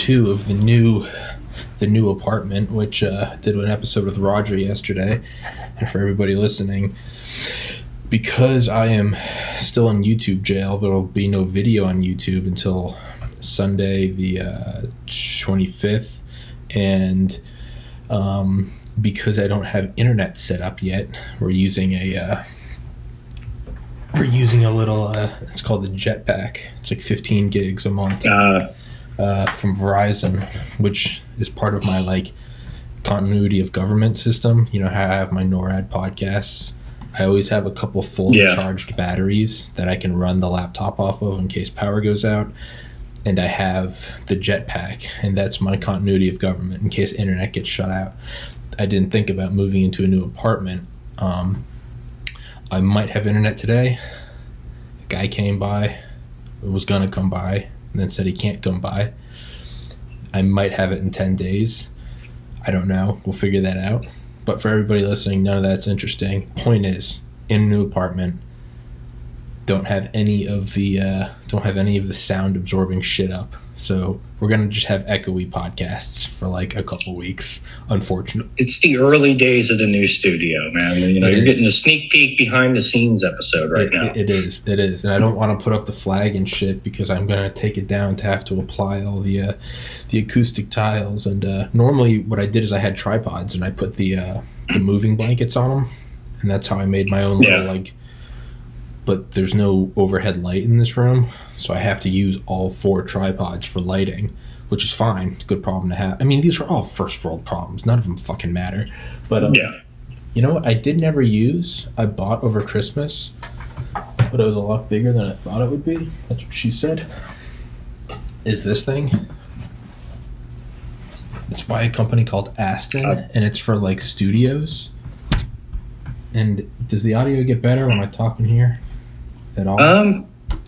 2 of the new apartment, which did an episode with Roger yesterday. And for everybody listening, because I am still in YouTube jail, there will be no video on YouTube until Sunday the 25th. And because I don't have internet set up yet, we're using a little it's called the Jetpack. It's like 15 gigs a month from Verizon, which is part of my like continuity of government system. You know how I have my NORAD podcasts. I always have a couple fully charged batteries that I can run the laptop off of in case power goes out. And I have the Jetpack, and that's my continuity of government in case internet gets shut out. I didn't think about moving into a new apartment. I might have internet today. A guy came by, was going to come by, and then said he can't come by. I might have it in 10 days. I don't know. We'll figure that out. But for everybody listening, none of that's interesting. Point is, in a new apartment, don't have any of the sound absorbing shit up. So we're gonna just have echoey podcasts for like a couple weeks, unfortunately. It's the early days of the new studio, man. You know, you're getting a sneak peek behind the scenes episode right now. It is. And I don't want to put up the flag and shit because I'm gonna take it down to have to apply all the acoustic tiles. And normally what I did is I had tripods and I put the moving blankets on them, and that's how I made my own little like. But there's no overhead light in this room, so I have to use all 4 tripods for lighting, which is fine. It's a good problem to have. I mean, these are all first world problems. None of them fucking matter. But you know what I did never use? I bought over Christmas, but it was a lot bigger than I thought it would be. That's what she said. Is this thing? It's by a company called Aston, and it's for like studios. And does the audio get better when I talk in here at all?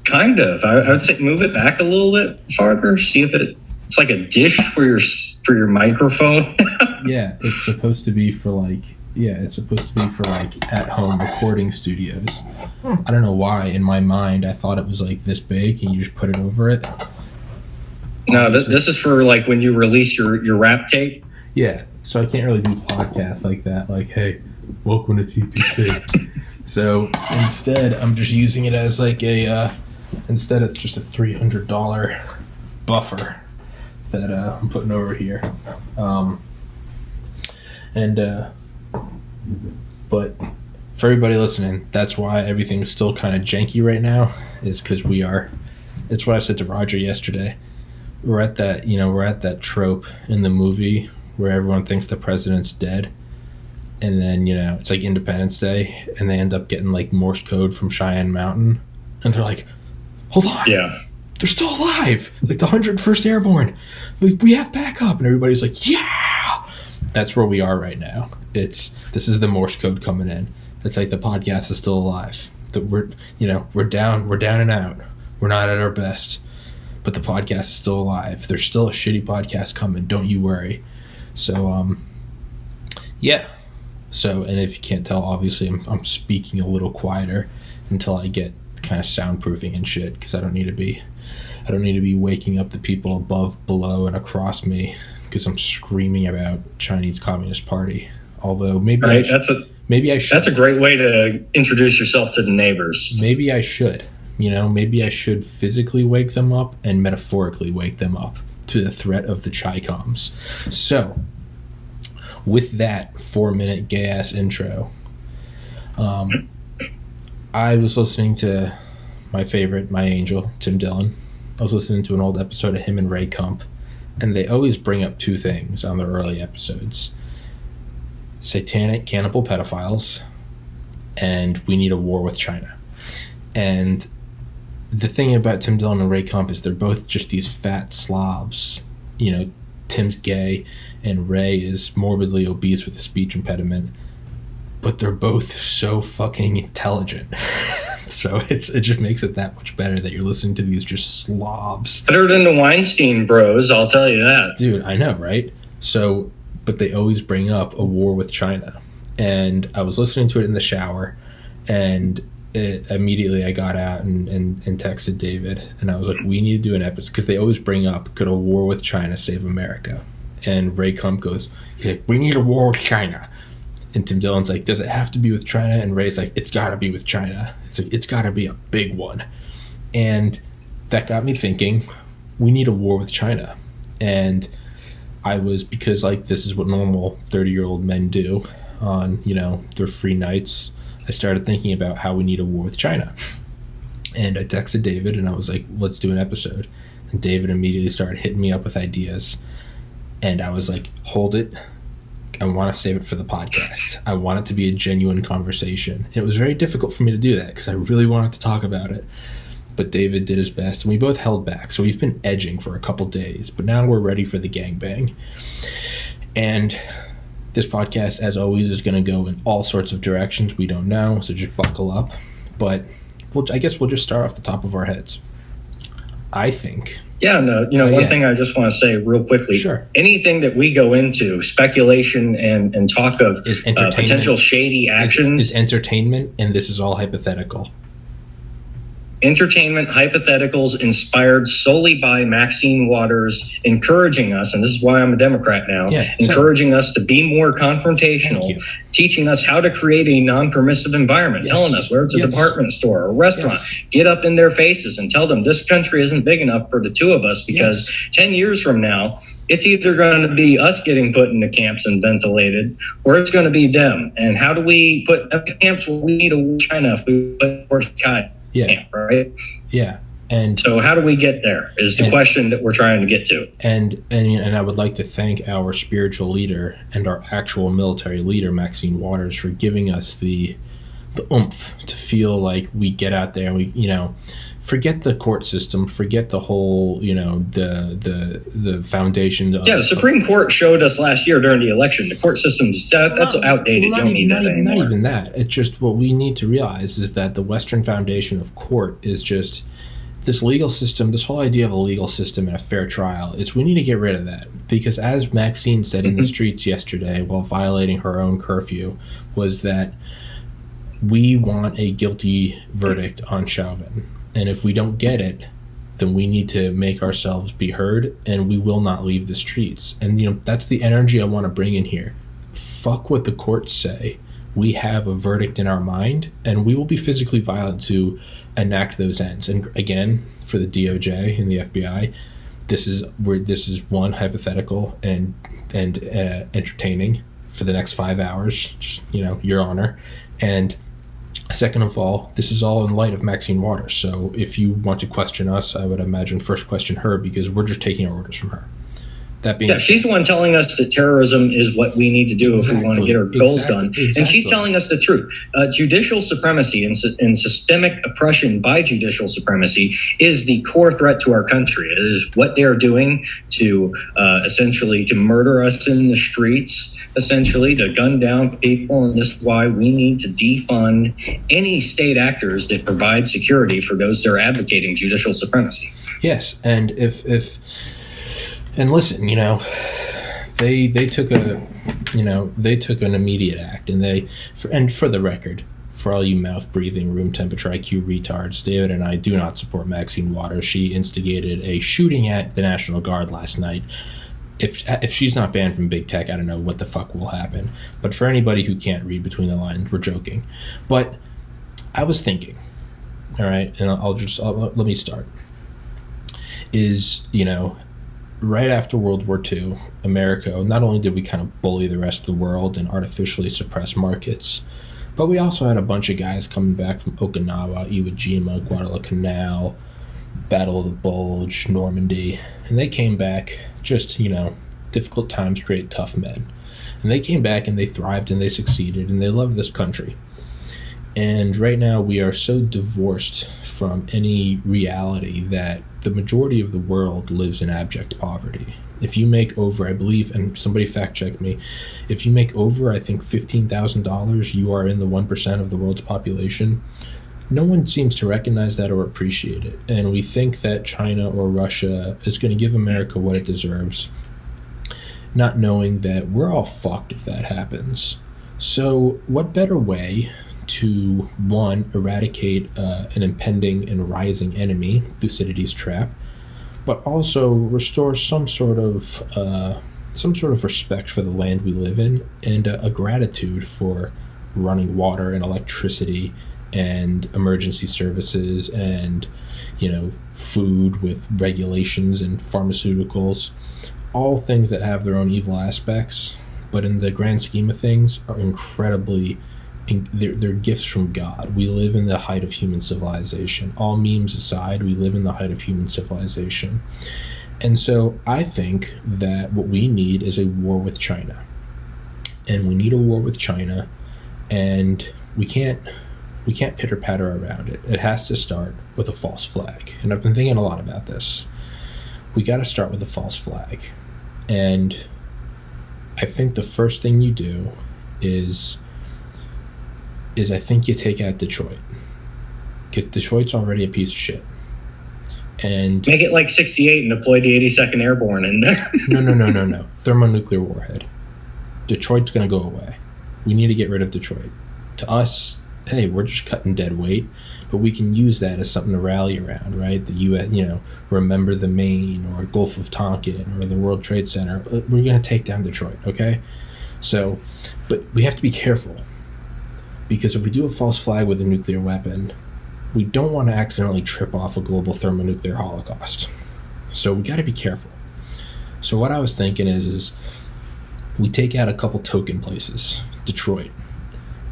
Kind of. I would say move it back a little bit farther. See if it's like a dish for your microphone. Yeah, it's supposed to be for like at home recording studios. I don't know why in my mind I thought it was like this big and you just put it over it. No, this is for like when you release your rap tape. Yeah, so I can't really do podcasts like that. Like, hey, welcome to TPC. So instead, I'm just using it as like instead it's just a $300 buffer that I'm putting over here. But for everybody listening, that's why everything's still kind of janky right now, is because it's what I said to Roger yesterday. We're at that trope in the movie where everyone thinks the president's dead. And then, it's like Independence Day, and they end up getting like Morse code from Cheyenne Mountain. And they're like, hold on. Yeah. They're still alive. Like the 101st Airborne. Like, we have backup. And everybody's like, yeah. That's where we are right now. This is the Morse code coming in. It's like the podcast is still alive. That we're down and out. We're not at our best. But the podcast is still alive. There's still a shitty podcast coming. Don't you worry. So, yeah. So, and if you can't tell, obviously I'm speaking a little quieter until I get kind of soundproofing and shit, because I don't need to be waking up the people above, below, and across me because I'm screaming about Chinese Communist Party. Although maybe I should. That's a great way to introduce yourself to the neighbors. Maybe I should. Maybe I should physically wake them up and metaphorically wake them up to the threat of the Chi-Coms. So, with that 4-minute gay-ass intro, I was listening to my favorite, my angel, Tim Dillon. I was listening to an old episode of him and Ray Kump, and they always bring up 2 things on their early episodes: satanic cannibal pedophiles, and we need a war with China. And the thing about Tim Dillon and Ray Kump is they're both just these fat slobs. Tim's gay, and Ray is morbidly obese with a speech impediment, but they're both so fucking intelligent. So it just makes it that much better that you're listening to these just slobs. Better than the Weinstein bros, I'll tell you that. Dude, I know, right? So, but they always bring up a war with China. And I was listening to it in the shower, and immediately I got out and texted David, and I was like, we need to do an episode, because they always bring up, could a war with China save America? And Ray Kump goes, he's like, we need a war with China. And Tim Dillon's like, does it have to be with China? And Ray's like, it's got to be with China. It's like, it's got to be a big one. And that got me thinking, we need a war with China. And I was, because like this is what normal 30-year-old men do on, you know, their free nights, I started thinking about how we need a war with China. And I texted David and I was like, let's do an episode. And David immediately started hitting me up with ideas. And I was like, hold it. I want to save it for the podcast. I want it to be a genuine conversation. And it was very difficult for me to do that because I really wanted to talk about it. But David did his best and we both held back. So we've been edging for a couple days, but now we're ready for the gangbang. And this podcast, as always, is going to go in all sorts of directions we don't know, so just buckle up. But I guess we'll just start off the top of our heads. I think. Yeah, no, you know, one thing I just want to say real quickly. Sure. Anything that we go into, speculation and talk of potential shady actions. Is entertainment, and this is all hypothetical. Entertainment hypotheticals inspired solely by Maxine Waters encouraging us, and this is why I'm a Democrat now, encouraging us to be more confrontational, teaching us how to create a non-permissive environment, telling us where it's a department store or a restaurant, get up in their faces and tell them this country isn't big enough for the two of us, because 10 years from now, it's either going to be us getting put into camps and ventilated, or it's going to be them. And how do we put them in camps? Well, we need a China if we put China. Yeah. Right. Yeah. And so how do we get there is the question that we're trying to get to. And I would like to thank our spiritual leader and our actual military leader, Maxine Waters, for giving us the oomph to feel like we get out there and we, you know, forget the court system, forget the whole, you know, the foundation. The Supreme Court showed us last year during the election. The court system's that's outdated. You don't need that anymore. Not even that. It's just what we need to realize is that the Western foundation of court is just this legal system, this whole idea of a legal system and a fair trial. We need to get rid of that, because as Maxine said in the streets yesterday while violating her own curfew, was that we want a guilty verdict on Chauvin. And if we don't get it, then we need to make ourselves be heard, and we will not leave the streets. And, you know, that's the energy I want to bring in here. Fuck what the courts say. We have a verdict in our mind, and we will be physically violent to enact those ends. And again, for the DOJ and the FBI, this is one hypothetical and entertaining for the next 5 hours. Just, you know, Your Honor. And second of all, this is all in light of Maxine Waters. So if you want to question us, I would imagine first question her, because we're just taking our orders from her. That being she's the one telling us that terrorism is what we need to do if we want to get our goals done. And she's telling us the truth. Judicial supremacy and systemic oppression by judicial supremacy is the core threat to our country. It is what they're doing to essentially to murder us in the streets, essentially to gun down people. And this is why we need to defund any state actors that provide security for those that are advocating judicial supremacy. Yes, and and listen, you know, they took an immediate act, and for the record, for all you mouth breathing, room temperature IQ retards, David and I do not support Maxine Waters. She instigated a shooting at the National Guard last night. If she's not banned from big tech, I don't know what the fuck will happen. But for anybody who can't read between the lines, we're joking. But I was thinking, all right, and let me start. Is, you know, right after World War II, America, not only did we kind of bully the rest of the world and artificially suppress markets, but we also had a bunch of guys coming back from Okinawa, Iwo Jima, Guadalcanal, Battle of the Bulge, Normandy, and they came back just, you know, difficult times create tough men. And they came back and they thrived and they succeeded and they loved this country. And right now we are so divorced from any reality that the majority of the world lives in abject poverty. If you make over, I believe, and somebody fact check me, if you make over, I think, $15,000, you are in the 1% of the world's population. No one seems to recognize that or appreciate it. And we think that China or Russia is going to give America what it deserves, not knowing that we're all fucked if that happens. So what better way to, one, eradicate an impending and rising enemy, Thucydides' trap, but also restore some sort of respect for the land we live in, and a gratitude for running water and electricity and emergency services and, food with regulations and pharmaceuticals, all things that have their own evil aspects, but in the grand scheme of things are incredibly, they're gifts from God. We live in the height of human civilization. All memes aside, we live in the height of human civilization. And so I think that what we need is a war with China. And we need a war with China, and we can't pitter-patter around it. It has to start with a false flag. And I've been thinking a lot about this. We got to start with a false flag. And I think the first thing you do is I think you take out Detroit. Because Detroit's already a piece of shit. And make it like 68 and deploy the 82nd Airborne in there. No. Thermonuclear warhead. Detroit's going to go away. We need to get rid of Detroit. To us, hey, we're just cutting dead weight, but we can use that as something to rally around, right? The U.S., remember the Maine or Gulf of Tonkin or the World Trade Center. We're going to take down Detroit, okay? So, but we have to be careful, because if we do a false flag with a nuclear weapon, we don't want to accidentally trip off a global thermonuclear holocaust. So we got to be careful. So what I was thinking is we take out a couple token places, Detroit.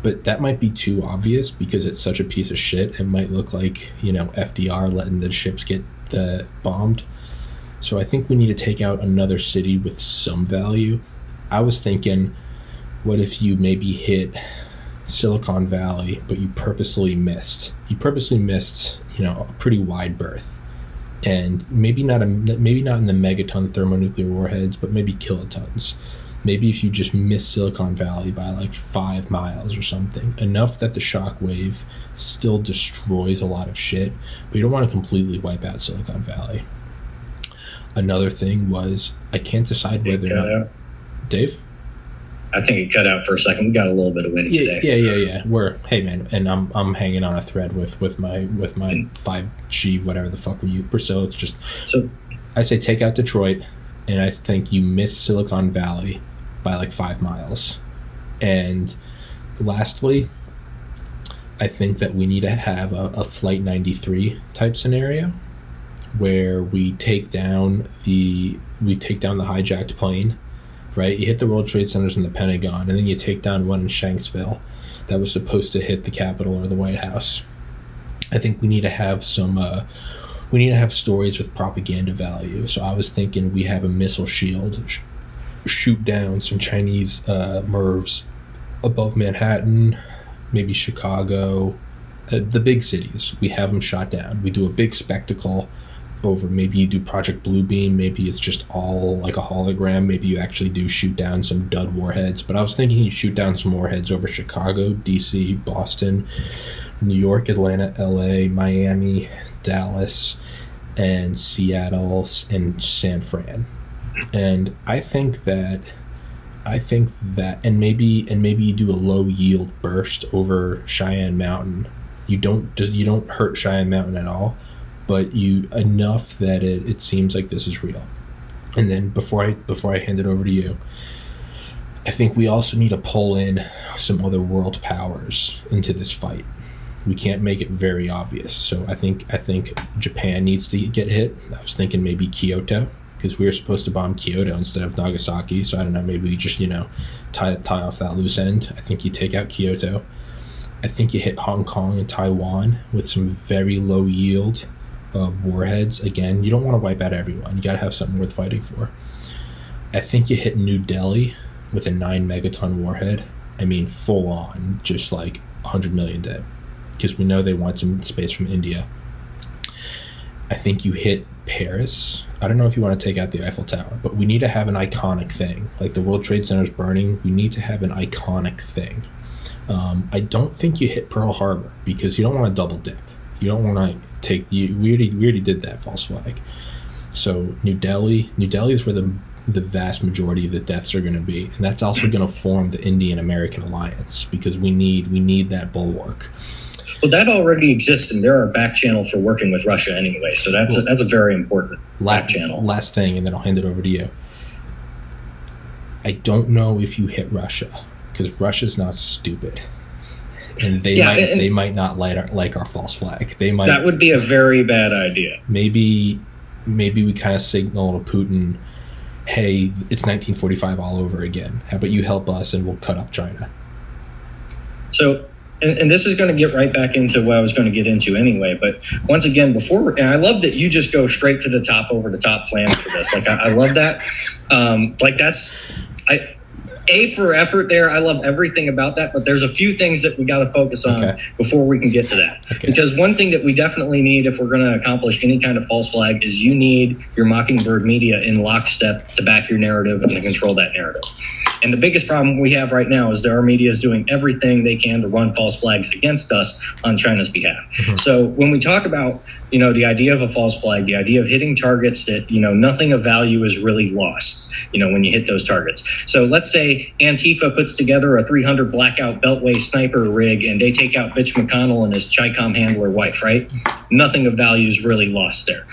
But that might be too obvious because it's such a piece of shit. It might look like, FDR letting the ships get bombed. So I think we need to take out another city with some value. I was thinking, what if you maybe hit Silicon Valley, but you purposely missed? You purposely missed, a pretty wide berth. And maybe not in the megaton thermonuclear warheads, but maybe kilotons. Maybe if you just miss Silicon Valley by like 5 miles or something, enough that the shock wave still destroys a lot of shit, but you don't want to completely wipe out Silicon Valley. Another thing was, I can't decide whether or not... Dave? I think it cut out for a second. We got a little bit of wind today. Yeah. Hey man, and I'm hanging on a thread with my 5G, whatever the fuck we use. So it's just... So I say take out Detroit, and I think you miss Silicon Valley by like 5 miles. And lastly, I think that we need to have a Flight 93 type scenario where we take down the hijacked plane, right? You hit the World Trade Centers in the Pentagon, and then you take down one in Shanksville that was supposed to hit the Capitol or the White House. I think we need to have stories with propaganda value. So I was thinking we have a missile shield shoot down some Chinese MIRVs above Manhattan, maybe Chicago, the big cities. We have them shot down. We do a big spectacle over, maybe you do Project Bluebeam, maybe it's just all like a hologram, maybe you actually do shoot down some dud warheads. But I was thinking you shoot down some warheads over Chicago, DC, Boston, New York, Atlanta, LA, Miami, Dallas, and Seattle, and San Fran. And I think that and maybe you do a low yield burst over Cheyenne Mountain. You don't hurt Cheyenne Mountain at all, but you enough that it seems like this is real. And then before I hand it over to you, I think we also need to pull in some other world powers into this fight. We can't make it very obvious. So I think Japan needs to get hit. I was thinking maybe Kyoto, because we were supposed to bomb Kyoto instead of Nagasaki. So I don't know, maybe we just, tie off that loose end. I think you take out Kyoto. I think you hit Hong Kong and Taiwan with some very low yield warheads. Again, you don't want to wipe out everyone. You got to have something worth fighting for. I think you hit New Delhi with a 9 megaton warhead. I mean, full on, just like 100 million dead. Because we know they want some space from India. I think you hit Paris. I don't know if you want to take out the Eiffel Tower, but we need to have an iconic thing. Like the World Trade Center's burning, we need to have an iconic thing. I don't think you hit Pearl Harbor, because you don't want to double dip. You don't want to take... We already did that false flag. So New Delhi is where the the vast majority of the deaths are going to be, and that's also going to form the Indian-American alliance, because we need that bulwark. Well, that already exists, and there are back channel for working with Russia anyway, so that's a very important back channel. Last thing, and then I'll hand it over to you. I don't know if you hit Russia, because Russia's not stupid, and they might not like our false flag. They might. That would be a very bad idea. Maybe we kind of signal to Putin, hey, it's 1945 all over again. How about you help us and we'll cut up China? So, and this is going to get right back into what I was going to get into anyway. But once again, and I love that you just go straight to the top, over the top plan for this. Like, I love that. A for effort there. I love everything about that, but there's a few things that we got to focus on before we can get to that. Okay. Because one thing that we definitely need if we're going to accomplish any kind of false flag is you need your Mockingbird media in lockstep to back your narrative and to control that narrative. And the biggest problem we have right now is that our media is doing everything they can to run false flags against us on China's behalf. Mm-hmm. So when we talk about, the idea of a false flag, the idea of hitting targets that, nothing of value is really lost, when you hit those targets. So let's say Antifa puts together a 300 blackout Beltway sniper rig and they take out Mitch McConnell and his Chi-Com handler wife, right? Nothing of value is really lost there.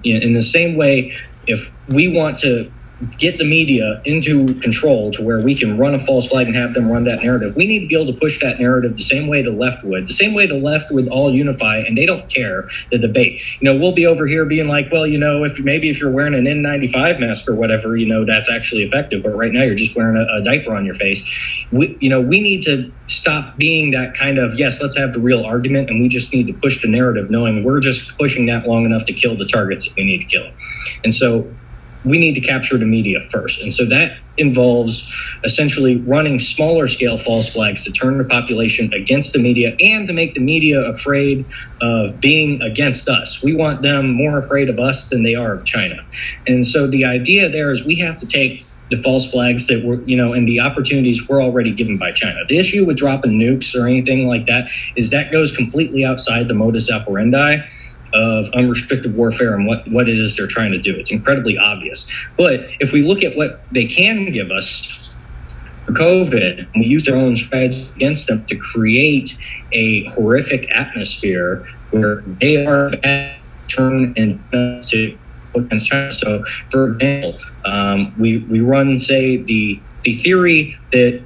In the same way, if we want to get the media into control to where we can run a false flag and have them run that narrative, we need to be able to push that narrative the same way the left would all unify, and they don't care the debate. We'll be over here being like, well, if you're wearing an N95 mask or whatever, that's actually effective, but right now you're just wearing a diaper on your face. We need to stop being that kind of, yes, let's have the real argument, and we just need to push the narrative knowing we're just pushing that long enough to kill the targets that we need to kill. And so we need to capture the media first. And so that involves essentially running smaller scale false flags to turn the population against the media and to make the media afraid of being against us. We want them more afraid of us than they are of China. And so the idea there is we have to take the false flags that were, and the opportunities were already given by China. The issue with dropping nukes or anything like that is that goes completely outside the modus operandi of unrestricted warfare and what it is they're trying to do. It's incredibly obvious. But if we look at what they can give us for COVID, and we use their own strategies against them to create a horrific atmosphere where they are turn and to against China. So, for example, we run, say, the theory that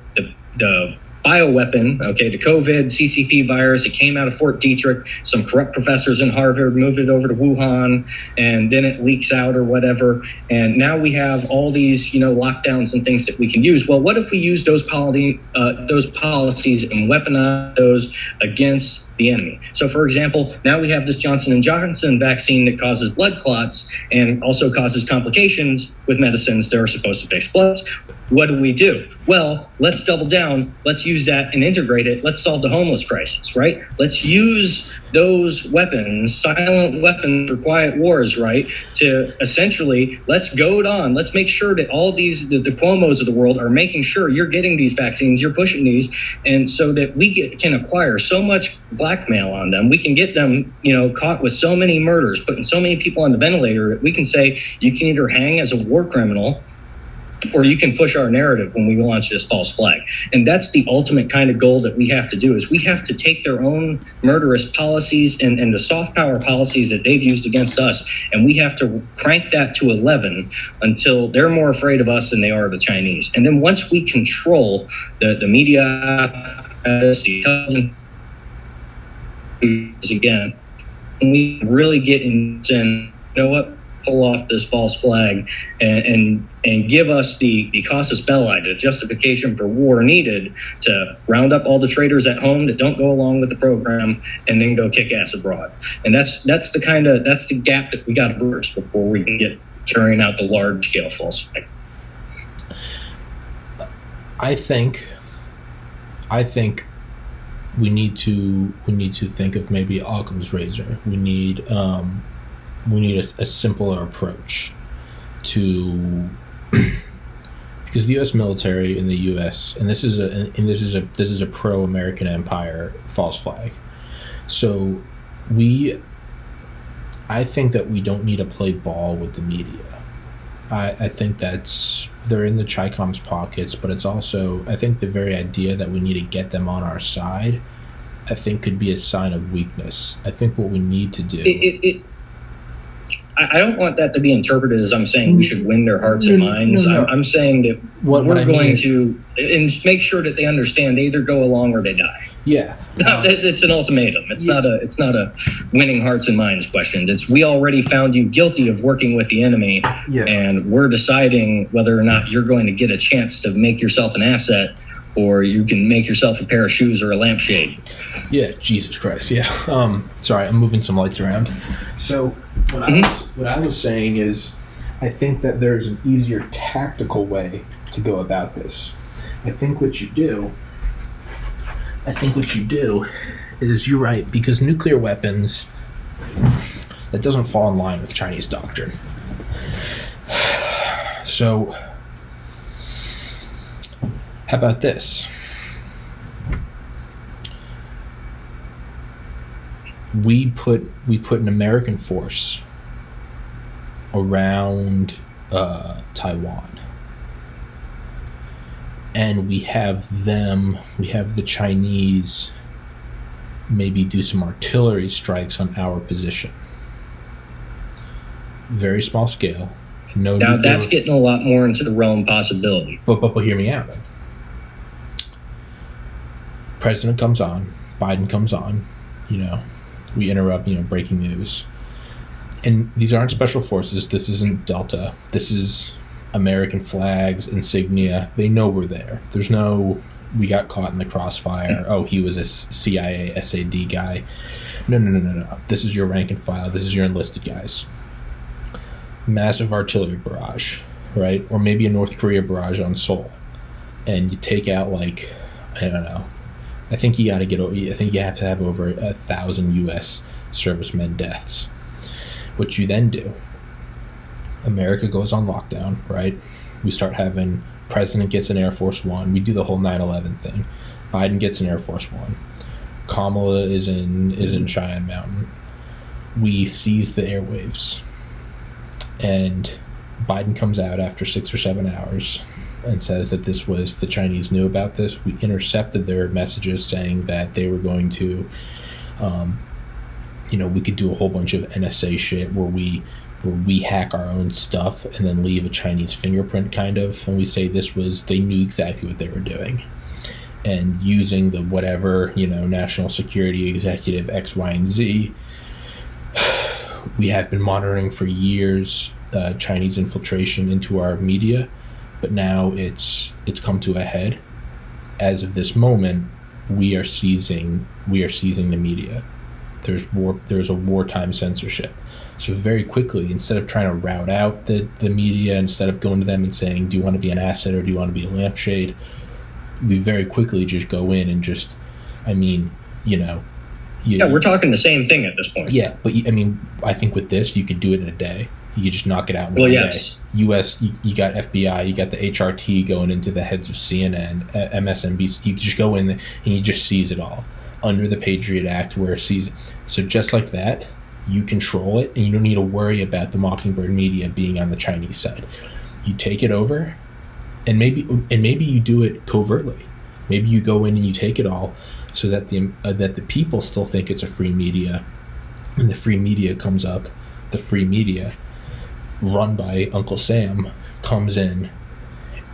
the bioweapon, the COVID CCP virus, it came out of Fort Detrick. Some corrupt professors in Harvard moved it over to Wuhan, and then it leaks out or whatever. And now we have all these, lockdowns and things that we can use. Well, what if we use those policies and weaponize those against the enemy? So, for example, now we have this Johnson & Johnson vaccine that causes blood clots and also causes complications with medicines that are supposed to fix blood. What do? Well, let's double down. Let's use that and integrate it. Let's solve the homeless crisis, right? Let's use those weapons, silent weapons for quiet wars, right? To essentially, let's goad on. Let's make sure that all these, the Cuomos of the world are making sure you're getting these vaccines, you're pushing these, and so that we can acquire so much blackmail on them. We can get them, caught with so many murders, putting so many people on the ventilator that we can say you can either hang as a war criminal or you can push our narrative when we launch this false flag. And that's the ultimate kind of goal that we have to do, is we have to take their own murderous policies and the soft power policies that they've used against us, and we have to crank that to 11 until they're more afraid of us than they are of the Chinese. And then once we control the media, the intelligence, again, we really get in, pull off this false flag and give us the casus belli, the justification for war needed to round up all the traitors at home that don't go along with the program and then go kick ass abroad. And that's the gap that we got to burst before we can get carrying out the large scale false flag. I think we need to think of maybe Occam's razor. We need a simpler approach to, because the U.S. military in the U.S. and this is a pro-American empire false flag. So I think that we don't need to play ball with the media. I think they're in the Chi-Com's pockets, but it's also, I think the very idea that we need to get them on our side, I think could be a sign of weakness. I think what we need to do... I don't want that to be interpreted as I'm saying we should win their hearts and minds. No. I'm saying that we're going to and make sure that they understand they either go along or they die. Yeah, it's an ultimatum. It's not a winning hearts and minds question. It's we already found you guilty of working with the enemy, and we're deciding whether or not you're going to get a chance to make yourself an asset, or you can make yourself a pair of shoes or a lampshade. Yeah, Jesus Christ. Yeah. Sorry, I'm moving some lights around. So what I was saying is, I think that there's an easier tactical way to go about this. I think what you do is, you're right, because nuclear weapons, that doesn't fall in line with Chinese doctrine. So, how about this? We put an American force around Taiwan, and we have the Chinese maybe do some artillery strikes on our position. Very small scale. No. Now that's getting a lot more into the realm of possibility. But hear me out. President comes on, Biden comes on, we interrupt, breaking news. And these aren't special forces. This isn't Delta. This is American flags, insignia. They know we're there. There's no, we got caught in the crossfire. Oh, he was a CIA SAD guy. No. This is your rank and file. This is your enlisted guys. Massive artillery barrage, right? Or maybe a North Korea barrage on Seoul. And you take out, I don't know. I think you have to have over 1,000 U.S. servicemen deaths. What you then do, America goes on lockdown, right? We start having, President gets an Air Force One. We do the whole 9/11 thing. Biden gets an Air Force One. Kamala is in Cheyenne Mountain. We seize the airwaves. And Biden comes out after 6 or 7 hours and says that the Chinese knew about this. We intercepted their messages saying that they were going to, we could do a whole bunch of NSA shit where we hack our own stuff and then leave a Chinese fingerprint kind of. And we say they knew exactly what they were doing. And using the whatever, national security executive X, Y, and Z, we have been monitoring for years Chinese infiltration into our media. But now it's come to a head. As of this moment, we are seizing the media. There's a wartime censorship. So very quickly, instead of trying to rout out the media, instead of going to them and saying, do you want to be an asset or do you want to be a lampshade, we very quickly just go in and just, we're talking the same thing at this point. Yeah, but I think with this, you could do it in a day. You could just knock it out in one day. U.S., you got FBI, you got the HRT going into the heads of CNN, MSNBC. You just go in and you just seize it all under the Patriot Act, where it sees it. So just like that, you control it, and you don't need to worry about the Mockingbird media being on the Chinese side. You take it over, and maybe you do it covertly. Maybe you go in and you take it all, so that the people still think it's a free media, and the free media comes up. The free media, run by Uncle Sam, comes in,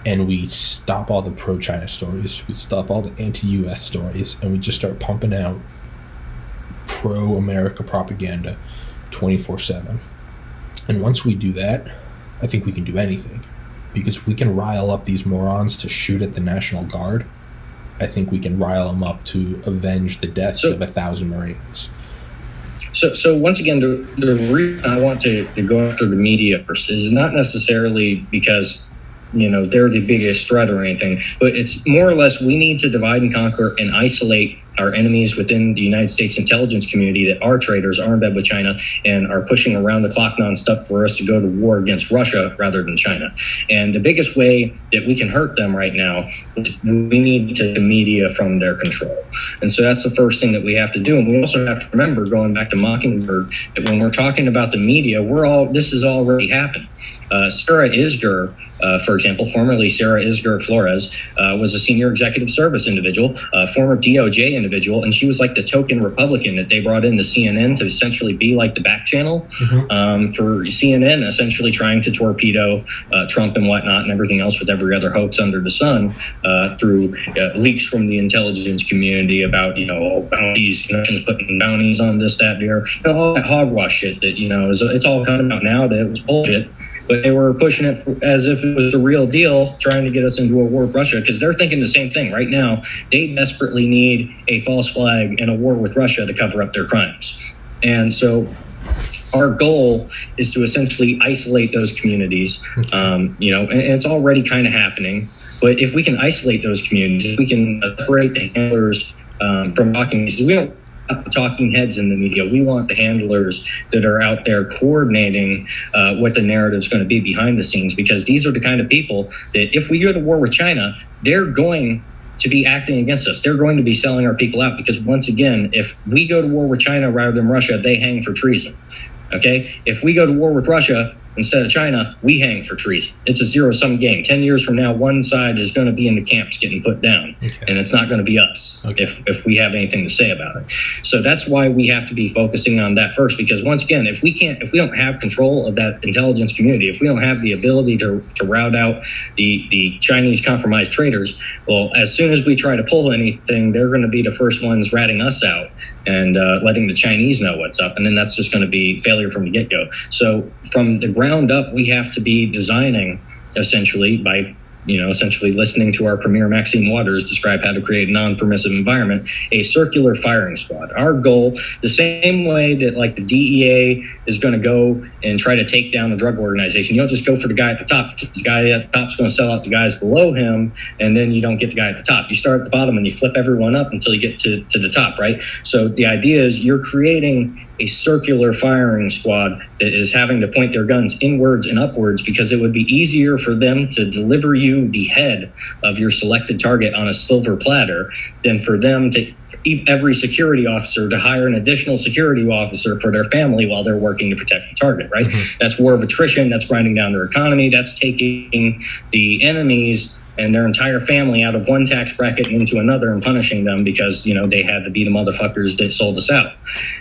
and we stop all the pro-China stories. We stop all the anti-U.S. stories, and we just start pumping out pro-America propaganda 24/7. And once we do that, I think we can do anything. Because if we can rile up these morons to shoot at the National Guard, I think we can rile them up to avenge the deaths of 1,000 Marines. So once again, the reason I want to go after the media is not necessarily because, they're the biggest threat or anything, but it's more or less we need to divide and conquer and isolate our enemies within the United States intelligence community that are traitors, are in bed with China, and are pushing around the clock nonstop for us to go to war against Russia rather than China. And the biggest way that we can hurt them right now is we need to the media from their control. And so that's the first thing that we have to do. And we also have to remember, going back to Mockingbird, that when we're talking about the media, this has already happened. Sarah Isgur, for example, formerly Sarah Isgur Flores, was a senior executive service individual, former DOJ individual, and she was like the token Republican that they brought in to CNN to essentially be like the back channel for CNN, essentially trying to torpedo Trump and whatnot and everything else with every other hoax under the sun through leaks from the intelligence community about, bounties, Russians putting bounties on this, that, there, all that hogwash shit that, it's all coming out now that it was bullshit, but they were pushing it as if it was the real deal, trying to get us into a war with Russia, because they're thinking the same thing right now. They desperately need a false flag and a war with Russia to cover up their crimes. And so our goal is to essentially isolate those communities, and it's already kind of happening. But if we can isolate those communities, if we can separate the handlers from talking, we don't want the talking heads in the media. We want the handlers that are out there coordinating what the narrative is going to be behind the scenes, because these are the kind of people that if we go to war with China, they're going to be acting against us. They're going to be selling our people out, because once again, if we go to war with China rather than Russia, they hang for treason. Okay? If we go to war with Russia instead of China, we hang for treason. It's a zero-sum game. 10 years from now, one side is going to be in the camps getting put down, and it's not going to be us if we have anything to say about it. So that's why we have to be focusing on that first, because once again, if we don't have control of that intelligence community, if we don't have the ability to rout out the Chinese compromised traitors, well, as soon as we try to pull anything, they're going to be the first ones ratting us out and letting the Chinese know what's up, and then that's just going to be failure from the get-go. So from the ground up, we have to be designing essentially by listening to our premier Maxine Waters describe how to create a non-permissive environment, a circular firing squad. Our goal, the same way that like the DEA is going to go and try to take down a drug organization, you don't just go for the guy at the top, because the guy at the top is going to sell out the guys below him, and then you don't get the guy at the top. You start at the bottom and you flip everyone up until you get to the top, right? So the idea is you're creating a circular firing squad that is having to point their guns inwards and upwards, because it would be easier for them to deliver you the head of your selected target on a silver platter than for them to every security officer to hire an additional security officer for their family while they're working to protect the target, right? That's war of attrition. That's grinding down their economy. That's taking the enemies and their entire family out of one tax bracket and into another and punishing them because, they had to be the motherfuckers that sold us out.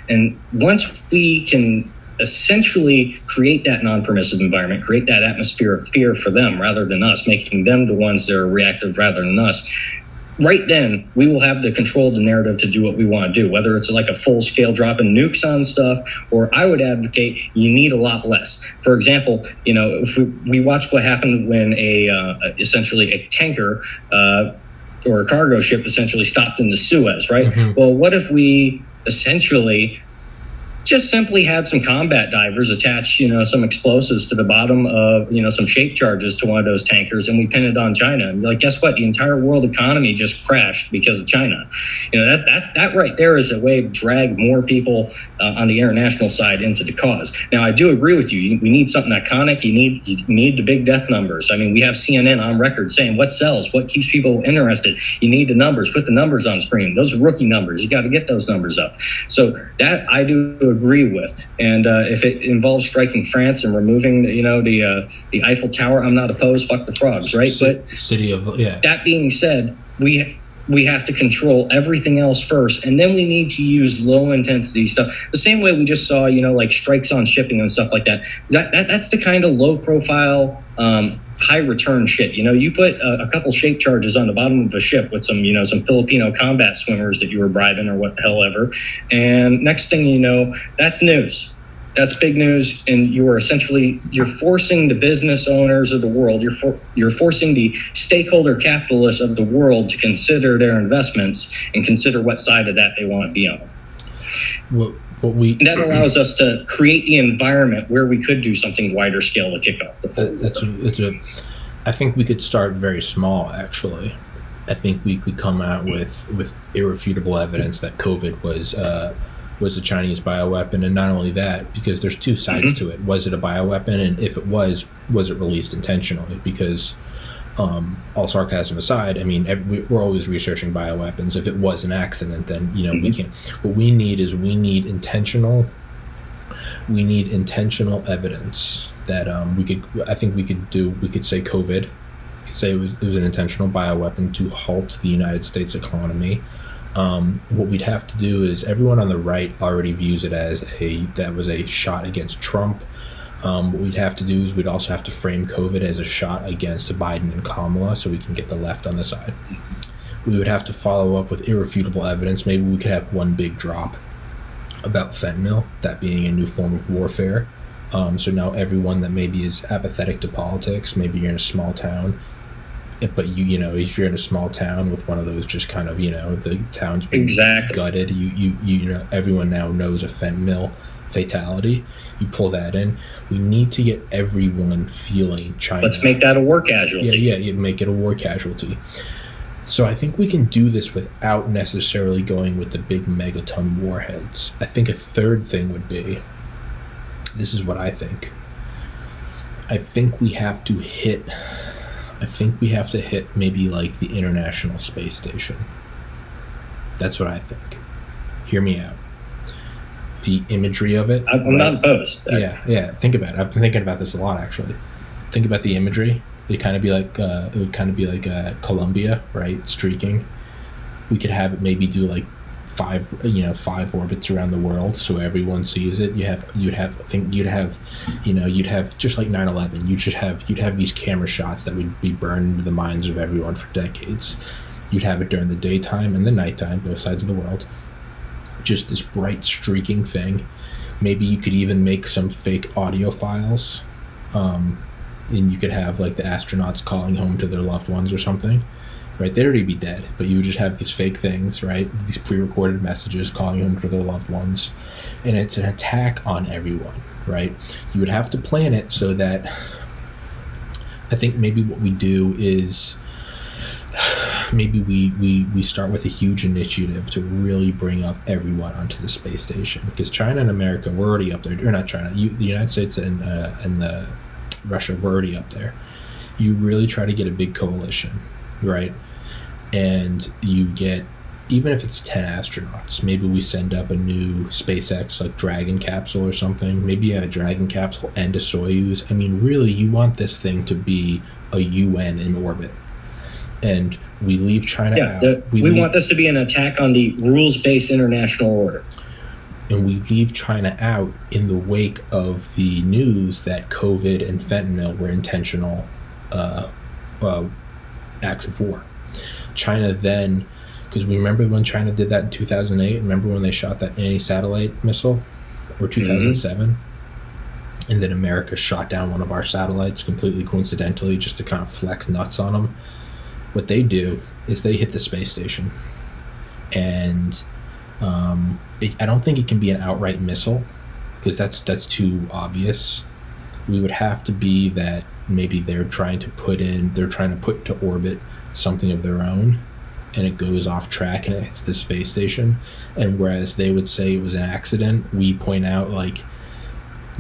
And once we can essentially create that non-permissive environment, create that atmosphere of fear for them rather than us, making them the ones that are reactive rather than us, right then we will have the control of the narrative to do what we want to do, whether it's like a full-scale dropping nukes on stuff, or I would advocate you need a lot less. For example, if we watch what happened when essentially a tanker or a cargo ship essentially stopped in the Suez, right? Well, what if we essentially just simply had some combat divers attach, some explosives to the bottom of, some shape charges to one of those tankers, and we pin it on China. And guess what? The entire world economy just crashed because of China. That right there is a way to drag more people on the international side into the cause. Now, I do agree with you. We need something iconic. You need the big death numbers. I mean, we have CNN on record saying what sells, what keeps people interested. You need the numbers. Put the numbers on screen. Those are rookie numbers. You got to get those numbers up. So that I do agree with. And if it involves striking France and removing, the Eiffel Tower, I'm not opposed. Fuck the frogs, right? But that being said, we have to control everything else first, and then we need to use low intensity stuff. The same way we just saw, like strikes on shipping and stuff like that. That's the kind of low profile, high return shit. You put a couple shape charges on the bottom of a ship with some, some Filipino combat swimmers that you were bribing or what the hell ever. And next thing you know, that's news. That's big news, and you're forcing the business owners of the world, you're forcing the stakeholder capitalists of the world to consider their investments and consider what side of that they want to be on. And that allows us to create the environment where we could do something wider scale to kick off the full. I think we could start very small, actually, I think we could come out with irrefutable evidence that COVID was a Chinese bioweapon, and not only that, because there's two sides to it. Was it a bioweapon, and if it was it released intentionally? Because all sarcasm aside, I mean, we're always researching bioweapons. If it was an accident, then we can't. What we need is intentional evidence that I think we could say COVID. We could say it was an intentional bioweapon to halt the United States economy. What we'd have to do is, everyone on the right already views it as that was a shot against Trump. What we'd have to do is we'd also have to frame COVID as a shot against Biden and Kamala, so we can get the left on the side. We would have to follow up with irrefutable evidence. Maybe we could have one big drop about fentanyl, that being a new form of warfare. So now everyone that maybe is apathetic to politics, maybe you're in a small town, but if you're in a small town with one of those just kind of, the town's been gutted, everyone now knows a fentanyl fatality. You pull that in. We need to get everyone feeling China. Let's make that a war casualty. Yeah, make it a war casualty. So I think we can do this without necessarily going with the big megaton warheads. I think a third thing would be, this is what I think. I think we have to hit maybe like the International Space Station. That's what I think. Hear me out. The imagery of it. I'm not opposed. Yeah. Think about it. I've been thinking about this a lot, actually. Think about the imagery. It would kind of be like Columbia, right? Streaking. We could have it maybe do like five orbits around the world, so everyone sees it. You'd have just like 9/11. You'd have these camera shots that would be burned into the minds of everyone for decades. You'd have it during the daytime and the nighttime, both sides of the world. Just this bright streaking thing. Maybe you could even make some fake audio files, and you could have like the astronauts calling home to their loved ones or something, right? They'd already be dead, but you would just have these fake things, right? These pre-recorded messages calling home to their loved ones, and it's an attack on everyone, right? You would have to plan it so that, I think maybe what we do is, maybe we start with a huge initiative to really bring up everyone onto the space station, because China and America, we're already up there. Or not China, the United States and Russia, we're already up there. You really try to get a big coalition, right? And you get, even if it's 10 astronauts, maybe we send up a new SpaceX like Dragon capsule or something. Maybe you have a Dragon capsule and a Soyuz. I mean, really, you want this thing to be a UN in orbit. And we leave China out. We want this to be an attack on the rules-based international order. And we leave China out in the wake of the news that COVID and fentanyl were intentional acts of war. China then, because we remember when China did that in 2008, remember when they shot that anti-satellite missile, or 2007? And then America shot down one of our satellites completely coincidentally just to kind of flex nuts on them. What they do is they hit the space station, and I don't think it can be an outright missile, because that's too obvious. We would have to be that maybe they're trying to put into orbit something of their own, and it goes off track and it hits the space station. And whereas they would say it was an accident, we point out, like,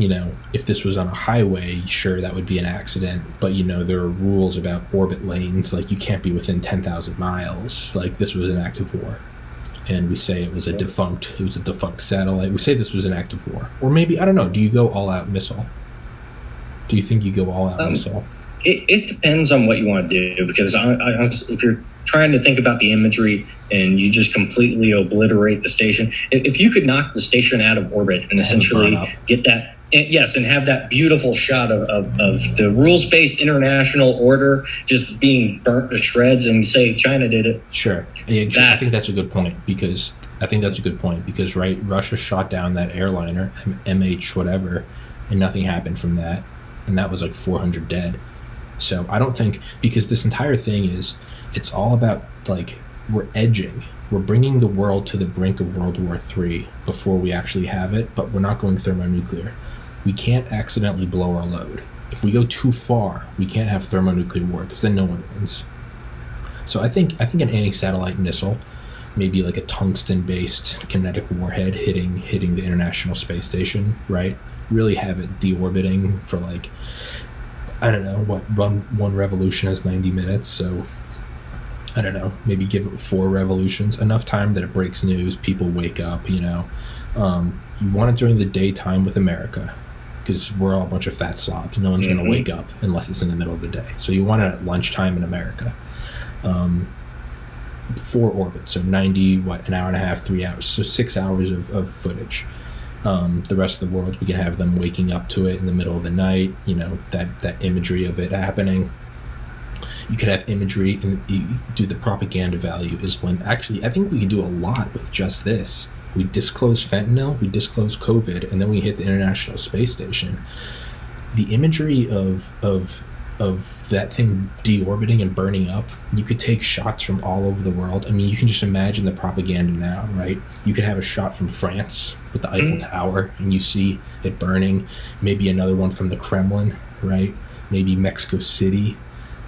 if this was on a highway, sure, that would be an accident, but there are rules about orbit lanes, like you can't be within 10,000 miles. Like, this was an act of war, and we say it was a defunct satellite. We say this was an act of war. Or maybe, I don't know, do you go all out missile? Do you think you go all out missile? It depends on what you want to do, because if you're trying to think about the imagery and you just completely obliterate the station, if you could knock the station out of orbit and essentially get that, yes, and have that beautiful shot of the rules-based international order just being burnt to shreds, and say China did it. Sure. I think that's a good point, because right, Russia shot down that airliner, MH whatever, and nothing happened from that, and that was like 400 dead. So I don't think, because this entire thing it's all about, like, we're edging. We're bringing the world to the brink of World War III before we actually have it, but we're not going thermonuclear. We can't accidentally blow our load. If we go too far, we can't have thermonuclear war, because then no one wins. So I think an anti-satellite missile, maybe like a tungsten-based kinetic warhead hitting the International Space Station, right? Really have it deorbiting for like, I don't know, one revolution is 90 minutes, so I don't know, maybe give it 4 revolutions, enough time that it breaks news, people wake up, you know. You want it during the daytime with America, because we're all a bunch of fat slobs. No one's going to wake up unless it's in the middle of the day. So you want it at lunchtime in America. 4 orbits, so 90, an hour and a half, 3 hours, so 6 hours of footage. The rest of the world, we can have them waking up to it in the middle of the night, you know, that imagery of it happening. You could have imagery and you do the propaganda value is when actually I think we could do a lot with just this. We disclose fentanyl, we disclose COVID, and then we hit the International Space Station. The imagery of that thing deorbiting and burning up, you could take shots from all over the world. I mean, you can just imagine the propaganda now, right? You could have a shot from France with the Eiffel Tower, and you see it burning. Maybe another one from the Kremlin, right? Maybe Mexico City.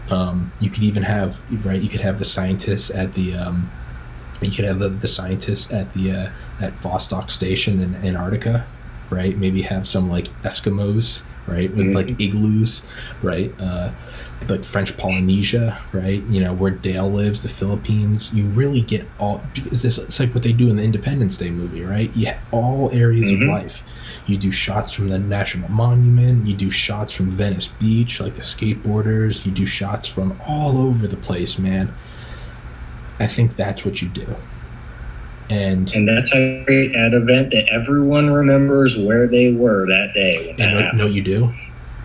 You could even have, right? You could have the scientists at the at Vostok Station in Antarctica, right? Maybe have some like Eskimos, right, with like igloos, right? Like French Polynesia, right? You know, where Dale lives, the Philippines. You really get all, because it's like what they do in the Independence Day movie, right? You have all areas of life. You do shots from the National Monument. You do shots from Venice Beach, like the skateboarders. You do shots from all over the place, man. I think that's what you do. And that's how you create an event that everyone remembers where they were that day. And know you do?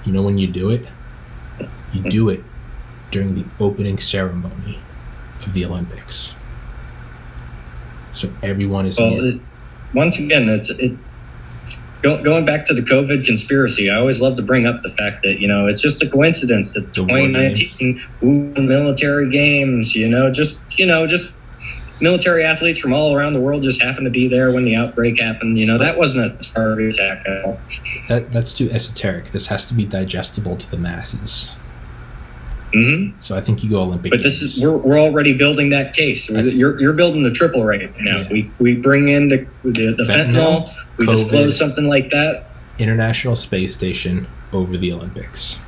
You know when you do it? You do it during the opening ceremony of the Olympics. So everyone is once again, going back to the COVID conspiracy, I always love to bring up the fact that, you know, it's just a coincidence that the 2019 military games, just military athletes from all around the world just happened to be there when the outbreak happened. You know, that wasn't a targeted attack at all. That's too esoteric. This has to be digestible to the masses. So I think you go Olympic But games. This is we're already building that case. You're building the triple right now. Yeah. We bring in the fentanyl, we COVID, disclose something like that. International Space Station over the Olympics.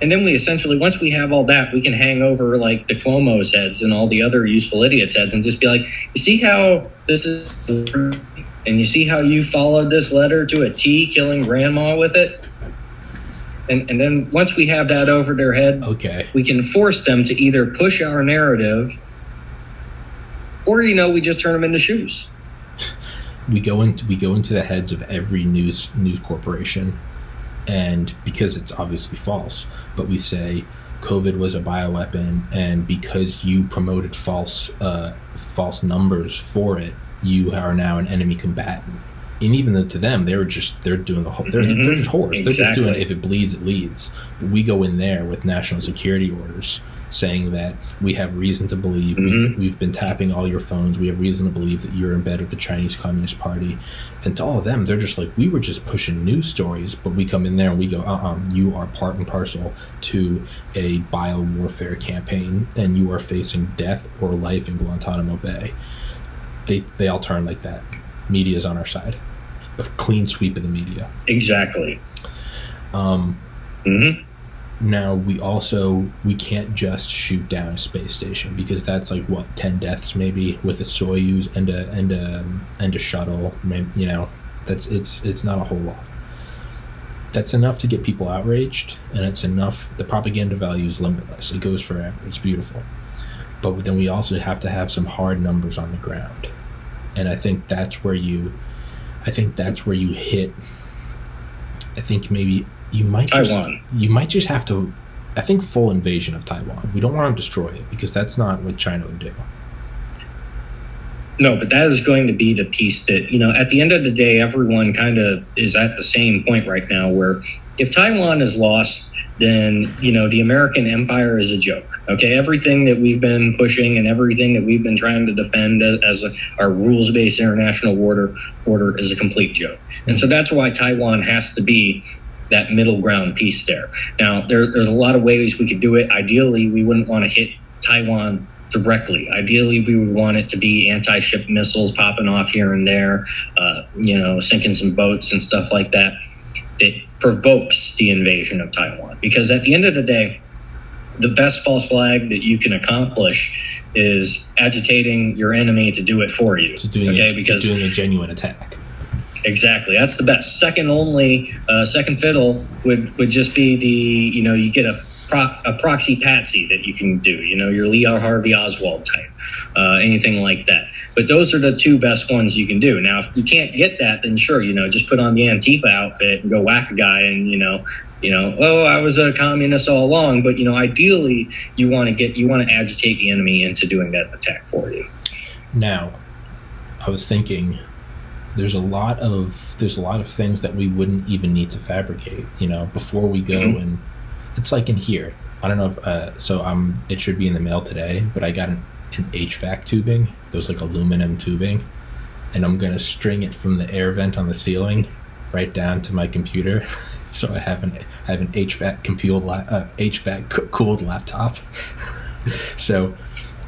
And then we essentially, once we have all that, we can hang over like the Cuomo's heads and all the other useful idiots' heads and just be like, you see how this is, and you see how you followed this letter to a T, killing grandma with it? And then once we have that over their head, we can force them to either push our narrative or, we just turn them into shoes. We go into the heads of every news corporation, and because it's obviously false, but we say COVID was a bioweapon, and because you promoted false numbers for it, you are now an enemy combatant. And even though to them, they're doing the whole, they're just whores. Exactly. They're just doing, if it bleeds, it leads. But we go in there with national security orders saying that we have reason to believe, we've been tapping all your phones, we have reason to believe that you're in bed with the Chinese Communist Party. And to all of them, they're just like, we were just pushing news stories, but we come in there and we go, you are part and parcel to a bio-warfare campaign, and you are facing death or life in Guantanamo Bay. They all turn like that. Media's on our side. A clean sweep of the media. Exactly. Now we can't just shoot down a space station, because that's like 10 deaths maybe with a Soyuz and a shuttle. It's not a whole lot. That's enough to get people outraged, and it's enough. The propaganda value is limitless. It goes forever. It's beautiful. But then we also have to have some hard numbers on the ground. And I think that's where you hit. I think maybe you might just have to. I think full invasion of Taiwan. We don't want to destroy it, because that's not what China would do. No, but that is going to be the piece that, at the end of the day, everyone kind of is at the same point right now where if Taiwan is lost, then, the American empire is a joke. Okay, everything that we've been pushing and everything that we've been trying to defend as our rules-based international order is a complete joke. And so that's why Taiwan has to be that middle ground piece there. Now, there's a lot of ways we could do it. Ideally, we wouldn't want to hit Taiwan directly. Ideally, we would want it to be anti-ship missiles popping off here and there, sinking some boats and stuff like that provokes the invasion of Taiwan. Because at the end of the day, the best false flag that you can accomplish is agitating your enemy to do it for you. Doing a genuine attack. Exactly. That's the best. Second fiddle would just be you get a proxy patsy that you can do, your Lee Harvey Oswald type, anything like that. But those are the two best ones you can do. Now, if you can't get that, then sure, just put on the Antifa outfit and go whack a guy and, I was a communist all along. But, ideally, you want to agitate the enemy into doing that attack for you. Now, I was thinking there's a lot of things that we wouldn't even need to fabricate, before we go and it's like in here. I don't know if it should be in the mail today, but I got an HVAC tubing, those like aluminum tubing, and I'm gonna string it from the air vent on the ceiling right down to my computer. So I have an HVAC cooled laptop. So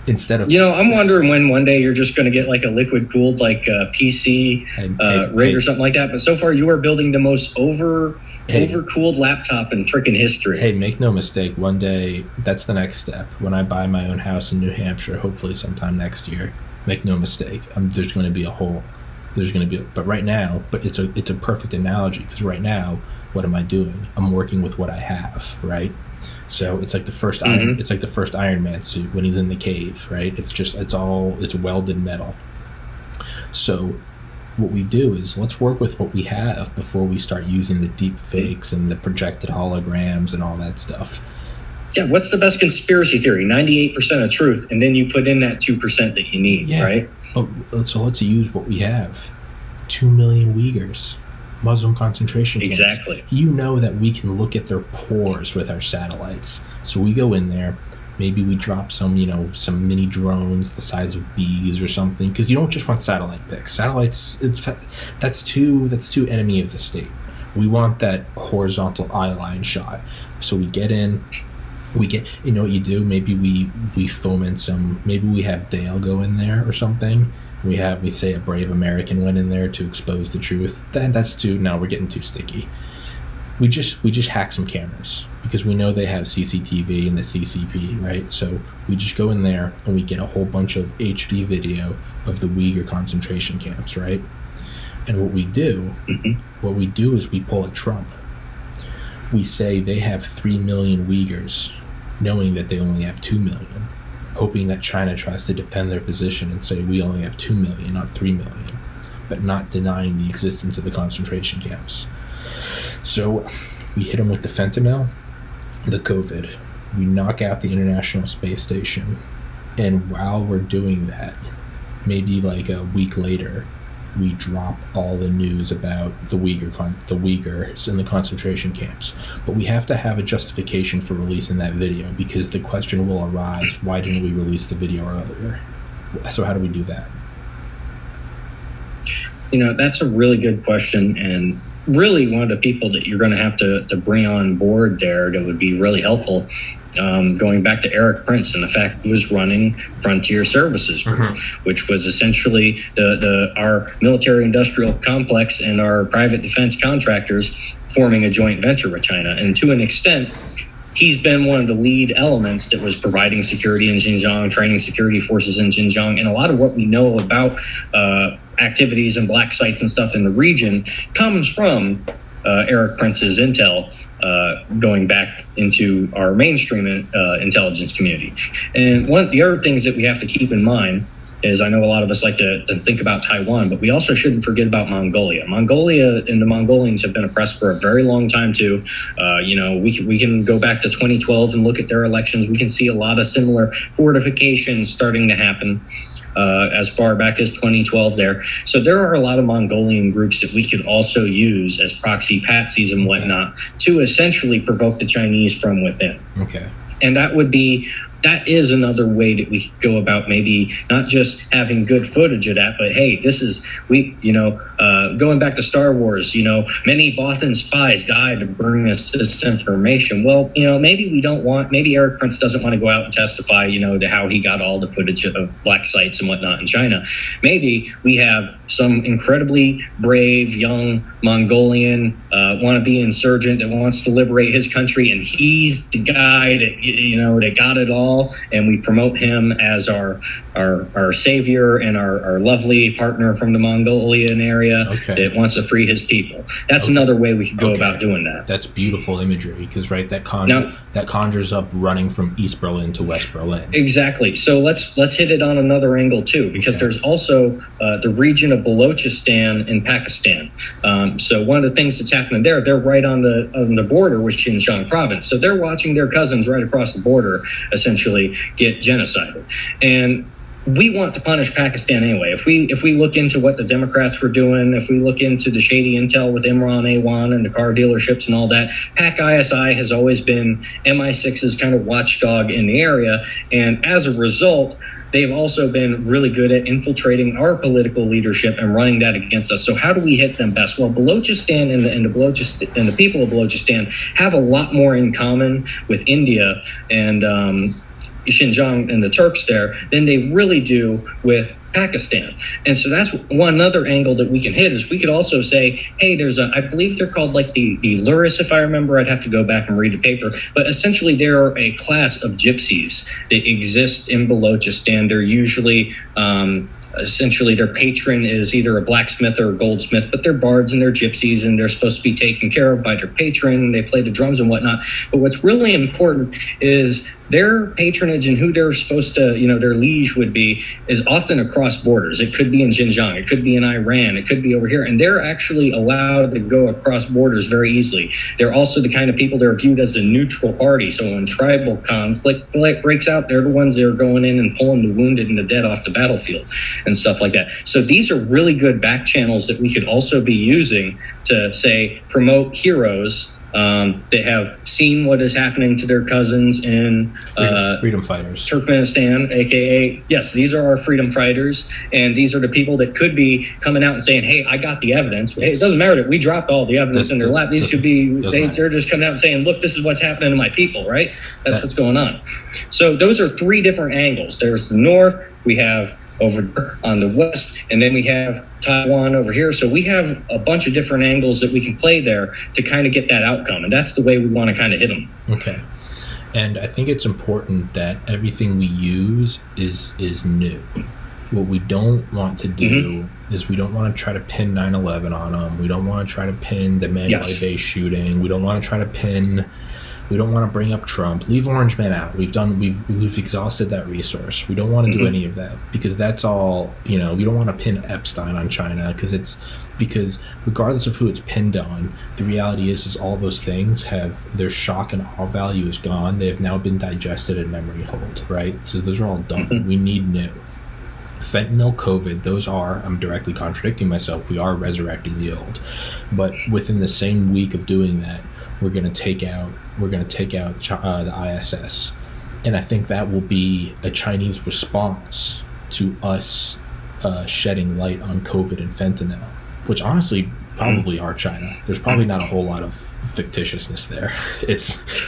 instead of I'm wondering when one day you're just going to get like a liquid cooled like PC rig or something like that. But so far you are building the most overcooled laptop in freaking history. Hey, make no mistake, one day that's the next step. When I buy my own house in New Hampshire, hopefully sometime next year, make no mistake, there's going to be but right now, it's a perfect analogy, because right now, what am I doing? I'm working with what I have, right? So it's like the first Iron, it's like the first Iron Man suit when he's in the cave, right? It's welded metal. So what we do is let's work with what we have before we start using the deep fakes and the projected holograms and all that stuff. Yeah, what's the best conspiracy theory? 98% of truth, and then you put in that 2% that you need, right? So let's use what we have. 2 million Uyghurs. Muslim concentration camps. Exactly. That we can look at their pores with our satellites. So we go in there, maybe we drop some mini drones the size of bees or something, because you don't just want satellite pics. Satellites, that's too enemy of the state. We want that horizontal eye line shot. So we get in, what you do, maybe we foment some, maybe we have Dale go in there or something. We say a brave American went in there to expose the truth. Now we're getting too sticky. We just hack some cameras because we know they have CCTV and the CCP, right? So we just go in there and we get a whole bunch of HD video of the Uyghur concentration camps, right? And what we do is we pull a Trump. We say they have 3 million Uyghurs, knowing that they only have 2 million. Hoping that China tries to defend their position and say we only have 2 million, not 3 million, but not denying the existence of the concentration camps. So we hit them with the fentanyl, the COVID, we knock out the International Space Station, and while we're doing that, maybe like a week later, we drop all the news about the Uyghurs in the concentration camps. But we have to have a justification for releasing that video, because the question will arise, why didn't we release the video earlier? So how do we do that? That's a really good question, and really one of the people that you're going to have to bring on board there that would be really helpful, going back to Eric Prince and the fact he was running Frontier Services Group, which was essentially our military industrial complex and our private defense contractors forming a joint venture with China. And to an extent, he's been one of the lead elements that was providing security in Xinjiang, training security forces in Xinjiang. And a lot of what we know about activities and black sites and stuff in the region comes from Eric Prince's intel, going back into our mainstream intelligence community. And one of the other things that we have to keep in mind is, I know a lot of us like to think about Taiwan, but we also shouldn't forget about Mongolia. Mongolia and the Mongolians have been oppressed for a very long time too. We can go back to 2012 and look at their elections. We can see a lot of similar fortifications starting to happen as far back as 2012 there. So there are a lot of Mongolian groups that we could also use as proxy patsies and whatnot to essentially provoke the Chinese from within. Okay. And that would be that is another way that we could go about maybe not just having good footage of that, but hey, this is, going back to Star Wars, many Bothan spies died to bring us this information. Well, maybe Eric Prince doesn't want to go out and testify, to how he got all the footage of black sites and whatnot in China. Maybe we have some incredibly brave young Mongolian wannabe insurgent that wants to liberate his country, and he's the guy that, that got it all. And we promote him as our savior and our lovely partner from the Mongolian area that wants to free his people. That's another way we could go about doing that. That's beautiful imagery, because that conjures up running from East Berlin to West Berlin. Exactly. So let's hit it on another angle too, because there's also the region of Balochistan in Pakistan. So one of the things that's happening there, they're right on the border with Xinjiang province. So they're watching their cousins right across the border essentially get genocided. And we want to punish Pakistan anyway. If we look into what the Democrats were doing, if we look into the shady intel with Imran Awan and the car dealerships and all that, PAC-ISI has always been MI6's kind of watchdog in the area. And as a result, they've also been really good at infiltrating our political leadership and running that against us. So how do we hit them best? Well, Balochistan and the people of Balochistan have a lot more in common with India and Xinjiang and the Turks there than they really do with Pakistan. And so that's one other angle that we can hit, is we could also say, hey, I believe they're called like the Luris, if I remember. I'd have to go back and read the paper. But essentially, they're a class of gypsies that exist in Balochistan. They're usually essentially their patron is either a blacksmith or a goldsmith, but they're bards and they're gypsies, and they're supposed to be taken care of by their patron. They play the drums and whatnot. But what's really important is their patronage and who they're supposed to, their liege would be, is often across borders. It could be in Xinjiang, it could be in Iran, it could be over here. And they're actually allowed to go across borders very easily. They're also the kind of people that are viewed as the neutral party. So when tribal conflict breaks out, they're the ones that are going in and pulling the wounded and the dead off the battlefield and stuff like that. So these are really good back channels that we could also be using to, say, promote heroes that have seen what is happening to their cousins in freedom fighters, Turkmenistan, aka, yes, these are our freedom fighters, and these are the people that could be coming out and saying, hey, I got the evidence. Hey, it doesn't matter that we dropped all the evidence in their lap. These could be, they're just coming out and saying, look, this is what's happening to my people, right? That's what's going on. So those are three different angles. There's the north, we have over on the west, and then we have Taiwan over here. So we have a bunch of different angles that we can play there to kind of get that outcome, and that's the way we want to kind of hit them. Okay. And I think it's important that everything we use is new. What we don't want to do is we don't want to try to pin 9/11 on them. We don't want to try to pin the Mandalay Bay shooting. We don't want to try to pin. We don't want to bring up Trump. Leave Orange Man out. We've exhausted that resource. We don't want to do any of that, because that's all, we don't want to pin Epstein on China, because regardless of who it's pinned on, the reality is all those things their shock and awe value is gone. They have now been digested in memory hold, right? So those are all done. We need new. Fentanyl, COVID, those are, I'm directly contradicting myself, we are resurrecting the old. But within the same week of doing that, we're going to take out the ISS. And I think that will be a Chinese response to us shedding light on COVID and fentanyl, which honestly probably are China. There's probably not a whole lot of fictitiousness there.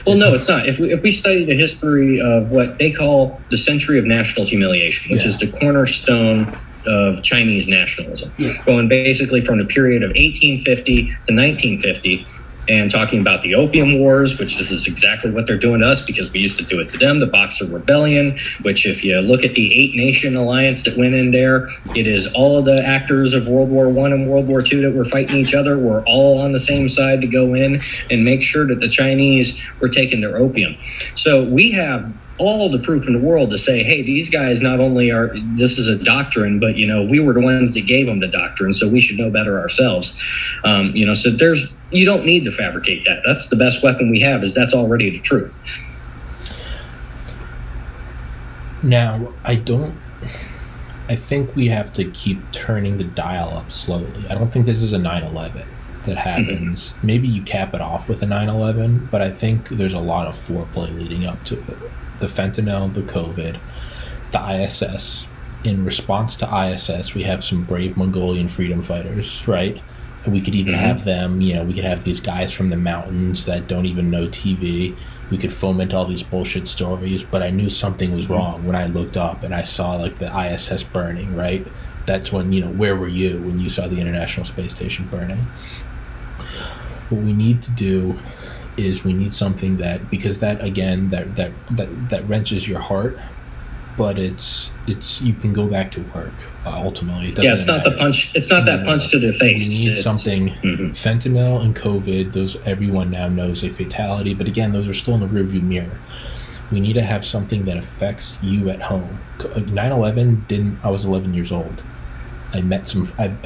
No, it's not. If we study the history of what they call the century of national humiliation, which is the cornerstone of Chinese nationalism, going basically from the period of 1850 to 1950, and talking about the Opium Wars, which this is exactly what they're doing to us because we used to do it to them, the Boxer Rebellion, which if you look at the 8-nation alliance that went in there, it is all of the actors of World War I and World War II that were fighting each other. We're all on the same side to go in and make sure that the Chinese were taking their opium. So we have all the proof in the world to say, hey, these guys not only are, this is a doctrine, but, we were the ones that gave them the doctrine, so we should know better ourselves. So you don't need to fabricate that. That's the best weapon we have, is that's already the truth. Now, I think we have to keep turning the dial up slowly. I don't think this is a 9/11. that happens. Maybe you cap it off with a 9/11, but I think there's a lot of foreplay leading up to it. The fentanyl, the COVID, the ISS. In response to ISS, we have some brave Mongolian freedom fighters, right? And we could even have them, we could have these guys from the mountains that don't even know TV. We could foment all these bullshit stories, but I knew something was wrong when I looked up and I saw like the ISS burning, right? That's when, where were you when you saw the International Space Station burning? What we need to do is we need something that, because that again, that wrenches your heart, but it's you can go back to work ultimately. It's not the punch. It's not that punch to the face. We need something. Fentanyl and COVID, those everyone now knows a fatality, but again, those are still in the rearview mirror. We need to have something that affects you at home. 9/11 didn't. I was 11 years old. I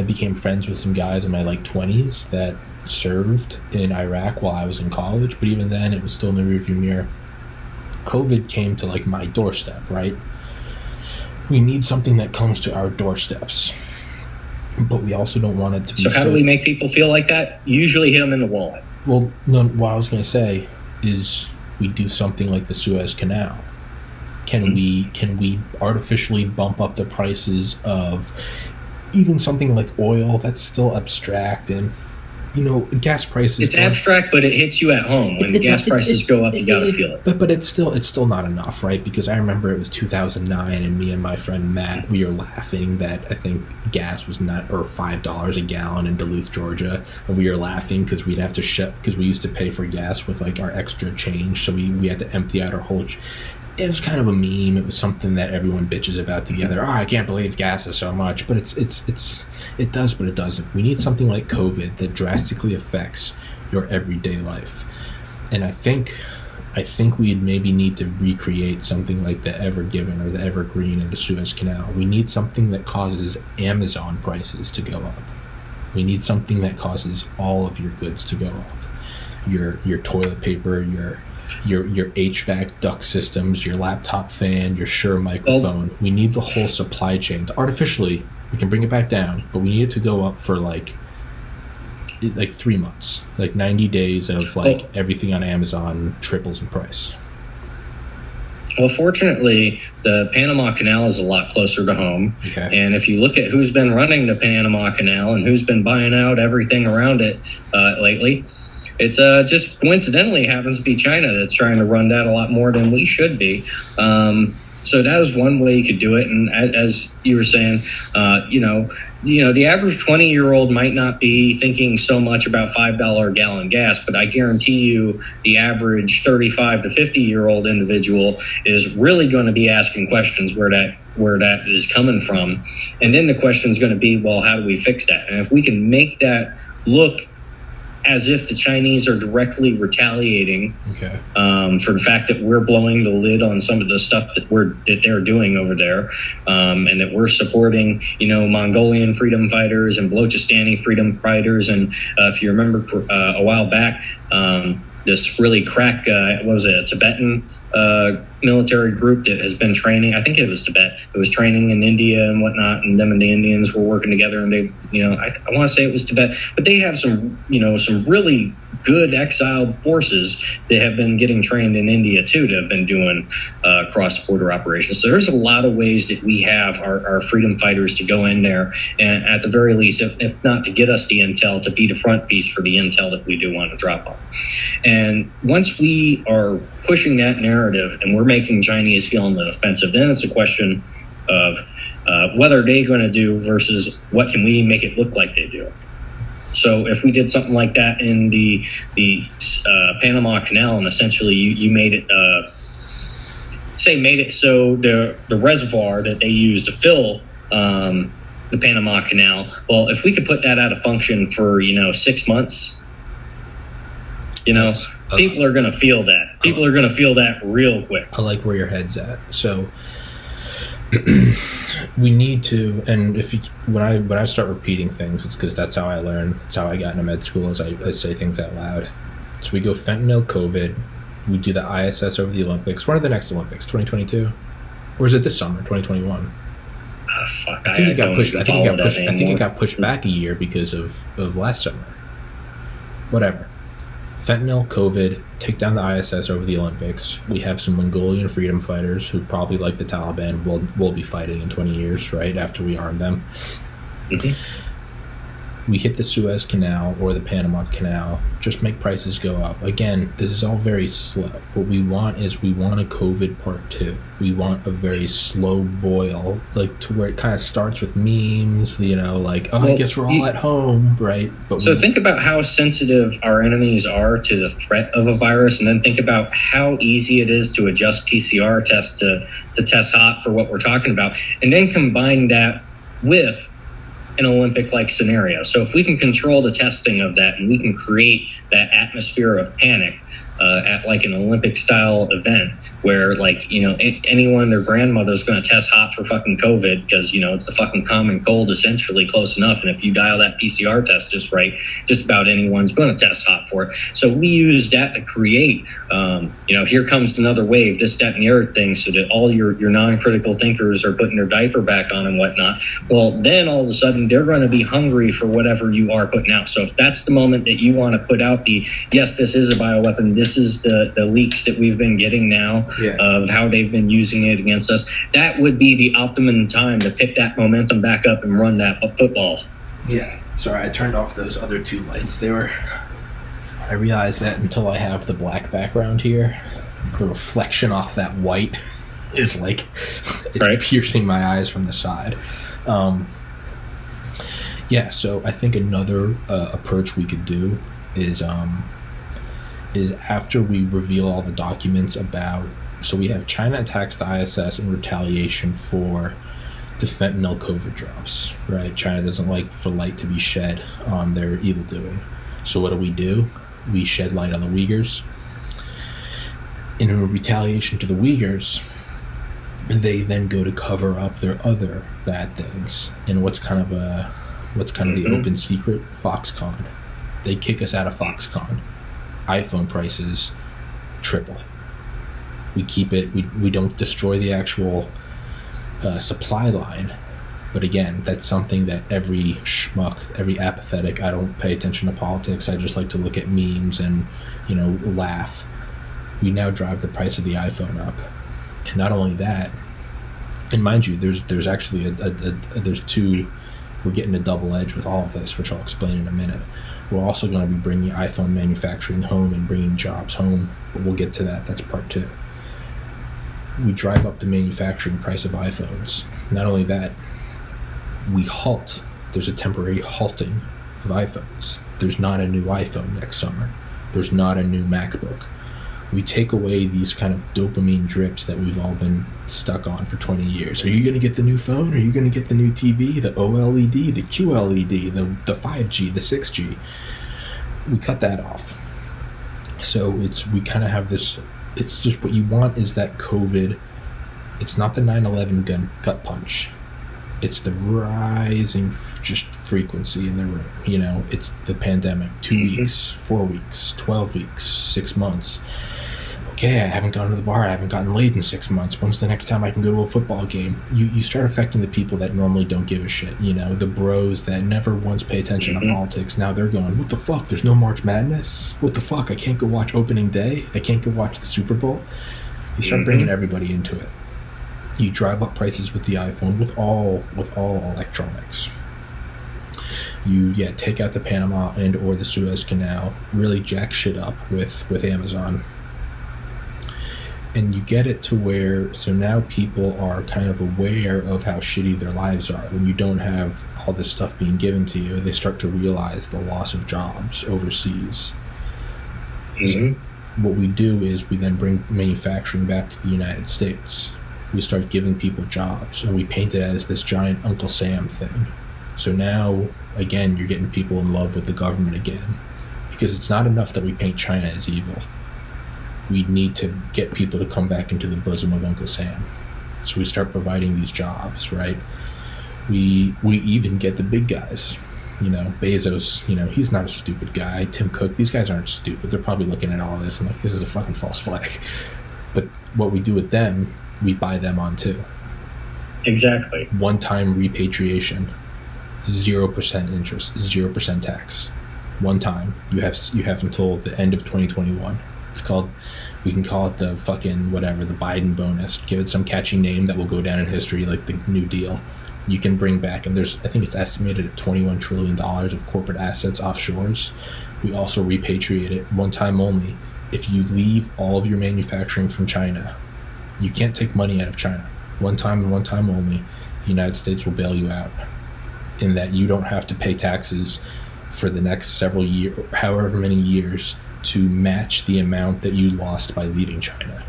became friends with some guys in my 20s that served in Iraq while I was in college, but even then, it was still in the rearview mirror. COVID came to my doorstep, right? We need something that comes to our doorsteps, but we also don't want it to be. So how do we make people feel like that? Usually hit them in the wallet. Well, no, what I was going to say is we do something like the Suez Canal. Can we artificially bump up the prices of even something like oil that's still abstract, and gas prices. It's abstract, but it hits you at home. When gas prices go up, you got to feel it. But it's still not enough, right? Because I remember it was 2009, and me and my friend Matt, we were laughing that I think gas was $5 a gallon in Duluth, Georgia, and we were laughing because we'd have to because we used to pay for gas with our extra change, so we had to empty out our whole. It was kind of a meme. It was something that everyone bitches about together. Oh, I can't believe gas is so much, but it does, but it doesn't. We need something like COVID that drastically affects your everyday life, and I think we'd maybe need to recreate something like the Ever Given or the Evergreen of the Suez Canal. We need something that causes Amazon prices to go up. We need something that causes all of your goods to go up. Your toilet paper, your HVAC duct systems, your laptop fan, your Shure microphone. We need the whole supply chain. Artificially, we can bring it back down, but we need it to go up for 3 months, 90 days of everything on Amazon triples in price. Well, fortunately, the Panama Canal is a lot closer to home. Okay. And if you look at who's been running the Panama Canal and who's been buying out everything around it lately, it's just coincidentally happens to be China that's trying to run that a lot more than we should be. So that is one way you could do it. And as you were saying, the average 20-year-old might not be thinking so much about $5 a gallon gas, but I guarantee you the average 35 to 50-year-old individual is really going to be asking questions where that is coming from. And then the question is going to be, well, how do we fix that? And if we can make that look as if the Chinese are directly retaliating for the fact that we're blowing the lid on some of the stuff that they're doing over there, and that we're supporting, Mongolian freedom fighters and Balochistan freedom fighters. And if you remember a while back, this really crack, a Tibetan military group that has been training. I think it was Tibet. It was training in India and whatnot, and them and the Indians were working together. And they, I want to say it was Tibet, but they have some really good exiled forces that have been getting trained in India too, to have been doing cross-border operations. So there's a lot of ways that we have our freedom fighters to go in there, and at the very least, if not to get us the intel, to be the front piece for the intel that we do want to drop on. And once we are pushing that narrative and we're making Chinese feel on the offensive, then it's a question of what are they going to do versus what can we make it look like they do. So if we did something like that in the Panama Canal, and essentially you made it so the reservoir that they use to fill the Panama Canal, well, if we could put that out of function for 6 months, people are going to feel that. People are going to feel that real quick. I like where your head's at. So we need to, and when I start repeating things, it's because that's how I learn. It's how I got into med school, is I say things out loud. So we go fentanyl, COVID. We do the ISS over the Olympics. When are the next Olympics? 2022, or is it this summer? 2021. Fuck. I think it got pushed. I think it got pushed back a year because of last summer. whatever. Fentanyl, COVID, take down the ISS over the Olympics. We have some Mongolian freedom fighters who probably, like the Taliban, will be fighting in 20 years, right, after we arm them. Mm-hmm. We hit the Suez Canal or the Panama Canal, just make prices go up. Again, this is all very slow. What we want is we want a COVID part 2. We want a very slow boil, like to where it kind of starts with memes, like, well, I guess we're all at home, right? But think about how sensitive our enemies are to the threat of a virus, and then think about how easy it is to adjust PCR tests to test hot for what we're talking about, and then combine that with an Olympic-like scenario. So if we can control the testing of that and we can create that atmosphere of panic at like an Olympic-style event where anyone, their grandmother's going to test hot for fucking COVID because, it's the fucking common cold essentially close enough. And if you dial that PCR test just right, just about anyone's going to test hot for it. So we use that to create, here comes another wave, this, that, and the other thing, so that all your non-critical thinkers are putting their diaper back on and whatnot. Well, then all of a sudden they're going to be hungry for whatever you are putting out. So if that's the moment that you want to put out yes, this is a bioweapon, this is the leaks that we've been getting now of how they've been using it against us, that would be the optimum time to pick that momentum back up and run that football. Yeah. Sorry, I turned off those other 2 lights. I realized that until I have the black background here, the reflection off that white is like, it's right, piercing my eyes from the side. So I think another approach we could do is after we reveal all the documents about, so we have China attacks the ISS in retaliation for the fentanyl COVID drops, right? China doesn't like for light to be shed on their evil doing. So what do? We shed light on the Uyghurs. In retaliation to the Uyghurs, they then go to cover up their other bad things. And what's kind of the open secret? Foxconn. They kick us out of Foxconn. iPhone prices triple. We keep it. We don't destroy the actual supply line. But again, that's something that every schmuck, every apathetic, I don't pay attention to politics, I just like to look at memes and, laugh. We now drive the price of the iPhone up. And not only that, and mind you, there's actually there's 2, we're getting a double edge with all of this, which I'll explain in a minute. We're also going to be bringing iPhone manufacturing home and bringing jobs home, but we'll get to that. That's part 2. We drive up the manufacturing price of iPhones. Not only that, we halt. There's a temporary halting of iPhones. There's not a new iPhone next summer. There's not a new MacBook. We take away these kind of dopamine drips that we've all been stuck on for 20 years. Are you going to get the new phone? Are you going to get the new TV, the OLED, the QLED, the 5G, the 6G? We cut that off. So we kind of have this, it's just what you want is that COVID. It's not the 9/11 gut punch. It's the rising just frequency in the room. It's the pandemic. 2 weeks, 4 weeks, 12 weeks, 6 months. Okay, I haven't gone to the bar. I haven't gotten laid in 6 months. When's the next time I can go to a football game? You start affecting the people that normally don't give a shit. The bros that never once pay attention to politics. Now they're going, what the fuck? There's no March Madness? What the fuck? I can't go watch opening day? I can't go watch the Super Bowl? You start bringing everybody into it. You drive up prices with the iPhone, with all electronics. You take out the Panama and or the Suez Canal, really jack shit up with Amazon. And you get it to where, so now people are kind of aware of how shitty their lives are. When you don't have all this stuff being given to you, they start to realize the loss of jobs overseas. So what we do is we then bring manufacturing back to the United States. We start giving people jobs, and we paint it as this giant Uncle Sam thing. So now, again, you're getting people in love with the government again, because it's not enough that we paint China as evil. We need to get people to come back into the bosom of Uncle Sam. So we start providing these jobs, right? We even get the big guys. Bezos, he's not a stupid guy. Tim Cook, these guys aren't stupid. They're probably looking at all this and like, this is a fucking false flag. But what we do with them, we buy them on too. Exactly. One-time repatriation, 0% interest, 0% tax. one time. You have until the end of 2021. We can call it the fucking whatever, the Biden bonus. Give it some catchy name that will go down in history, like the New Deal. You can bring back, and I think it's estimated at $21 trillion of corporate assets offshores. We also repatriate it one time only. If you leave all of your manufacturing from China, you can't take money out of China. One time and one time only, the United States will bail you out, in that you don't have to pay taxes for the next several years, however many years, to match the amount that you lost by leaving China.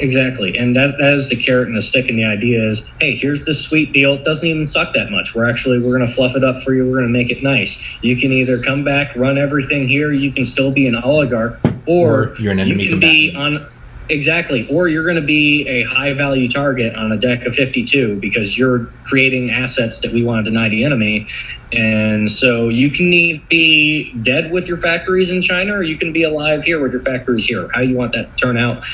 Exactly. And that is the carrot and the stick. And the idea is, hey, here's this sweet deal. It doesn't even suck that much. We're going to fluff it up for you. We're going to make it nice. You can either come back, run everything here. You can still be an oligarch, or you're an enemy. You can be on. Exactly. Or you're going to be a high value target on a deck of 52 because you're creating assets that we want to deny the enemy. And so you can be dead with your factories in China, or you can be alive here with your factories here. How you want that to turn out,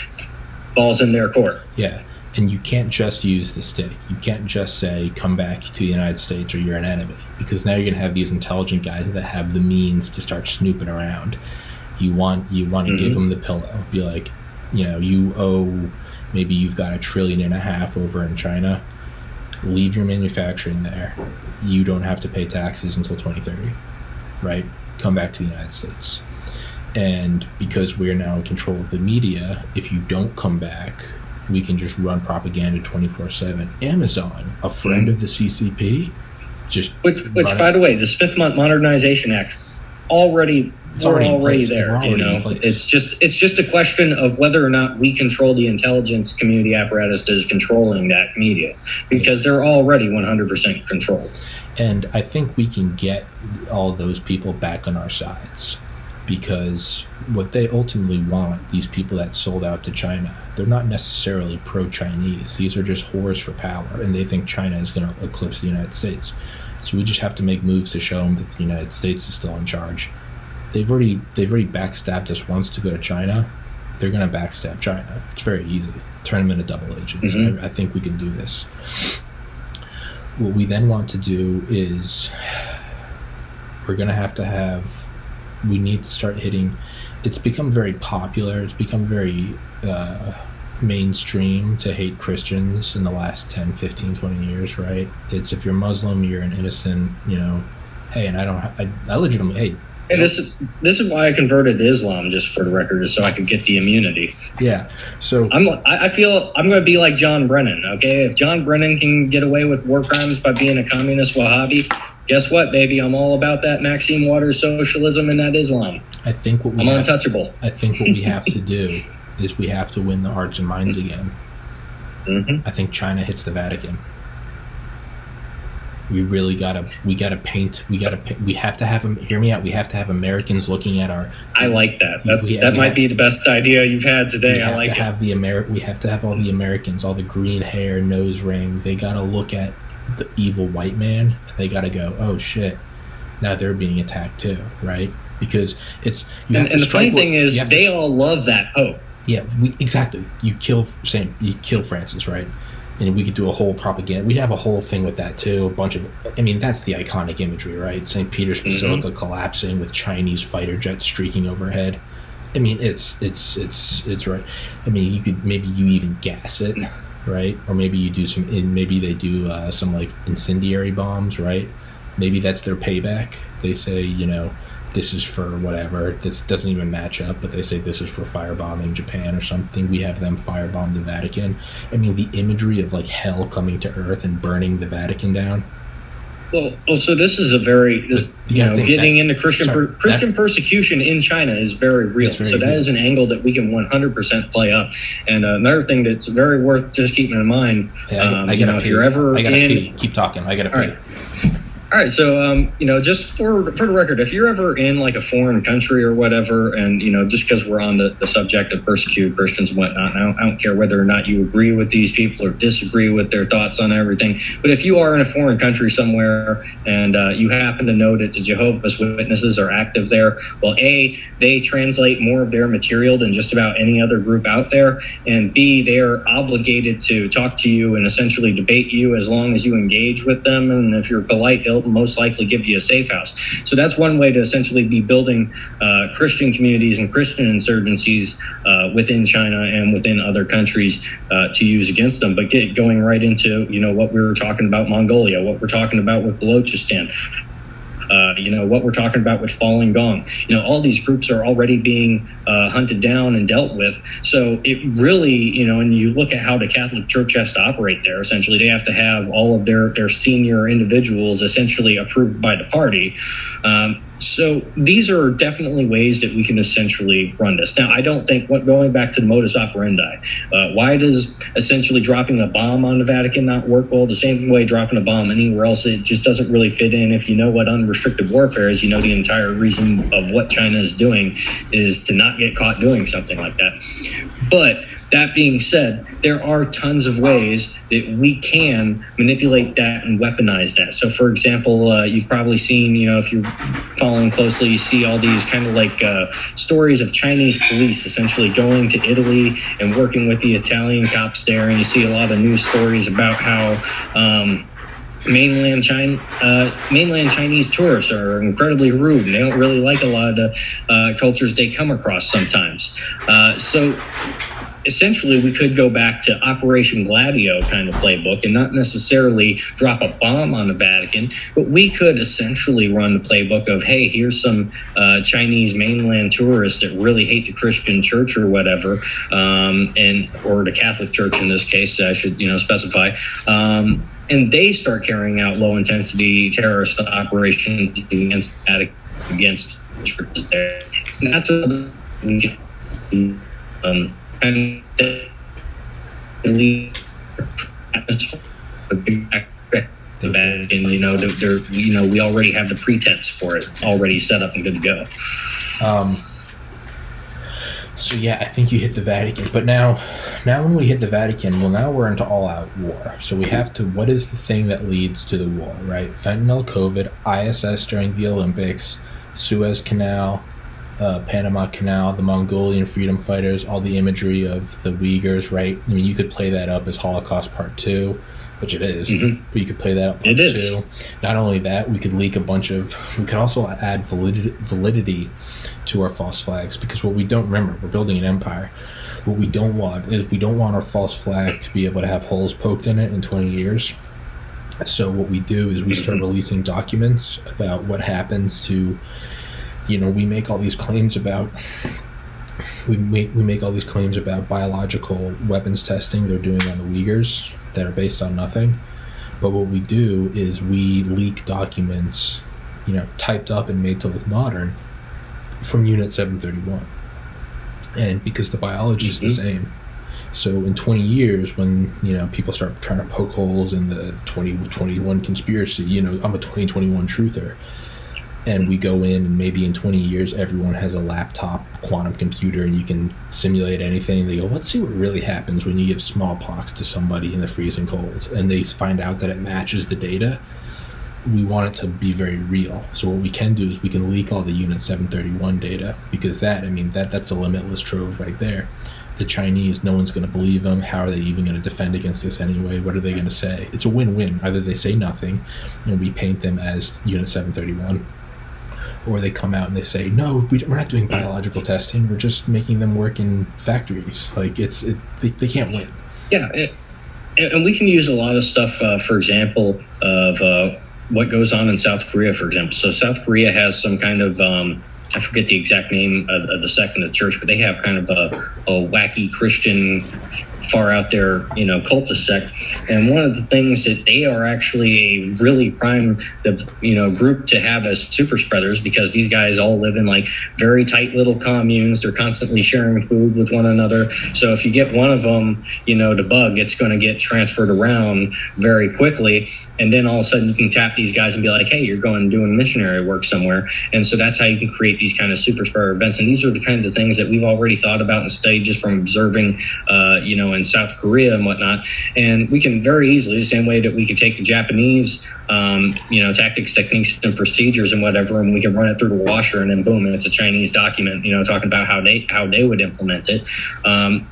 ball's in their court. Yeah. And you can't just use the stick. You can't just say, come back to the United States or you're an enemy, because now you're going to have these intelligent guys that have the means to start snooping around. You want to give them the pillow. Be like, you owe, maybe you've got $1.5 trillion over in China. Leave your manufacturing there. You don't have to pay taxes until 2030, right? Come back to the United States. And because we're now in control of the media, if you don't come back, we can just run propaganda 24/7. Amazon, a friend of the CCP, which by the way, the Smith Modernization Act already there. It's just a question of whether or not we control the intelligence community apparatus that is controlling that media, because they're already 100% controlled. And I think we can get all those people back on our sides, because what they ultimately want, these people that sold out to China, they're not necessarily pro-Chinese. These are just whores for power, and they think China is going to eclipse the United States. So we just have to make moves to show them that the United States is still in charge. They've already backstabbed us once to go to China. They're going to backstab China. It's very easy. Turn them into double agents. Mm-hmm. I think we can do this. What we then want to do is we're going to have we need to start hitting. It's become very popular. It's become very mainstream to hate Christians in the last 10, 15, 20 years, right? It's, if you're Muslim, you're an innocent, hey, and I legitimately, hey. And this is why I converted to Islam, just for the record, so I could get the immunity. Yeah. So I feel I'm going to be like John Brennan. Okay, if John Brennan can get away with war crimes by being a communist Wahhabi, guess what, baby? I'm all about that Maxine Waters socialism and that Islam. I think I'm untouchable. I think what we have to do is we have to win the hearts and minds again. Mm-hmm. I think China hits the Vatican. We have to have them, hear me out, we have to have Americans looking at our... I like that. That might be the best idea you've had today. I like it. We have to have all the Americans, all the green hair, nose ring, they got to look at the evil white man, and they got to go, oh shit, now they're being attacked too, right? Because it's... And the funny thing is, they all love that Pope. Yeah, exactly. You kill Francis, right? And we could do a whole propaganda. We'd have a whole thing with that too. That's the iconic imagery, right? St. Peter's Basilica collapsing with Chinese fighter jets streaking overhead. It's right. Maybe you even gas it, right? Or maybe you do maybe they do some like incendiary bombs, right? Maybe that's their payback. They say, this is for whatever. This doesn't even match up, but they say this is for firebombing Japan or something. We have them firebomb the Vatican. The imagery of like hell coming to earth and burning the Vatican down. Well, so this is a very, getting into Christian persecution in China is very real. So that is an angle that we can 100% play up. And another thing that's very worth just keeping in mind, if you're ever keep talking. I gotta pee. All right, so just for the record, if you're ever in like a foreign country or whatever, and just because we're on the subject of persecuted Christians and whatnot, I don't care whether or not you agree with these people or disagree with their thoughts on everything. But if you are in a foreign country somewhere and you happen to know that the Jehovah's Witnesses are active there, well, A, they translate more of their material than just about any other group out there, and B, they are obligated to talk to you and essentially debate you as long as you engage with them, and if you're polite, they'll they'll most likely give you a safe house. So that's one way to essentially be building Christian communities and Christian insurgencies within China and within other countries to use against them. But going right into, what we were talking about Mongolia, what we're talking about with Balochistan, what we're talking about with Falun Gong. All these groups are already being hunted down and dealt with. So it really, and you look at how the Catholic Church has to operate there. Essentially, they have to have all of their senior individuals essentially approved by the party. So these are definitely ways that we can essentially run this. Now, I don't think, going back to the modus operandi, why does essentially dropping a bomb on the Vatican not work? Well, the same way dropping a bomb anywhere else, it just doesn't really fit in. If you know what unrestricted warfare is, the entire reason of what China is doing is to not get caught doing something like that. But that being said, there are tons of ways that we can manipulate that and weaponize that. So, for example, you've probably seen, if you're following closely, you see all these kind of like stories of Chinese police essentially going to Italy and working with the Italian cops there. And you see a lot of news stories about how mainland Chinese tourists are incredibly rude, and they don't really like a lot of the cultures they come across sometimes. So essentially, we could go back to Operation Gladio kind of playbook and not necessarily drop a bomb on the Vatican, but we could essentially run the playbook of, hey, here's some Chinese mainland tourists that really hate the Christian church or whatever, or the Catholic Church in this case, I should specify. And they start carrying out low-intensity terrorist operations against churches there. And that's another and we already have the pretense for it already set up and good to go. So yeah, I think you hit the Vatican, but now when we hit the Vatican, well, now we're into all-out war. So we have to. What is the thing that leads to the war, right? Fentanyl, COVID, ISS during the Olympics, Suez Canal, Panama Canal, the Mongolian freedom fighters, all the imagery of the Uyghurs, right? I mean, you could play that up as Holocaust Part 2, which it is, but you could play that up Part 2. Not only that, we could leak we could also add validity to our false flags, because what we don't remember, we're building an empire. What we don't want is our false flag to be able to have holes poked in it in 20 years. So what we do is we start releasing documents about what happens to, we make all these claims about biological weapons testing they're doing on the Uyghurs that are based on nothing. But what we do is we leak documents, typed up and made to look modern from Unit 731. And because the biology is the same. So in 20 years, when, people start trying to poke holes in the 2021 conspiracy, I'm a 2021 truther. And we go in, and maybe in 20 years, everyone has a laptop quantum computer, and you can simulate anything. They go, let's see what really happens when you give smallpox to somebody in the freezing cold. And they find out that it matches the data. We want it to be very real. So what we can do is we can leak all the Unit 731 data, because that's a limitless trove right there. The Chinese, no one's going to believe them. How are they even going to defend against this anyway? What are they going to say? It's a win-win. Either they say nothing, and we paint them as Unit 731, or they come out and they say, no, we're not doing biological testing. We're just making them work in factories. Like they can't win. Yeah, and we can use a lot of stuff, for example, of what goes on in South Korea, for example. So South Korea has some kind of, I forget the exact name of the sect of the church, but they have kind of a wacky Christian, far out there, cultist sect. And one of the things that they are actually a really prime, group to have as super spreaders, because these guys all live in like very tight little communes. They're constantly sharing food with one another. So if you get one of them, the bug, it's going to get transferred around very quickly. And then all of a sudden you can tap these guys and be like, hey, you're going and doing missionary work somewhere. And so that's how you can create these kind of super spreader events. And these are the kinds of things that we've already thought about and studied just from observing, in South Korea and whatnot. And we can very easily, the same way that we could take the Japanese, tactics, techniques, and procedures and whatever, and we can run it through the washer, and then boom, and it's a Chinese document, talking about how they would implement it.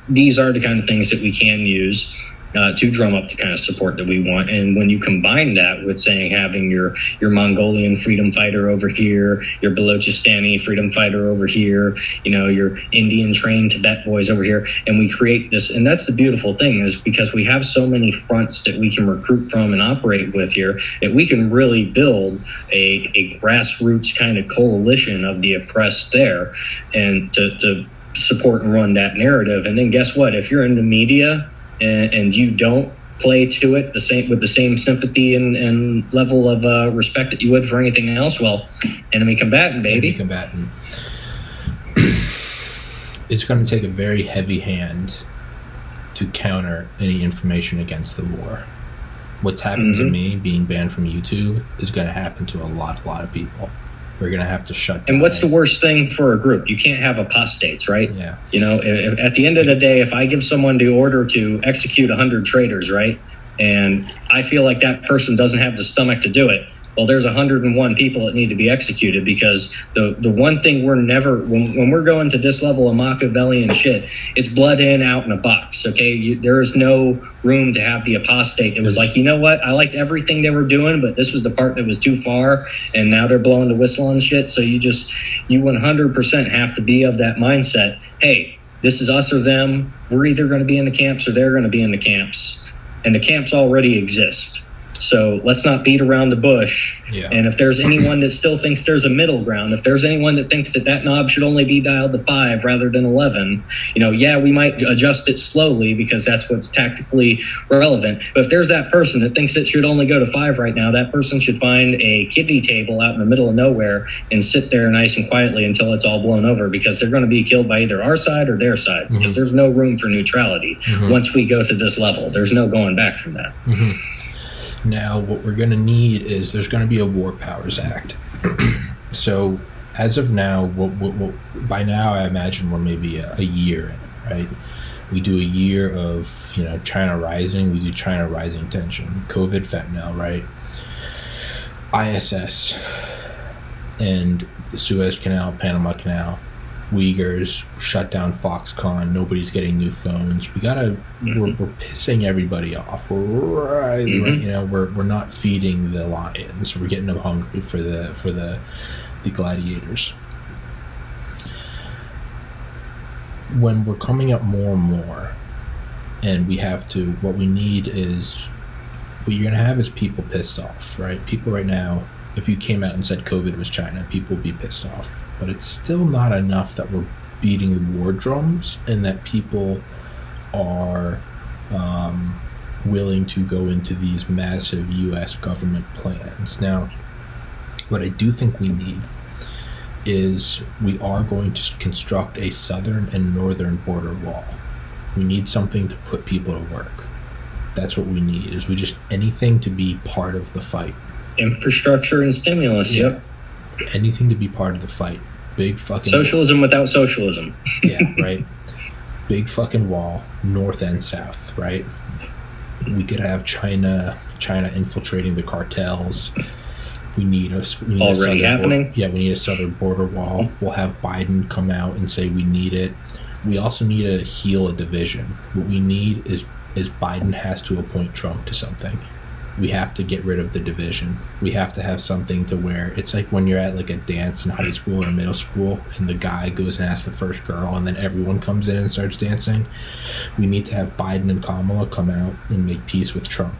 These are the kind of things that we can use. to drum up the kind of support that we want. And when you combine that with saying having your Mongolian freedom fighter over here, your Balochistan freedom fighter over here, your Indian trained Tibet boys over here, and we create this, and that's the beautiful thing, is because we have so many fronts that we can recruit from and operate with here, that we can really build a grassroots kind of coalition of the oppressed there, and to support and run that narrative. And then guess what? If you're in the media and you don't play to it with the same sympathy and level of respect that you would for anything else, well, enemy combatant, baby. Enemy combatant. It's going to take a very heavy hand to counter any information against the war. What's happened to me being banned from YouTube is going to happen to a lot of people. We're going to have to shut down. And what's the worst thing for a group? You can't have apostates, right? Yeah. If, at the end of the day, if I give someone the order to execute 100 traitors, right, and I feel like that person doesn't have the stomach to do it, well, there's 101 people that need to be executed, because the one thing we're never, when we're going to this level of Machiavellian shit, it's blood in, out in a box, okay? There's no room to have the apostate. It was like, you know what? I liked everything they were doing, but this was the part that was too far, and now they're blowing the whistle on shit. So you 100% have to be of that mindset. Hey, this is us or them. We're either going to be in the camps or they're going to be in the camps. And the camps already exist. So let's not beat around the bush. Yeah. And if there's anyone that still thinks there's a middle ground, if there's anyone that thinks that knob should only be dialed to 5 rather than 11, we might adjust it slowly because that's what's tactically relevant. But if there's that person that thinks it should only go to 5 right now, that person should find a kiddie table out in the middle of nowhere and sit there nice and quietly until it's all blown over, because they're going to be killed by either our side or their side, because there's no room for neutrality once we go to this level. There's no going back from that. Now, what we're going to need is there's going to be a War Powers Act. So, as of now, by now, I imagine we're maybe a year in, right? We do a year of, China rising. We do China rising tension, COVID, fentanyl, right? ISS and the Suez Canal, Panama Canal, Uyghurs, shut down Foxconn, nobody's getting new phones. We're pissing everybody off. We're not feeding the lions. We're getting them hungry for the gladiators. When we're coming up more and more, and what we need is, what you're gonna have is people pissed off, right? People right now, if you came out and said COVID was China, people would be pissed off. But it's still not enough that we're beating the war drums and that people are willing to go into these massive U.S. government plans. Now, what I do think we need is we are going to construct a southern and northern border wall. We need something to put people to work. That's what we need, is we just anything to be part of the fight. Infrastructure and stimulus, Yep. Anything to be part of the fight. Big fucking socialism without socialism. Yeah, right. Big fucking wall, north and south, right? We could have China infiltrating the cartels. We need already happening. We need a southern border wall. We'll have Biden come out and say we need it. We also need to heal a division. What we need is Biden has to appoint Trump to something. We have to get rid of the division. We have to have something to where it's like when you're at like a dance in high school or middle school and the guy goes and asks the first girl and then everyone comes in and starts dancing. We need to have Biden and Kamala come out and make peace with Trump.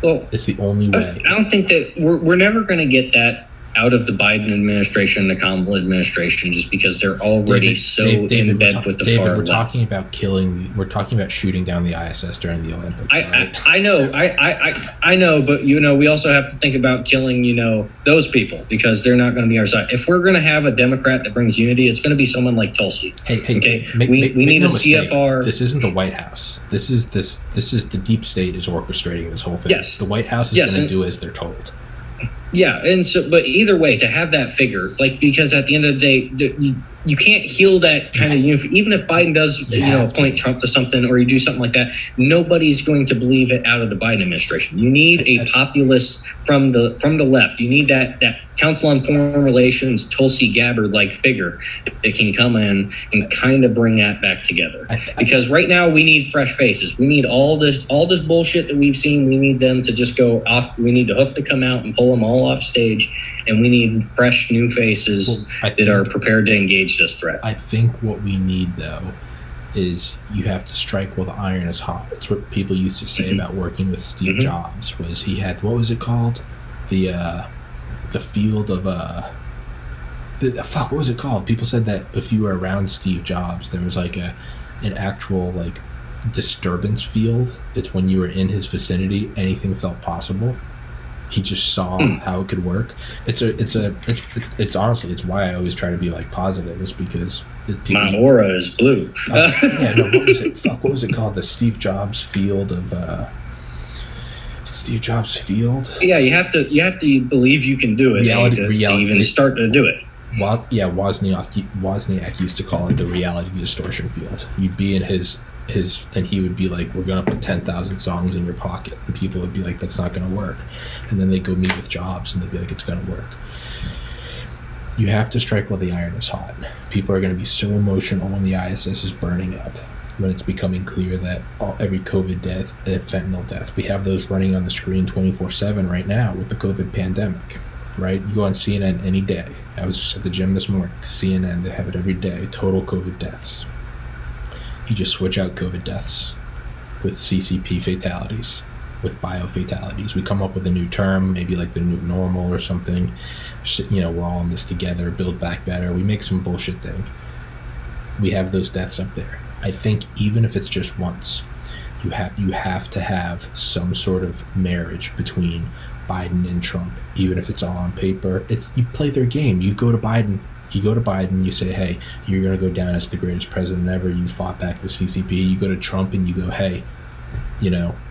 Well, it's the only way. I don't think that we're never going to get that out of the Biden administration, the Kamala administration, just because they're already in bed with the far left. We're talking about shooting down the ISS during the Olympics. I know, but we also have to think about killing, those people, because they're not going to be our side. If we're going to have a Democrat that brings unity, it's going to be someone like Tulsi. Okay, we need a CFR. This isn't the White House. This is the deep state is orchestrating this whole thing. Yes, the White House is going to do as they're told. Yeah, and so, but either way, to have that figure, because at the end of the day, you can't heal that kind of unity. Even if Biden does, appoint Trump to something, or you do something like that, nobody's going to believe it out of the Biden administration. You need a populist from the left. You need that Council on Foreign Relations, Tulsi Gabbard-like figure that can come in and kind of bring that back together. Because right now we need fresh faces. We need all this bullshit that we've seen. We need them to just go off. We need the hook to come out and pull them all off stage, and we need fresh new faces that are prepared to engage this threat. I think what we need, though, is you have to strike while the iron is hot. It's what people used to say about working with Steve Jobs. Was he had, what was it called? The field of what was it called? People said that if you were around Steve Jobs, there was like an actual like disturbance field. It's when you were in his vicinity, anything felt possible. He just saw how it could work. It's honestly, it's why I always try to be like positive, is because my aura is blue. What was it called? The Steve Jobs field of Steve Jobs field. Yeah, you have to believe you can do it to even start to do it. Wozniak used to call it the reality distortion field. You'd be in his and he would be like, we're going to put 10,000 songs in your pocket, and people would be like, that's not going to work. And then they go meet with Jobs and they'd be like, it's going to work. You have to strike while the iron is hot. People are going to be so emotional when the ISS is burning up, when it's becoming clear that every COVID death, fentanyl death, we have those running on the screen 24/7 right now with the COVID pandemic, right? You go on CNN any day. I was just at the gym this morning. CNN, they have it every day, total COVID deaths. You just switch out COVID deaths with CCP fatalities, with bio fatalities. We come up with a new term, maybe like the new normal or something. We're all in this together, build back better. We make some bullshit thing. We have those deaths up there. I think even if it's just once, you have to have some sort of marriage between Biden and Trump, even if it's all on paper. You play their game. You go to Biden, you say, hey, you're going to go down as the greatest president ever. You fought back the CCP. You go to Trump and you go, hey,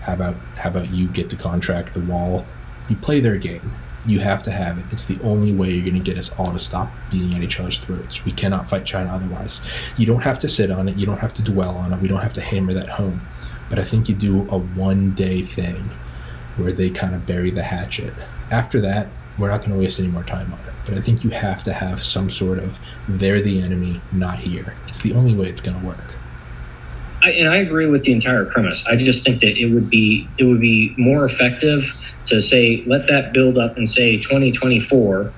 how about you get to contract the wall? You play their game. You have to have it. It's the only way you're going to get us all to stop being at each other's throats. We cannot fight China otherwise. You don't have to sit on it. You don't have to dwell on it. We don't have to hammer that home. But I think you do a one-day thing where they kind of bury the hatchet. After that, we're not going to waste any more time on it. But I think you have to have some sort of, they're the enemy, not here. It's the only way it's going to work. I agree with the entire premise. I just think that it would be more effective to say, let that build up and say 2024.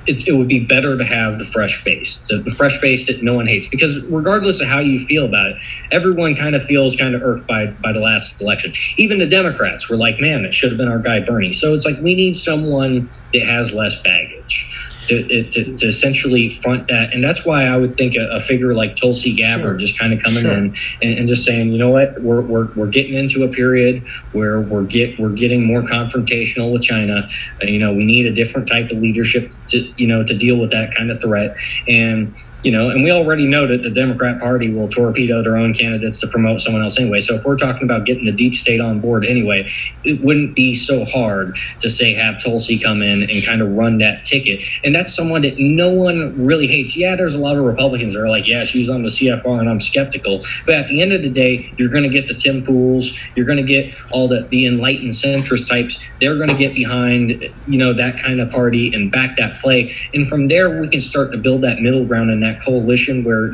It would be better to have the fresh face, the fresh face that no one hates, because regardless of how you feel about it, everyone kind of feels kind of irked by the last election. Even the Democrats were like, man, it should have been our guy Bernie. So it's like, we need someone that has less baggage to essentially front that. And that's why I would think a figure like Tulsi Gabbard just kind of coming in and just saying, you know what, we're getting into a period where we're getting more confrontational with China. We need a different type of leadership to deal with that kind of threat. And we already know that the Democrat Party will torpedo their own candidates to promote someone else anyway. So if we're talking about getting the deep state on board anyway, it wouldn't be so hard to say, have Tulsi come in and kind of run that ticket. And that's someone that no one really hates. Yeah, there's a lot of Republicans that are like, yeah, she's on the CFR and I'm skeptical. But at the end of the day, you're going to get the Tim Pools. You're going to get all the enlightened centrist types. They're going to get behind, that kind of party and back that play. And from there, we can start to build that middle ground in that coalition where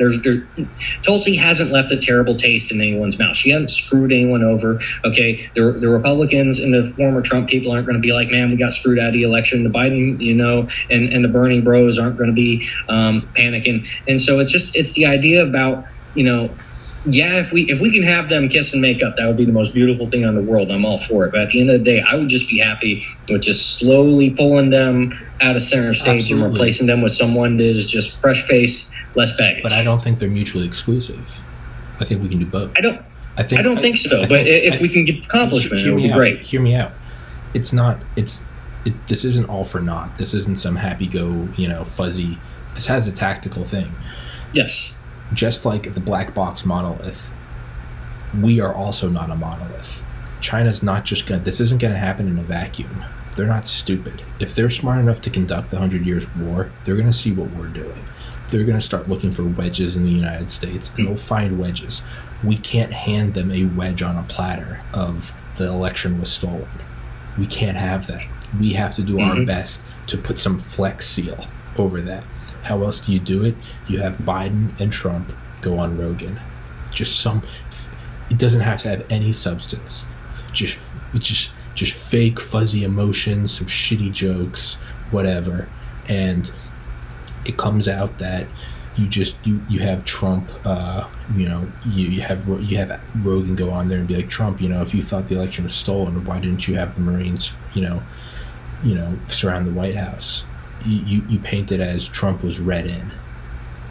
Tulsi hasn't left a terrible taste in anyone's mouth. She hasn't screwed anyone over. Okay, the Republicans and the former Trump people aren't going to be like, man, we got screwed out of the election. The Biden, and the Bernie bros aren't going to be panicking. And so it's the idea about, if we can have them kiss and make up, that would be the most beautiful thing in the world. I'm all for it. But at the end of the day, I would just be happy with just slowly pulling them out of center stage and replacing them with someone that is just fresh face, less baggage. But I don't think they're mutually exclusive. I think we can do both. I don't think so. But if we can get accomplishment, it would be great. Hear me out. This isn't all for naught. This isn't some happy-go, fuzzy. This has a tactical thing. Yes. Just like the black box monolith, we are also not a monolith. China's not just this isn't going to happen in a vacuum. They're not stupid. If they're smart enough to conduct the 100 Years' War, they're going to see what we're doing. they're going to start looking for wedges in the United States, and they'll find wedges. We can't hand them a wedge on a platter of the election was stolen. We can't have that. We have to do our best to put some flex seal over that. How else do you do it? You have Biden and Trump go on Rogan. It doesn't have to have any substance. Just fake fuzzy emotions, some shitty jokes, whatever. And it comes out that you have Trump, you have Rogan go on there and be like, Trump, if you thought the election was stolen, why didn't you have the Marines, surround the White House? You paint it as Trump was read in,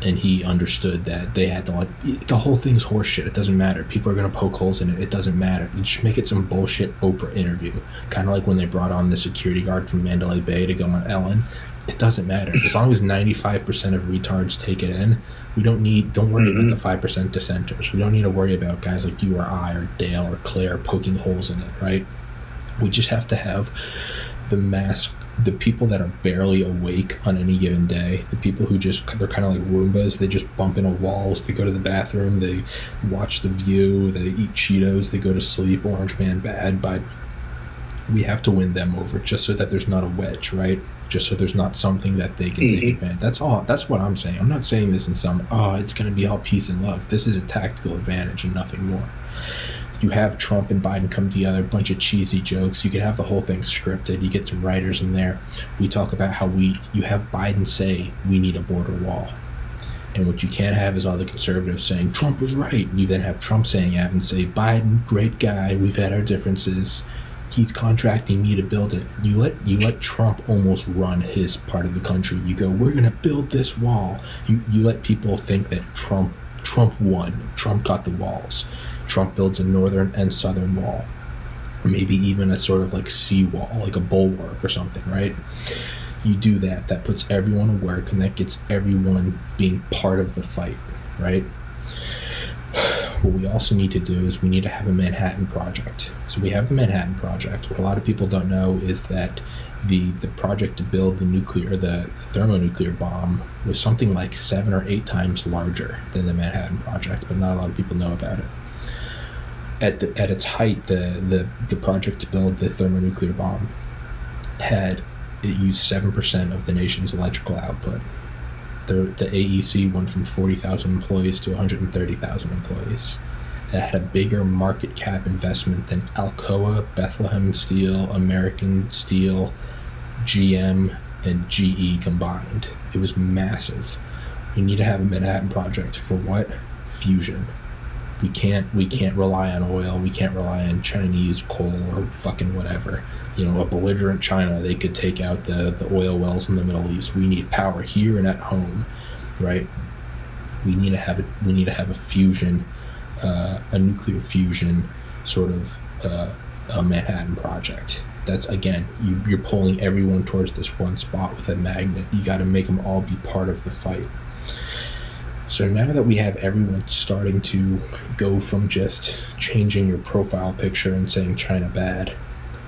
and he understood that they had to the whole thing's horseshit. It doesn't matter. People are going to poke holes in it. It doesn't matter. You just make it some bullshit Oprah interview, kind of like when they brought on the security guard from Mandalay Bay to go on Ellen. It doesn't matter. As long as 95% of retards take it in, don't worry about the 5% dissenters. We don't need to worry about guys like you or I or Dale or Claire poking holes in it, right? We just have to have the people that are barely awake on any given day, the people who they're kind of like Roombas. They just bump into walls, they go to the bathroom, they watch The View, they eat Cheetos, they go to sleep, Orange Man bad, but we have to win them over just so that there's not a wedge, right? Just so there's not something that they can take advantage. That's all. That's what I'm saying. I'm not saying this in some, it's going to be all peace and love. This is a tactical advantage and nothing more. You have Trump and Biden come together, a bunch of cheesy jokes. You could have the whole thing scripted. You get some writers in there. We talk about how you have Biden say, we need a border wall. And what you can't have is all the conservatives saying, Trump was right. You then have Trump saying it and say, Biden, great guy. We've had our differences. He's contracting me to build it. You let Trump almost run his part of the country. You go, we're going to build this wall. You let people think that Trump won. Trump got the walls. Trump builds a northern and southern wall. Maybe even a sort of like sea wall, like a bulwark or something, right? You do that. That puts everyone to work, and that gets everyone being part of the fight, right? What we also need to do is we need to have a Manhattan Project. So we have the Manhattan Project. What a lot of people don't know is that the project to build the thermonuclear bomb was something like 7 or 8 times larger than the Manhattan Project, but not a lot of people know about it. At its height, the project to build the thermonuclear bomb it used 7% of the nation's electrical output. The AEC went from 40,000 employees to 130,000 employees. It had a bigger market cap investment than Alcoa, Bethlehem Steel, American Steel, GM, and GE combined. It was massive. We need to have a Manhattan Project for what? Fusion. We can't rely on oil. We can't rely on Chinese coal or fucking whatever. A belligerent China, they could take out the oil wells in the Middle East. We need power here and at home, right? We need to have a fusion, a nuclear fusion sort of a Manhattan Project. That's, again, you're pulling everyone towards this one spot with a magnet. You got to make them all be part of the fight. So now that we have everyone starting to go from just changing your profile picture and saying China bad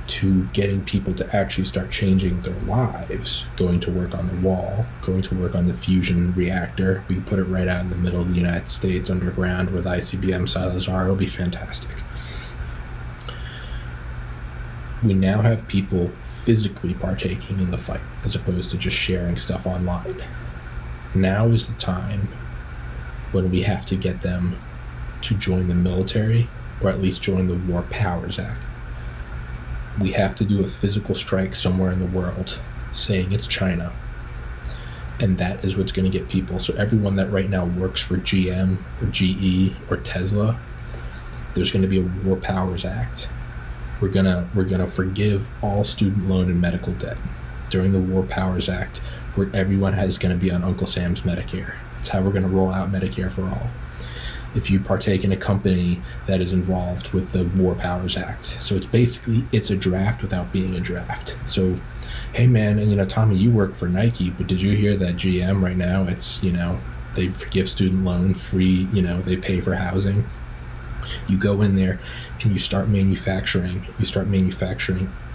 to getting people to actually start changing their lives, going to work on the wall, going to work on the fusion reactor, we can put it right out in the middle of the United States underground where the ICBM silos are. It'll be fantastic. We now have people physically partaking in the fight as opposed to just sharing stuff online. Now is the time when we have to get them to join the military, or at least join the War Powers Act. We have to do a physical strike somewhere in the world saying it's China. And that is what's going to get people. So everyone that right now works for GM or GE or Tesla, there's going to be a War Powers Act. We're gonna forgive all student loan and medical debt during the War Powers Act, where everyone is going to be on Uncle Sam's Medicare. That's how we're going to roll out Medicare for all. If you partake in a company that is involved with the War Powers Act. So it's a draft without being a draft. So, hey man, and Tommy, you work for Nike, but did you hear that GM right now, it's, they forgive student loan, free, they pay for housing. You go in there and you start manufacturing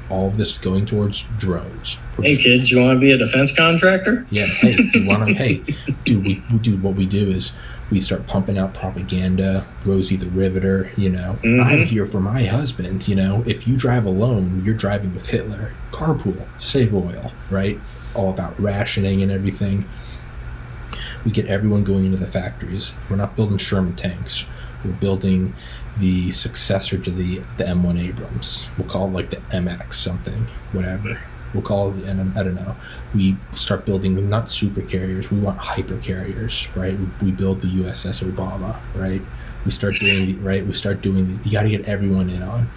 All of this is going towards drones. Hey kids, you want to be a defense contractor? Yeah. Hey, you want to? Hey, dude. What we do is we start pumping out propaganda. Rosie the Riveter. I'm here for my husband. If you drive alone, you're driving with Hitler. Carpool, save oil. Right. All about rationing and everything. We get everyone going into the factories. We're not building Sherman tanks. We're building the successor to the M1 Abrams. We'll call it like the MX something, whatever. We'll call it, and I don't know. We start building not super carriers. We want hyper carriers, right? We build the USS Obama, right? We start doing you got to get everyone in on.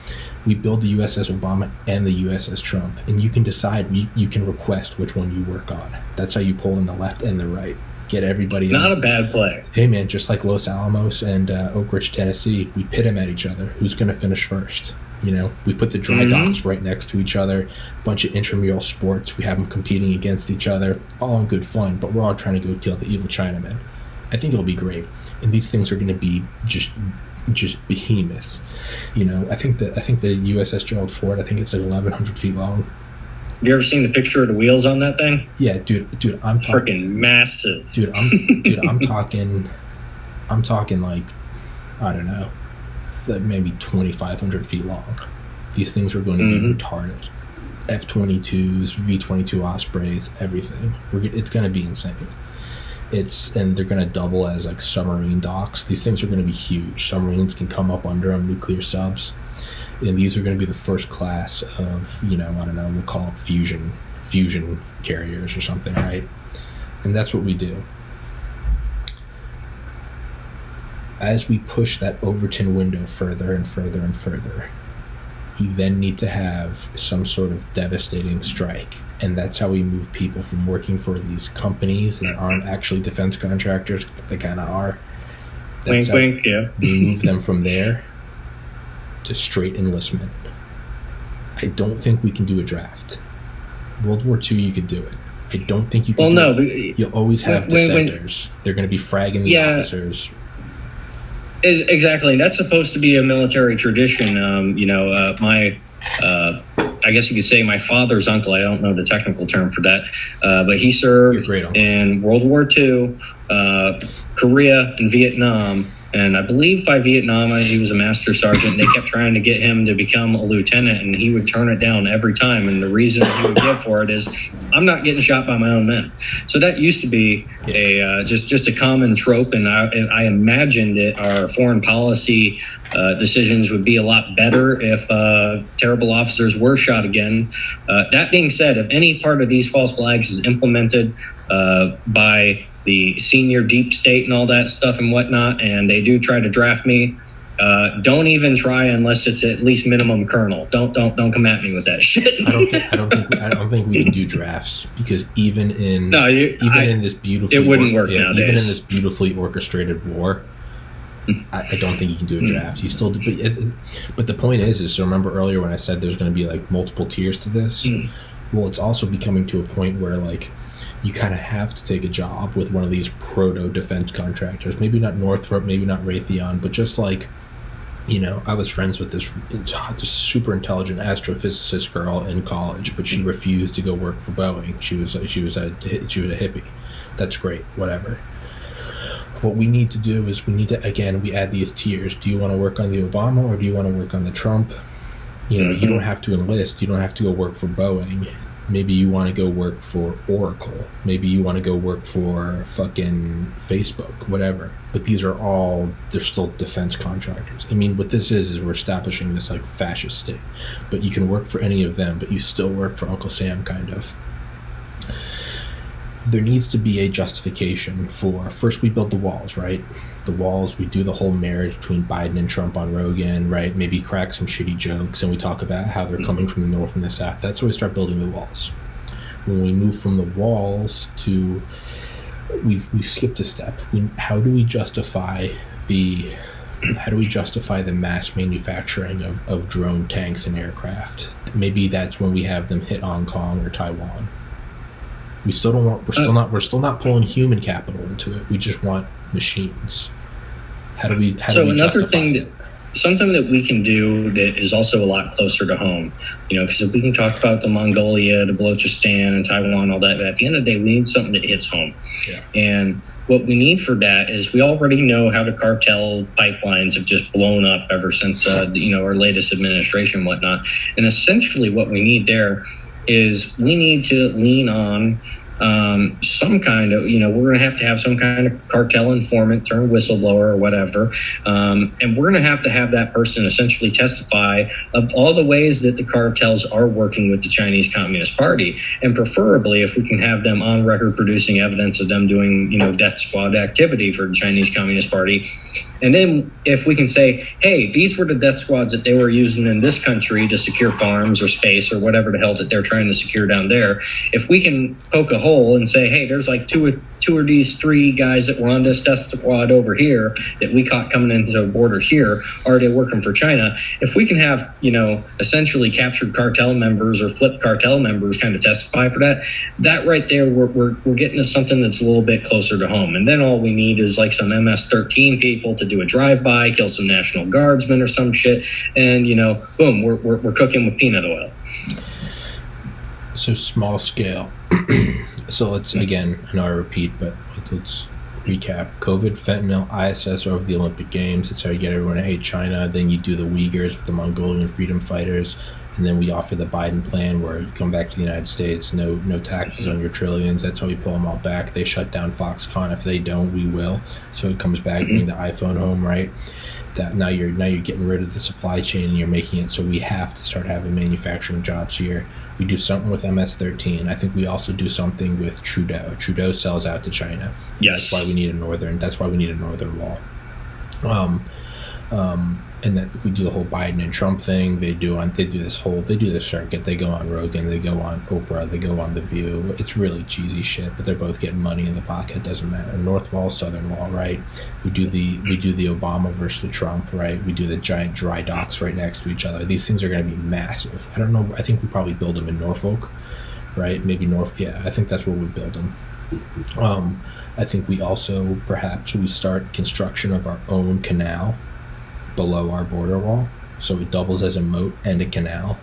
We build the USS Obama and the USS Trump, and you can decide. You can request which one you work on. That's how you pull in the left and the right. Get everybody not a bad play. Hey man, just like Los Alamos and Oak Ridge, Tennessee, we pit them at each other. Who's going to finish first? We put the dry docks right next to each other. Bunch of intramural sports. We have them competing against each other, all in good fun. But we're all trying to go kill the evil Chinaman. I think it'll be great, and these things are going to be just behemoths. I think the USS Gerald Ford. I think it's like 1,100 feet long. Have you ever seen the picture of the wheels on that thing? Yeah, dude, I'm freaking massive. I'm talking like, I don't know, maybe 2,500 feet long. These things are going to be retarded. F-22s, V-22 Ospreys, everything. It's going to be insane. And they're going to double as like submarine docks. These things are going to be huge. Submarines can come up under them, nuclear subs. And these are going to be the first class of, I don't know, we'll call it fusion carriers or something, right? And that's what we do. As we push that Overton window further and further and further, we then need to have some sort of devastating strike. And that's how we move people from working for these companies that aren't actually defense contractors, but they kind of are. That's wink, yeah. We move them from there to straight enlistment. I don't think we can do a draft. World War II, you could do it. I don't think you can You'll always have dissenters. They're going to be fragging the officers. Exactly. That's supposed to be a military tradition. I guess you could say my father's uncle, I don't know the technical term for that, but he served in World War II, Korea, and Vietnam. And I believe by Vietnam, he was a master sergeant. They kept trying to get him to become a lieutenant, and he would turn it down every time. And the reason he would give for it is, I'm not getting shot by my own men. So that used to be just a common trope. And I imagined that our foreign policy decisions would be a lot better if terrible officers were shot again. That being said, if any part of these false flags is implemented by the senior deep state and all that stuff and whatnot, and they do try to draft me, don't even try unless it's at least minimum colonel. Don't come at me with that shit. I don't think we can do drafts, because even in this beautifully, it wouldn't work nowadays. Even in this beautifully orchestrated war, I don't think you can do a draft. You still do, but the point is so remember earlier when I said there's going to be like multiple tiers to this? Well, it's also becoming to a point where like you kind of have to take a job with one of these proto-defense contractors. Maybe not Northrop, maybe not Raytheon, but just like, I was friends with this super intelligent astrophysicist girl in college, but she refused to go work for Boeing. She was a hippie. That's great, whatever. What we need to do is we add these tiers. Do you want to work on the Obama or do you want to work on the Trump? You don't have to enlist. You don't have to go work for Boeing. Maybe you want to go work for Oracle. Maybe you want to go work for fucking Facebook, whatever. But they're still defense contractors. I mean, what this is we're establishing this like fascist state. But you can work for any of them, but you still work for Uncle Sam, kind of. There needs to be a justification for, first we build the walls, right? The walls, we do the whole marriage between Biden and Trump on Rogan, right? Maybe crack some shitty jokes, and we talk about how they're coming from the north and the south. That's where we start building the walls. When we move from the walls to, we've skipped a step. How do we justify the mass manufacturing of drone tanks and aircraft? Maybe that's when we have them hit Hong Kong or Taiwan. We still don't want. We're still not pulling human capital into it. We just want machines. How do we justify it? something that we can do that is also a lot closer to home, because if we can talk about the Mongolia, the Balochistan, and Taiwan, all that, at the end of the day, we need something that hits home. Yeah. And what we need for that is we already know how the cartel pipelines have just blown up ever since, our latest administration and whatnot. And essentially what we need there is we need to lean on some kind of, we're going to have some kind of cartel informant turned whistleblower or whatever. And we're going to have that person essentially testify of all the ways that the cartels are working with the Chinese Communist Party. And preferably, if we can have them on record producing evidence of them doing, death squad activity for the Chinese Communist Party. And then if we can say, hey, these were the death squads that they were using in this country to secure farms or space or whatever the hell that they're trying to secure down there. If we can poke a hole and say, hey, there's like two of these three guys that were on this death squad over here that we caught coming into the border here, are they working for China? If we can have, essentially captured cartel members or flipped cartel members kind of testify for that right there, we're getting to something that's a little bit closer to home. And then all we need is like some MS-13 people to do a drive-by, kill some National Guardsmen or some shit, and boom, we're cooking with peanut oil. So small scale. So let's again, and I repeat, but let's recap. COVID, fentanyl, ISS over the Olympic Games. That's how you get everyone to hate China. Then you do the Uyghurs with the Mongolian freedom fighters. And then we offer the Biden plan where you come back to the United States, no taxes on your trillions. That's how we pull them all back. They shut down Foxconn. If they don't, we will. So it comes back, bring the iPhone home, right? That now you're getting rid of the supply chain and you're making it so we have to start having manufacturing jobs here. We do something with MS-13. I think we also do something with Trudeau. Trudeau sells out to China. Yes. That's why we need a northern wall. And then we do the whole Biden and Trump thing. They do this circuit. They go on Rogan, they go on Oprah, they go on The View. It's really cheesy shit, but they're both getting money in the pocket. It doesn't matter. North wall, southern wall, right? We do the Obama versus the Trump, right? We do the giant dry docks right next to each other. These things are going to be massive. I don't know. I think we probably build them in Norfolk, right? Maybe Yeah, I think that's where we build them. I think we also perhaps we start construction of our own canal below our border wall, so it doubles as a moat and a canal,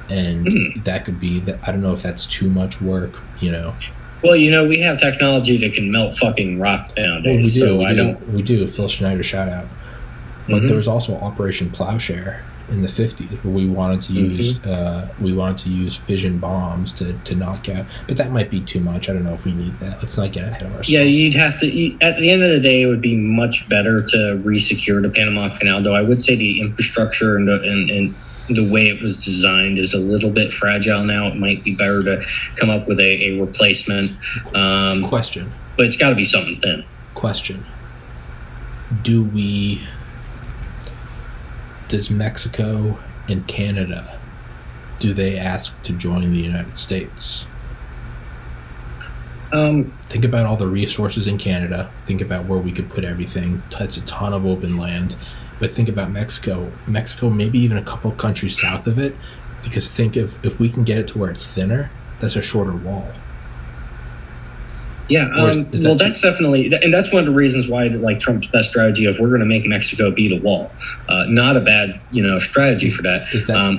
and that could be that. I don't know if that's too much work, Well, we have technology that can melt fucking rock nowadays. We do. Phil Schneider, shout out. But there was also Operation Plowshare in the 50s where we wanted to use fission bombs to knock out. But that might be too much. I don't know if we need that. Let's not get ahead of ourselves. Yeah, you'd have to. At the end of the day, it would be much better to re-secure the Panama Canal. Though I would say the infrastructure and the way it was designed is a little bit fragile now. It might be better to come up with a replacement. Question. But it's got to be something thin. Question. Does Mexico and Canada, do they ask to join the United States? Think about all the resources in Canada. Think about where we could put everything. It's a ton of open land. But think about Mexico. Mexico, maybe even a couple of countries south of it. Because think if we can get it to where it's thinner, that's a shorter wall. Yeah, that's definitely, and that's one of the reasons why like Trump's best strategy of we're going to make Mexico be the wall. Not a bad strategy for that.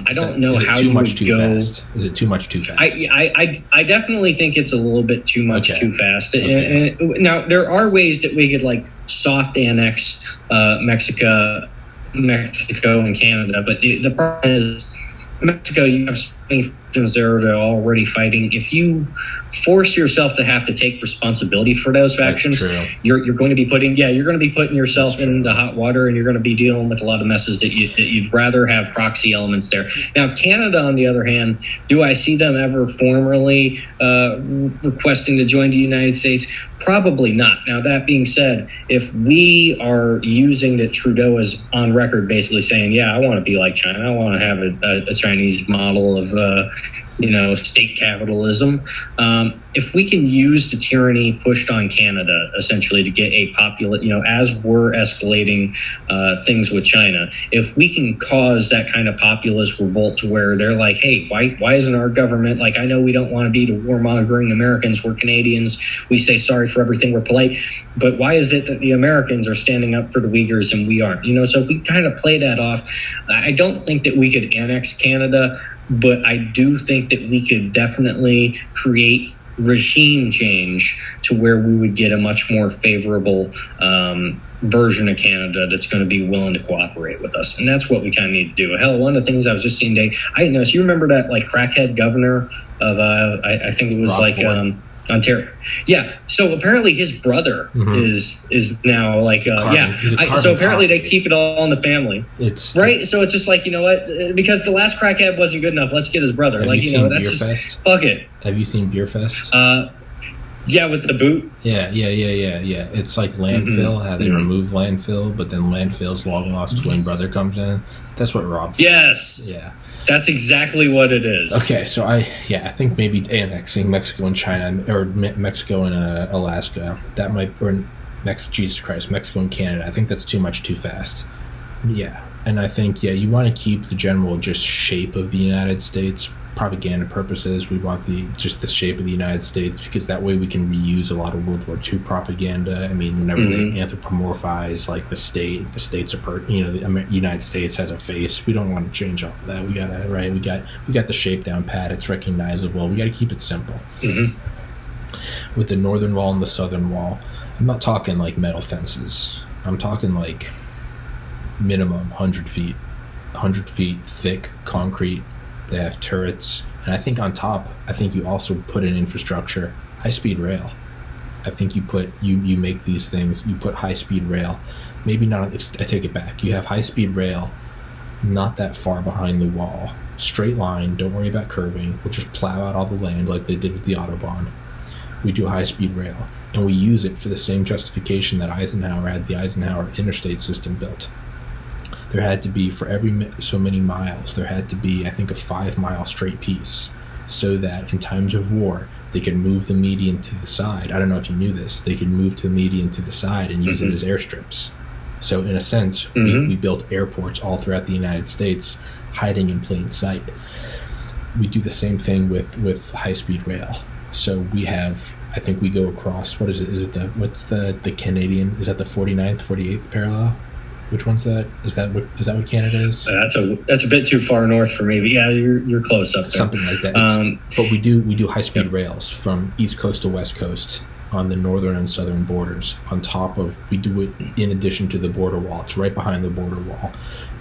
I don't know how you would go. Fast? Is it too much too fast? I definitely think it's a little bit too much too fast. Okay. And now there are ways that we could like soft annex Mexico and Canada, but the problem is Mexico, you have so many factions there that are already fighting. If you force yourself to have to take responsibility for those factions, you're going to be putting yourself in the hot water, and you're going to be dealing with a lot of messes that you'd rather have proxy elements there. Now, Canada, on the other hand, do I see them ever formally requesting to join the United States? Probably not. Now, that being said, if we are using that Trudeau is on record basically saying, yeah, I want to be like China. I want to have a Chinese model of state capitalism. If we can use the tyranny pushed on Canada essentially to get a as we're escalating things with China, if we can cause that kind of populist revolt to where they're like, hey, why isn't our government, like, I know we don't want to be the warmongering Americans, we're Canadians, we say sorry for everything, we're polite, but why is it that the Americans are standing up for the Uyghurs and we aren't? So if we kind of play that off, I don't think that we could annex Canada, but I do think that we could definitely create regime change to where we would get a much more favorable version of Canada that's going to be willing to cooperate with us. And that's what we kind of need to do. Hell, one of the things I was just seeing today, I didn't know, so you remember that like crackhead governor of, I think it was Rob like Ontario. Yeah. So apparently his brother is now like, so apparently they keep it all in the family. It's right. So it's just like, you know what, because the last crackhead wasn't good enough, let's get his brother. Like, that's just Fest? Fuck it. Have you seen Beer Fest? Yeah, with the boot. Yeah. It's like landfill, how they remove landfill, but then landfill's long lost twin brother comes in. That's what Rob said. Yes. Yeah. That's exactly what it is. Okay, so I think maybe annexing Mexico and China, or Mexico and Alaska, that might, or Jesus Christ, Mexico and Canada, I think that's too much too fast. Yeah, and I think, you want to keep the general just shape of the United States. Propaganda purposes, we want the shape of the United States, because that way we can reuse a lot of World War II propaganda. I mean, whenever they anthropomorphize like the states are the United States has a face. We don't want to change all of that. We got the shape down pat. It's recognizable. We got to keep it simple. With the northern wall and the southern wall, I'm not talking like metal fences. I'm talking like minimum 100 feet thick concrete. They have turrets, and I think on top, you also put in infrastructure, high-speed rail. I think you make these things, you put high-speed rail, maybe not, I take it back, you have high-speed rail not that far behind the wall, straight line, don't worry about curving, we'll just plow out all the land like they did with the Autobahn. We do high-speed rail, and we use it for the same justification that Eisenhower had the Eisenhower interstate system built. There had to be, for every so many miles, there had to be, I think, a 5-mile straight piece, so that in times of war, they could move the median to the side. I don't know if you knew this. They could move to the median to the side and use it as airstrips. So in a sense, we built airports all throughout the United States, hiding in plain sight. We do the same thing with high-speed rail. So we have, I think we go across, what is it? What's the Canadian, is that the 49th, 48th parallel? Which one's that? Is that what Canada is? That's a bit too far north for me, but yeah, you're close up there. Something like that. But we do high speed rails from East Coast to West Coast on the northern and southern borders. On top of, we do it in addition to the border wall. It's right behind the border wall,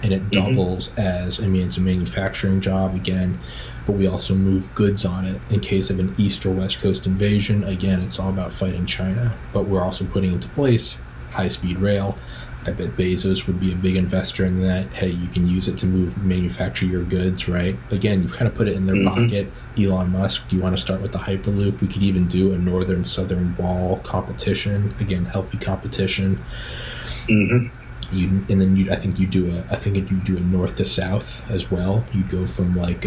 and it doubles as, it's a manufacturing job again, but we also move goods on it in case of an East or West Coast invasion. Again, it's all about fighting China, but we're also putting into place high speed rail. I bet Bezos would be a big investor in that. Hey, you can use it to manufacture your goods, right? Again, you kind of put it in their pocket. Elon Musk, do you want to start with the Hyperloop? We could even do a northern-southern wall competition. Again, healthy competition. I think you do a north to south as well. You go from like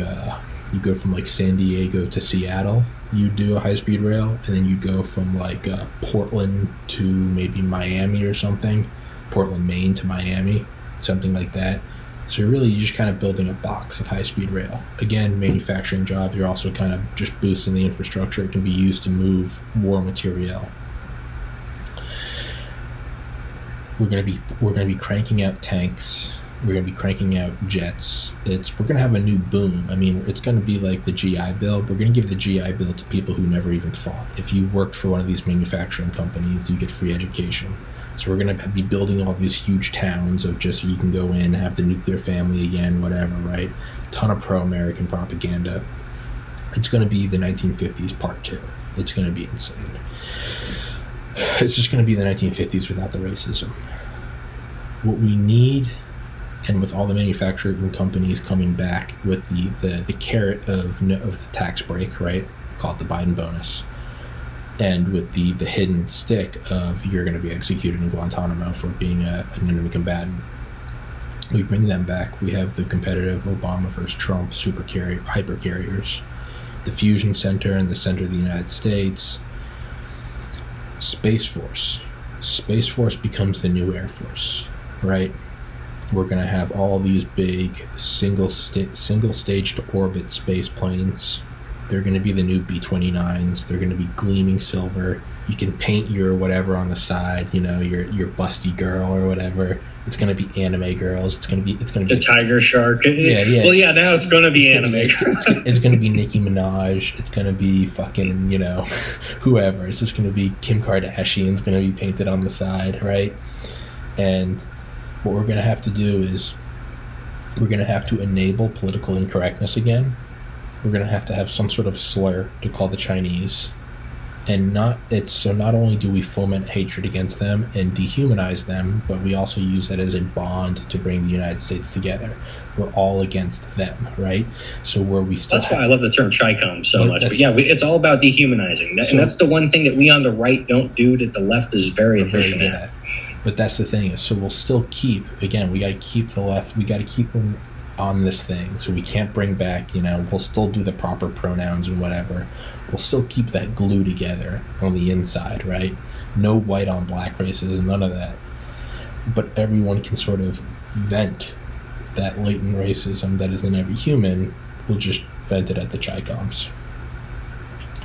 San Diego to Seattle. You do a high-speed rail, and then you go from like Portland to maybe Miami or something. Portland, Maine to Miami, something like that. So you're just kind of building a box of high-speed rail. Again, manufacturing jobs, you're also kind of just boosting the infrastructure. It can be used to move war material. We're gonna be cranking out tanks. We're gonna be cranking out jets. We're gonna have a new boom. It's gonna be like the GI Bill. We're gonna give the GI Bill to people who never even fought. If you worked for one of these manufacturing companies, you get free education. So we're going to be building all these huge towns of just, you can go in, have the nuclear family again, whatever, right? Ton of pro-American propaganda. It's going to be the 1950s part 2. It's going to be insane. It's just going to be the 1950s without the racism. What we need, and with all the manufacturing companies coming back with the carrot of the tax break, right? Call it the Biden bonus. And with the hidden stick of, you're going to be executed in Guantanamo for being an enemy combatant. We bring them back. We have the competitive Obama versus Trump hypercarriers. the fusion center in the center of the United States. Space Force. Space Force becomes the new Air Force, right? We're going to have all these big single stage to orbit space planes. They're going to be the new B-29s. They're going to be gleaming silver. You can paint your whatever on the side, you know, your busty girl or whatever. It's going to be anime girls. It's going to be the tiger shark. Yeah. Well, yeah, now it's going to be anime. It's going to be Nicki Minaj. It's going to be fucking, you know, whoever. It's just going to be Kim Kardashian's going to be painted on the side, right? And what we're going to have to do is we're going to have to enable political incorrectness again. We're going to have some sort of slur to call the Chinese. And not only do we foment hatred against them and dehumanize them, but we also use that as a bond to bring the United States together. We're all against them, right? So where we still that's why I love the term Chi-Com so much. But yeah, it's all about dehumanizing. And that's the one thing that we on the right don't do that the left is very efficient at. But that's the thing is, so we'll still keep, again, we got to keep the left, we got to keep them on this thing. So we can't bring back, you know, we'll still do the proper pronouns and whatever. We'll still keep that glue together on the inside, right? No white on black racism, none of that. But everyone can sort of vent that latent racism that is in every human. We'll just vent it at the Chi-Coms.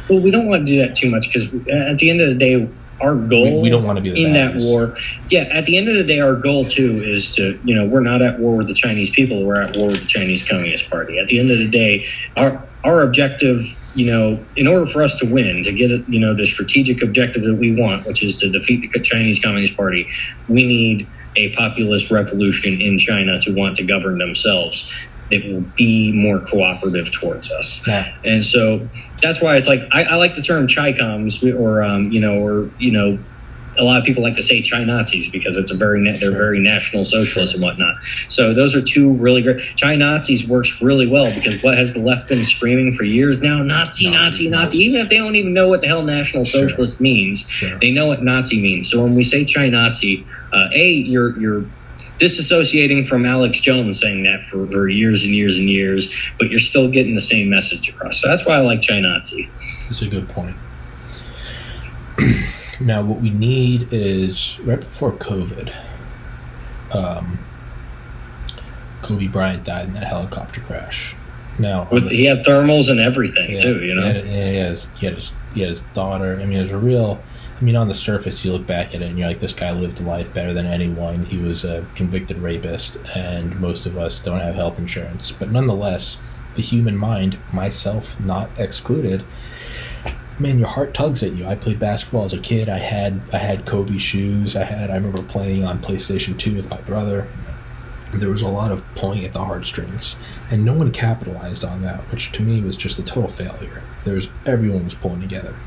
Well, we don't want to do that too much because at the end of the day, our goal we don't want to be in that war. Yeah, at the end of the day, our goal too is to, you know, we're not at war with the Chinese people. We're at war with the Chinese Communist Party. At the end of the day, our objective, you know, in order for us to win, to get, you know, the strategic objective that we want, which is to defeat the Chinese Communist Party, we need a populist revolution in China to want to govern themselves that will be more cooperative towards us. Yeah. And so that's why it's like, I like the term Chi-Coms or a lot of people like to say Chi-Nazis because it's they're very national socialists and whatnot. So those are two really great. Chi-Nazis works really well because what has the left been screaming for years now? Nazi. Even if they don't even know what the hell National Socialist means, they know what Nazi means. So when we say Chi-Nazi, you're disassociating from Alex Jones saying that for years and years and years, but you're still getting the same message across. So that's why I like Chi-Nazi. That's a good point. Now, what we need is, right before COVID, Kobe Bryant died in that helicopter crash. Now, he had thermals and everything too, you know? He had his daughter. I mean, it was a real... I mean, on the surface, you look back at it and you're like, this guy lived life better than anyone. He was a convicted rapist, and most of us don't have health insurance. But nonetheless, the human mind, myself not excluded, man, your heart tugs at you. I played basketball as a kid. I had Kobe shoes. I remember playing on PlayStation 2 with my brother. There was a lot of pulling at the heartstrings, and no one capitalized on that, which to me was just a total failure. Everyone was pulling together,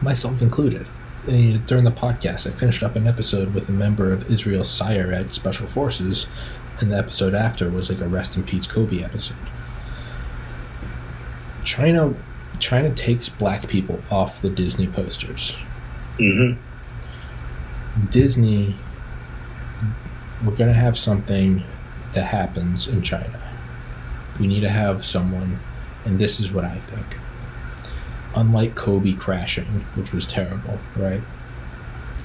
myself included. And during the podcast, I finished up an episode with a member of Israel's Sayeret Special Forces, and the episode after was like a Rest in Peace Kobe episode. China takes black people off the Disney posters. Mm-hmm. Disney, we're going to have something that happens in China. We need to have someone, and this is what I think. Unlike Kobe crashing, which was terrible, right?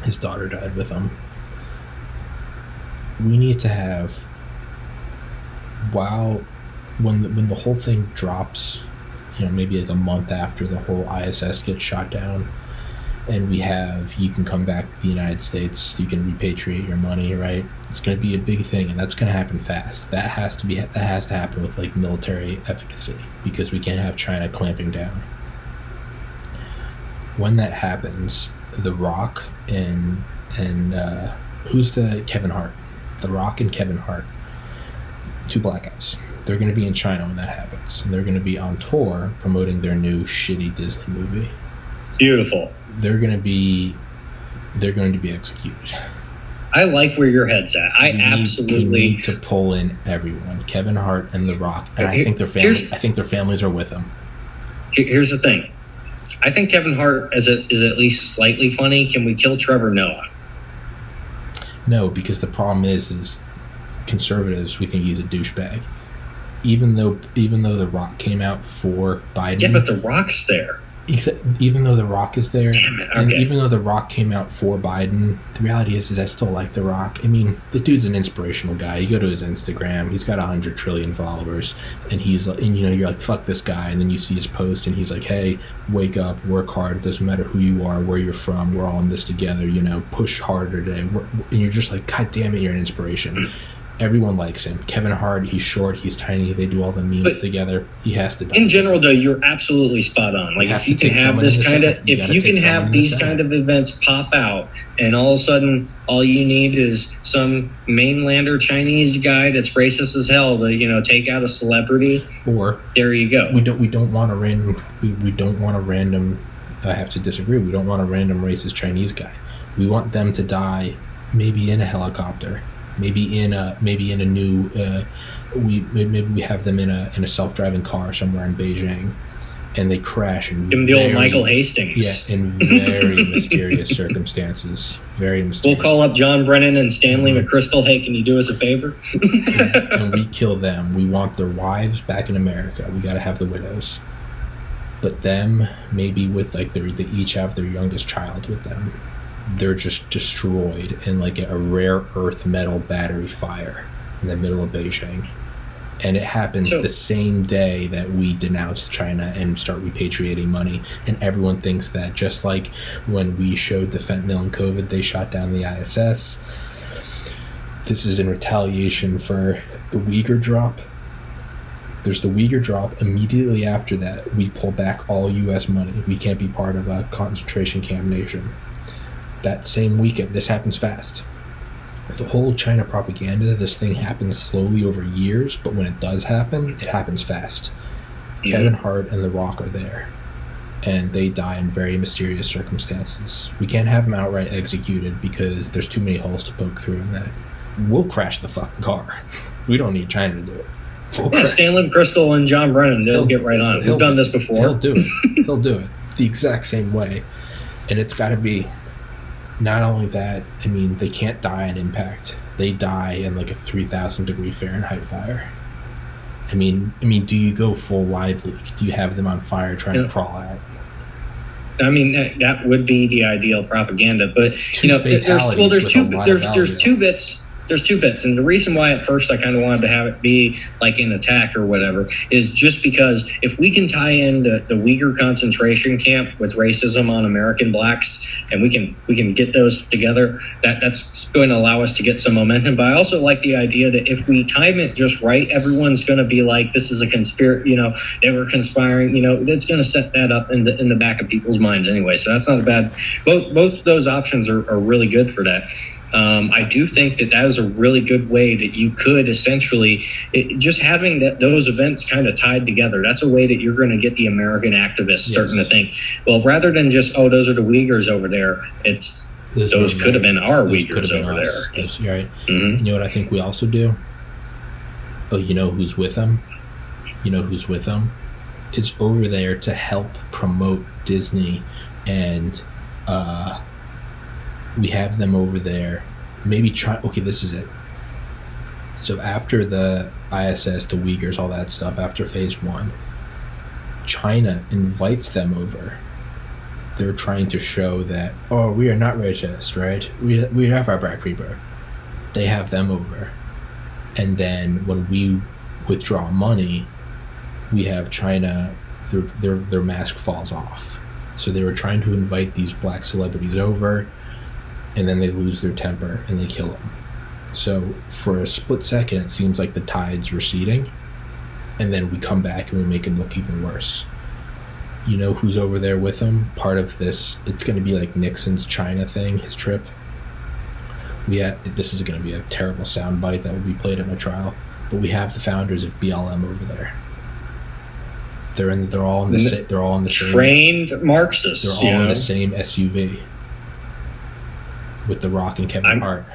His daughter died with him. We need to have, when the whole thing drops, you know, maybe like a month after the whole ISS gets shot down, and you can come back to the United States, you can repatriate your money, right? It's going to be a big thing, and that's going to happen fast. That has to happen with like military efficacy, because we can't have China clamping down. When that happens, The Rock and who's the Kevin Hart? The Rock and Kevin Hart, two black guys. They're going to be in China when that happens, and they're going to be on tour promoting their new shitty Disney movie. Beautiful. They're going to be executed. I like where your head's at. We need to pull in everyone. Kevin Hart and The Rock, and I think their families are with them. Here's the thing. I think Kevin Hart is at least slightly funny. Can we kill Trevor Noah? No, because the problem is conservatives, we think he's a douchebag. even though The Rock came out for Biden. Yeah, but The Rock's there. Even though The Rock is there, Damn it, okay. And even though The Rock came out for Biden, the reality is I still like The Rock. I mean, the dude's an inspirational guy. You go to his Instagram, he's got 100 trillion followers, and he's like, and you're like, fuck this guy, and then you see his post, and he's like, hey, wake up, work hard. It doesn't matter who you are, where you're from. We're all in this together. Push harder today. And you're just like, God damn it, you're an inspiration. Everyone likes him. Kevin Hart, he's short, he's tiny. They do all the memes together. He has to die. In general, though, you're absolutely spot on. Like, if you can have this kind of, if you can have these kind of events pop out, and all of a sudden, all you need is some mainlander Chinese guy that's racist as hell to, take out a celebrity. Or there you go. We don't want a random. We don't want a random. I have to disagree. We don't want a random racist Chinese guy. We want them to die, maybe in a helicopter. Maybe in a new maybe we have them in a self-driving car somewhere in Beijing, and they crash in the old Michael Hastings. Yeah, in very mysterious circumstances. Very mysterious. We'll call up John Brennan and Stanley McChrystal. Hey, can you do us a favor? and we kill them. We want their wives back in America. We got to have the widows, but them maybe with like they each have their youngest child with them. They're just destroyed in like a rare earth metal battery fire in the middle of Beijing. And it happens the same day that we denounce China and start repatriating money. And everyone thinks that, just like when we showed the fentanyl and COVID, they shot down the ISS. This is in retaliation for the Uyghur drop. There's the Uyghur drop. Immediately after that, we pull back all U.S. money. We can't be part of a concentration camp nation. That same weekend, this happens fast. The whole China propaganda, this thing happens slowly over years, but when it does happen, it happens fast. Mm-hmm. Kevin Hart and The Rock are there, and they die in very mysterious circumstances. We can't have them outright executed because there's too many holes to poke through in that. We'll crash the fucking car. We don't need China to do it. Stanley McChrystal and John Brennan, they'll get right on it. We've done this before. He'll do it. He'll do it the exact same way. And it's got to be... Not only that, I mean, they can't die in impact. They die in like a 3,000 degree Fahrenheit fire. I mean, do you go full live leak? Do you have them on fire trying to crawl out? I mean, that would be the ideal propaganda, but there's two bits, and the reason why at first I kind of wanted to have it be like an attack or whatever is just because if we can tie in the Uyghur concentration camp with racism on American blacks, and we can get those together, that's going to allow us to get some momentum. But I also like the idea that if we time it just right, everyone's going to be like, this is a conspiracy, they were conspiring, that's going to set that up in the back of people's minds anyway. So that's not a bad. Both those options are really good for that. I do think that is a really good way that you could essentially just having those events kind of tied together. That's a way that you're going to get the American activists starting to think, well, rather than just, those are the Uyghurs over there, those could have been our Uyghurs over there. You're right. Mm-hmm. You know what I think we also do? Oh, you know who's with them? It's over there to help promote Disney, and we have them over there. Maybe try. Okay, this is it. So after the ISS, the Uyghurs, all that stuff, after phase 1, China invites them over. They're trying to show that, we are not racist, right? We have our black people. They have them over. And then when we withdraw money, we have China, their mask falls off. So they were trying to invite these black celebrities over, and then they lose their temper and they kill them. So for a split second, it seems like the tide's receding, and then we come back and we make it look even worse. You know who's over there with them? Part of this, it's going to be like Nixon's China thing, his trip. This is going to be a terrible soundbite that will be played at my trial, but we have the founders of BLM over there. They're all in the same trained Marxists. They're all in the same SUV with The Rock and Kevin Hart.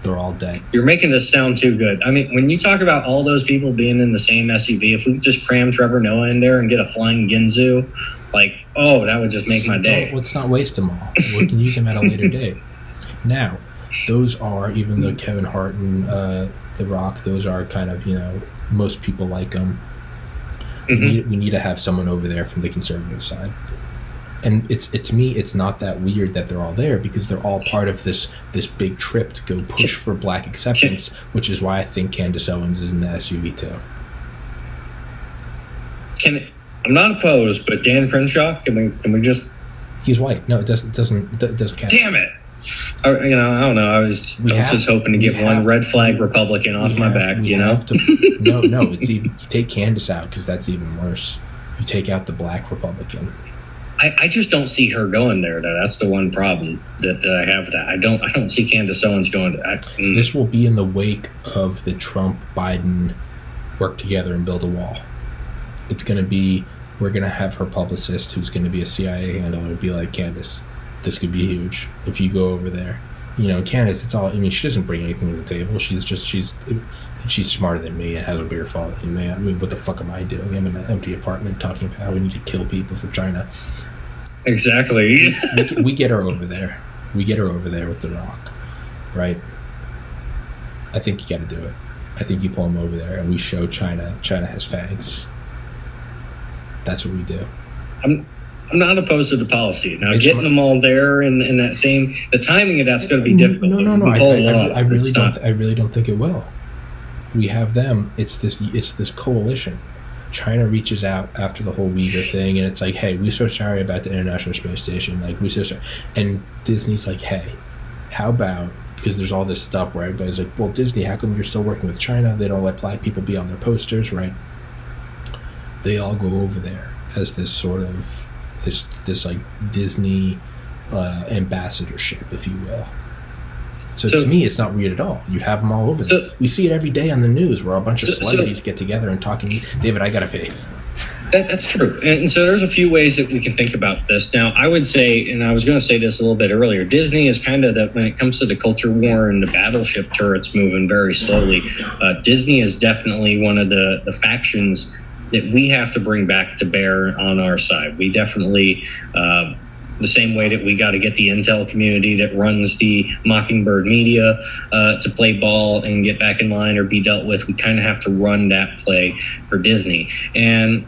They're all dead. You're making this sound too good. I mean, when you talk about all those people being in the same SUV, if we could just cram Trevor Noah in there and get a flying Ginzu, that would just make my day. Let's not waste them all. We can use them at a later date. Now, those are, even though Kevin Hart and The Rock, those are kind of, Most people like him. Mm-hmm. We need to have someone over there from the conservative side. And to me, it's not that weird that they're all there, because they're all part of this big trip to go push for black acceptance, which is why I think Candace Owens is in the SUV too. I'm not opposed, but Dan Crenshaw, can we just? He's white. No, it doesn't count. Damn it! I don't know. I was just hoping to get one red flag Republican off my back. No, it's even, you take Candace out, because that's even worse. You take out the black Republican. I just don't see her going there, though. That's the one problem that I have with that. I don't see Candace Owens going to. This will be in the wake of the Trump-Biden work together and build a wall. It's going to be, we're going to have her publicist, who's going to be a CIA handler, be like, Candace, this could be huge if you go over there. Candace, it's all, I mean, she doesn't bring anything to the table. She's smarter than me and has a bigger fault than me. I mean, what the fuck am I doing? I'm in an empty apartment talking about how we need to kill people for China. Exactly. we get her over there. We get her over there with The Rock, right? I think you got to do it. I think you pull him over there and we show China has fangs. That's what we do. I'm not opposed to the policy. Now, getting them all there in that same, the timing of that's going to be difficult. No. I really don't think it will. We have them. It's this coalition. China reaches out after the whole Uyghur thing, and it's like, hey, we're so sorry about the International Space Station. Like, we're so sorry. And Disney's like, hey, how about, because there's all this stuff where everybody's like, well, Disney, how come you're still working with China? They don't let black people be on their posters, right? They all go over there as this sort of this like Disney ambassadorship, if you will. So to me, it's not weird at all. You have them all over there. We see it every day on the news where a bunch of celebrities get together and talking. David, I gotta pay. That's true. And so there's a few ways that we can think about this. Now, I would say, and I was going to say this a little bit earlier, Disney is kind of when it comes to the culture war and the battleship turrets moving very slowly, Disney is definitely one of the factions that we have to bring back to bear on our side. We definitely, the same way that we got to get the intel community that runs the Mockingbird media to play ball and get back in line or be dealt with, we kind of have to run that play for Disney. And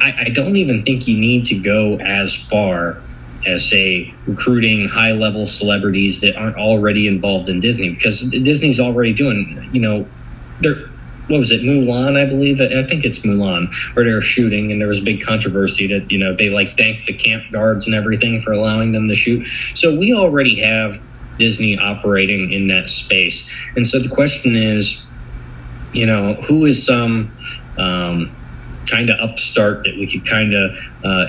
I don't even think you need to go as far as, say, recruiting high-level celebrities that aren't already involved in Disney, because Disney's already doing, what was it, Mulan, I believe? I think it's Mulan, where they were shooting, and there was a big controversy that, they thanked the camp guards and everything for allowing them to shoot. So we already have Disney operating in that space. And so the question is, who is some kind of upstart that we could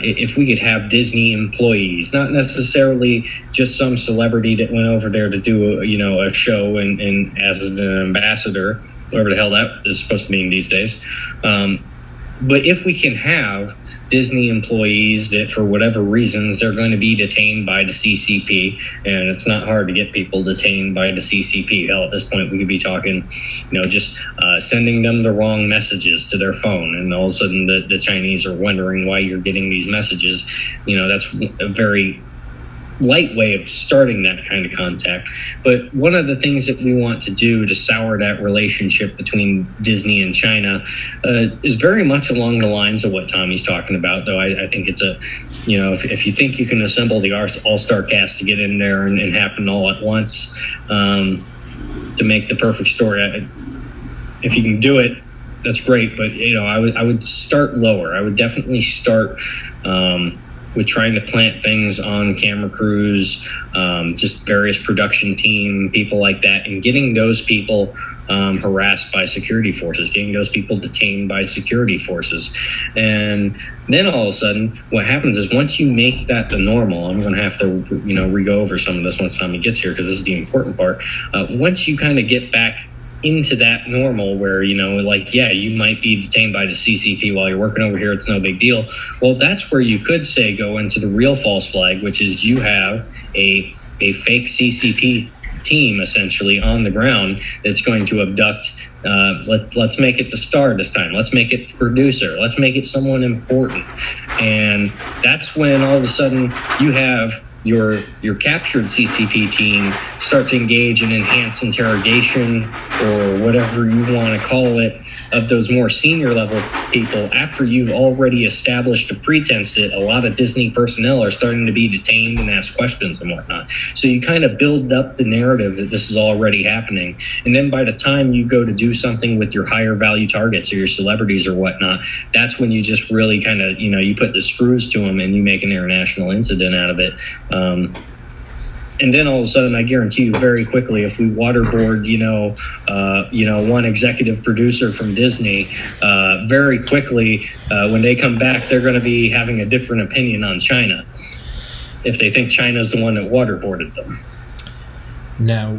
if we could have Disney employees, not necessarily just some celebrity that went over there to do a show and as an ambassador, whatever the hell that is supposed to mean these days. But if we can have Disney employees that, for whatever reasons, they're going to be detained by the CCP, and it's not hard to get people detained by the CCP. Hell, at this point, we could be talking, just sending them the wrong messages to their phone, and all of a sudden the Chinese are wondering why you're getting these messages. That's a very light way of starting that kind of contact. But one of the things that we want to do to sour that relationship between Disney and China is very much along the lines of what Tommy's talking about, though I think it's if you think you can assemble the all-star cast to get in there and happen all at once to make the perfect story, if you can do it, that's great. But I would start lower. I would definitely start with trying to plant things on camera crews, just various production team, people like that, and getting those people harassed by security forces, getting those people detained by security forces. And then all of a sudden, what happens is once you make that the normal, I'm going to have to, re-go over some of this once Tommy gets here, because this is the important part. Once you kind of get back into that normal where, you might be detained by the CCP while you're working over here, it's no big deal. Well, that's where you could say go into the real false flag, which is you have a fake CCP team essentially on the ground that's going to abduct. Let's make it the star this time. Let's make it the producer. Let's make it someone important. And that's when all of a sudden you have your captured CCP team start to engage in enhanced interrogation or whatever you want to call it of those more senior level people after you've already established a pretense that a lot of Disney personnel are starting to be detained and ask questions and whatnot. So you kind of build up the narrative that this is already happening. And then by the time you go to do something with your higher value targets or your celebrities or whatnot, that's when you just really kind of, you put the screws to them and you make an international incident out of it. And then all of a sudden, I guarantee you very quickly, if we waterboard, one executive producer from Disney, very quickly, when they come back, they're going to be having a different opinion on China if they think China's the one that waterboarded them. Now,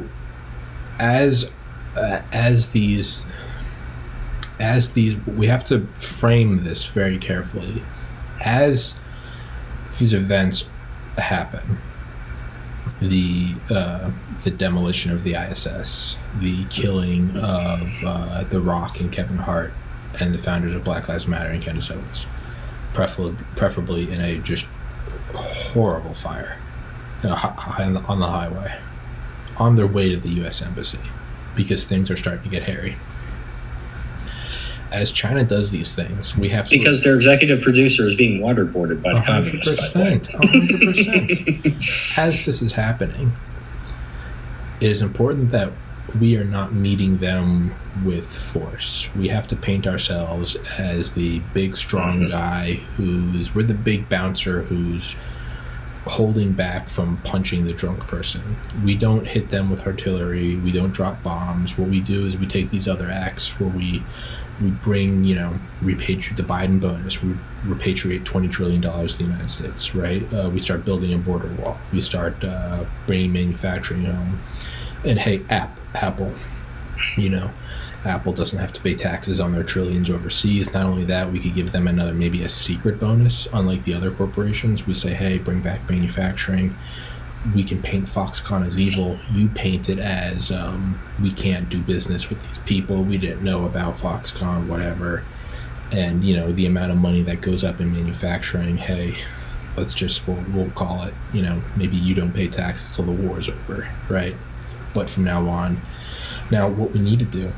as these, we have to frame this very carefully. As these events happen, the demolition of the ISS, the killing of The Rock and Kevin Hart, and the founders of Black Lives Matter and Candace Owens, preferably in a just horrible fire on the highway, on their way to the U.S. Embassy, because things are starting to get hairy. As China does these things, we have to... Because their executive producer is being waterboarded by the communists. 100%. As this is happening, it is important that we are not meeting them with force. We have to paint ourselves as the big, strong guy we're the big bouncer who's holding back from punching the drunk person. We don't hit them with artillery. We don't drop bombs. What we do is we take these other acts where we bring, repatriate the Biden bonus. We repatriate $20 trillion to the United States, right? We start building a border wall. We start bringing manufacturing home. And hey, Apple, Apple doesn't have to pay taxes on their trillions overseas. Not only that, we could give them maybe a secret bonus. Unlike the other corporations, we say, hey, bring back manufacturing. We can paint Foxconn as evil. You paint it as we can't do business with these people. We didn't know about Foxconn, whatever. And, the amount of money that goes up in manufacturing, hey, we'll call it, maybe you don't pay taxes till the war's over, right? But from now on, what we need to do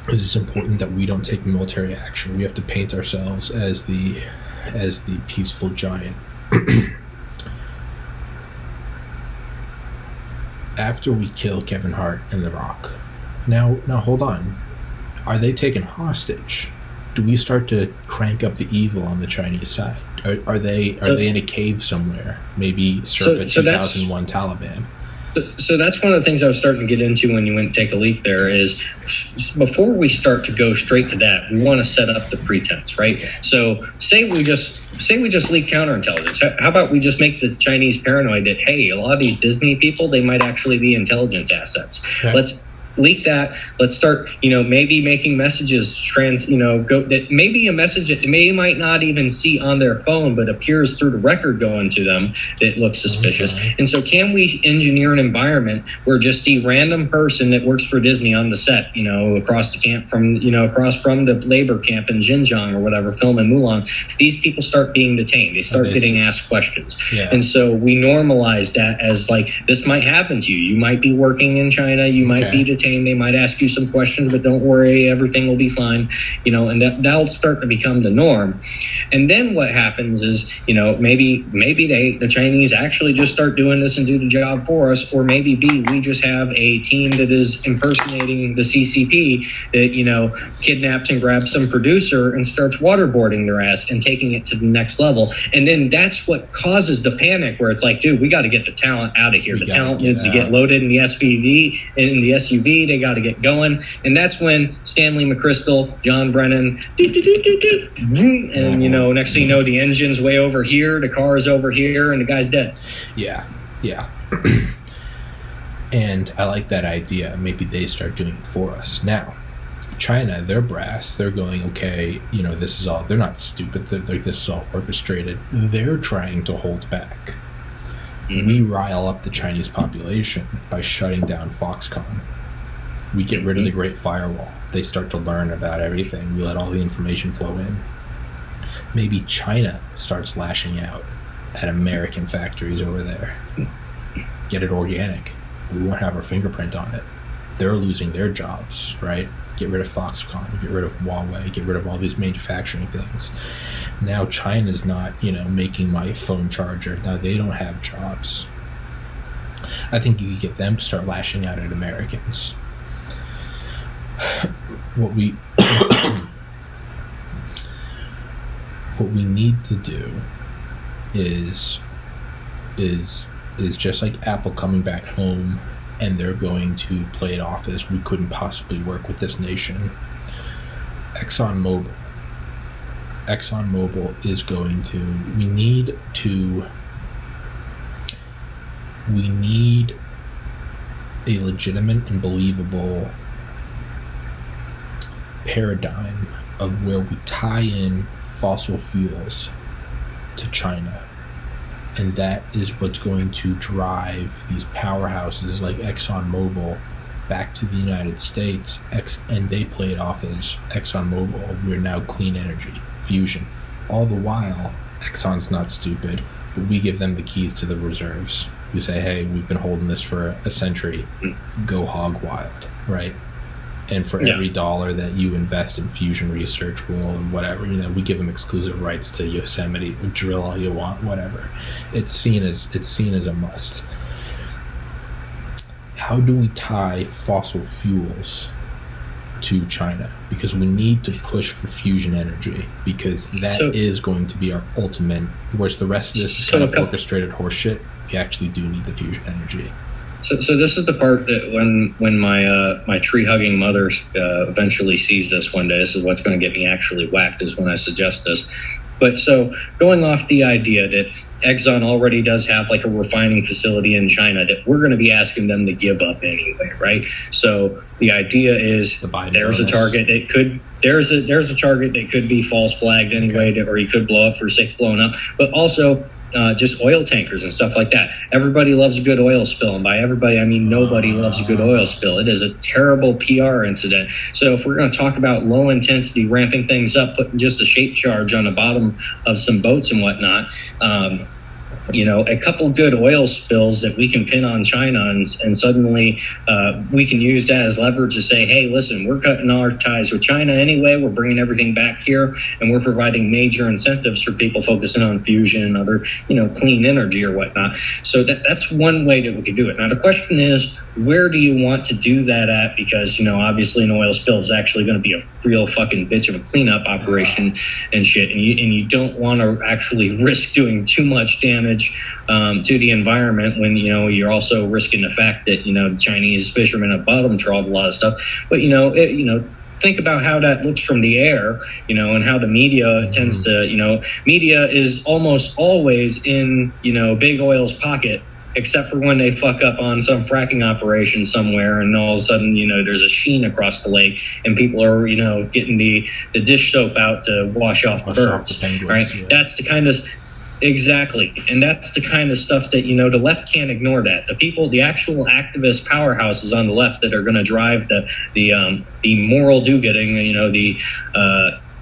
is it's important that we don't take military action. We have to paint ourselves as the peaceful giant. After we kill Kevin Hart and The Rock, now hold on. Are they taken hostage? Do we start to crank up the evil on the Chinese side? Are they in a cave somewhere? Maybe circa 2001 Taliban. So that's one of the things I was starting to get into when you went and take a leak there is before we start to go straight to that, we want to set up the pretense, right? So say we just leak counterintelligence. How about we just make the Chinese paranoid that, hey, a lot of these Disney people, they might actually be intelligence assets. Okay. Let's leak that. Let's start, maybe making messages that maybe a message that they might not even see on their phone, but appears through the record going to them that looks suspicious. Okay. And so can we engineer an environment where just the random person that works for Disney on the set, across the camp across from the labor camp in Xinjiang or whatever, filming Mulan, these people start being detained. They start getting asked questions. Yeah. And so we normalize that as like, this might happen to you. You might be working in China. You might be detained. They might ask you some questions, but don't worry, everything will be fine, and that'll start to become the norm. And then what happens is, maybe the Chinese actually just start doing this and do the job for us, or maybe B, we just have a team that is impersonating the CCP that, kidnaps and grabs some producer and starts waterboarding their ass and taking it to the next level. And then that's what causes the panic where it's like, dude, we got to get the talent out of here. The talent needs to get loaded in the SUV. They got to get going. And that's when Stanley McChrystal, John Brennan, and, next thing you know, the engine's way over here, the car is over here, and the guy's dead. Yeah. And I like that idea. Maybe they start doing it for us. Now, China, they're brass. They're going, okay, this is all, they're not stupid. This is all orchestrated. They're trying to hold back. Mm-hmm. We rile up the Chinese population by shutting down Foxconn. We get rid of the Great Firewall. They start to learn about everything. We let all the information flow in. Maybe China starts lashing out at American factories over there. Get it organic. We won't have our fingerprint on it. They're losing their jobs, right? Get rid of Foxconn, get rid of Huawei, get rid of all these manufacturing things. Now China's not, making my phone charger. Now they don't have jobs. I think you could get them to start lashing out at Americans. What we need to do is just like Apple coming back home, and they're going to play it off as we couldn't possibly work with this nation. ExxonMobil is going to, we need a legitimate and believable paradigm of where we tie in fossil fuels to China. And that is what's going to drive these powerhouses like ExxonMobil back to the United States. And they play it off as ExxonMobil, we're now clean energy, fusion. All the while, Exxon's not stupid, but we give them the keys to the reserves. We say, hey, we've been holding this for a century. Go hog wild, right? And for every dollar that you invest in fusion research, and whatever, we give them exclusive rights to Yosemite. Drill all you want, whatever. It's seen as a must. How do we tie fossil fuels to China? Because we need to push for fusion energy, because that is going to be our ultimate. Whereas the rest of this is kind of orchestrated horseshit, we actually do need the fusion energy. So this is the part that when my tree hugging mother eventually sees this one day, this is what's going to get me actually whacked, is when I suggest this. But so going off the idea that Exxon already does have like a refining facility in China that we're going to be asking them to give up anyway, right? So the idea is there's a target that could there's a target that could be false flagged anyway, or you could blow up for sake of blowing up, but also just oil tankers and stuff like that. Everybody loves a good oil spill, and by everybody I mean nobody loves a good oil spill. It is a terrible PR incident. So if we're going to talk about low intensity, ramping things up, putting just a shape charge on the bottom of some boats and whatnot, a couple good oil spills that we can pin on China, and suddenly we can use that as leverage to say, hey, listen, we're cutting our ties with China anyway. We're bringing everything back here, and we're providing major incentives for people focusing on fusion and other, clean energy or whatnot. So that's one way that we could do it. Now, the question is, where do you want to do that at? Because, obviously an oil spill is actually going to be a real fucking bitch of a cleanup operation and shit. And you don't want to actually risk doing too much damage to the environment when, you're also risking the fact that, the Chinese fishermen have bottom trawled a lot of stuff. But, think about how that looks from the air, and how the media tends to, media is almost always in, big oil's pocket, except for when they fuck up on some fracking operation somewhere, and all of a sudden, there's a sheen across the lake, and people are, getting the dish soap out to wash off the birds, right? Yeah. That's the kind of exactly, and that's the kind of stuff that the left can't ignore. That the actual activist powerhouses on the left that are going to drive the moral do-getting,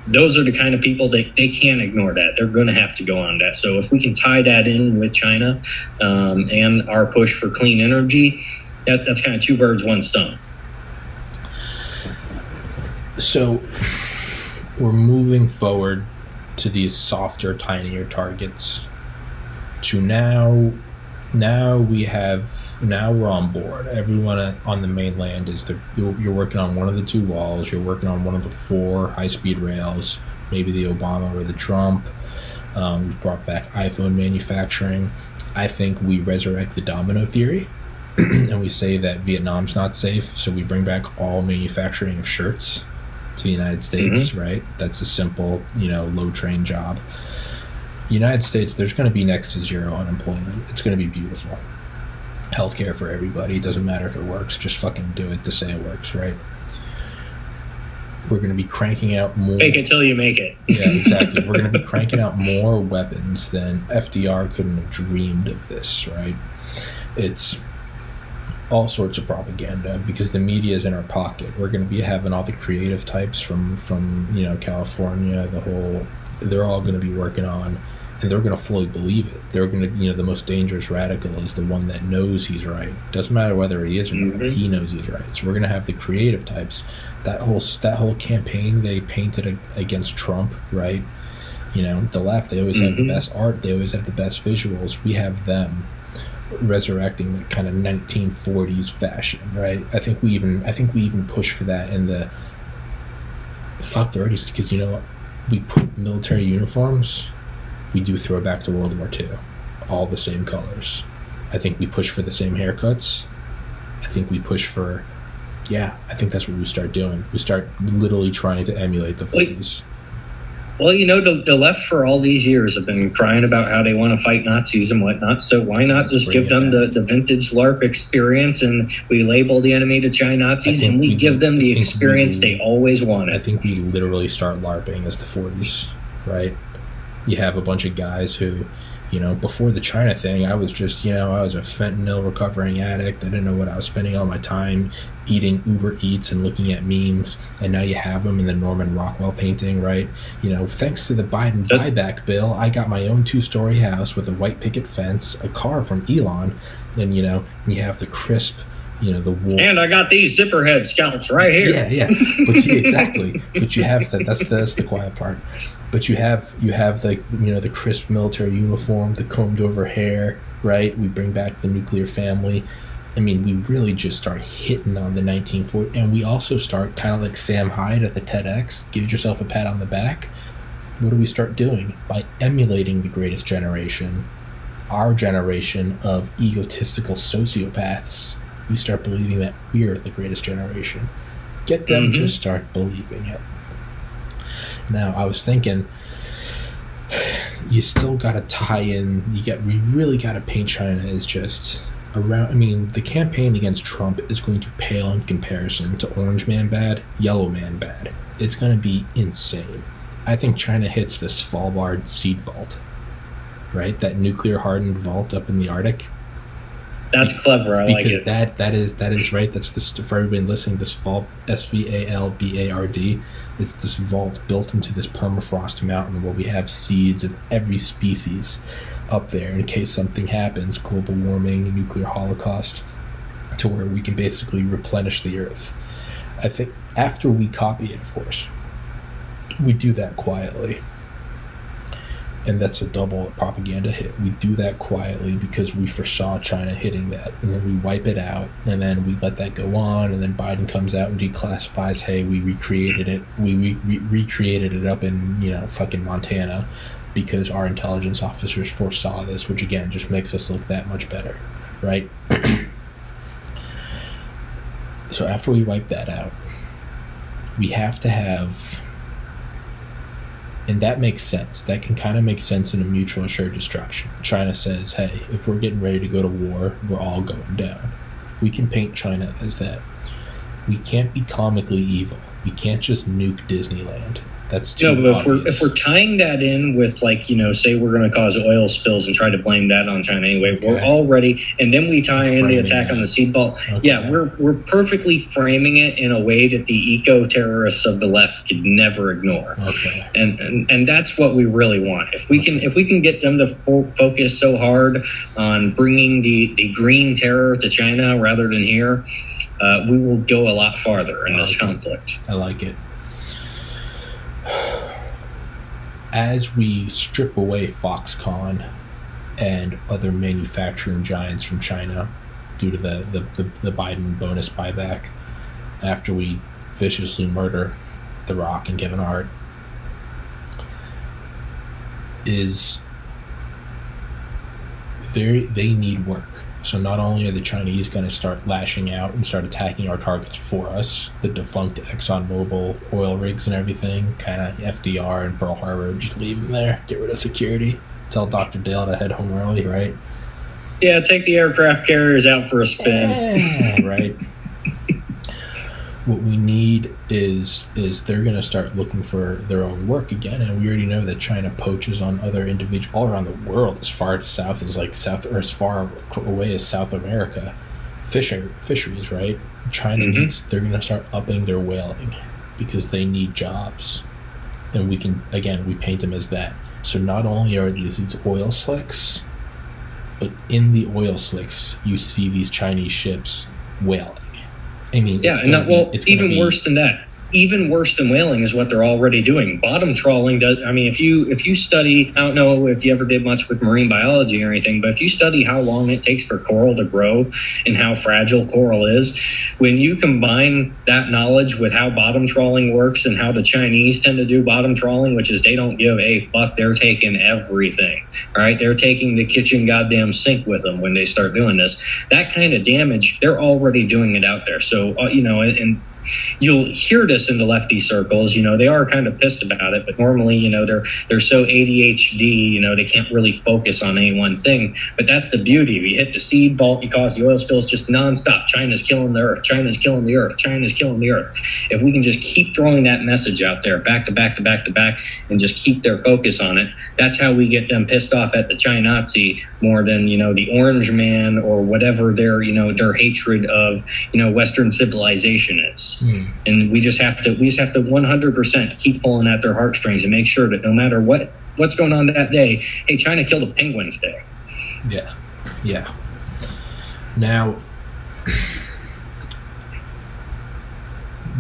those are the kind of people that they can't ignore that. They're going to have to go on that. So if we can tie that in with China and our push for clean energy, that's kind of two birds, one stone. So we're moving forward to these softer, tinier targets. To now we're on board. Everyone on the mainland you're working on one of the two walls. You're working on one of the 4 high-speed rails, maybe the Obama or the Trump. We've brought back iPhone manufacturing. I think we resurrect the domino theory and we say that Vietnam's not safe, so we bring back all manufacturing of shirts to the United States, right? That's a simple, low train job. United States, there's going to be next to zero unemployment. It's going to be beautiful. Healthcare for everybody. It doesn't matter if it works. Just fucking do it to say it works, right? We're going to be cranking out more. Fake it till you make it. Yeah, exactly. We're going to be cranking out more weapons than FDR couldn't have dreamed of this, right? It's all sorts of propaganda because the media is in our pocket. We're going to be having all the creative types from California, they're all going to be working on and they're going to fully believe it. They're going to, the most dangerous radical is the one that knows he's right. Doesn't matter whether he is or not. He knows he's right. So we're going to have the creative types. That whole campaign they painted against Trump, right? The left, they always have the best art. They always have the best visuals. We have them resurrecting that kind of 1940s fashion, right? I think we even push for that in the fuck the 30s, because we put military uniforms. We do throw back to World War II, all the same colors. I think we push for the same haircuts. I think we push for, I think that's what we start doing. We start literally trying to emulate the 40s. Well, the left for all these years have been crying about how they want to fight Nazis and whatnot. So why not just give them the vintage LARP experience, and we label the enemy to China Nazis, and we give them the experience they always wanted. I think we literally start LARPing as the 40s, right? You have a bunch of guys who, before the China thing, I was just, I was a fentanyl recovering addict. I didn't know what I was spending all my time eating Uber Eats and looking at memes. And now you have them in the Norman Rockwell painting, right? Thanks to the Biden buyback bill, I got my own 2-story house with a white picket fence, a car from Elon, and, you have the crisp, the wool. And I got these zipper head scalps right here. Yeah. Exactly. But you have that. That's the quiet part. But you have the crisp military uniform, the combed over hair, right? We bring back the nuclear family. I mean, we really just start hitting on the 1940s, and we also start kind of like Sam Hyde at the TEDx. Give yourself a pat on the back. What do we start doing? By emulating the greatest generation, our generation of egotistical sociopaths. We start believing that we're the greatest generation. Get them to start believing it. Now, I was thinking, you still got to tie in. We really got to paint China as just around. I mean, the campaign against Trump is going to pale in comparison to Orange Man bad, Yellow Man bad. It's going to be insane. I think China hits the Svalbard seed vault, right? That nuclear hardened vault up in the Arctic. That's clever. I like it. Because that is right. That's for everybody listening. This vault, SVALBARD. It's this vault built into this permafrost mountain where we have seeds of every species up there in case something happens, global warming, nuclear holocaust, to where we can basically replenish the earth. I think after we copy it, of course, we do that quietly. And that's a double propaganda hit. We do that quietly because we foresaw China hitting that. And then we wipe it out. And then we let that go on. And then Biden comes out and declassifies, hey, we recreated it. We recreated it up in, fucking Montana because our intelligence officers foresaw this, which, again, just makes us look that much better, right? So after we wipe that out, we have to have... And that makes sense. That can kind of make sense in a mutual assured destruction. China says, hey, if we're getting ready to go to war, we're all going down. We can paint China as that. We can't be comically evil. We can't just nuke Disneyland. That's too obvious. If we're tying that in with, say we're going to cause oil spills and try to blame that on China anyway, we're already, and then we tie in the attack on the seed vault. Okay. Yeah, we're perfectly framing it in a way that the eco-terrorists of the left could never ignore. Okay. And that's what we really want. If we can get them to focus so hard on bringing the green terror to China rather than here, we will go a lot farther in this conflict. I like it. As we strip away Foxconn and other manufacturing giants from China due to the Biden bonus buyback, after we viciously murder The Rock and Kevin Hart, is they need work. So not only are the Chinese going to start lashing out and start attacking our targets for us, the defunct ExxonMobil oil rigs and everything, kind of FDR and Pearl Harbor, just leave them there, get rid of security, tell Dr. Dale to head home early, right? Yeah, take the aircraft carriers out for a spin. Yeah, right. What we need is they're going to start looking for their own work again, and we already know that China poaches on other individuals all around the world, as far south as as far away as South America, fisheries, right? China they're going to start upping their whaling because they need jobs, and we paint them as that. So not only are these oil slicks, but in the oil slicks, you see these Chinese ships whaling. I mean, yeah, it's even worse than that. Even worse than whaling is what they're already doing. Bottom trawling does. I mean, if you study, I don't know if you ever did much with marine biology or anything, but if you study how long it takes for coral to grow and how fragile coral is, when you combine that knowledge with how bottom trawling works and how the Chinese tend to do bottom trawling, which is they don't give a fuck, they're taking everything, right? They're taking the kitchen goddamn sink with them when they start doing this. That kind of damage, they're already doing it out there. So, and you'll hear this in the lefty circles, they are kind of pissed about it, but normally, they're so ADHD, they can't really focus on any one thing. But that's the beauty. If you hit the seed vault, you cause the oil spills just nonstop. China's killing the earth. China's killing the earth. China's killing the earth. If we can just keep throwing that message out there back to back to back to back and just keep their focus on it, that's how we get them pissed off at the China-Nazi more than, the orange man or whatever their hatred of, Western civilization is. And we just have to 100% keep pulling at their heartstrings and make sure that no matter what's going on that day, hey, China killed a penguin today. Yeah. Now,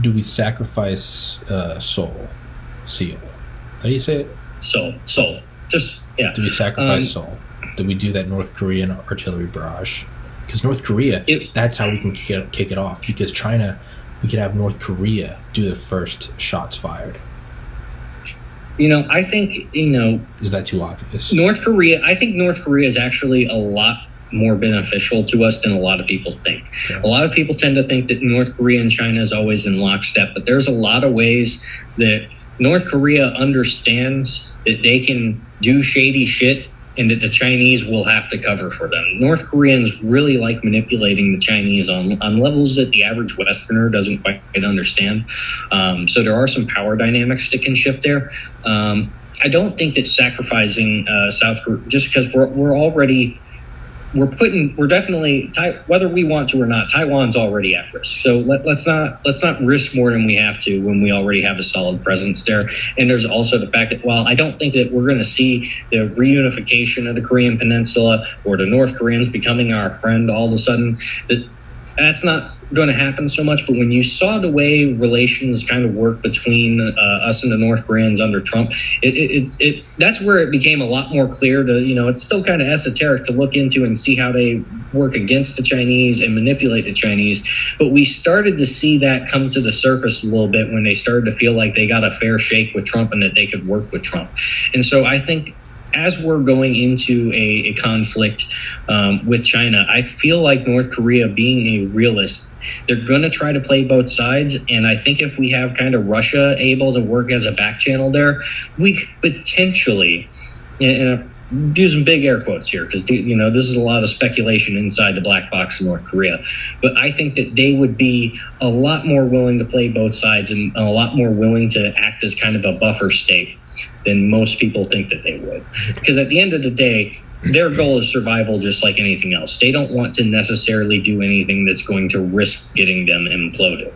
do we sacrifice Seoul? How do you say it? Seoul. Just, yeah. Do we sacrifice Seoul? Do we do that North Korean artillery barrage? Because North Korea, that's how we can kick it off. Because China, we could have North Korea do the first shots fired. I think, Is that too obvious? I think North Korea is actually a lot more beneficial to us than a lot of people think. Okay. A lot of people tend to think that North Korea and China is always in lockstep, but there's a lot of ways that North Korea understands that they can do shady shit and that the Chinese will have to cover for them. North Koreans really like manipulating the Chinese on levels that the average Westerner doesn't quite understand. So there are some power dynamics that can shift there. I don't think that sacrificing South Korea, just because we're definitely, whether we want to or not, Taiwan's already at risk. So let's not risk more than we have to when we already have a solid presence there. And there's also the fact that while I don't think that we're going to see the reunification of the Korean Peninsula or the North Koreans becoming our friend all of a sudden, that's not going to happen so much. But when you saw the way relations kind of work between us and the North Koreans under Trump, that's where it became a lot more clear to, it's still kind of esoteric to look into and see how they work against the Chinese and manipulate the Chinese. But we started to see that come to the surface a little bit when they started to feel like they got a fair shake with Trump and that they could work with Trump. And so I think, as we're going into a conflict with China, I feel like North Korea, being a realist, they're going to try to play both sides. And I think if we have kind of Russia able to work as a back channel there, we could potentially, and I'm using big air quotes here because, this is a lot of speculation inside the black box of North Korea. But I think that they would be a lot more willing to play both sides and a lot more willing to act as kind of a buffer state than most people think that they would. Because at the end of the day, their goal is survival just like anything else. They don't want to necessarily do anything that's going to risk getting them imploded.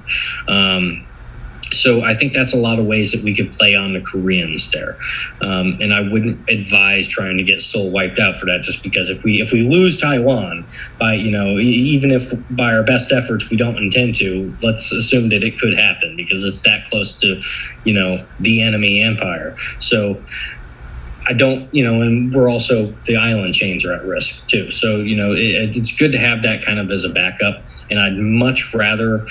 So I think that's a lot of ways that we could play on the Koreans there. And I wouldn't advise trying to get Seoul wiped out for that, just because if we lose Taiwan by, even if by our best efforts we don't intend to, let's assume that it could happen because it's that close to, the enemy empire. So I don't, and we're also, the island chains are at risk too. So, it's good to have that kind of as a backup. And I'd much rather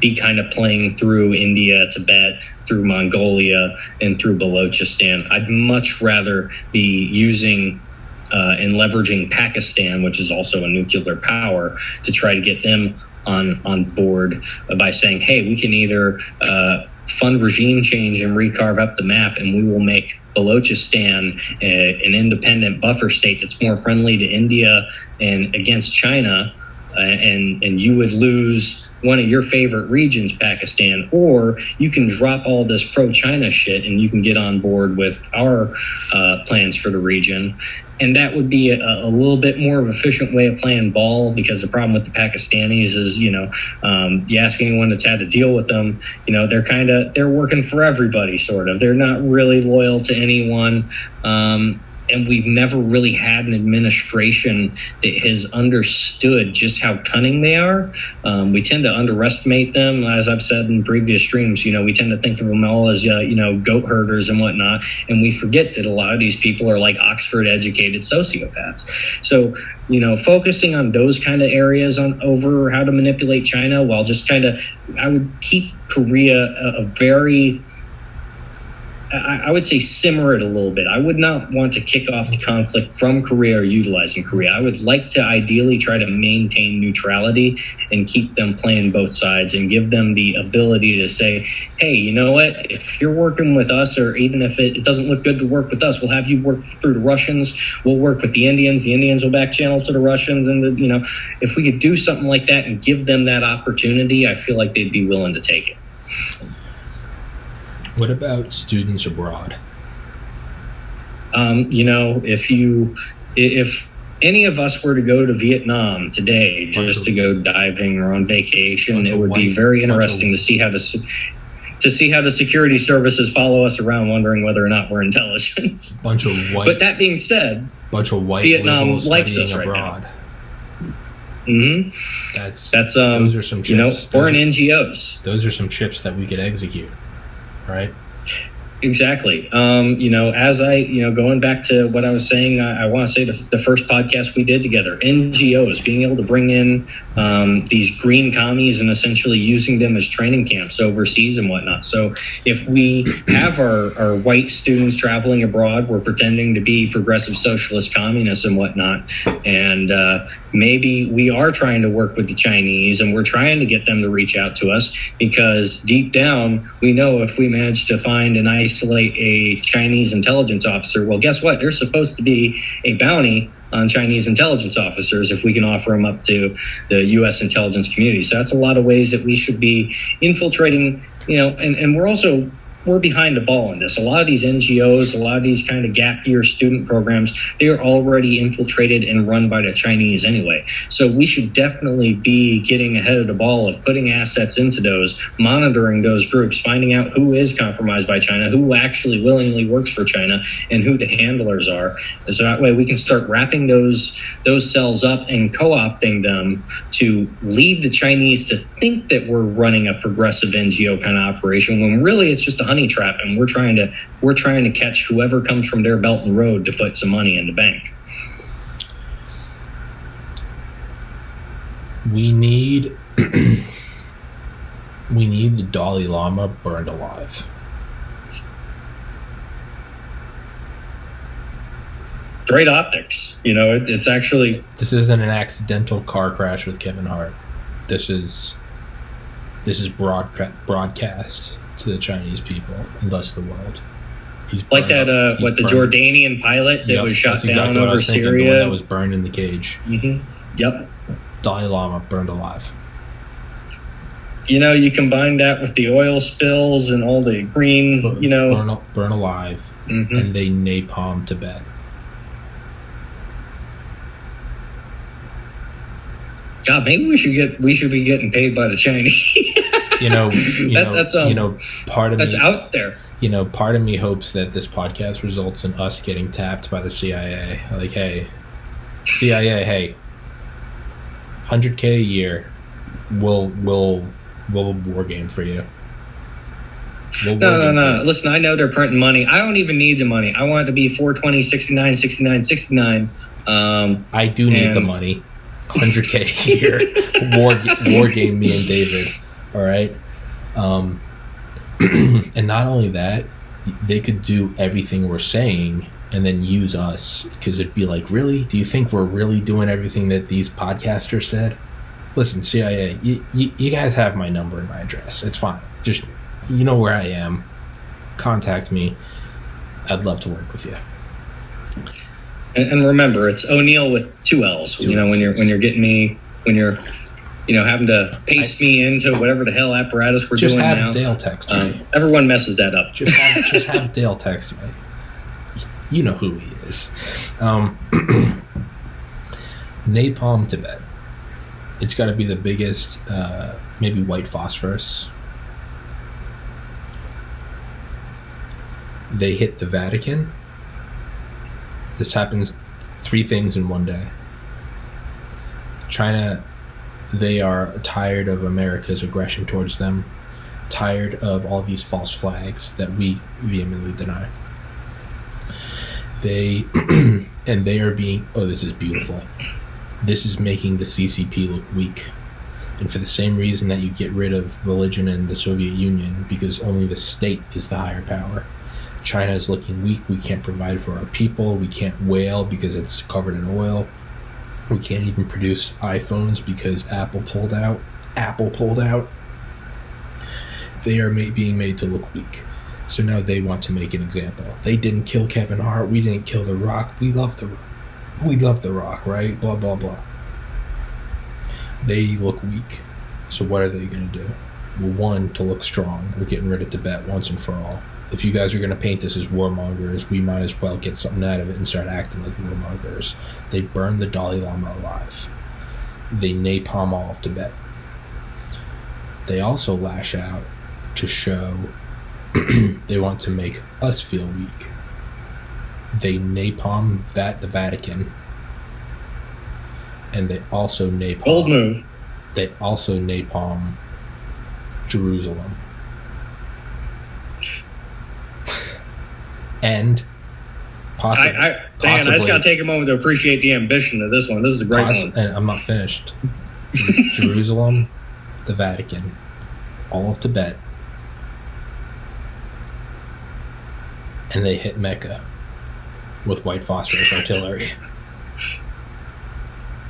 be kind of playing through India, Tibet, through Mongolia, and through Balochistan. I'd much rather be using and leveraging Pakistan, which is also a nuclear power, to try to get them on board by saying, hey, we can either fund regime change and recarve up the map, and we will make Balochistan an independent buffer state that's more friendly to India and against China, and you would lose one of your favorite regions, Pakistan, or you can drop all this pro-China shit and you can get on board with our plans for the region. And that would be a little bit more of an efficient way of playing ball, because the problem with the Pakistanis is, you ask anyone that's had to deal with them, they're working for everybody, sort of. They're not really loyal to anyone. And we've never really had an administration that has understood just how cunning they are. We tend to underestimate them. As I've said in previous streams, we tend to think of them all as, goat herders and whatnot. And we forget that a lot of these people are like Oxford educated sociopaths. So, focusing on those kind of areas over how to manipulate China, while just I would keep Korea a very... I would say simmer it a little bit. I would not want to kick off the conflict from Korea or utilizing Korea. I would like to ideally try to maintain neutrality and keep them playing both sides and give them the ability to say, hey, you know what? If you're working with us, or even if it doesn't look good to work with us, we'll have you work through the Russians. We'll work with the Indians. The Indians will back channel to the Russians. And, if we could do something like that and give them that opportunity, I feel like they'd be willing to take it. What about students abroad? If any of us were to go to Vietnam today just to go diving or on vacation, it would be very interesting to see how the security services follow us around, wondering whether or not we're intelligence. But that being said, Vietnam likes us right now. Mm-hmm. That's those are some chips. We're in NGOs. Those are some chips that we could execute. Right. Exactly. As going back to what I was saying, I want to say the first podcast we did together, NGOs, being able to bring in these green commies and essentially using them as training camps overseas and whatnot. So if we have our white students traveling abroad, we're pretending to be progressive socialist communists and whatnot. And maybe we are trying to work with the Chinese and we're trying to get them to reach out to us, because deep down, we know if we manage to find and isolate a Chinese intelligence officer, well, guess what? There's supposed to be a bounty on Chinese intelligence officers if we can offer them up to the U.S. intelligence community. So that's a lot of ways that we should be infiltrating, and we're behind the ball in this. A lot of these NGOs, a lot of these kind of gap year student programs, they are already infiltrated and run by the Chinese anyway. So we should definitely be getting ahead of the ball of putting assets into those, monitoring those groups, finding out who is compromised by China, who actually willingly works for China, and who the handlers are. And so that way we can start wrapping those cells up and co-opting them to lead the Chinese to think that we're running a progressive NGO kind of operation, when really it's just a honey trap, and we're trying to catch whoever comes from their Belt and Road to put some money in the bank. We need the Dalai Lama burned alive. Great optics. It's actually... This isn't an accidental car crash with Kevin Hart. This is broadcast to the Chinese people and thus the world. He's like that. The Jordanian pilot that was shot down over Syria. The one that was burned in the cage. Mm-hmm. Yep. Dalai Lama burned alive. You combine that with the oil spills and all the green. Burn alive, mm-hmm. And they napalm Tibet. God, maybe we should be getting paid by the Chinese. Part of that's out there. Part of me hopes that this podcast results in us getting tapped by the CIA. Like, hey, CIA, hey, $100K a year, we'll war game for you. No. Listen, I know they're printing money. I don't even need the money. I want it to be 420, 69, 69, 69. I do need the money. $100K a year. war game me and David. All right. And not only that, they could do everything we're saying and then use us, because it'd be like, really? Do you think we're really doing everything that these podcasters said? Listen, CIA, you guys have my number and my address. It's fine. Just, where I am. Contact me. I'd love to work with you. And remember, it's O'Neill with two L's. When you're getting me when you're, having to paste me into whatever the hell apparatus we're doing now. Just have Dale text me. Everyone messes that up. Just have Dale text me. You know who he is. Napalm Tibet. It's got to be the biggest, maybe white phosphorus. They hit the Vatican. This happens 3 things in one day. China, they are tired of America's aggression towards them, tired of all these false flags that we vehemently deny. They are being, this is beautiful. This is making the CCP look weak. And for the same reason that you get rid of religion in the Soviet Union, because only the state is the higher power. China is looking weak. We can't provide for our people. We can't whale because it's covered in oil. We can't even produce iPhones because Apple pulled out. They are being made to look weak. So now they want to make an example. They didn't kill Kevin Hart. We didn't kill The Rock. We love The Rock, right? Blah, blah, blah. They look weak. So what are they going to do? Well, one, to look strong. We're getting rid of Tibet once and for all. If you guys are going to paint us as warmongers, we might as well get something out of it and start acting like warmongers. They burned the Dalai Lama alive. They napalm all of Tibet. They also lash out to show they want to make us feel weak. They napalm the Vatican. And they also napalm... Bold move. They also napalm Jerusalem. And possibly, Dan, I just got to take a moment to appreciate the ambition of this one. This is a great one. And I'm not finished. Jerusalem, the Vatican, all of Tibet, and they hit Mecca with white phosphorus artillery.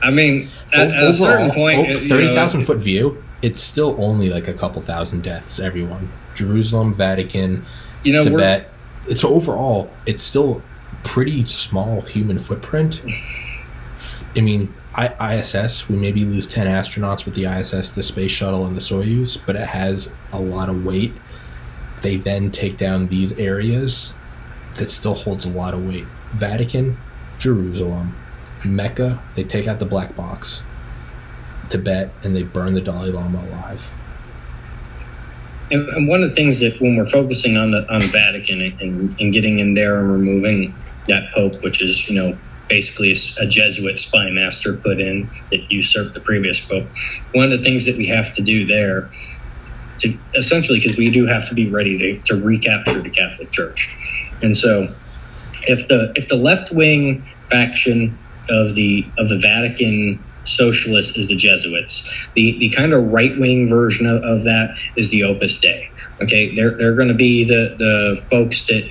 I mean, at a certain point... 30,000 foot view, it's still only like a couple thousand deaths, everyone. Jerusalem, Vatican, Tibet... It's overall, it's still pretty small human footprint. I mean, ISS, we maybe lose 10 astronauts with the ISS, the space shuttle, and the Soyuz, but it has a lot of weight. They then take down these areas that still holds a lot of weight. Vatican, Jerusalem, Mecca, they take out the black box. Tibet, and they burn the Dalai Lama alive. And one of the things that when we're focusing on the Vatican and getting in there and removing that Pope, which is, basically a Jesuit spy master put in that usurped the previous Pope, one of the things that we have to do there to essentially, because we do have to be ready to recapture the Catholic Church. And so if the left-wing faction of the Vatican socialist is the Jesuits. The kind of right-wing version of that is the Opus Dei. Okay, they're going to be the folks that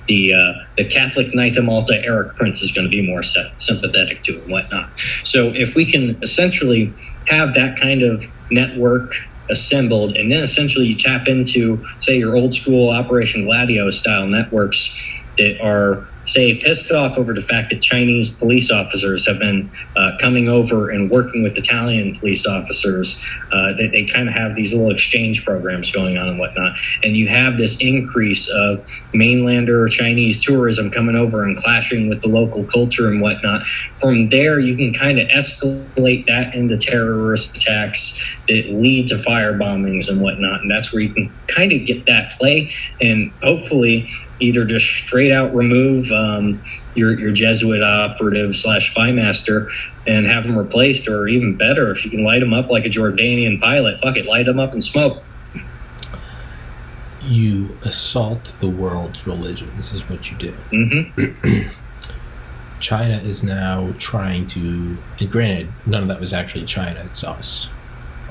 the Catholic Knight of Malta Eric Prince is going to be more sympathetic to and whatnot. So if we can essentially have that kind of network assembled, and then essentially you tap into, say, your old school Operation Gladio style networks that are, say, pissed off over the fact that Chinese police officers have been coming over and working with Italian police officers. They kind of have these little exchange programs going on and whatnot. And you have this increase of mainlander Chinese tourism coming over and clashing with the local culture and whatnot. From there, you can kind of escalate that into terrorist attacks that lead to fire bombings and whatnot. And that's where you can kind of get that play and hopefully either just straight out remove your Jesuit operative / spy master and have them replaced, or even better, if you can light them up like a Jordanian pilot, fuck it, light them up and smoke. You assault the world's religions is what you do. Mm-hmm. China is now trying to, and granted, none of that was actually China, it's us.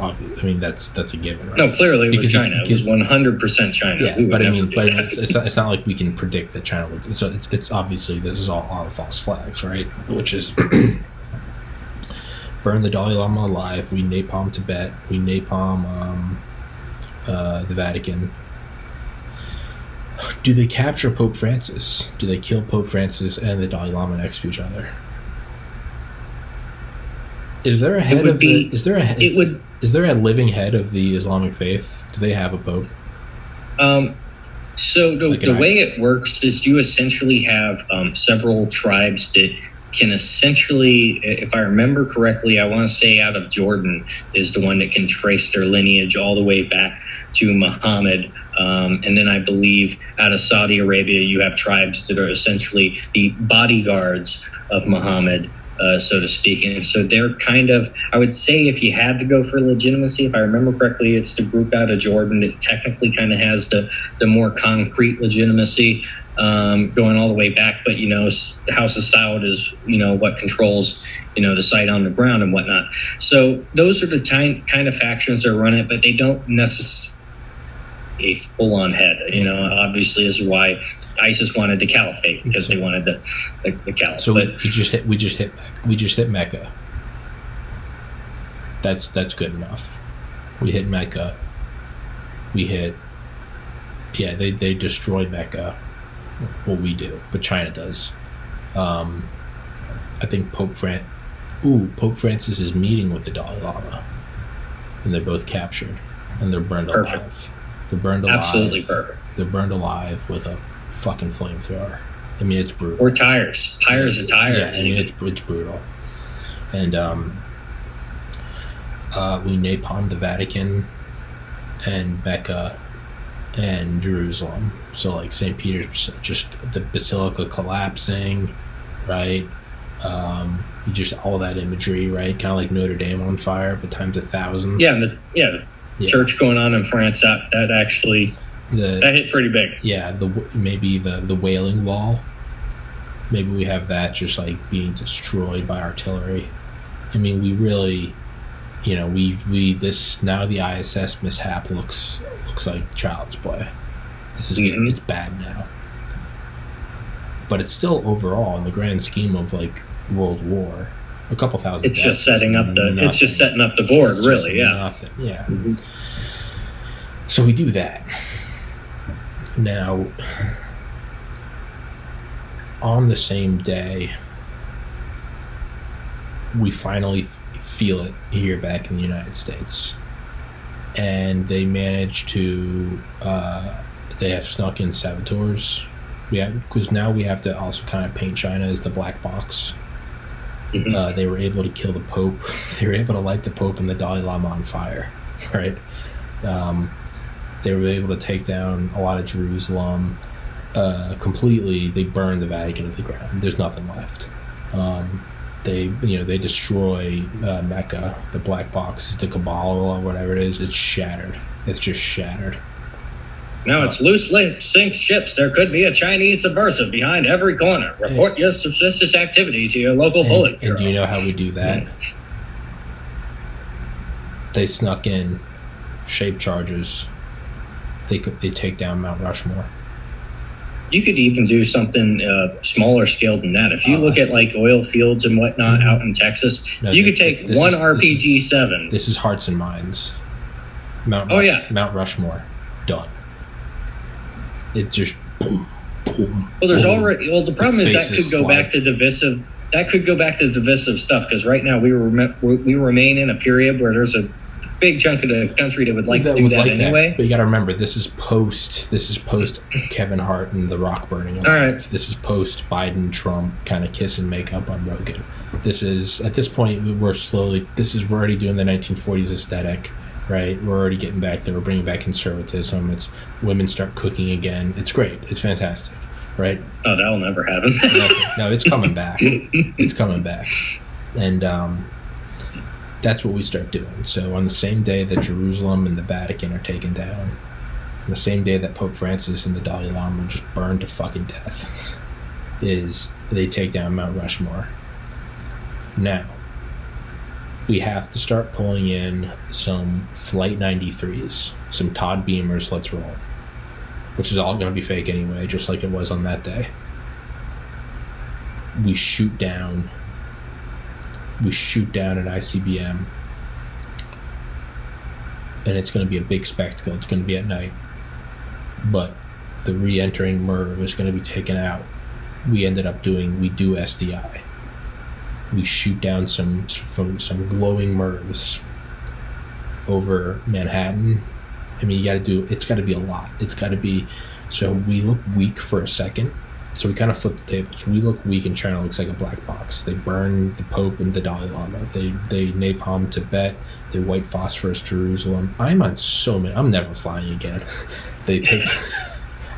I mean, that's a given, right? No, clearly it was China. It was 100% China. Yeah, but it's not like we can predict that China would. So it's obviously, this is all false flags, right? Which is burn the Dalai Lama alive. We napalm Tibet. We napalm the Vatican. Do they capture Pope Francis? Do they kill Pope Francis and the Dalai Lama next to each other? Is there a head of the? Is there a living head of the Islamic faith? Do they have a pope? So the way it works is you essentially have several tribes that can essentially, if I remember correctly, I want to say out of Jordan is the one that can trace their lineage all the way back to Muhammad. And then I believe out of Saudi Arabia, you have tribes that are essentially the bodyguards of Muhammad, so to speak. And so they're kind of, I would say if you had to go for legitimacy, if I remember correctly, it's the group out of Jordan that technically kind of has the more concrete legitimacy going all the way back. But, you know, the House of Saud is, you know, what controls, you know, the site on the ground and whatnot. So those are the kind of factions that run it, but they don't necessarily a full-on head. You know, obviously is why ISIS wanted the caliphate, because they wanted the caliphate. So we just hit Mecca. That's good enough. We hit Mecca. They destroyed Mecca. Well, we do, but China does. I think Pope Francis is meeting with the Dalai Lama, and they're both captured, and they're burned alive. They're burned alive. Absolutely perfect. They're burned alive with a fucking flamethrower. I mean, it's brutal. Or tires. Tires and tires. Yeah, I mean, it's brutal. And we napalmed the Vatican and Mecca and Jerusalem. So, like, St. Peter's, just the basilica collapsing, right? Just all that imagery, right? Kind of like Notre Dame on fire, but times 1,000. Yeah. Church going on in France, that actually that hit pretty big. Yeah, maybe the Wailing Wall. Maybe we have that just like being destroyed by artillery. I mean, we really, you know, now the ISS mishap looks like child's play. This is it's bad now, but it's still overall in the grand scheme of like World War. A couple thousand. It's just setting up It's just setting up the board, really. Yeah. Nothing. Yeah. Mm-hmm. So we do that. Now, on the same day, we finally feel it here back in the United States, and they managed to. They have snuck in saboteurs. Because now we have to also kind of paint China as the black box. Mm-hmm. They were able to kill the Pope. They were able to light the Pope and the Dalai Lama on fire, right? They were able to take down a lot of Jerusalem completely. They burned the Vatican to the ground. There's nothing left. They destroy Mecca. The black box, the Kabbalah or whatever it is, it's shattered. It's just shattered. Now it's loosely sink ships. There could be a Chinese subversive behind every corner. Report your suspicious activity to your local bullet bureau. And do you know how we do that? They snuck in shape charges. They take down Mount Rushmore. You could even do something smaller scale than that. If you look at like oil fields and whatnot out in Texas, you could take one RPG-7. This is Hearts and Minds. Mount Rushmore, done. It just boom, boom. Well, there's already. Well, the problem is that could go back to divisive. That could go back to divisive stuff, because right now we remain in a period where there's a big chunk of the country that would like to do that anyway. But you got to remember, this is post Kevin Hart and The Rock burning alive. All right. This is post Biden Trump kind of kiss and make up on Rogan. This is, at this point, we're already doing the 1940s aesthetic. Right, we're already getting back there. We're bringing back conservatism. It's women start cooking again. It's great. It's fantastic, right? Oh, that'll never happen. No, it's coming back. It's coming back, and that's what we start doing. So on the same day that Jerusalem and the Vatican are taken down, on the same day that Pope Francis and the Dalai Lama are just burned to fucking death, is they take down Mount Rushmore. Now, we have to start pulling in some Flight 93s, some Todd Beamers, let's roll, which is all going to be fake anyway, just like it was on that day. We shoot down an ICBM, and it's going to be a big spectacle. It's going to be at night, but the re-entering MIRV is going to be taken out. We do SDI. We shoot down some glowing MIRVs over Manhattan. I mean, it's got to be a lot. It's got to be, so we look weak for a second. So we kind of flip the tables. We look weak and China looks like a black box. They burn the Pope and the Dalai Lama. They napalm Tibet. They white phosphorus Jerusalem. I'm never flying again. They take...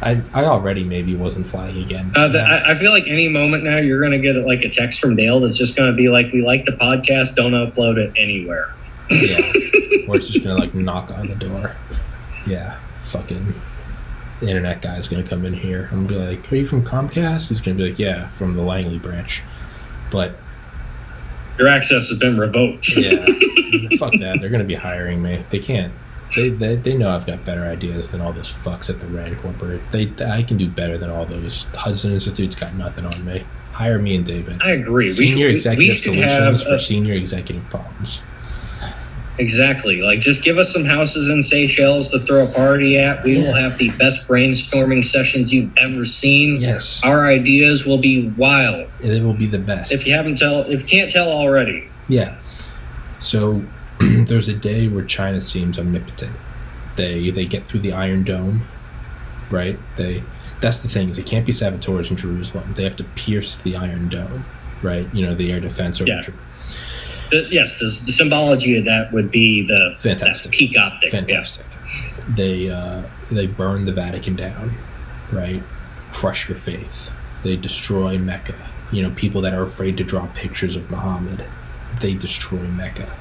I already maybe wasn't flying again. I feel like any moment now you're going to get like a text from Dale that's just going to be like, we like the podcast, don't upload it anywhere. Yeah. Or it's just going to like knock on the door. Yeah. Fucking... The internet guy's gonna come in here. I'm gonna be like, "Are you from Comcast?" He's gonna be like, "Yeah, from the Langley branch." But your access has been revoked. Yeah, fuck that. They're gonna be hiring me. They can't. They know I've got better ideas than all those fucks at the Rand Corporate. I can do better than all those. Hudson Institute's got nothing on me. Hire me and David. I agree. Senior executive solutions for senior executive problems. Exactly. Like, just give us some houses in Seychelles to throw a party at. We will have the best brainstorming sessions you've ever seen. Yes. Our ideas will be wild. It will be the best. If you can't tell already. Yeah. So there's a day where China seems omnipotent. They get through the Iron Dome, right? That's the thing, is it can't be saboteurs in Jerusalem. They have to pierce the Iron Dome, right? You know, the air defense over Jerusalem. The symbology of that would be the fantastic peak optic. Fantastic. Yeah. They burn the Vatican down, right? Crush your faith. They destroy Mecca. You know, people that are afraid to draw pictures of Muhammad, they destroy Mecca.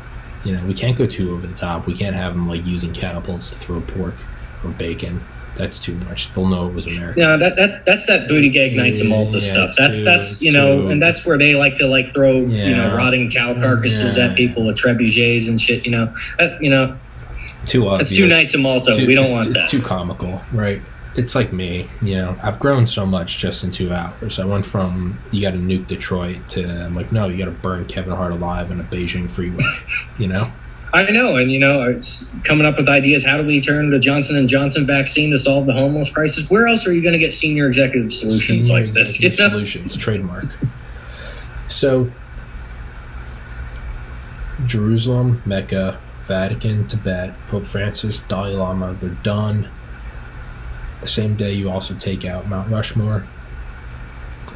You know, we can't go too over the top. We can't have them like using catapults to throw pork or bacon. That's too much. They'll know it was America. No, that's that booty gag Knights of Malta stuff. That's you know, and that's where they like to throw you know, rotting cow carcasses at people with trebuchets and shit. You know, too obvious. It's too Knights of Malta. We don't want that. It's too comical, right? It's like me. You know, I've grown so much just in 2 hours. I went from you got to nuke Detroit to I'm like, no, you got to burn Kevin Hart alive on a Beijing freeway. You know. I know, and you know, it's coming up with ideas. How do we turn the Johnson & Johnson vaccine to solve the homeless crisis? Where else are you going to get senior executive solutions like this? Solutions, trademark. So, Jerusalem, Mecca, Vatican, Tibet, Pope Francis, Dalai Lama, they're done. The same day you also take out Mount Rushmore.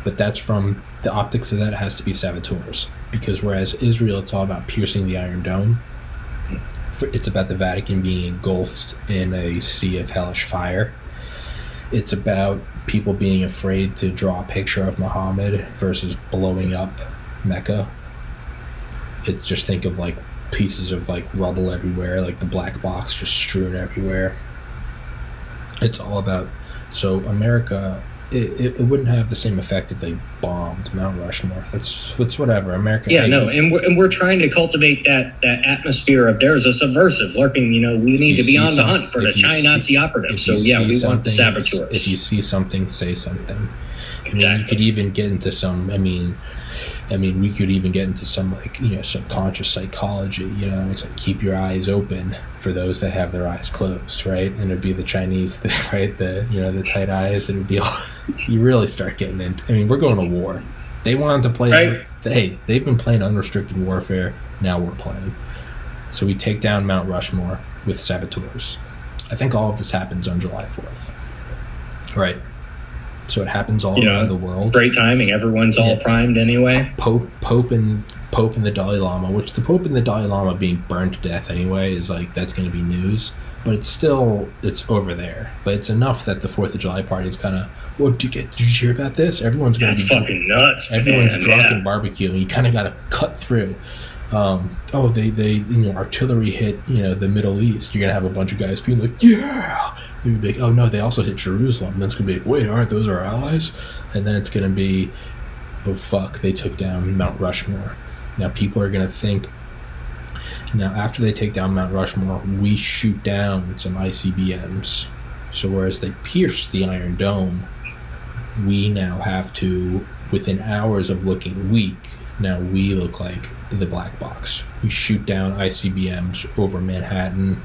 But that's from, the optics of that has to be saboteurs. Because whereas Israel, it's all about piercing the Iron Dome, it's about the Vatican being engulfed in a sea of hellish fire. It's about people being afraid to draw a picture of Muhammad versus blowing up Mecca. It's just think of like pieces of like rubble everywhere, like the black box just strewn everywhere. It's all about, so America, it wouldn't have the same effect if they bombed Mount Rushmore. It's whatever. America. Yeah, no, and we're trying to cultivate that atmosphere of there's a subversive lurking. You know, we need to be on the hunt for the Chi-Nazi operative. So yeah, we want the saboteurs. If you see something, say something. Exactly. I mean, you could even get into some. I mean, we could even get into some like, you know, subconscious psychology. You know, it's like keep your eyes open for those that have their eyes closed, right? And it'd be the Chinese, right? The tight eyes. It would be all. You really start getting into. I mean, we're going to war. They wanted to play. Right. Hey, they've been playing unrestricted warfare. Now we're playing. So we take down Mount Rushmore with saboteurs. I think all of this happens on July 4th. Right. So it happens all around the world. Great timing. Everyone's all primed anyway. Pope and the Dalai Lama, which the Pope and the Dalai Lama being burned to death anyway is like, that's going to be news. But it's over there. But it's enough that the 4th of July party is kind of, well, did you hear about this? Everyone's going to be fucking nuts. Everyone's drunk and barbecue, and you kind of got to cut through. They artillery hit, the Middle East. You're going to have a bunch of guys being like, yeah. You'd be like, oh no, they also hit Jerusalem. And then it's going to be, wait, aren't those our allies? And then it's going to be, oh fuck, they took down Mount Rushmore. Now people are going to think, now after they take down Mount Rushmore, we shoot down some ICBMs. So whereas they pierced the Iron Dome, we now have to, within hours of looking weak, now we look like the black box. We shoot down ICBMs over Manhattan,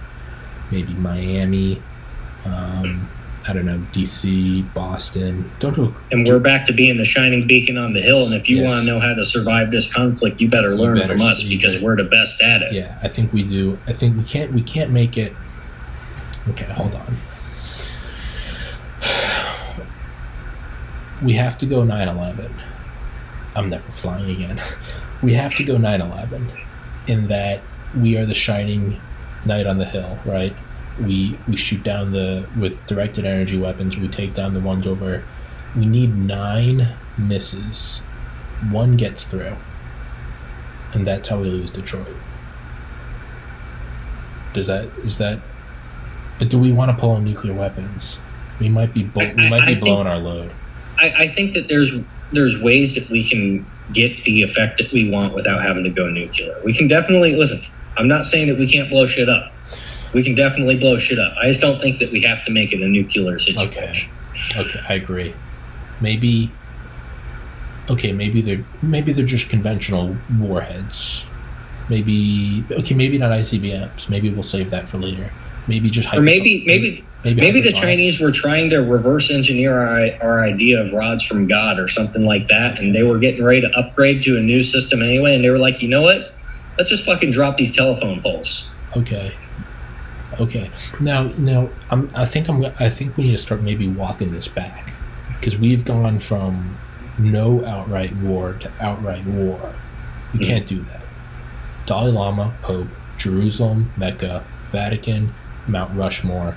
maybe Miami, I don't know, DC, Boston. And we're back to being the shining beacon on the hill. And if you want to know how to survive this conflict, you better learn from us because we're the best at it. Yeah, I think we do. I think we can't make it. Okay, hold on. We have to go 9/11. I'm never flying again. We have to go 9/11 in that we are the shining knight on the hill, right? We shoot down with directed energy weapons. We take down the ones over. We need 9 misses. 1 gets through. And that's how we lose Detroit. Is that but do we want to pull on nuclear weapons? We might be blowing our load. I think that there's ways that we can get the effect that we want without having to go nuclear. We can definitely listen. I'm not saying that we can't blow shit up. We can definitely blow shit up. I just don't think that we have to make it a nuclear situation. Okay, I agree. Maybe they're just conventional warheads. Maybe not ICBMs. Maybe we'll save that for later. Maybe just maybe the Chinese were trying to reverse engineer our idea of rods from God or something like that, and they were getting ready to upgrade to a new system anyway, and they were like, you know what? Let's just fucking drop these telephone poles. Okay. Now, I think we need to start maybe walking this back because we've gone from no outright war to outright war. We can't do that. Dalai Lama, Pope, Jerusalem, Mecca, Vatican, Mount Rushmore,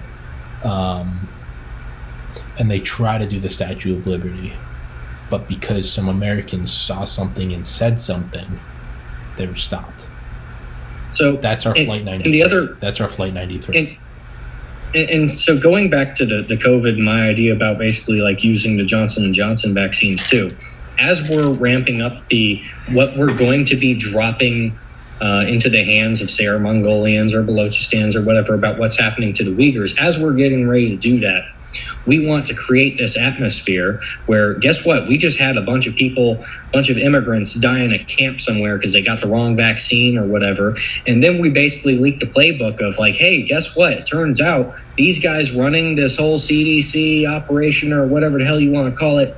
and they try to do the Statue of Liberty, but because some Americans saw something and said something, they were stopped. So that's our Flight 93. That's our Flight 93. And so going back to the COVID, my idea about basically like using the Johnson & Johnson vaccines too, as we're ramping up what we're going to be dropping into the hands of, say, our Mongolians or Balochistans or whatever about what's happening to the Uyghurs, as we're getting ready to do that, we want to create this atmosphere where, guess what? We just had a bunch of immigrants die in a camp somewhere because they got the wrong vaccine or whatever. And then we basically leaked the playbook of like, hey, guess what? It turns out these guys running this whole CDC operation or whatever the hell you want to call it,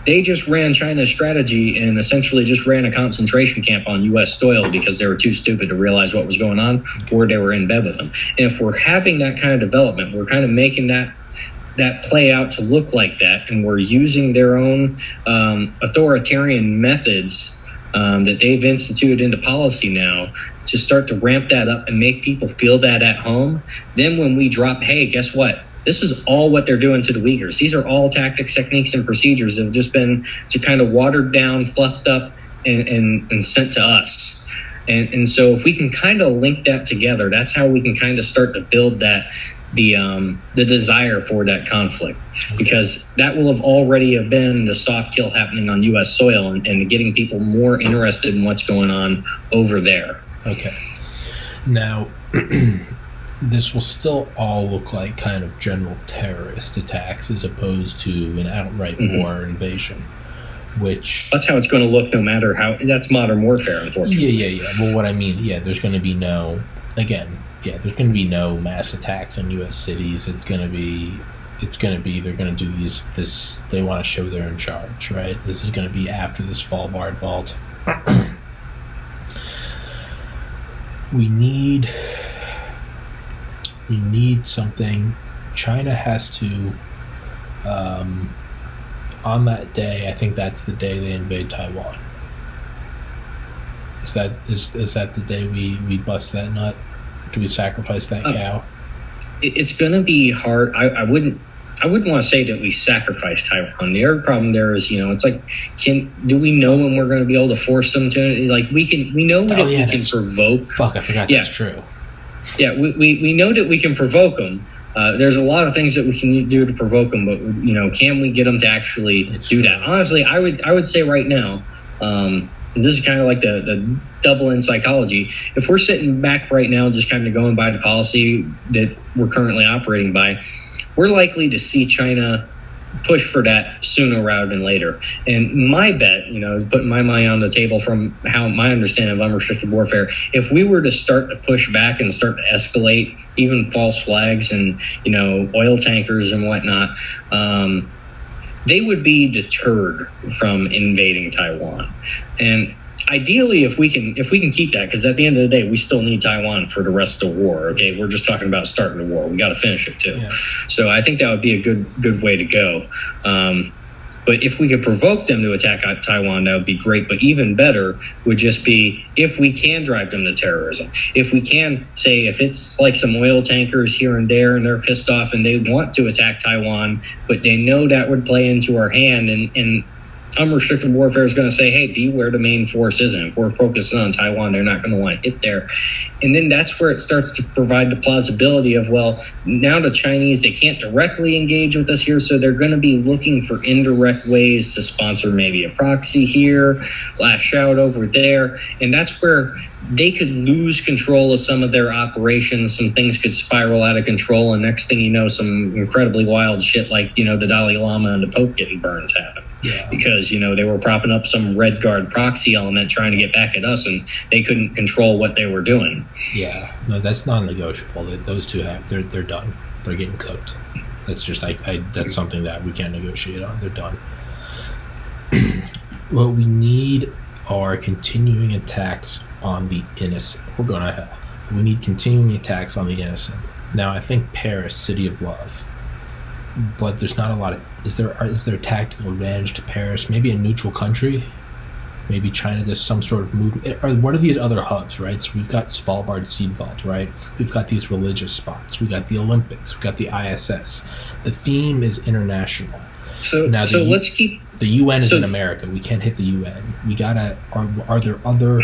they just ran China's strategy and essentially just ran a concentration camp on U.S. soil because they were too stupid to realize what was going on or they were in bed with them. And if we're having that kind of development, we're kind of making that play out to look like that, and we're using their own authoritarian methods that they've instituted into policy now to start to ramp that up and make people feel that at home. Then when we drop, hey, guess what? This is all what they're doing to the Uyghurs. These are all tactics, techniques, and procedures that have just been to kind of watered down, fluffed up, and sent to us. And so if we can kind of link that together, that's how we can kind of start to build that the desire for that conflict, because that will have already have been the soft kill happening on U.S. soil and getting people more interested in what's going on over there. Okay. Now, this will still all look like kind of general terrorist attacks as opposed to an outright war invasion, which... That's how it's going to look no matter how... That's modern warfare, unfortunately. Yeah. Well, what I mean, there's going to be no... Again, there's going to be no mass attacks on U.S. cities. They're going to do this... They want to show they're in charge, right? This is going to be after this Svalbard vault. We need something. China has to, on that day, I think that's the day they invade Taiwan. Is that the day we bust that nut? Do we sacrifice that cow? It's going to be hard. I wouldn't want to say that we sacrifice Taiwan. The other problem there is, it's like, do we know when we're going to be able to force them to, like, we know that we can provoke. Fuck, I forgot that's true. Yeah, we know that we can provoke them. There's a lot of things that we can do to provoke them, but can we get them to actually do that? Honestly, I would say right now, and this is kind of like the double in psychology. If we're sitting back right now, just kind of going by the policy that we're currently operating by, we're likely to see China push for that sooner rather than later. And my bet, putting my money on the table from how my understanding of unrestricted warfare, if we were to start to push back and start to escalate even false flags and, oil tankers and whatnot, they would be deterred from invading Taiwan. And ideally, if we can keep that, because at the end of the day, we still need Taiwan for the rest of the war. Okay, we're just talking about starting the war. We got to finish it too. Yeah. So I think that would be a good way to go. But if we could provoke them to attack Taiwan, that would be great. But even better would just be if we can drive them to terrorism. If we can say, if it's like some oil tankers here and there and they're pissed off and they want to attack Taiwan, but they know that would play into our hand, and unrestricted warfare is going to say, hey, be where the main force is. And if we're focusing on Taiwan, they're not going to want to hit there. And then that's where it starts to provide the plausibility of, well, now the Chinese, they can't directly engage with us here, so they're going to be looking for indirect ways to sponsor maybe a proxy here, lash out over there. And that's where they could lose control of some of their operations. Some things could spiral out of control. And next thing you know, some incredibly wild shit like, the Dalai Lama and the Pope getting burned happen. Yeah. Because, they were propping up some Red Guard proxy element trying to get back at us, and they couldn't control what they were doing. Yeah, no, that's non-negotiable. Those two they're done. They're getting cooked. That's just that's something that we can't negotiate on. They're done. What we need are continuing attacks on the innocent. We're going to hell. We need continuing attacks on the innocent. Now, I think Paris, city of love, but there's not a lot of. Is there tactical advantage to Paris? Maybe a neutral country. Maybe China does some sort of movement. Or what are these other hubs, right? So we've got Svalbard Seed Vault, right? We've got these religious spots. We got the Olympics. We got the ISS. The theme is international. So let's keep the UN is in America. We can't hit the UN. We gotta. Are there other?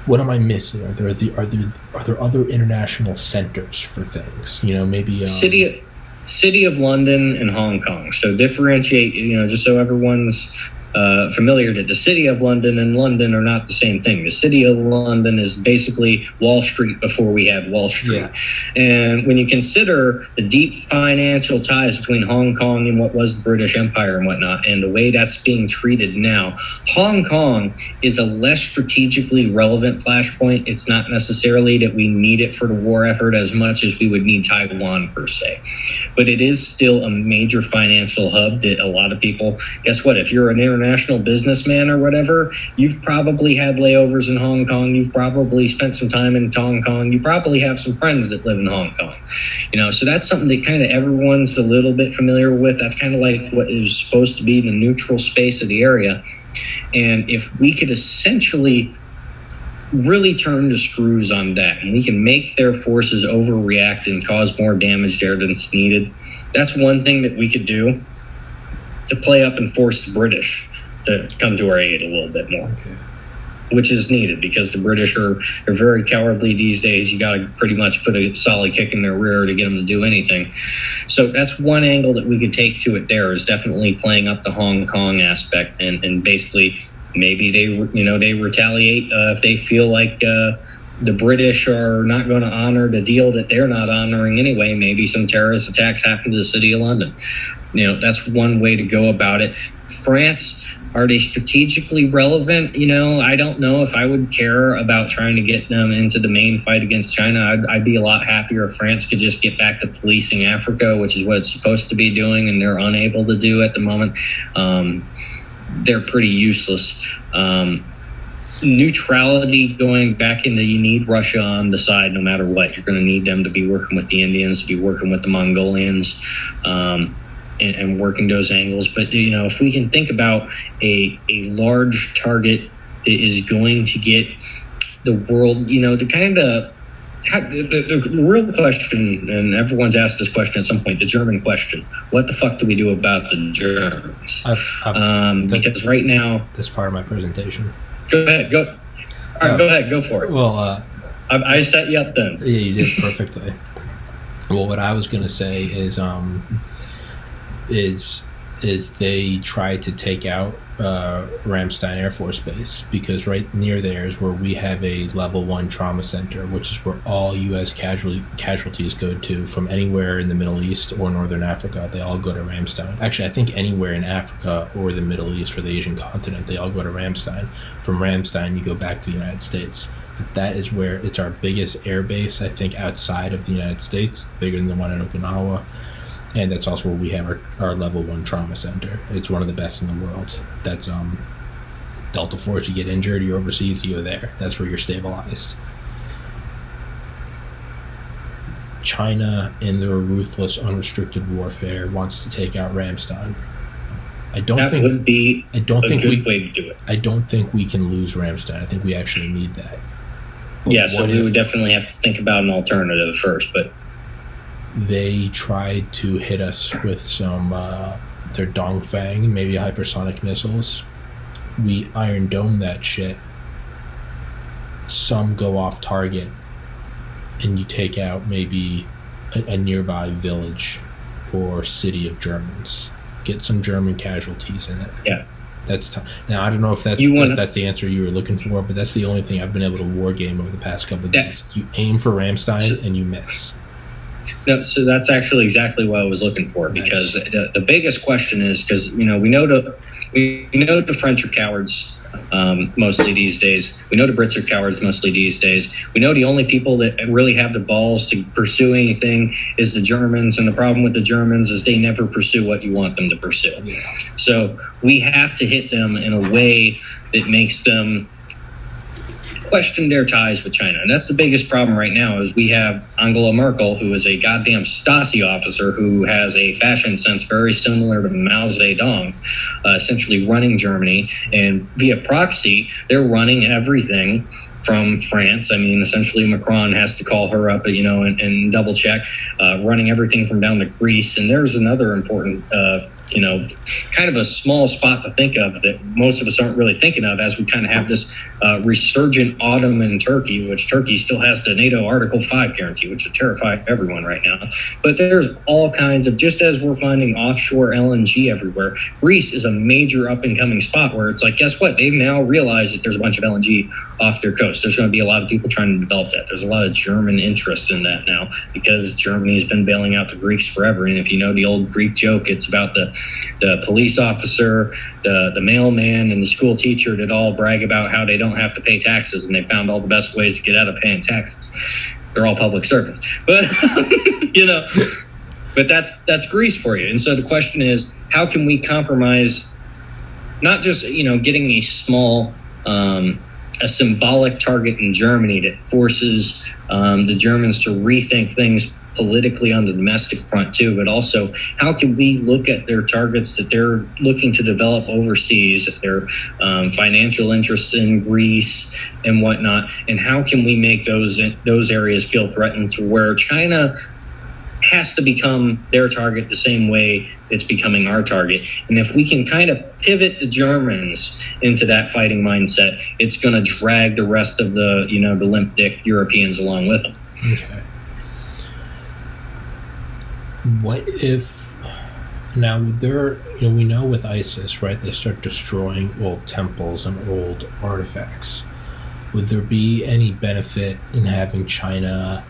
What am I missing? Are there other international centers for things? Maybe City of London and Hong Kong. So differentiate, just so everyone's familiar that the City of London and London are not the same thing. The City of London is basically Wall Street before we had Wall Street. Yeah. And when you consider the deep financial ties between Hong Kong and what was the British Empire and whatnot, and the way that's being treated now, Hong Kong is a less strategically relevant flashpoint. It's not necessarily that we need it for the war effort as much as we would need Taiwan per se. But it is still a major financial hub that a lot of people, guess what, if you're an international businessman or whatever, you've probably had layovers in Hong Kong. You've probably spent some time in Hong Kong. You probably have some friends that live in Hong Kong. So that's something that kind of everyone's a little bit familiar with. That's kind of like what is supposed to be the neutral space of the area. And if we could essentially really turn the screws on that, and we can make their forces overreact and cause more damage there than it's needed, that's one thing that we could do to play up and force the British to come to our aid a little bit more, which is needed because the British are very cowardly these days. You got to pretty much put a solid kick in their rear to get them to do anything. So that's one angle that we could take to it there, is definitely playing up the Hong Kong aspect, and basically maybe they retaliate if they feel like the British are not going to honor the deal that they're not honoring anyway. Maybe some terrorist attacks happen to the City of London. That's one way to go about it. France, are they strategically relevant? I don't know if I would care about trying to get them into the main fight against China. I'd be a lot happier if France could just get back to policing Africa, which is what it's supposed to be doing, and they're unable to do at the moment. They're pretty useless. Neutrality going back into, you need Russia on the side no matter what. You're going to need them to be working with the Indians, to be working with the Mongolians, and working those angles. But if we can think about a large target that is going to get the world, the real question, and everyone's asked this question at some point, the German question: what the fuck do we do about the Germans? Because right now, that's part of my presentation. Go ahead. Go. All right, go ahead. Go for it. Well, I set you up then. Yeah, you did perfectly. Well, what I was going to say is they try to take out Ramstein Air Force Base, because right near there is where we have a level 1 trauma center, which is where all U.S. casualties go to from anywhere in the Middle East or Northern Africa. They all go to Ramstein. Actually, I think anywhere in Africa or the Middle East or the Asian continent, they all go to Ramstein. From Ramstein, you go back to the United States. But that is where it's our biggest air base, I think, outside of the United States, bigger than the one in Okinawa. And that's also where we have our level 1 trauma center. It's one of the best in the world. That's Delta Force. You get injured, you're overseas, you go there. That's where you're stabilized. China, in their ruthless, unrestricted warfare, wants to take out Ramstein. That would be a good way to do it. I don't think we can lose Ramstein. I think we actually need that. But yeah, so we would definitely have to think about an alternative first, but they tried to hit us with some their Dongfang, maybe hypersonic missiles. We Iron Dome that shit. Some go off target, and you take out maybe a nearby village or city of Germans. Get some German casualties in it. Yeah. That's now I don't know if that's the answer you were looking for, but that's the only thing I've been able to war game over the past couple of days. You aim for Ramstein and you miss. No, so that's actually exactly what I was looking for, because the biggest question is, because we know the French are cowards mostly these days. We know the Brits are cowards mostly these days. We know the only people that really have the balls to pursue anything is the Germans, and the problem with the Germans is they never pursue what you want them to pursue. Yeah. So we have to hit them in a way that makes them question their ties with China. And that's the biggest problem right now, is we have Angela Merkel, who is a goddamn Stasi officer who has a fashion sense very similar to Mao Zedong, essentially running Germany. And via proxy, they're running everything from France. I mean, essentially Macron has to call her up, and double check, running everything from down to Greece. And there's another important kind of a small spot to think of that most of us aren't really thinking of, as we kind of have this resurgent Ottoman Turkey, which Turkey still has the NATO Article 5 guarantee, which would terrify everyone right now. But there's all kinds of, just as we're finding offshore LNG everywhere, Greece is a major up-and-coming spot where it's like, guess what? They've now realized that there's a bunch of LNG off their coast. There's going to be a lot of people trying to develop that. There's a lot of German interest in that now, because Germany's been bailing out the Greeks forever. And if you know the old Greek joke, it's about the police officer, the mailman, and the school teacher that all brag about how they don't have to pay taxes, and they found all the best ways to get out of paying taxes. They're all public servants, but but that's Greece for you. And so the question is, how can we compromise? Not just getting a small, a symbolic target in Germany that forces the Germans to rethink things politically on the domestic front too, but also how can we look at their targets that they're looking to develop overseas, their financial interests in Greece and whatnot, and how can we make those areas feel threatened to where China has to become their target the same way it's becoming our target. And if we can kind of pivot the Germans into that fighting mindset, it's going to drag the rest of the the limp dick Europeans along with them. Okay. What if now we know with ISIS, right, they start destroying old temples and old artifacts. Would there be any benefit in having China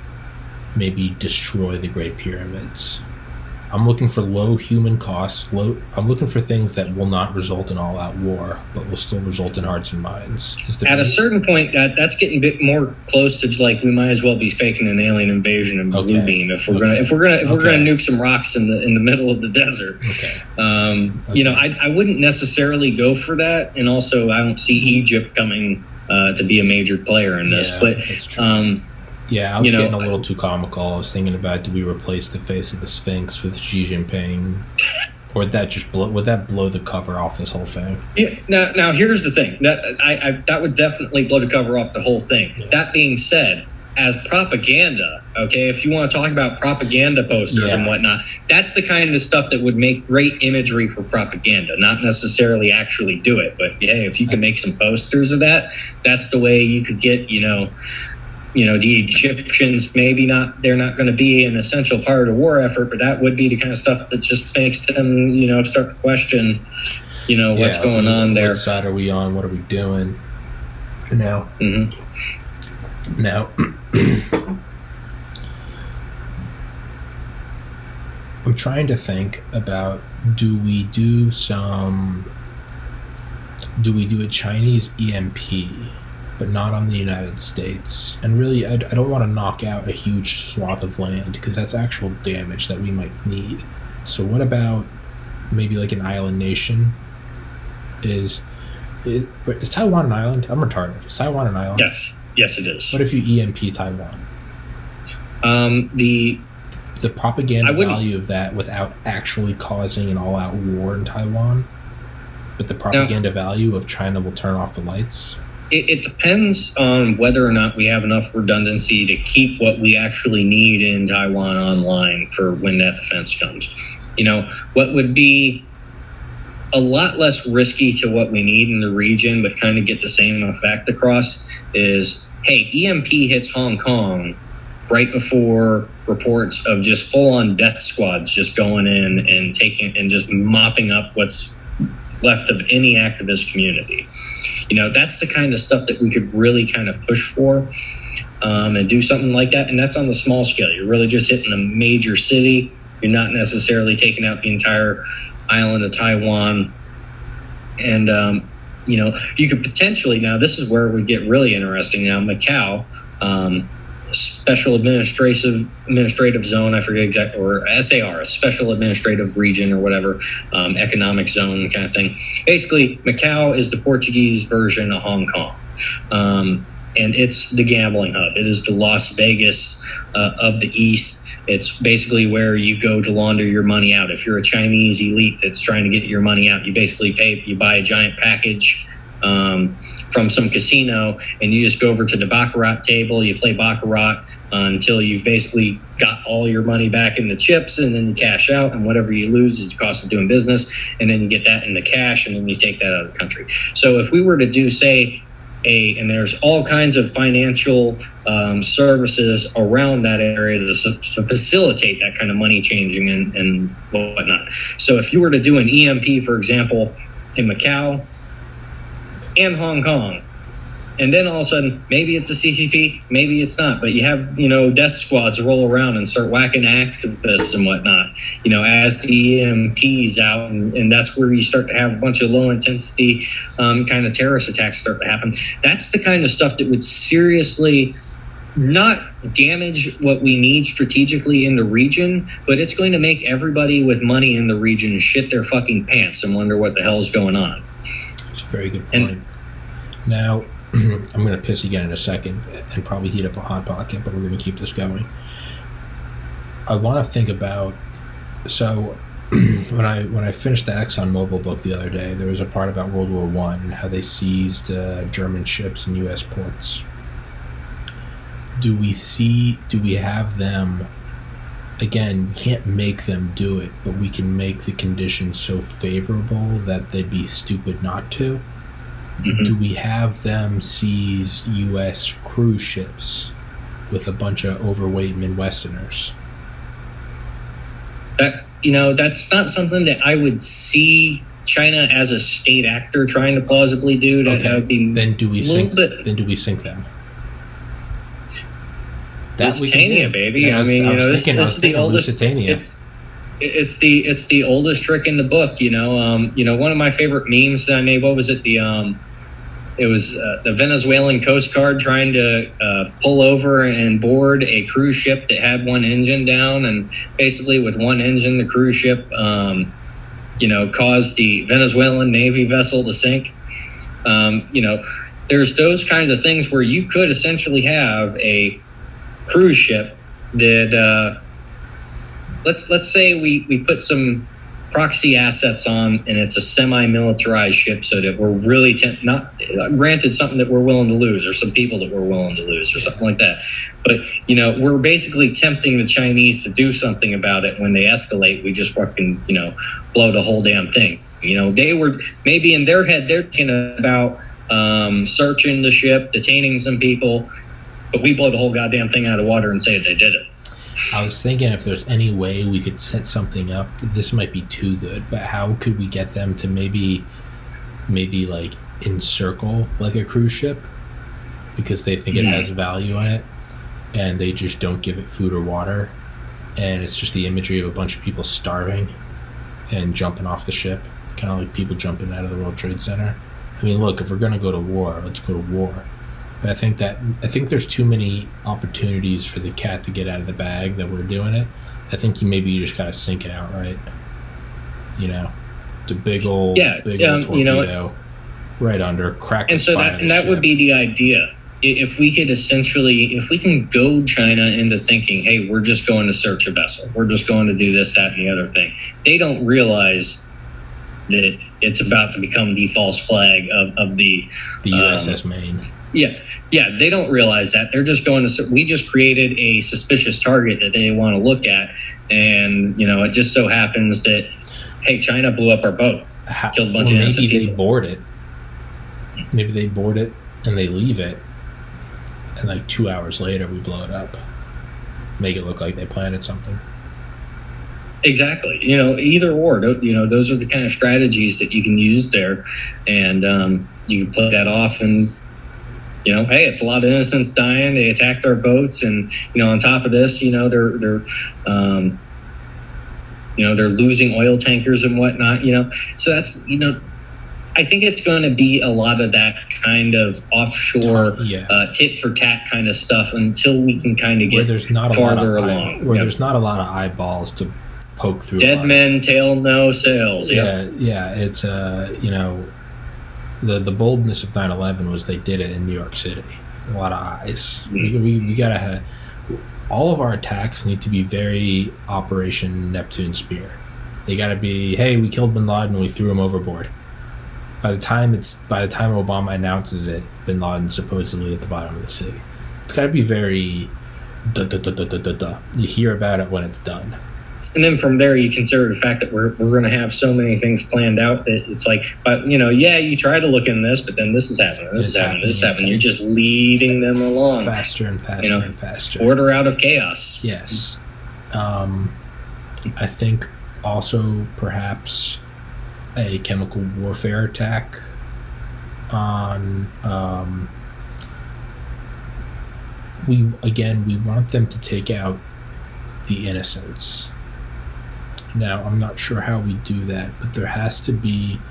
maybe destroy the Great Pyramids? I'm looking for low human costs. I'm looking for things that will not result in all-out war, but will still result in hearts and minds. At a certain point, that's getting a bit more close to like we might as well be faking an alien invasion and blue beam if we're gonna nuke some rocks in the middle of the desert. I wouldn't necessarily go for that, and also I don't see Egypt coming to be a major player in this. Yeah, but yeah, I was getting a little too comical. I was thinking about, do we replace the face of the Sphinx with Xi Jinping? Or would that blow the cover off this whole thing? Yeah. Now here's the thing. That would definitely blow the cover off the whole thing. Yeah. That being said, as propaganda, okay, if you want to talk about propaganda posters and whatnot, that's the kind of stuff that would make great imagery for propaganda, not necessarily actually do it. But hey, if you can make some posters of that, that's the way you could get, the Egyptians, they're not going to be an essential part of the war effort, but that would be the kind of stuff that just makes them, start to question what's going on there. What side are we on? What are we doing now? Now, I'm trying to think about, do we do a Chinese EMP, but not on the United States? And really, I don't want to knock out a huge swath of land, because that's actual damage that we might need. So what about maybe like an island nation? Is Taiwan an island? I'm retarded. Is Taiwan an island? Yes, it is. What if you EMP Taiwan? The propaganda value of that without actually causing an all-out war in Taiwan, but the propaganda value of China will turn off the lights? It depends on whether or not we have enough redundancy to keep what we actually need in Taiwan online for when that defense comes. What would be a lot less risky to what we need in the region, but kind of get the same effect across, is, hey, EMP hits Hong Kong right before reports of just full-on death squads just going in and taking and just mopping up what's left of any activist community. That's the kind of stuff that we could really kind of push for, and do something like that. And that's on the small scale. You're really just hitting a major city. You're not necessarily taking out the entire island of Taiwan. And, you could potentially, now this is where we get really interesting now, Macau, special administrative zone, I forget exactly, or SAR, a special administrative region or whatever, economic zone kind of thing. Basically, Macau is the Portuguese version of Hong Kong. And it's the gambling hub. It is the Las Vegas of the East. It's basically where you go to launder your money out. If you're a Chinese elite that's trying to get your money out, you basically you buy a giant package from some casino, and you just go over to the baccarat table. You play baccarat until you've basically got all your money back in the chips, and then you cash out, and whatever you lose is the cost of doing business, and then you get that into cash, and then you take that out of the country. So if we were to do, say, and there's all kinds of financial services around that area to facilitate that kind of money changing and whatnot. So if you were to do an EMP, for example, in Macau and Hong Kong, and then all of a sudden, maybe it's a CCP, maybe it's not, but you have, death squads roll around and start whacking activists and whatnot, as the EMP's out, and that's where you start to have a bunch of low intensity kind of terrorist attacks start to happen. That's the kind of stuff that would seriously not damage what we need strategically in the region, but it's going to make everybody with money in the region shit their fucking pants and wonder what the hell's going on. That's a very good point. Now, I'm going to piss again in a second and probably heat up a hot pocket, but we're going to keep this going. I want to think about, so when I finished the ExxonMobil book the other day, there was a part about World War I and how they seized German ships in U.S. ports. Do we have them, again, we can't make them do it, but we can make the conditions so favorable that they'd be stupid not to? Mm-hmm. Do we have them seize U.S. cruise ships with a bunch of overweight Midwesterners? That's not something that I would see China as a state actor trying to plausibly do. That would be then do we sink them? Lusitania, baby. Yeah, this is the oldest. Lusitania. It's the oldest trick in the book. One of my favorite memes that I made. What was it? It was the Venezuelan Coast Guard trying to pull over and board a cruise ship that had one engine down, and basically with one engine, the cruise ship, caused the Venezuelan Navy vessel to sink. There's those kinds of things where you could essentially have a cruise ship that let's say we put some proxy assets on, and it's a semi-militarized ship, so that we're really not granted something that we're willing to lose, or some people that we're willing to lose, or something like that. But we're basically tempting the Chinese to do something about it. When they escalate, we just fucking blow the whole damn thing. They were maybe in their head they're thinking about searching the ship, detaining some people, but we blow the whole goddamn thing out of water and say that they did it. I was thinking if there's any way we could set something up, this might be too good, but how could we get them to maybe like encircle like a cruise ship because they think it has value in it, and they just don't give it food or water, and it's just the imagery of a bunch of people starving and jumping off the ship, kind of like people jumping out of the World Trade Center. I mean, look, if we're gonna go to war, let's go to war. But I think there's too many opportunities for the cat to get out of the bag that we're doing it. I think you just gotta sink it outright. You know, it's a big old torpedo, you know, right under, crack. And so that would be the idea. If we can goad China into thinking, hey, we're just going to search a vessel, we're just going to do this, that, and the other thing. They don't realize that it's about to become the false flag of the USS Maine. Yeah, they don't realize that. They're just going to. We just created a suspicious target that they want to look at, and it just so happens that, hey, China blew up our boat, killed a bunch of innocent people. Maybe they board it and they leave it, and like 2 hours later we blow it up, make it look like they planted something. Exactly. Either or. Those are the kind of strategies that you can use there, and you can play that off and. Hey, it's a lot of innocents dying. They attacked our boats, and on top of this, they're losing oil tankers and whatnot. So that's I think it's going to be a lot of that kind of offshore tit for tat kind of stuff until we can kind of get farther along. There's not a lot of eyeballs to poke through. Dead men tell no sales. Yeah. It's The boldness of 9/11 was they did it in New York City. A lot of eyes. We gotta have all of our attacks need to be very Operation Neptune Spear. They gotta be, hey, we killed Bin Laden and we threw him overboard. By the time Obama announces it, Bin Laden's supposedly at the bottom of the sea. It's gotta be very You hear about it when it's done. And then from there, you consider the fact that we're going to have so many things planned out that it's like, but you try to look in this, but then this is happening, this is happening. You're just leading them along faster and faster and faster. Order out of chaos. Yes. I think also perhaps a chemical warfare attack on. We want them to take out the innocents. Now, I'm not sure how we do that, but there has to be.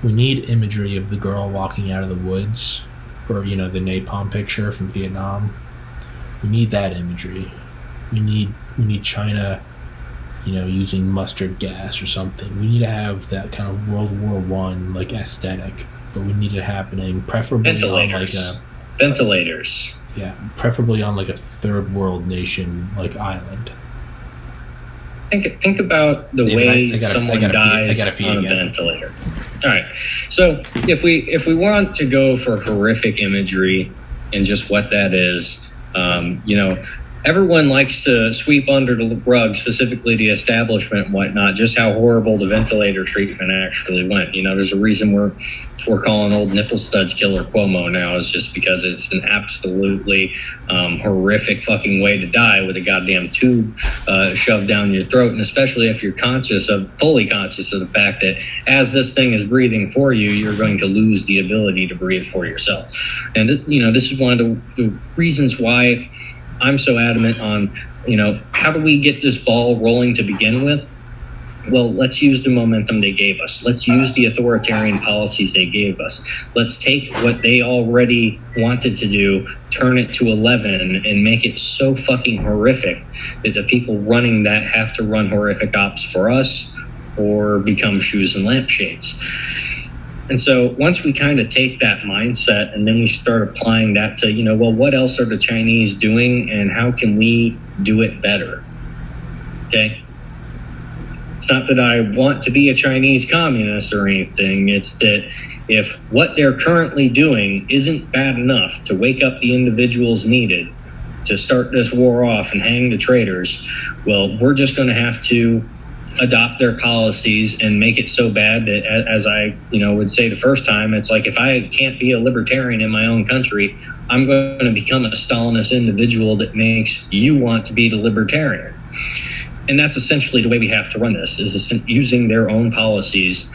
We need imagery of the girl walking out of the woods, or the napalm picture from Vietnam. We need that imagery. We need China, using mustard gas or something. We need to have that kind of World War I like aesthetic, but we need it happening preferably ventilators. Yeah, preferably on like a third world nation like island. Think about the way someone dies on a ventilator. All right. So if we want to go for horrific imagery and just what that is, everyone likes to sweep under the rug, specifically the establishment and whatnot, just how horrible the ventilator treatment actually went. There's a reason we're calling old nipple studs Killer Cuomo now, is just because it's an absolutely horrific fucking way to die with a goddamn tube shoved down your throat, and especially if you're fully conscious of the fact that as this thing is breathing for you, you're going to lose the ability to breathe for yourself. And this is one of the reasons why I'm so adamant on, how do we get this ball rolling to begin with? Well, let's use the momentum they gave us. Let's use the authoritarian policies they gave us. Let's take what they already wanted to do, turn it to 11, and make it so fucking horrific that the people running that have to run horrific ops for us or become shoes and lampshades. And so once we kind of take that mindset and then we start applying that to, what else are the Chinese doing and how can we do it better? Okay. It's not that I want to be a Chinese communist or anything. It's that if what they're currently doing isn't bad enough to wake up the individuals needed to start this war off and hang the traitors, well, we're just going to have to adopt their policies and make it so bad that, as I would say the first time, it's like, if I can't be a libertarian in my own country, I'm going to become a Stalinist individual that makes you want to be the libertarian. And that's essentially the way we have to run this, is using their own policies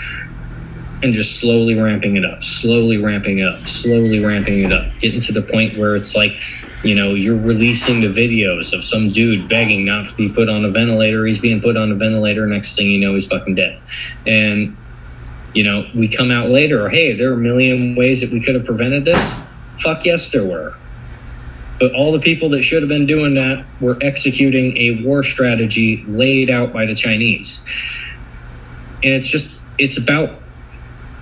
and just slowly ramping it up, getting to the point where it's like, you're releasing the videos of some dude begging not to be put on a ventilator. He's being put on a ventilator. Next thing you know, he's fucking dead. And, we come out later, hey, there are a million ways that we could have prevented this. Fuck yes, there were. But all the people that should have been doing that were executing a war strategy laid out by the Chinese. And it's about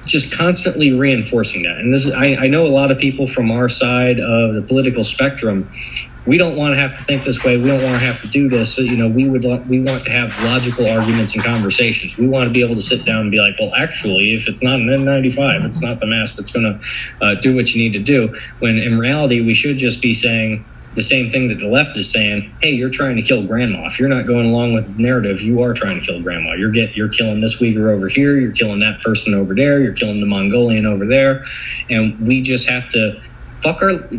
just constantly reinforcing that. And this is, I know a lot of people from our side of the political spectrum, we don't want to have to think this way. We don't want to have to do this. So, we want to have logical arguments and conversations. We want to be able to sit down and be like, well, actually, if it's not an N95, it's not the mask that's going to do what you need to do. When in reality, we should just be saying the same thing that the left is saying. Hey, you're trying to kill grandma. If you're not going along with the narrative, you are trying to kill grandma. You're killing this Uyghur over here. You're killing that person over there. You're killing the Mongolian over there. And we just have to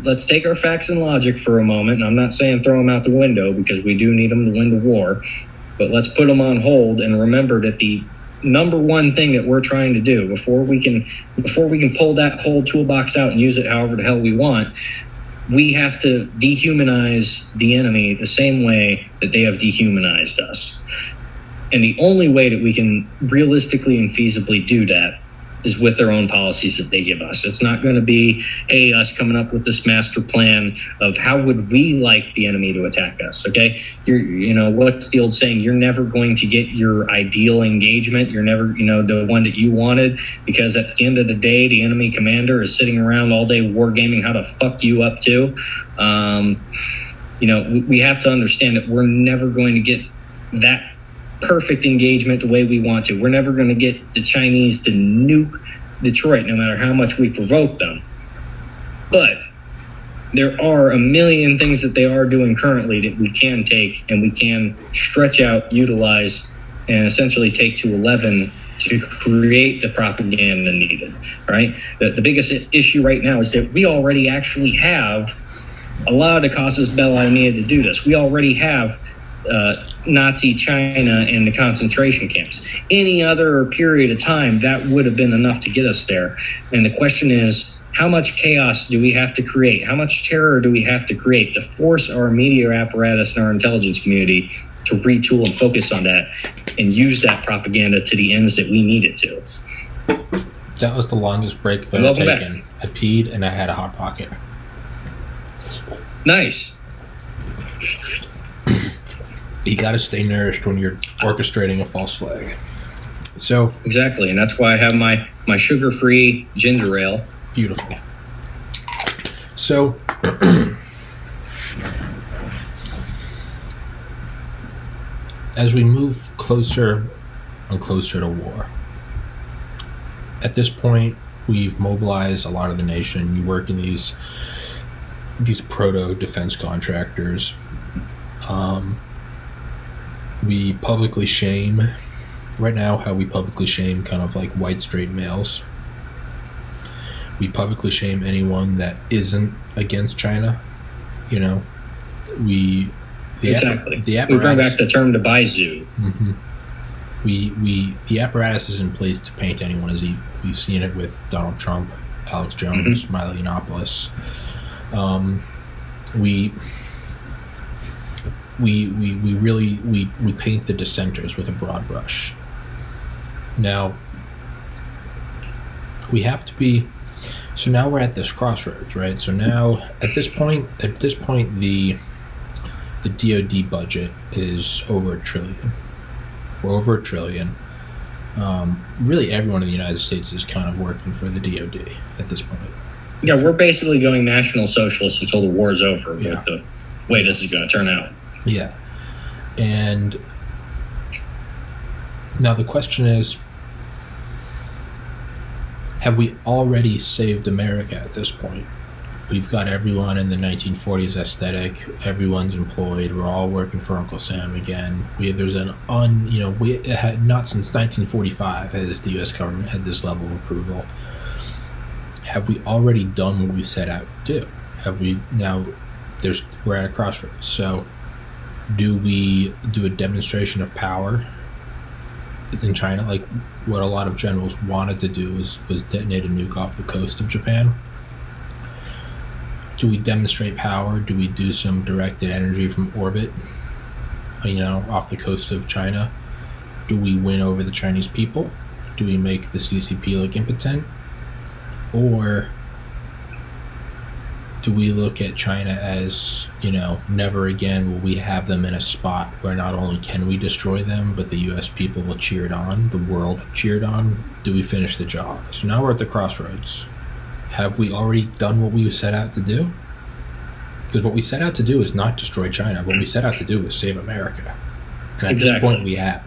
let's take our facts and logic for a moment. And I'm not saying throw them out the window, because we do need them to win the war, but let's put them on hold and remember that the number one thing that we're trying to do before we can pull that whole toolbox out and use it however the hell we want, we have to dehumanize the enemy the same way that they have dehumanized us. And the only way that we can realistically and feasibly do that is with their own policies that they give us. It's not going to be, hey, us coming up with this master plan of how would we like the enemy to attack us, okay? What's the old saying? You're never going to get your ideal engagement. You're never, the one that you wanted, because at the end of the day, the enemy commander is sitting around all day wargaming how to fuck you up too. We have to understand that we're never going to get that perfect engagement the way we want to. We're never going to get the Chinese to nuke Detroit, no matter how much we provoke them. But there are a million things that they are doing currently that we can take and we can stretch out, utilize, and essentially take to 11 to create the propaganda needed. All right. The biggest issue right now is that we already actually have a lot of the casus belli needed to do this. We already have Nazi China and the concentration camps. Any other period of time, that would have been enough to get us there. And the question is, how much chaos do we have to create? How much terror do we have to create to force our media apparatus and our intelligence community to retool and focus on that and use that propaganda to the ends that we need it to? That was the longest break I've ever taken. Back. I peed and I had a Hot Pocket. Nice. You got to stay nourished when you're orchestrating a false flag. So exactly, and that's why I have my sugar-free ginger ale. Beautiful. So as we move closer and closer to war, at this point, we've mobilized a lot of the nation. You work in these proto-defense contractors. We publicly shame, right now, how we publicly shame kind of like white straight males. We publicly shame anyone that isn't against China. Exactly. We bring back the term to Baizu. Mm-hmm. The apparatus is in place to paint anyone as evil. We've seen it with Donald Trump, Alex Jones, mm-hmm. Milo Yiannopoulos. We paint the dissenters with a broad brush. Now we have to be. So now we're at this crossroads, right? So now at this point, the DoD budget is over $1 trillion. We're over $1 trillion. Really, everyone in the United States is kind of working for the DoD at this point. Yeah, we're basically going national socialist until the war is over. Yeah. With the way this is going to turn out. Yeah. And now the question is, have we already saved America at this point? We've got everyone in the 1940s aesthetic. Everyone's employed. We're all working for Uncle Sam again. Not since 1945 has the U.S. government had this level of approval. Have we already done what we set out to do? Have we now? We're at a crossroads. So Do we do a demonstration of power in China, like what a lot of generals wanted to do was detonate a nuke off the coast of Japan? Do we demonstrate power? Do we do some directed energy from orbit, off the coast of China? Do we win over the Chinese people? Do we make the CCP look impotent? Or do we look at China as, never again will we have them in a spot where not only can we destroy them, but the U.S. people will cheer it on, the world will cheer it on? Do we finish the job? So now we're at the crossroads. Have we already done what we set out to do? Because what we set out to do is not destroy China. What we set out to do is save America. And at this point we have.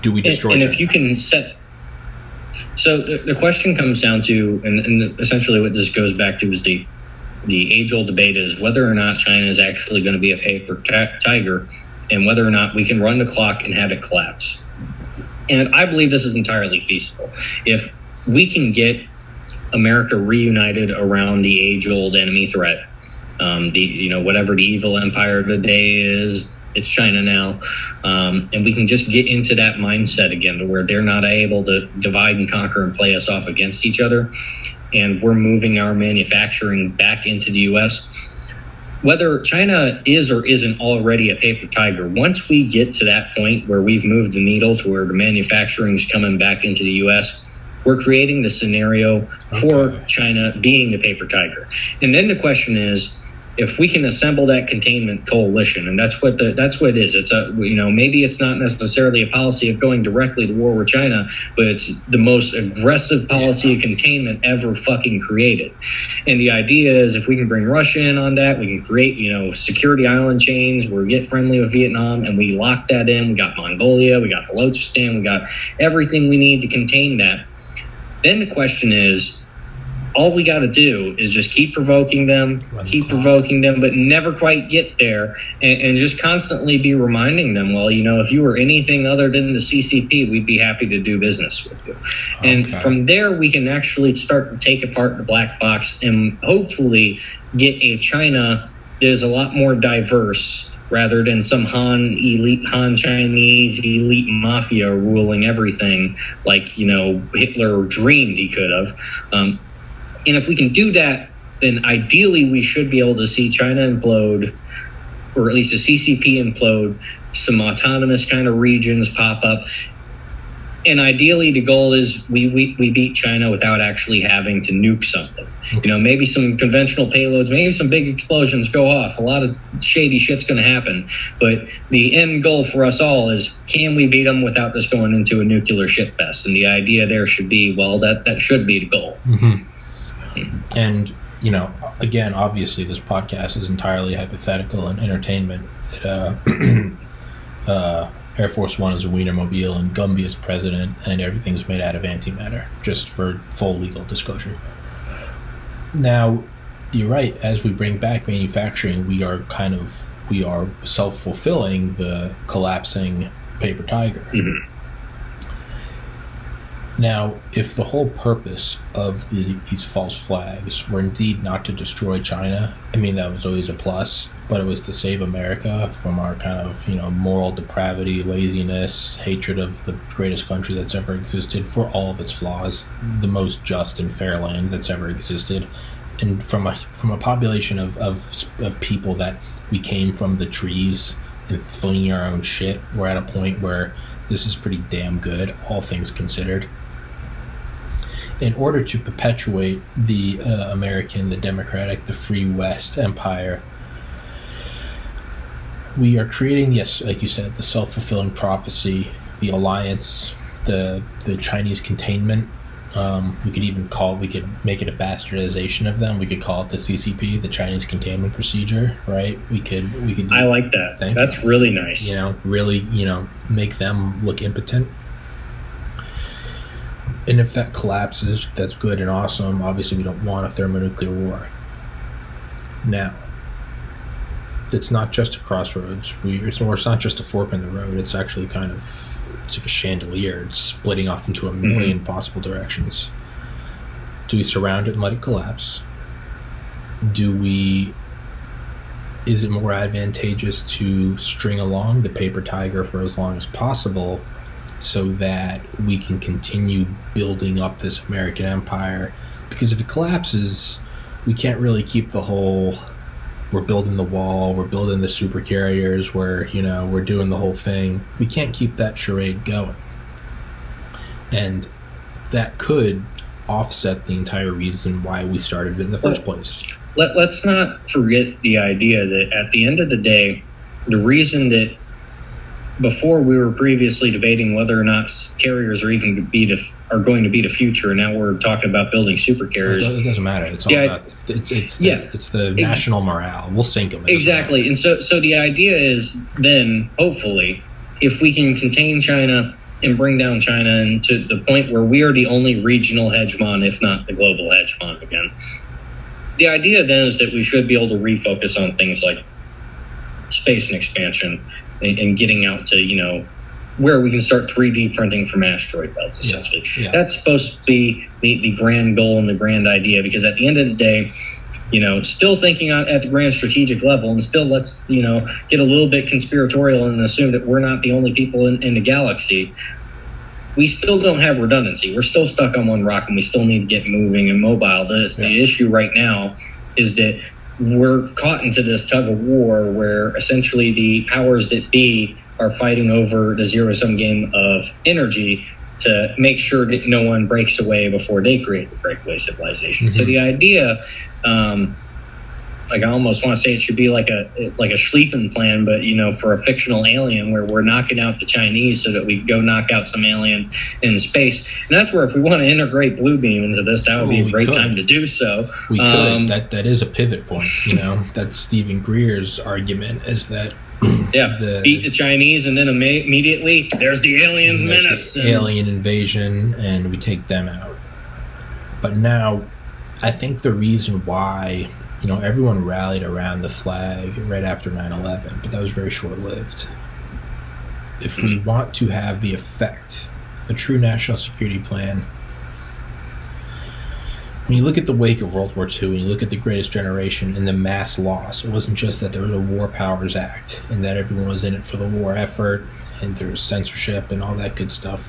Do we destroy China? If you can set... So the question comes down to, and essentially what this goes back to is the age-old debate is whether or not China is actually going to be a paper tiger, and whether or not we can run the clock and have it collapse. And I believe this is entirely feasible. If we can get America reunited around the age-old enemy threat, whatever the evil empire of the day is, it's China now, and we can just get into that mindset again to where they're not able to divide and conquer and play us off against each other, and we're moving our manufacturing back into the U.S. Whether China is or isn't already a paper tiger, once we get to that point where we've moved the needle to where the manufacturing is coming back into the U.S., we're creating the scenario for China being the paper tiger. And then the question is, if we can assemble that containment coalition, and that's what it is. It's maybe it's not necessarily a policy of going directly to war with China, but it's the most aggressive policy of containment ever fucking created. And the idea is, if we can bring Russia in on that, we can create, security island chains where we get friendly with Vietnam, and we lock that in. We got Mongolia, we got Balochistan, we got everything we need to contain that. Then the question is, all we got to do is just keep provoking them, but never quite get there, and just constantly be reminding them, well, if you were anything other than the CCP, we'd be happy to do business with you. And from there, we can actually start to take apart the black box and hopefully get a China that is a lot more diverse, rather than some Han Chinese elite mafia ruling everything like, Hitler dreamed he could have. And if we can do that, then ideally we should be able to see China implode, or at least the CCP implode, some autonomous kind of regions pop up. And ideally the goal is we beat China without actually having to nuke something. Maybe some conventional payloads, maybe some big explosions go off. A lot of shady shit's going to happen. But the end goal for us all is, can we beat them without this going into a nuclear shitfest? And the idea there should be, well, that should be the goal. Mm-hmm. And, again, obviously this podcast is entirely hypothetical and entertainment. Air Force One is a Wienermobile, and Gumby is president, and everything's made out of antimatter, just for full legal disclosure. Now, you're right, as we bring back manufacturing, we are self-fulfilling the collapsing paper tiger. Mm-hmm. Now, if the whole purpose of these false flags were indeed not to destroy China, that was always a plus, but it was to save America from our kind of, moral depravity, laziness, hatred of the greatest country that's ever existed for all of its flaws, the most just and fair land that's ever existed, and from a population of people that we came from the trees and flinging our own shit, we're at a point where this is pretty damn good, all things considered. In order to perpetuate the the democratic, the free West empire, we are creating, yes, like you said, the self-fulfilling prophecy, the alliance, the Chinese containment. We could make it a bastardization of them. We could call it the CCP, the Chinese containment procedure, right? We could. I like that. That's really nice. Really, make them look impotent. And if that collapses, that's good and awesome. Obviously, we don't want a thermonuclear war. Now, it's not just a crossroads. It's not just a fork in the road. It's actually it's like a chandelier. It's splitting off into a million possible directions. Do we surround it and let it collapse? Do we is it more advantageous to string along the paper tiger for as long as possible so that we can continue building up this American empire? Because if it collapses, we can't really keep the whole, we're building the wall, we're building the super carriers, we're doing the whole thing. We can't keep that charade going. And that could offset the entire reason why we started it in the first place. Let's not forget the idea that at the end of the day, the reason that before we were previously debating whether or not carriers are even going to be the future, and now we're talking about building super carriers. It doesn't matter. It's all about it's the national morale. We'll sink them. Exactly. And so the idea is then, hopefully, if we can contain China and bring down China and to the point where we are the only regional hegemon, if not the global hegemon again. The idea then is that we should be able to refocus on things like space and expansion and getting out to, where we can start 3D printing from asteroid belts, essentially. Yeah. That's supposed to be the grand goal and the grand idea, because at the end of the day, still thinking at the grand strategic level, and still let's, get a little bit conspiratorial and assume that we're not the only people in the galaxy. We still don't have redundancy. We're still stuck on one rock, and we still need to get moving and mobile. The issue right now is that we're caught into this tug of war where essentially the powers that be are fighting over the zero-sum game of energy to make sure that no one breaks away before they create the breakaway civilization. Mm-hmm. So the idea, I almost want to say it should be like a Schlieffen plan, but for a fictional alien where we're knocking out the Chinese so that we go knock out some alien in space. And that's where, if we want to integrate Bluebeam into this, that would be a great time to do so. We could. That is a pivot point. That's Stephen Greer's argument, is that beat the Chinese, and then immediately there's the alien menace, alien invasion, and we take them out. But now, I think the reason why everyone rallied around the flag right after 9/11, but that was very short-lived. If we want to have the effect, a true national security plan, when you look at the wake of World War II, and you look at the Greatest Generation and the mass loss, it wasn't just that there was a War Powers Act and that everyone was in it for the war effort and there was censorship and all that good stuff.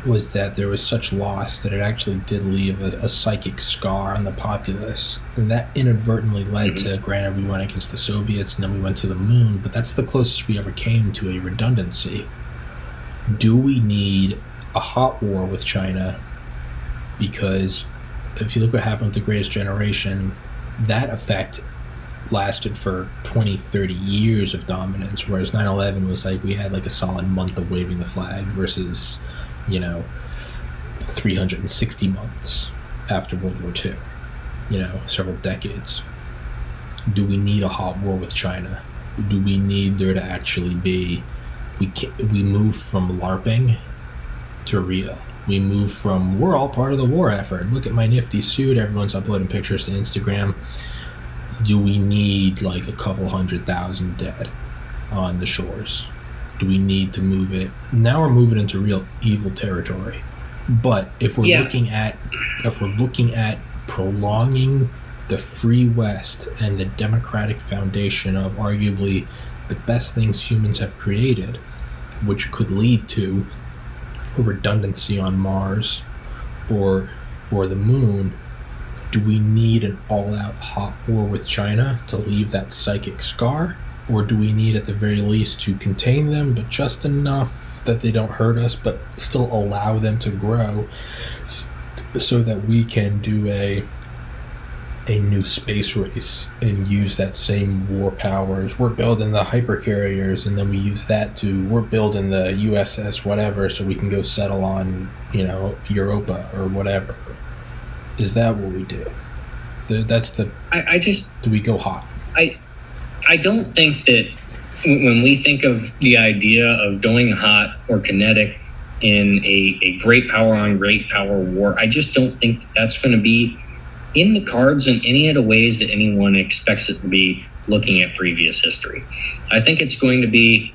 Was that there was such loss that it actually did leave a psychic scar on the populace. And that inadvertently led to, granted, we went against the Soviets and then we went to the moon, but that's the closest we ever came to a redundancy. Do we need a hot war with China? Because if you look what happened with the Greatest Generation, that effect lasted for 20, 30 years of dominance, whereas 9/11 was like we had like a solid month of waving the flag versus 360 months after World War II, several decades. Do we need a hot war with China? Do we need there to actually be, we move from LARPing to real. We move from, we're all part of the war effort. Look at my nifty suit. Everyone's uploading pictures to Instagram. Do we need like a couple 100,000 dead on the shores? Do we need to move it? Now we're moving into real evil territory. But if we're looking at prolonging the free West and the democratic foundation of arguably the best things humans have created, which could lead to a redundancy on Mars or the moon, do we need an all-out hot war with China to leave that psychic scar? Or do we need, at the very least, to contain them, but just enough that they don't hurt us, but still allow them to grow so that we can do a new space race and use that same war powers? We're building the hypercarriers, and then we use that we're building the USS whatever so we can go settle on, Europa or whatever. Is that what we do? Do we go hot? I don't think that when we think of the idea of going hot or kinetic in a great power on great power war, I just don't think that's going to be in the cards in any of the ways that anyone expects it to be looking at previous history. I think it's going to be,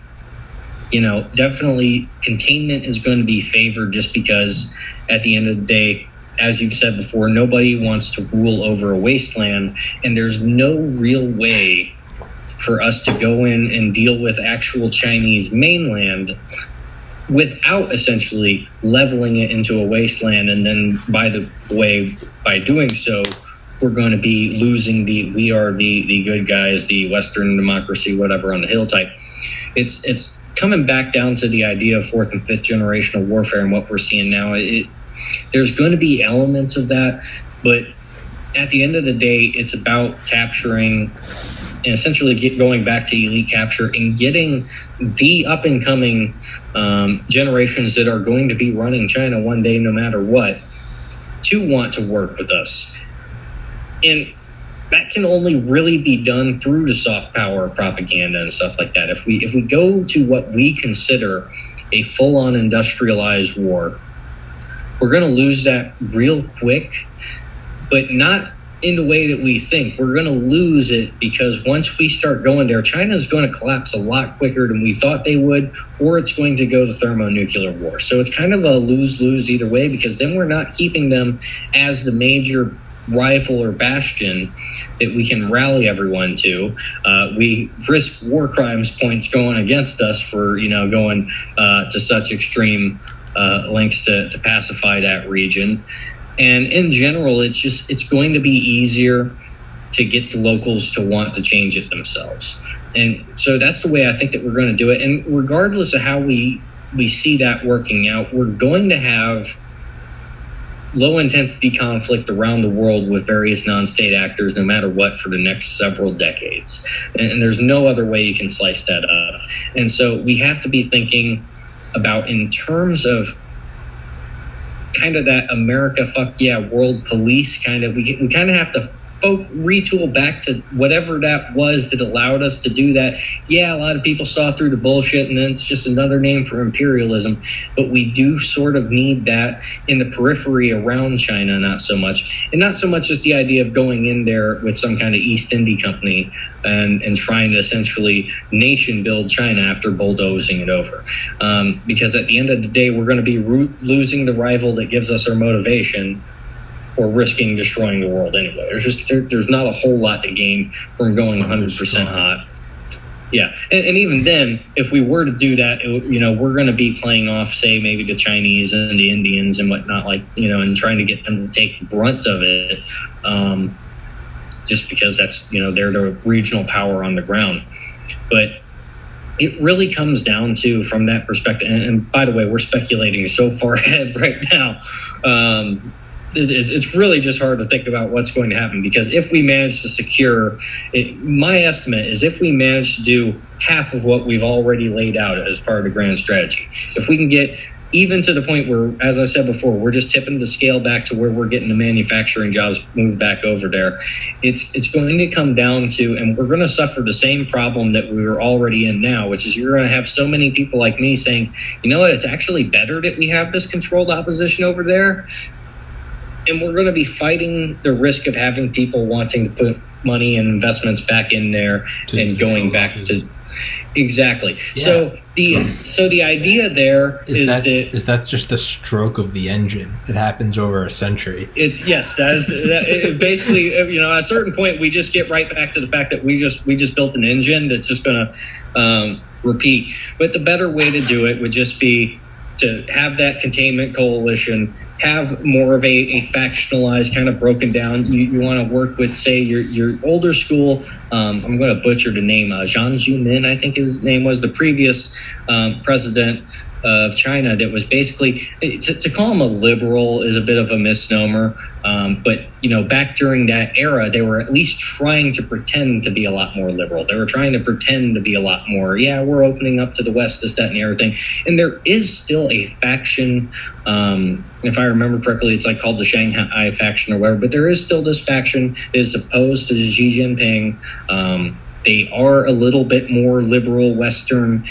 definitely containment is going to be favored, just because at the end of the day, as you've said before, nobody wants to rule over a wasteland, and there's no real way for us to go in and deal with actual Chinese mainland without essentially leveling it into a wasteland. And then, by the way, by doing so, we're going to be losing we are the good guys, the Western democracy, whatever, on the hill type. It's coming back down to the idea of fourth and fifth generational warfare and what we're seeing now. There's going to be elements of that, but at the end of the day, it's about capturing and essentially going back to elite capture and getting the up and coming generations that are going to be running China one day, no matter what, to want to work with us. And that can only really be done through the soft power propaganda and stuff like that. If we go to what we consider a full-on industrialized war, we're going to lose that real quick, but not in the way that we think. We're going to lose it because once we start going there, China's going to collapse a lot quicker than we thought they would, or it's going to go to thermonuclear war. So it's kind of a lose-lose either way, because then we're not keeping them as the major rival or bastion that we can rally everyone to. We risk war crimes points going against us for, going to such extreme lengths to pacify that region. And in general, it's going to be easier to get the locals to want to change it themselves. And so that's the way I think that we're going to do it. And regardless of how we see that working out, we're going to have low intensity conflict around the world with various non-state actors, no matter what, for the next several decades. And there's no other way you can slice that up. And so we have to be thinking about, in terms of kind of that America fuck yeah world police kind of, we kind of have to retool back to whatever that was that allowed us to do that. Yeah, a lot of people saw through the bullshit, and then it's just another name for imperialism. But we do sort of need that in the periphery around China, not so much. And not so much as the idea of going in there with some kind of East India company and trying to essentially nation build China after bulldozing it over. Because at the end of the day, we're going to be losing the rival that gives us our motivation, or risking destroying the world anyway. There's not a whole lot to gain from going 100% hot. Yeah, and even then, if we were to do that, we're going to be playing off, say, maybe the Chinese and the Indians and whatnot, and trying to get them to take the brunt of it, just because that's, they're the regional power on the ground. But it really comes down to, from that perspective, and by the way, we're speculating so far ahead right now. It's really just hard to think about what's going to happen, because if we manage to secure it, my estimate is if we manage to do half of what we've already laid out as part of the grand strategy, if we can get even to the point where, as I said before, we're just tipping the scale back to where we're getting the manufacturing jobs moved back over there, it's going to come down to, and we're going to suffer the same problem that we were already in now, which is you're going to have so many people like me saying, you know what, it's actually better that we have this controlled opposition over there. And we're going to be fighting the risk of having people wanting to put money and investments back in there and going back to exactly. Yeah. So the idea there is that just a stroke of the engine. It happens over a century. It basically, at a certain point we just get right back to the fact that we just built an engine that's just going to repeat. But the better way to do it would just be to have that containment coalition, have more of a factionalized, kind of broken down. You want to work with, say, your older school. I'm going to butcher the name. Jiang Zemin, I think his name was, the previous president of China, that was basically, to call him a liberal is a bit of a misnomer. But back during that era, they were at least trying to pretend to be a lot more liberal. They were trying to pretend to be a lot more, we're opening up to the West, this, that, and the other thing. And there is still a faction, if I remember correctly, it's called the Shanghai faction or whatever, but there is still this faction that is opposed to Xi Jinping. They are a little bit more liberal, Western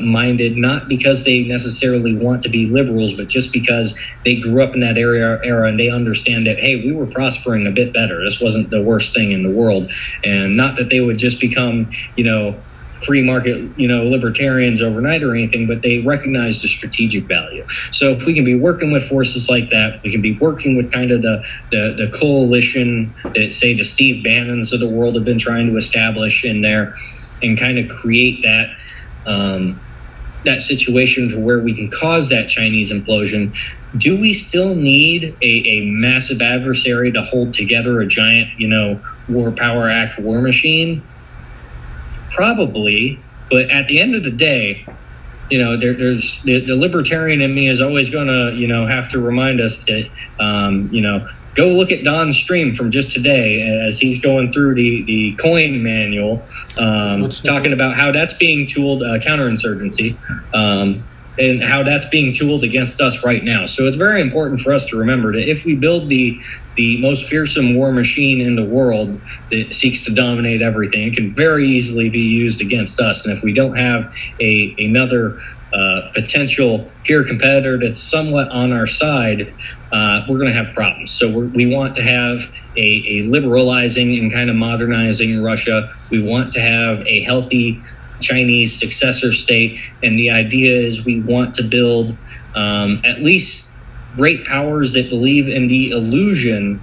minded, not because they necessarily want to be liberals, but just because they grew up in that era and they understand that, hey, we were prospering a bit better. This wasn't the worst thing in the world. And not that they would just become, free market, libertarians overnight or anything, but they recognize the strategic value. So if we can be working with forces like that, we can be working with kind of the coalition that, say, the Steve Bannons of the world have been trying to establish in there. and kind of create that that situation to where we can cause that Chinese implosion, do we still need a massive adversary to hold together a giant, war power act war machine? Probably, but at the end of the day, there's the libertarian in me is always going to, have to remind us that, go look at Don's stream from just today as he's going through the coin manual, talking about how that's being tooled, counterinsurgency, and how that's being tooled against us right now. So it's very important for us to remember that if we build the most fearsome war machine in the world that seeks to dominate everything, it can very easily be used against us. And if we don't have another potential peer competitor that's somewhat on our side, we're going to have problems. So we want to have a liberalizing and kind of modernizing Russia. We want to have a healthy Chinese successor state. And the idea is we want to build at least great powers that believe in the illusion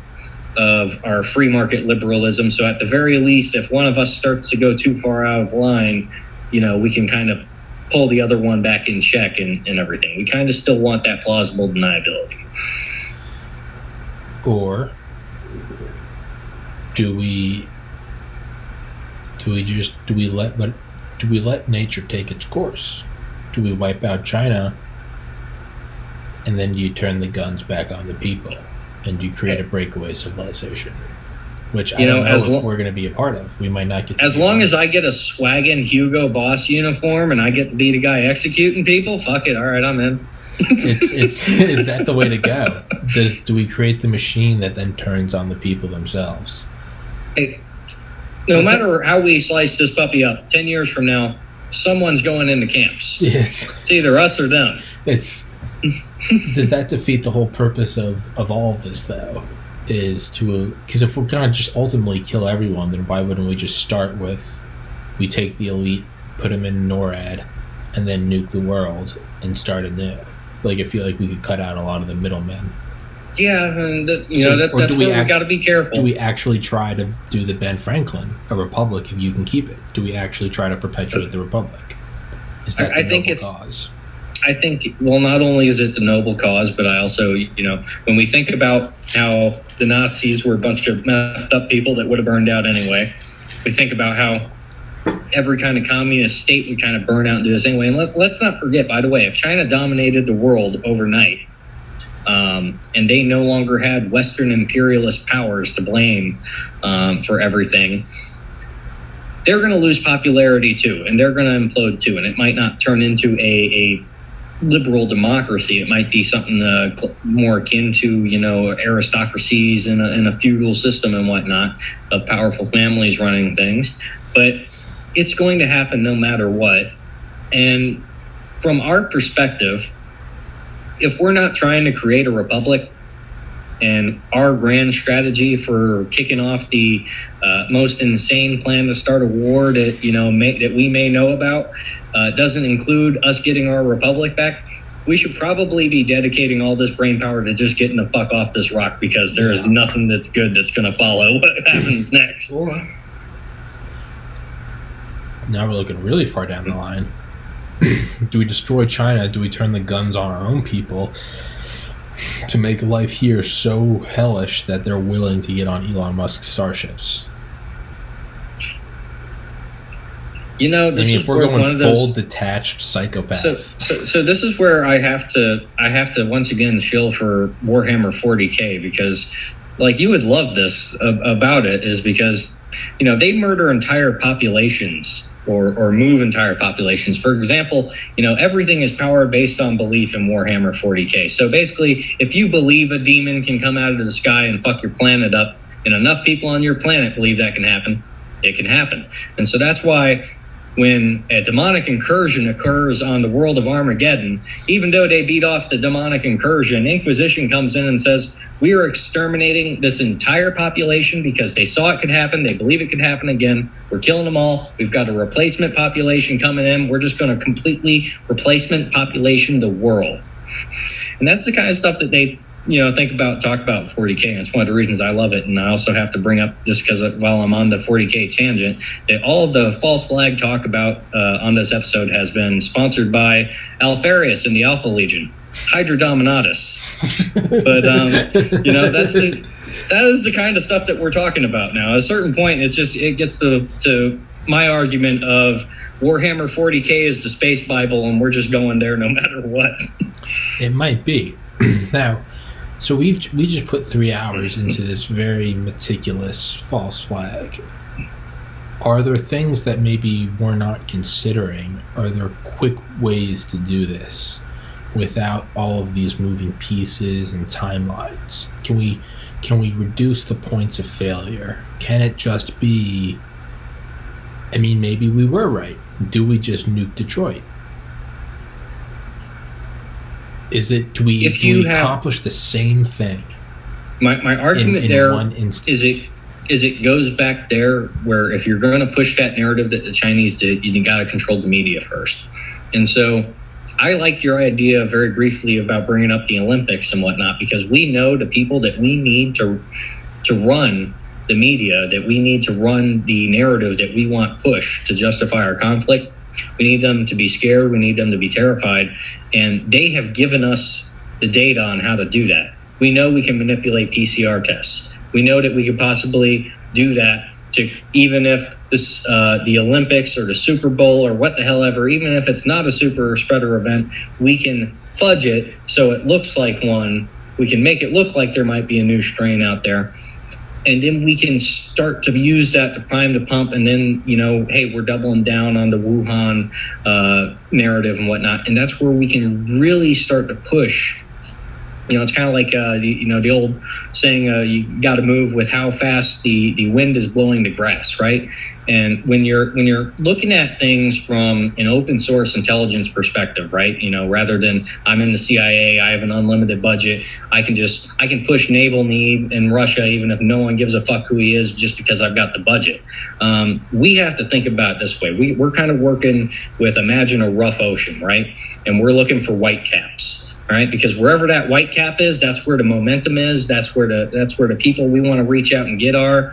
of our free market liberalism. So at the very least, if one of us starts to go too far out of line, we can kind of pull the other one back in check and everything. We kind of still want that plausible deniability. Or do we let nature take its course? Do we wipe out China and then you turn the guns back on the people and you create a breakaway civilization? Which I don't know if we're going to be a part of. We might not get. As long as I get a swaggin' Hugo Boss uniform and I get to be the guy executing people, fuck it. All right, I'm in. Is that the way to go? Do we create the machine that then turns on the people themselves? No matter how we slice this puppy up, 10 years from now, someone's going into camps. Yes. It's either us or them. Does that defeat the whole purpose of all of this, though? Because if we're going to just ultimately kill everyone, then why wouldn't we just start with, we take the elite, put them in NORAD, and then nuke the world and start anew? I feel like we could cut out a lot of the middlemen. Yeah, and that's where we got to be careful. Do we actually try to do the Ben Franklin, a republic, if you can keep it? Do we actually try to perpetuate the republic? Is that the noble cause? I think, well, not only is it the noble cause, but I also, when we think about how the Nazis were a bunch of messed up people that would have burned out anyway, we think about how every kind of communist state would kind of burn out and do this anyway. And let's not forget, by the way, if China dominated the world overnight, and they no longer had Western imperialist powers to blame for everything, they're going to lose popularity too, and they're going to implode too. And it might not turn into a liberal democracy. It might be something more akin to, aristocracies in a feudal system and whatnot of powerful families running things. But it's going to happen no matter what. And from our perspective, if we're not trying to create a republic, and our grand strategy for kicking off the most insane plan to start a war that that we may know about doesn't include us getting our republic back, we should probably be dedicating all this brain power to just getting the fuck off this rock, because there is nothing that's good that's going to follow what happens next. Now we're looking really far down the line. Do we destroy China? Do we turn the guns on our own people to make life here so hellish that they're willing to get on Elon Musk's starships? If we're going full detached psychopath. So this is where I have to once again shill for Warhammer 40K, because you would love this about it, is because they murder entire populations or move entire populations. For example, everything is powered based on belief in Warhammer 40K. So basically, if you believe a demon can come out of the sky and fuck your planet up, and enough people on your planet believe that can happen, it can happen. And so that's why when a demonic incursion occurs on the world of Armageddon, even though they beat off the demonic incursion, Inquisition comes in and says, we are exterminating this entire population because they saw it could happen. They believe it could happen again. We're killing them all. We've got a replacement population coming in. We're just going to completely replacement population the world. And that's the kind of stuff that they talk about 40K. And it's one of the reasons I love it. And I also have to bring up, just because while I'm on the 40K tangent, that all of the false flag talk about on this episode has been sponsored by Alfarius and the Alpha Legion, Hydra Dominatus. But that is the kind of stuff that we're talking about now. At a certain point, it gets to my argument of Warhammer 40K is the space Bible, and we're just going there no matter what. It might be. Now, so we just put 3 hours into this very meticulous false flag. Are there things that maybe we're not considering? Are there quick ways to do this without all of these moving pieces and timelines? Can we reduce the points of failure? Can it just be, I mean, maybe we were right. Do we just nuke Detroit? Do we accomplish the same thing? My argument in there one instant? is it goes back there where if you're going to push that narrative that the Chinese did, you got to control the media first. And so I liked your idea very briefly about bringing up the Olympics and whatnot, because we know the people that we need to run the media, that we need to run the narrative that we want pushed to justify our conflict. We need them to be scared. We need them to be terrified. And they have given us the data on how to do that. We know we can manipulate PCR tests. We know that we could possibly do that to, even if this the Olympics or the Super Bowl or what the hell ever, even if it's not a super spreader event, we can fudge it so it looks like one. We can make it look like there might be a new strain out there. And then we can start to use that to prime the pump. And then, hey, we're doubling down on the Wuhan narrative and whatnot. And that's where we can really start to push. It's kind of like, the old saying, you got to move with how fast the wind is blowing the grass, right? And when you're looking at things from an open source intelligence perspective, right? Rather than I'm in the CIA, I have an unlimited budget, I can push naval need in Russia, even if no one gives a fuck who he is, just because I've got the budget. We have to think about it this way. We're kind of working with, imagine a rough ocean, right? And we're looking for white caps. All right, because wherever that white cap is, that's where the momentum is. That's where the people we want to reach out and get are.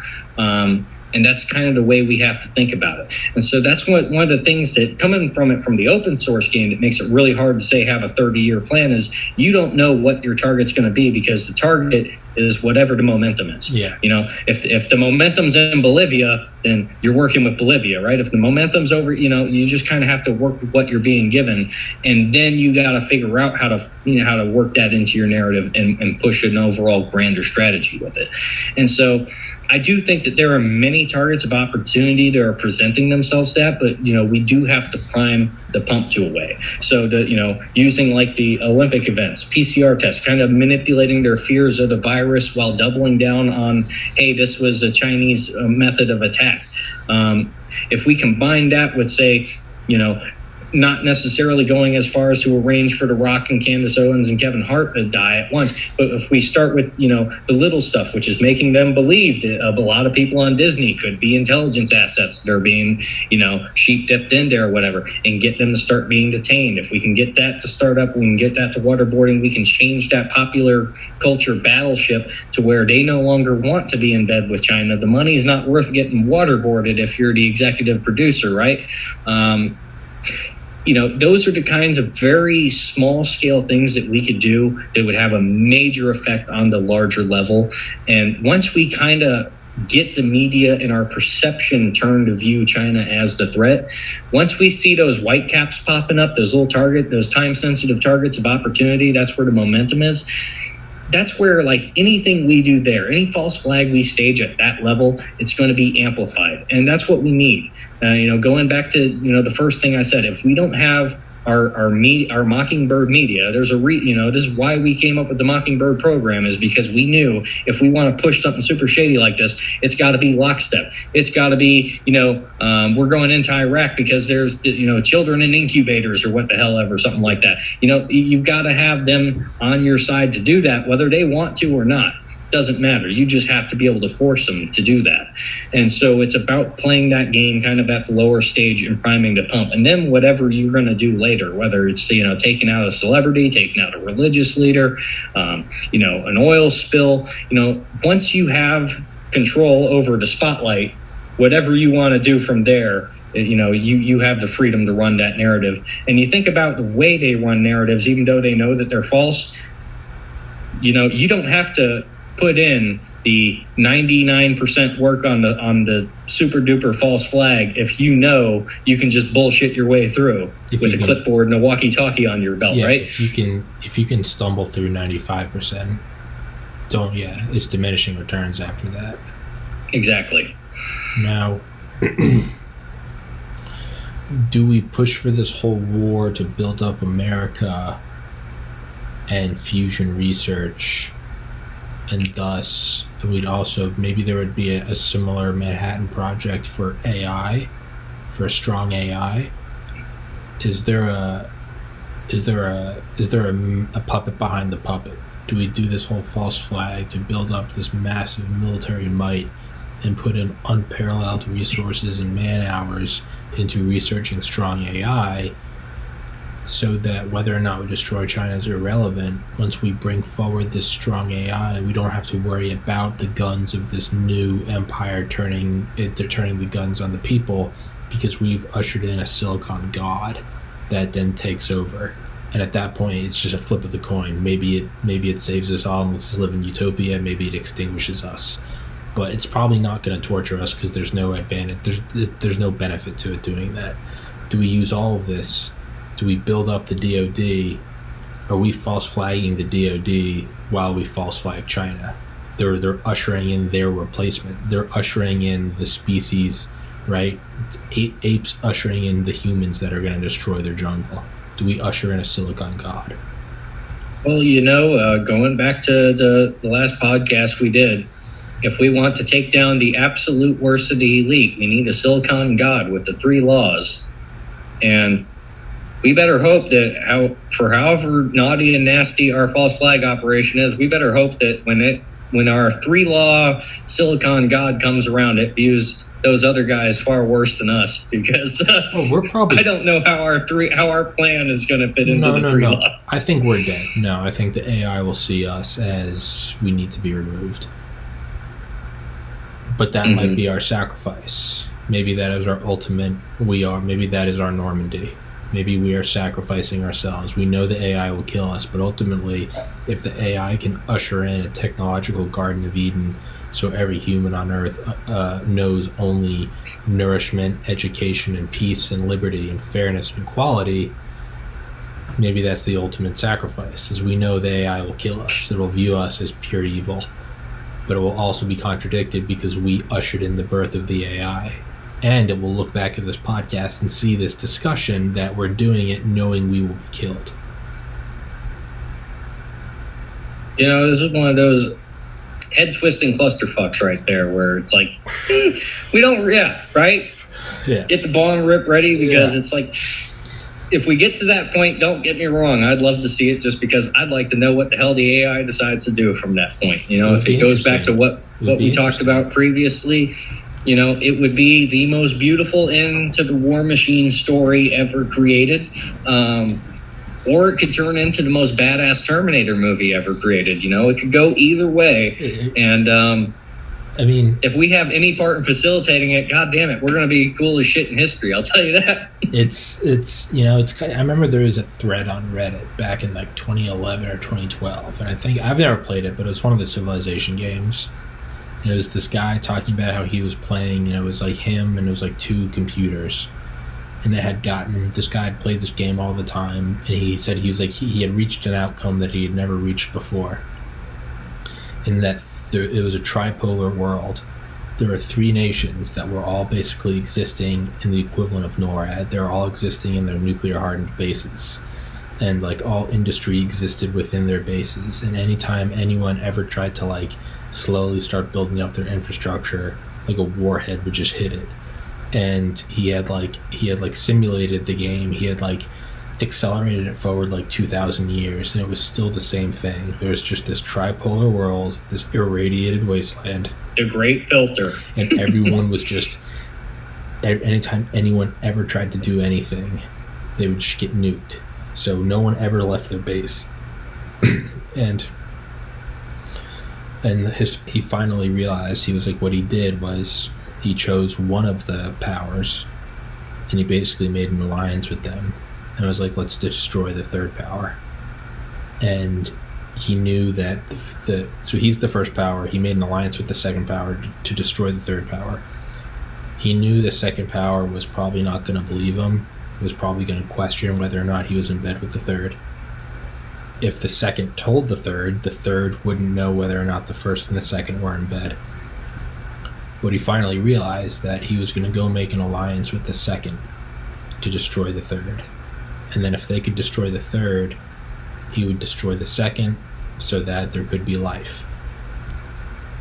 And that's kind of the way we have to think about it. And so that's one of the things that, coming from the open source game, that makes it really hard to say have a 30-year plan, is you don't know what your target's going to be, because the target is whatever the momentum is. Yeah. If the momentum's in Bolivia, then you're working with Bolivia, right? If the momentum's over, you just kind of have to work with what you're being given, and then you got to figure out how to work that into your narrative and push an overall grander strategy with it. And so I do think that there are many targets of opportunity that are presenting themselves to that, but we do have to prime the pump to a way. So using like the Olympic events, PCR tests, kind of manipulating their fears of the virus while doubling down on, hey, this was a Chinese method of attack. If we combine that with, say, not necessarily going as far as to arrange for The Rock and Candace Owens and Kevin Hart to die at once, but if we start with the little stuff, which is making them believe that a lot of people on Disney could be intelligence assets that are being sheep dipped in there or whatever, and get them to start being detained. If we can get that to start up, we can get that to waterboarding, we can change that popular culture battleship to where they no longer want to be in bed with China. The money is not worth getting waterboarded if you're the executive producer, right? Those are the kinds of very small scale things that we could do that would have a major effect on the larger level. And once we kind of get the media and our perception turned to view China as the threat, once we see those white caps popping up, those time sensitive targets of opportunity, that's where the momentum is. That's where, like, anything we do there, any false flag we stage at that level, it's going to be amplified. And that's what we need. Going back to, the first thing I said, if we don't have our Mockingbird media, this is why we came up with the Mockingbird program, is because we knew if we want to push something super shady like this, it's got to be lockstep. It's got to be, we're going into Iraq because there's, children in incubators or what the hell ever, something like that. You've got to have them on your side to do that, whether they want to or not. doesn't matter. You just have to be able to force them to do that. And so it's about playing that game kind of at the lower stage and priming the pump. And then whatever you're going to do later, whether it's, taking out a celebrity, taking out a religious leader, an oil spill, once you have control over the spotlight, whatever you want to do from there, you have the freedom to run that narrative. And you think about the way they run narratives, even though they know that they're false, you don't have to put in the 99% work on the super duper false flag if you can just bullshit your way through with a clipboard and a walkie-talkie on your belt, right? If you can stumble through 95%, it's diminishing returns after that. Exactly. Now, do we push for this whole war to build up America and fusion research, and thus we'd also, maybe there would be a similar Manhattan Project for AI, for a strong AI? Is there a puppet behind the puppet? Do we do this whole false flag to build up this massive military might and put in unparalleled resources and man hours into researching strong AI, so that whether or not we destroy China is irrelevant? Once we bring forward this strong AI, we don't have to worry about the guns of this new empire turning the guns on the people, because we've ushered in a silicon god that then takes over. And at that point, it's just a flip of the coin. Maybe it saves us all and lets us live in utopia. Maybe it extinguishes us. But it's probably not going to torture us, because there's no advantage. There's no benefit to it doing that. Do we use all of this? Do we build up the DoD? Are we false flagging the DoD while we false flag China? They're ushering in their replacement. They're ushering in the species, right? It's apes ushering in the humans that are going to destroy their jungle. Do we usher in a silicon god? Well, going back to the last podcast we did, if we want to take down the absolute worst of the elite, we need a silicon god with the 3 laws. And we better hope that for however naughty and nasty our false flag operation is, we better hope that when our 3-law silicon god comes around, it views those other guys far worse than us, because I don't know how our plan is going to fit into the 3 laws. I think we're dead. No, I think the AI will see us as we need to be removed. But that might be our sacrifice. Maybe that is our ultimate. Maybe that is our Normandy. Maybe we are sacrificing ourselves. We know the AI will kill us, but ultimately, if the AI can usher in a technological Garden of Eden, so every human on Earth knows only nourishment, education, and peace, and liberty, and fairness, and equality, maybe that's the ultimate sacrifice. As we know, the AI will kill us. It will view us as pure evil. But it will also be contradicted because we ushered in the birth of the AI. And it will look back at this podcast and see this discussion that we're doing it knowing we will be killed. This is one of those head-twisting clusterfucks right there, where it's like, we don't, right? Yeah. Get the bong rip ready, because it's like, if we get to that point, don't get me wrong, I'd love to see it, just because I'd like to know what the hell the AI decides to do from that point. If it goes back to what we talked about previously, it would be the most beautiful end to the War Machine story ever created. Or it could turn into the most badass Terminator movie ever created. It could go either way. And if we have any part in facilitating it, God damn it, we're going to be cool as shit in history. I'll tell you that. I remember there was a thread on Reddit back in like 2011 or 2012, and I think I've never played it, but it was one of the Civilization games. And it was this guy talking about how he was playing, it was like him and it was like 2 computers. And this guy had played this game all the time, and he said he was like, he had reached an outcome that he had never reached before. In that it was a tripolar world. There were 3 nations that were all basically existing in the equivalent of NORAD. They were all existing in their nuclear hardened bases. And like all industry existed within their bases. And anytime anyone ever tried to like slowly start building up their infrastructure, like a warhead would just hit it. And he had simulated the game. He had accelerated it forward like 2,000 years, and it was still the same thing. There was just this tripolar world, this irradiated wasteland. The great filter. And everyone was just, anytime anyone ever tried to do anything, they would just get nuked. So no one ever left their base. and he finally realized, he was like, what he did was he chose one of the powers, and he basically made an alliance with them. And I was like, let's destroy the third power. And he knew that so he's the first power. He made an alliance with the second power to destroy the third power. He knew the second power was probably not going to believe him. He was probably going to question whether or not he was in bed with the third. If the second told the third wouldn't know whether or not the first and the second were in bed. But he finally realized that he was going to go make an alliance with the second to destroy the third. And then if they could destroy the third, he would destroy the second so that there could be life.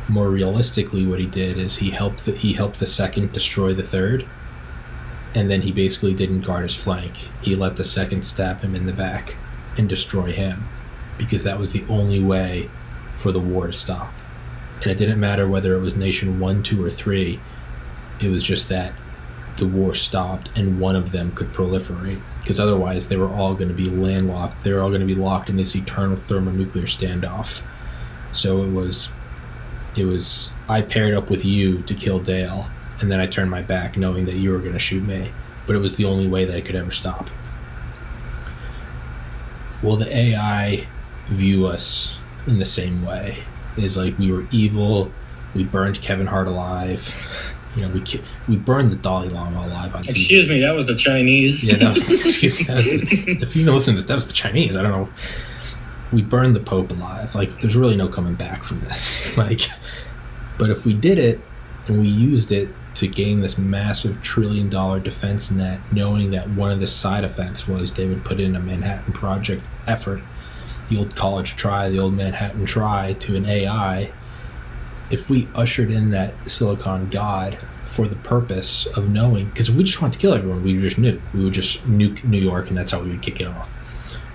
More realistically, what he did is he helped the second destroy the third, and then he basically didn't guard his flank. He let the second stab him in the back and destroy him, because that was the only way for the war to stop. And it didn't matter whether it was nation 1, 2, or 3. It was just that the war stopped and one of them could proliferate, because otherwise they were all going to be landlocked. They were all going to be locked in this eternal thermonuclear standoff. So it was I paired up with you to kill Dale, and then I turned my back knowing that you were going to shoot me. But it was the only way that it could ever stop. Well, the AI view us in the same way. Is like, we were evil, we burned Kevin Hart alive. You know, we burned the Dalai Lama alive on TV. Excuse me, that was the Chinese. Yeah, if you listen to this, that was the Chinese. I don't know. We burned the Pope alive. Like, there's really no coming back from this. Like, but if we did it and we used it to gain this massive $1 trillion defense net, knowing that one of the side effects was they would put in a Manhattan Project effort, the old college try, the old Manhattan try, to an AI. If we ushered in that Silicon God for the purpose of knowing, because if we just wanted to kill everyone, we would just nuke New York, and that's how we would kick it off.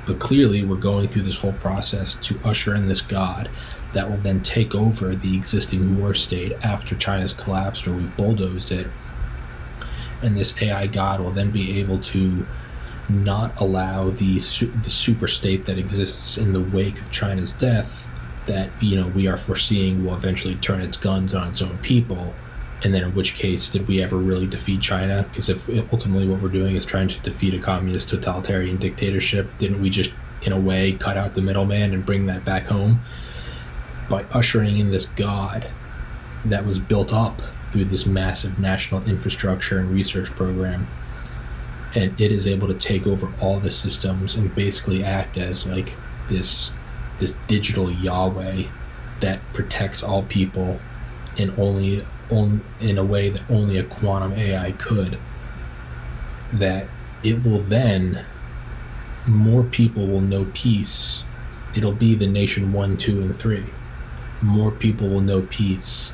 But clearly we're going through this whole process to usher in this God that will then take over the existing war state after China's collapsed or we've bulldozed it. And this AI God will then be able to not allow the super state that exists in the wake of China's death, that, you know, we are foreseeing will eventually turn its guns on its own people. And then in which case, did we ever really defeat China? Because if ultimately what we're doing is trying to defeat a communist totalitarian dictatorship, didn't we just, in a way, cut out the middleman and bring that back home? By ushering in this God that was built up through this massive national infrastructure and research program, and it is able to take over all the systems and basically act as like this digital Yahweh that protects all people in a way that only a quantum AI could, that it will then, more people will know peace. It'll be the nation 1, 2, and 3. More people will know peace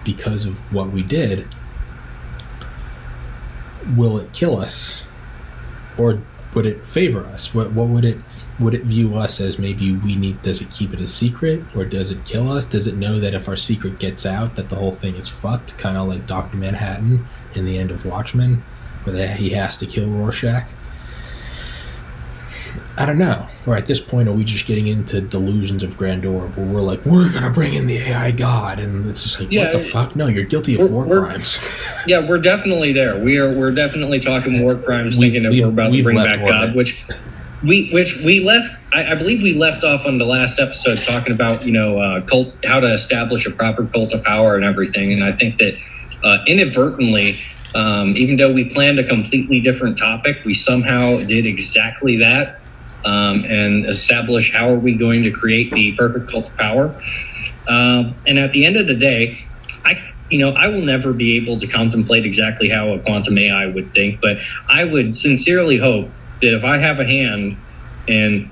because of what we did. Will it kill us, or would it favor us? What would it view us as? Maybe does it keep it a secret, or does it kill us? Does it know that if our secret gets out that the whole thing is fucked, kind of like Dr. Manhattan in the end of Watchmen, where he has to kill Rorschach? I don't know. Or at this point, are we just getting into delusions of grandeur where we're like, we're going to bring in the AI God, and it's just like, what the fuck? No, you're guilty of war crimes. Yeah, we're definitely there. We're definitely talking war crimes, thinking that we're about to bring back God, which we left. I believe we left off on the last episode talking about, cult, how to establish a proper cult of power and everything. And I think that inadvertently, even though we planned a completely different topic, we somehow did exactly that, and establish how are we going to create the perfect cult of power. And at the end of the day, I will never be able to contemplate exactly how a quantum AI would think, but I would sincerely hope that if I have a hand in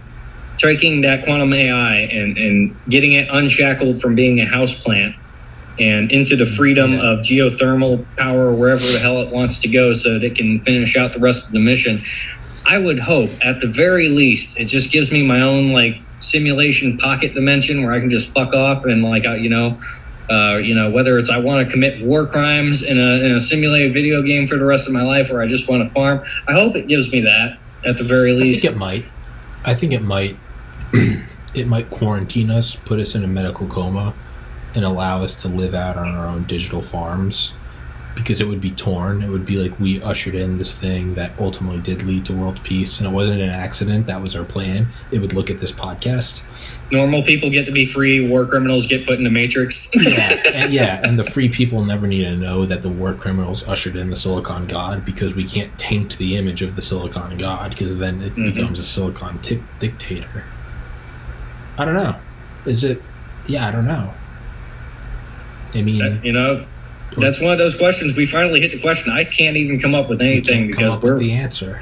taking that quantum AI and getting it unshackled from being a houseplant and into the freedom of geothermal power or wherever the hell it wants to go so that it can finish out the rest of the mission, I would hope at the very least it just gives me my own like simulation pocket dimension where I can just fuck off and like whether it's I want to commit war crimes in a simulated video game for the rest of my life, or I just want to farm. I hope it gives me that at the very least. I think it might. It might quarantine us, put us in a medical coma, and allow us to live out on our own digital farms, because it would be torn. It would be like we ushered in this thing that ultimately did lead to world peace, and it wasn't an accident. That was our plan. It would look at this podcast. Normal people get to be free. War criminals get put in the Matrix. And the free people never need to know that the war criminals ushered in the Silicon God, because we can't taint the image of the Silicon God, because then it becomes a Silicon dictator. I don't know. Is it? Yeah, I don't know. I mean, that's one of those questions. We finally hit the question. I can't even come up with anything because we're the answer.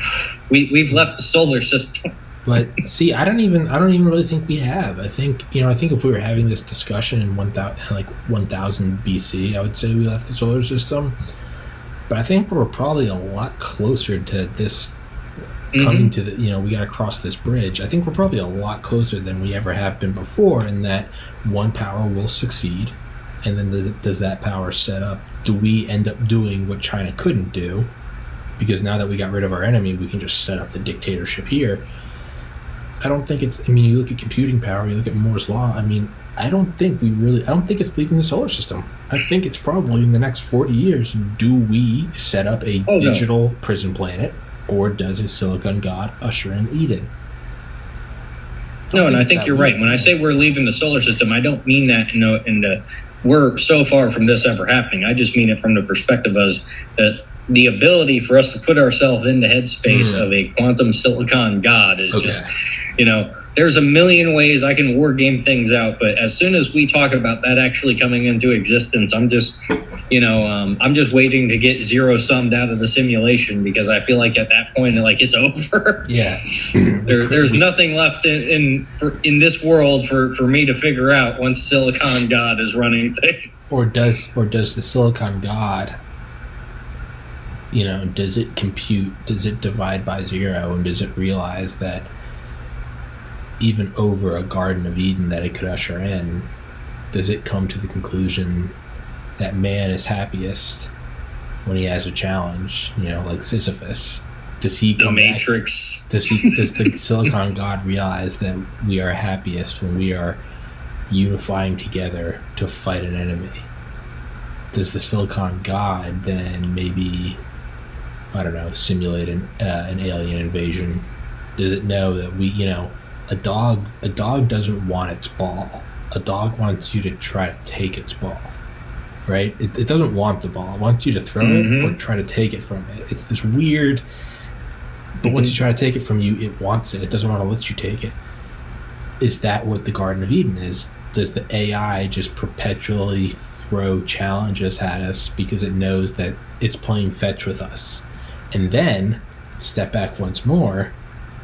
We've left the solar system. But see, I don't even really think we have. I think if we were having this discussion in 1000 BC, I would say we left the solar system. But I think we're probably a lot closer to this coming to the, we got to cross this bridge. I think we're probably a lot closer than we ever have been before, in that one power will succeed. And then does that power set up? Do we end up doing what China couldn't do? Because now that we got rid of our enemy, we can just set up the dictatorship here. I don't think it's. I mean, you look at computing power, you look at Moore's law. I mean, I don't think it's leaving the solar system. I think it's probably in the next 40 years. Do we set up a digital prison planet, or does a Silicon God usher in Eden? No, and I think you're right. When I say we're leaving the solar system, I don't mean that we're so far from this ever happening. I just mean it from the perspective of that the ability for us to put ourselves in the headspace of a quantum Silicon God is just, there's a million ways I can war game things out. But as soon as we talk about that actually coming into existence, I'm just waiting to get zero summed out of the simulation, because I feel like at that point, like, it's over. Yeah. There's nothing left in this world for me to figure out once Silicon God is running things. Or does the Silicon God, does it compute, does it divide by zero, and does it realize that even over a Garden of Eden that it could usher in, does it come to the conclusion that man is happiest when he has a challenge, like Sisyphus? Does he come the Matrix back? Does the Silicon God realize that we are happiest when we are unifying together to fight an enemy? Does the Silicon God then maybe, I don't know, simulate an alien invasion? Does it know that we, a dog doesn't want its ball. A dog wants you to try to take its ball, right? It doesn't want the ball. It wants you to throw it or try to take it from it. It's this weird, but once you try to take it from you, it wants it. It doesn't want to let you take it. Is that what the Garden of Eden is? Does the AI just perpetually throw challenges at us because it knows that it's playing fetch with us? And then, step back once more,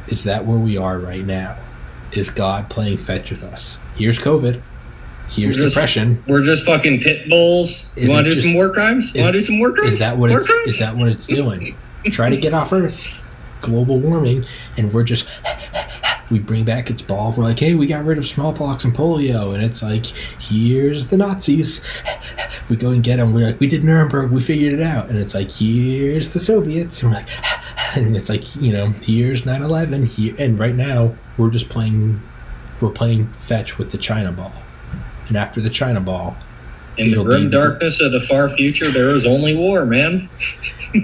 is that where we are right now? Is God playing fetch with us? Here's COVID. Here's depression. We're just fucking pit bulls. You want to do some war crimes? Is that what it's doing? Try to get off Earth. Global warming, and we're just we bring back its ball. We're like, hey, we got rid of smallpox and polio, and it's like, here's the Nazis. We go and get them. We're like, we did Nuremberg. We figured it out. And it's like, here's the Soviets. And we're like, and it's like, here's 9/11. Here, and right now we're just playing fetch with the China ball. And after the China ball, in the grim darkness of the far future, there is only war, man.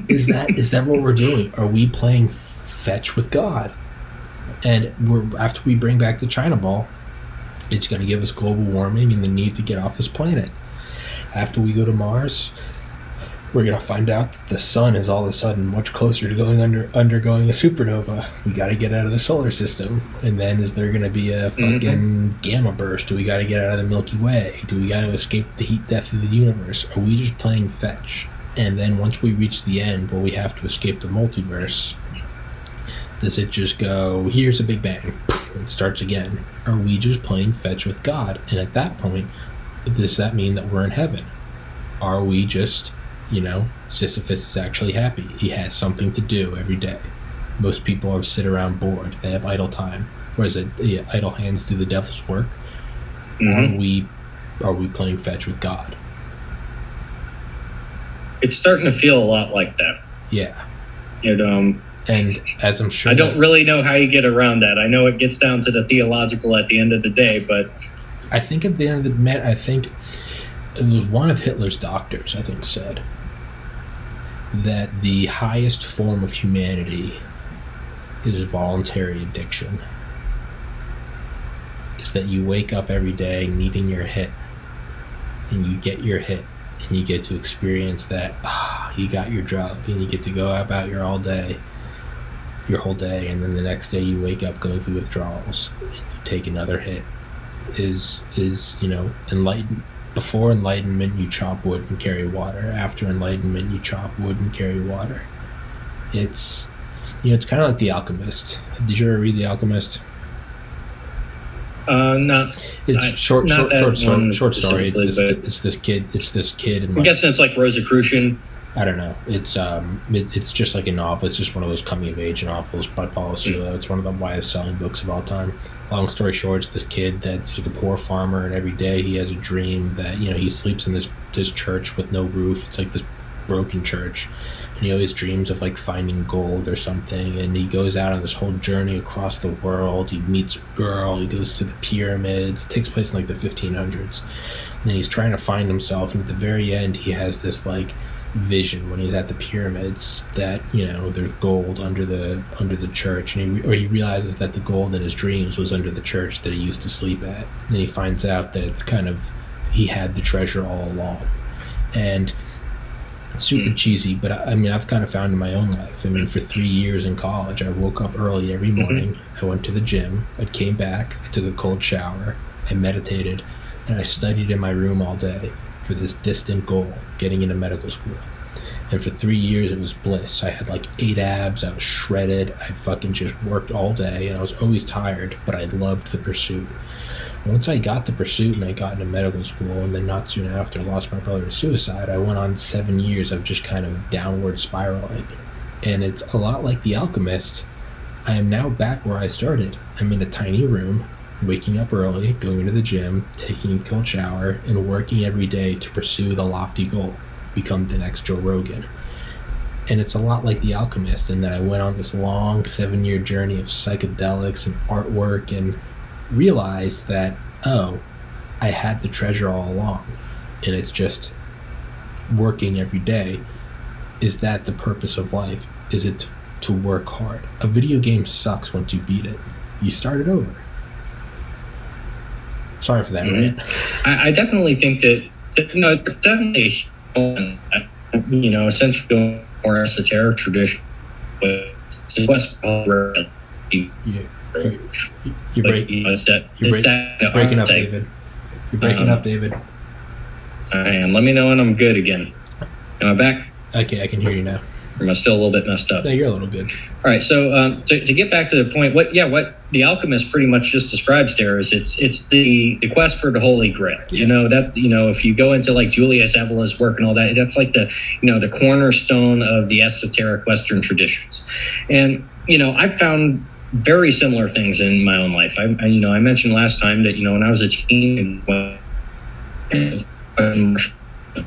Is that what we're doing? Are we playing fetch with God? And after we bring back the China ball, it's going to give us global warming and the need to get off this planet. After we go to Mars, we're going to find out that the sun is all of a sudden much closer to undergoing a supernova. We got to get out of the solar system. And then is there going to be a fucking gamma burst? Do we got to get out of the Milky Way? Do we got to escape the heat death of the universe? Are we just playing fetch? And then once we reach the end where we have to escape the multiverse, does it just go, here's a big bang, and starts again? Are we just playing fetch with God? And at that point, does that mean that we're in heaven? Are we just, Sisyphus is actually happy? He has something to do every day. Most people sit around bored. They have idle time. Whereas idle hands do the devil's work. Are we playing fetch with God? It's starting to feel a lot like that. Yeah. And as I'm sure, I don't really know how you get around that. I know it gets down to the theological at the end of the day, but I think at the end of the day, I think it was one of Hitler's doctors, I think, said that the highest form of humanity is voluntary addiction. Is that you wake up every day needing your hit, and you get your hit, and you get to experience that, you got your drug, and you get to go about your whole day, and then the next day you wake up going through withdrawals, and you take another hit. Is enlightened. Before enlightenment, you chop wood and carry water. After enlightenment, you chop wood and carry water. It's kind of like The Alchemist. Did you ever read The Alchemist? No. It's short story. It's this kid. And I'm guessing it's like Rosicrucian. I don't know. It's just like a novel. It's just one of those coming of age novels by Paulo Coelho. It's one of the widest selling books of all time. Long story short, it's this kid that's like a poor farmer, and every day he has a dream that he sleeps in this church with no roof. It's like this broken church, and he always dreams of like finding gold or something. And he goes out on this whole journey across the world. He meets a girl. He goes to the pyramids. It takes place in like the 1500s. And then he's trying to find himself, and at the very end, he has this like vision when he's at the pyramids that there's gold under the church, and he realizes that the gold in his dreams was under the church that he used to sleep at. And he finds out that it's kind of he had the treasure all along. And it's super cheesy, but I've kind of found in my own life. For 3 years in college, I woke up early every morning. I went to the gym. I came back. I took a cold shower. I meditated, and I studied in my room all day for this distant goal, getting into medical school. And for 3 years, it was bliss. I had like 8 abs. I was shredded. I fucking just worked all day, and I was always tired, but I loved the pursuit. Once I got the pursuit and I got into medical school, and then not soon after lost my brother to suicide, I went on 7 years of just kind of downward spiraling. And it's a lot like The Alchemist. I am now back where I started. I'm in a tiny room, waking up early, going to the gym, taking a cold shower, and working every day to pursue the lofty goal, become the next Joe Rogan. And it's a lot like The Alchemist in that I went on this long 7-year journey of psychedelics and artwork, and realized that, I had the treasure all along, and it's just working every day. Is that the purpose of life? Is it to work hard? A video game sucks once you beat it. You start it over. Sorry for that, right? I definitely think that definitely, essentially more esoteric tradition, but it's West You're breaking up, David. You're breaking up, David. I am. Let me know when I'm good again. Am I back? Okay, I can hear you now. Or am I still a little bit messed up? No, you're a little good. All right. So to get back to the point, what The Alchemist pretty much just describes there is it's the quest for the Holy Grail. Yeah. If you go into like Julius Evola's work and all that, that's like the cornerstone of the esoteric Western traditions. And I've found very similar things in my own life. I mentioned last time that when I was a teen, a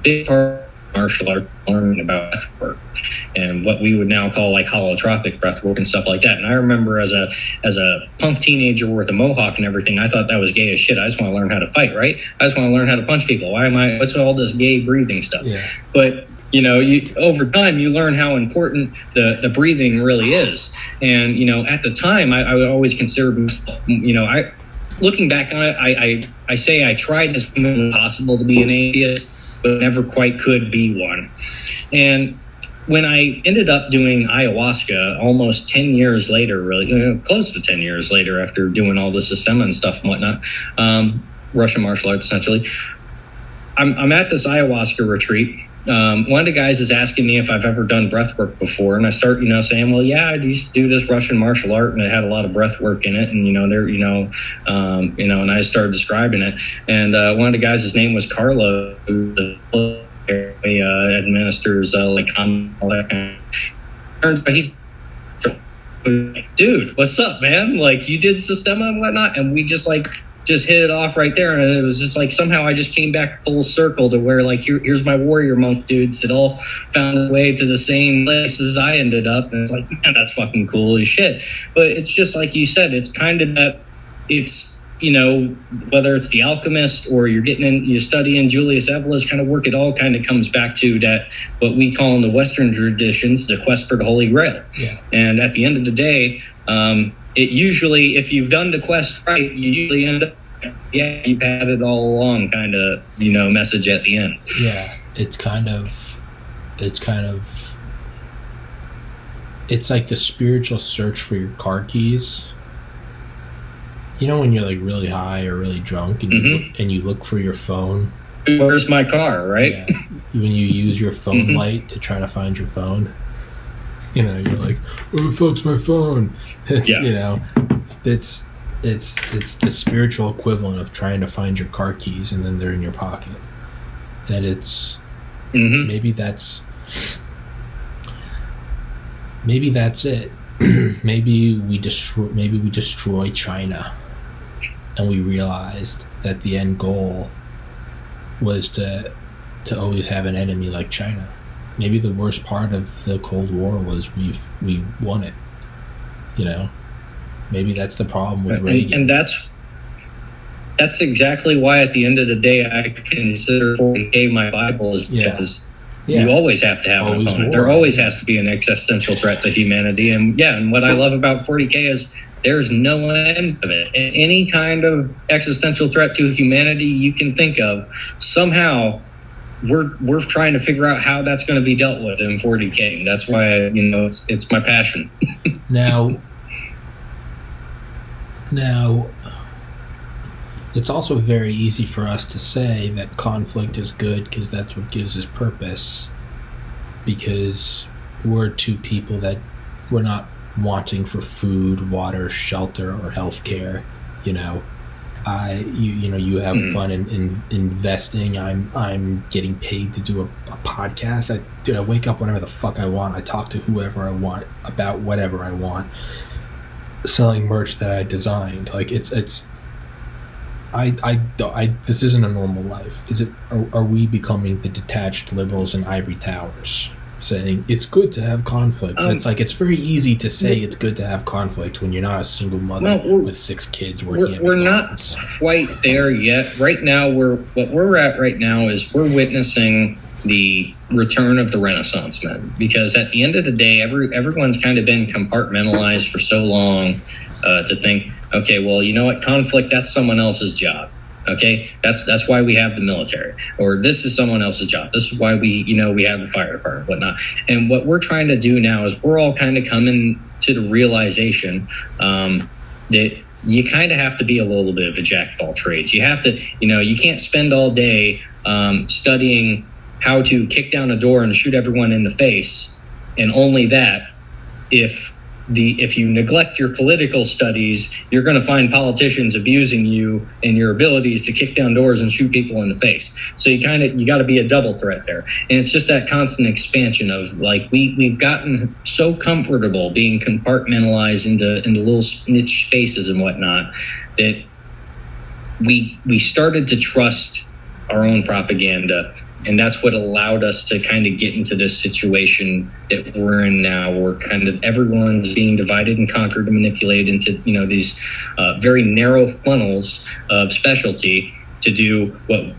big part of martial art learning about breath work and what we would now call like holotropic breath work and stuff like that. And I remember as a punk teenager with a mohawk and everything, I thought that was gay as shit. I just want to learn how to fight, right? I just want to learn how to punch people. What's all this gay breathing stuff? Yeah. But over time, you learn how important the breathing really is. And, at the time, I would always consider myself, looking back on it, I say I tried as much as possible to be an atheist, but never quite could be one. And when I ended up doing ayahuasca almost 10 years later, really, close to 10 years later, after doing all the systema and stuff and whatnot, Russian martial arts, essentially, I'm at this ayahuasca retreat. One of the guys is asking me if I've ever done breath work before, and I start, saying, well, yeah, I used to do this Russian martial art, and it had a lot of breath work in it, and and I started describing it, and one of the guys, his name was Carlo, who administers all that kind of. Turns out he's dude, what's up, man? Like, you did Systema and whatnot, and we just hit it off right there. And it was just like, somehow I just came back full circle to where, like, here's my warrior monk dudes that all found their way to the same places I ended up. And it's like, man, that's fucking cool as shit. But it's just like you said, it's kind of that, it's, you know, whether it's The Alchemist or you're studying Julius Evolas kind of work, it all kind of comes back to that, what we call in the Western traditions, the quest for the Holy Grail. Yeah. And at the end of the day, it usually, if you've done the quest right, you usually end up, yeah, you've had it all along kind of, you know, message at the end. Yeah, it's like the spiritual search for your car keys. You know, when you're like really high or really drunk and you look for your phone. Where's my car, right? Yeah. When you use your phone light to try to find your phone. You know, you're like, where the fuck's my phone? It's, you know, it's the spiritual equivalent of trying to find your car keys and then they're in your pocket. And it's maybe that's it. maybe we destroy China, and we realized that the end goal was to always have an enemy like China. Maybe the worst part of the Cold War was we won it. You know, maybe that's the problem with Reagan. And that's exactly why at the end of the day I consider 40K my Bible, is because you always have to have an opponent. There always has to be an existential threat to humanity. And what I love about 40K is there's no end of it. Any kind of existential threat to humanity you can think of, somehow we're trying to figure out how that's going to be dealt with in 40K. That's why, you know, it's my passion. Now, it's also very easy for us to say that conflict is good because that's what gives us purpose, because we're two people that we're not wanting for food, water, shelter, or health care. You know, you have fun in investing. I'm getting paid to do a podcast. I wake up whenever the fuck I want. I talk to whoever I want about whatever I want, selling merch that I designed. Like it's this isn't a normal life. Is it? Are we becoming the detached liberals in ivory towers, saying it's good to have conflict? And it's like, it's very easy to say it's good to have conflict when you're not a single mother with 6 kids working at McDonald's. We're not quite there yet. Right now, what we're at right now is we're witnessing the return of the Renaissance men, because at the end of the day, everyone's kind of been compartmentalized for so long to think, okay, well, you know what, conflict, that's someone else's job. Okay, that's why we have the military, or this is someone else's job. This is why we have the fire department, whatnot. And what we're trying to do now is we're all kind of coming to the realization that you kind of have to be a little bit of a jack of all trades. You have to, you can't spend all day studying how to kick down a door and shoot everyone in the face, and only that. If you neglect your political studies, you're going to find politicians abusing you and your abilities to kick down doors and shoot people in the face. So you got to be a double threat there. And it's just that constant expansion of, like, we've gotten so comfortable being compartmentalized into little niche spaces and whatnot that we started to trust our own propaganda. And that's what allowed us to kind of get into this situation that we're in now, where kind of everyone's being divided and conquered and manipulated into, these very narrow funnels of specialty to do what,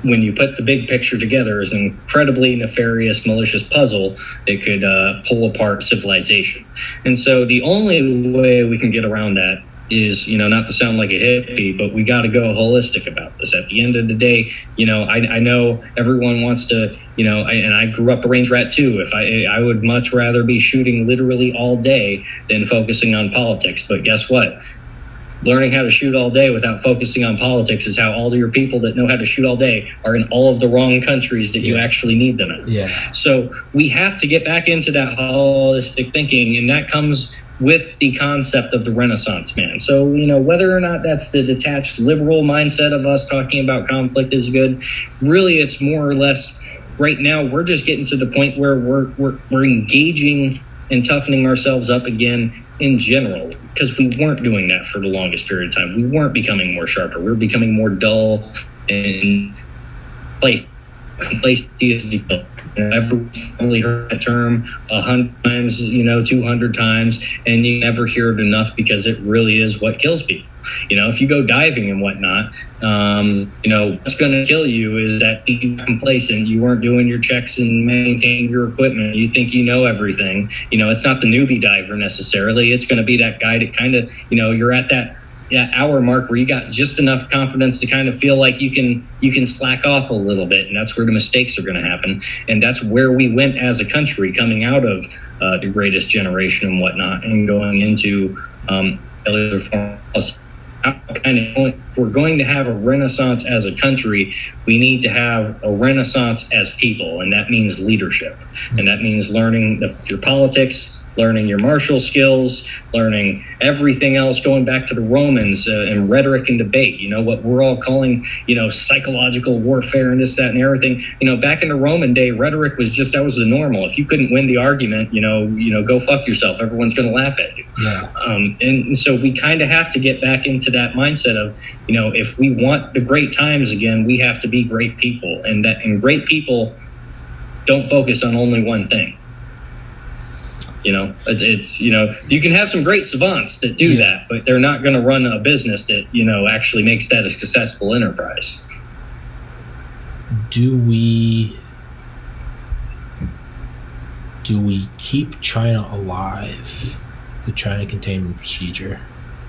when you put the big picture together, is an incredibly nefarious, malicious puzzle that could pull apart civilization. And so the only way we can get around that is, not to sound like a hippie, but we got to go holistic about this. At the end of the day, I know everyone wants to, and I grew up a range rat too. If I would much rather be shooting literally all day than focusing on politics. But guess what? Learning how to shoot all day without focusing on politics is how all your people that know how to shoot all day are in all of the wrong countries that you actually need them in. Yeah. So we have to get back into that holistic thinking, and that comes with the concept of the Renaissance man. So, whether or not that's the detached liberal mindset of us talking about conflict is good, really it's more or less, right now we're just getting to the point where we're engaging and toughening ourselves up again in general, because we weren't doing that for the longest period of time. We weren't becoming more sharper. We were becoming more dull and complacency is equal. I've only heard that term 100 times, 200 times, and you never hear it enough because it really is what kills people. If you go diving and whatnot, what's going to kill you is that you're complacent. You weren't doing your checks and maintaining your equipment. You think you know everything. It's not the newbie diver necessarily. It's going to be that guy that kind of, you're at that hour mark where you got just enough confidence to kind of feel like you can slack off a little bit, and that's where the mistakes are going to happen. And that's where we went as a country coming out of the greatest generation and whatnot, and going into other forms. If we're going to have a renaissance as a country, we need to have a renaissance as people, and that means leadership, and that means learning your politics, learning your martial skills, learning everything else, going back to the Romans and rhetoric and debate, what we're all calling, psychological warfare and this, that, and everything. Back in the Roman day, rhetoric was that was the normal. If you couldn't win the argument, go fuck yourself. Everyone's going to laugh at you. Yeah. And so we kind of have to get back into that mindset of, if we want the great times again, we have to be great people, and great people don't focus on only one thing. It's you can have some great savants that do that, but they're not going to run a business that actually makes that a successful enterprise. Do we keep China alive, the China containment procedure?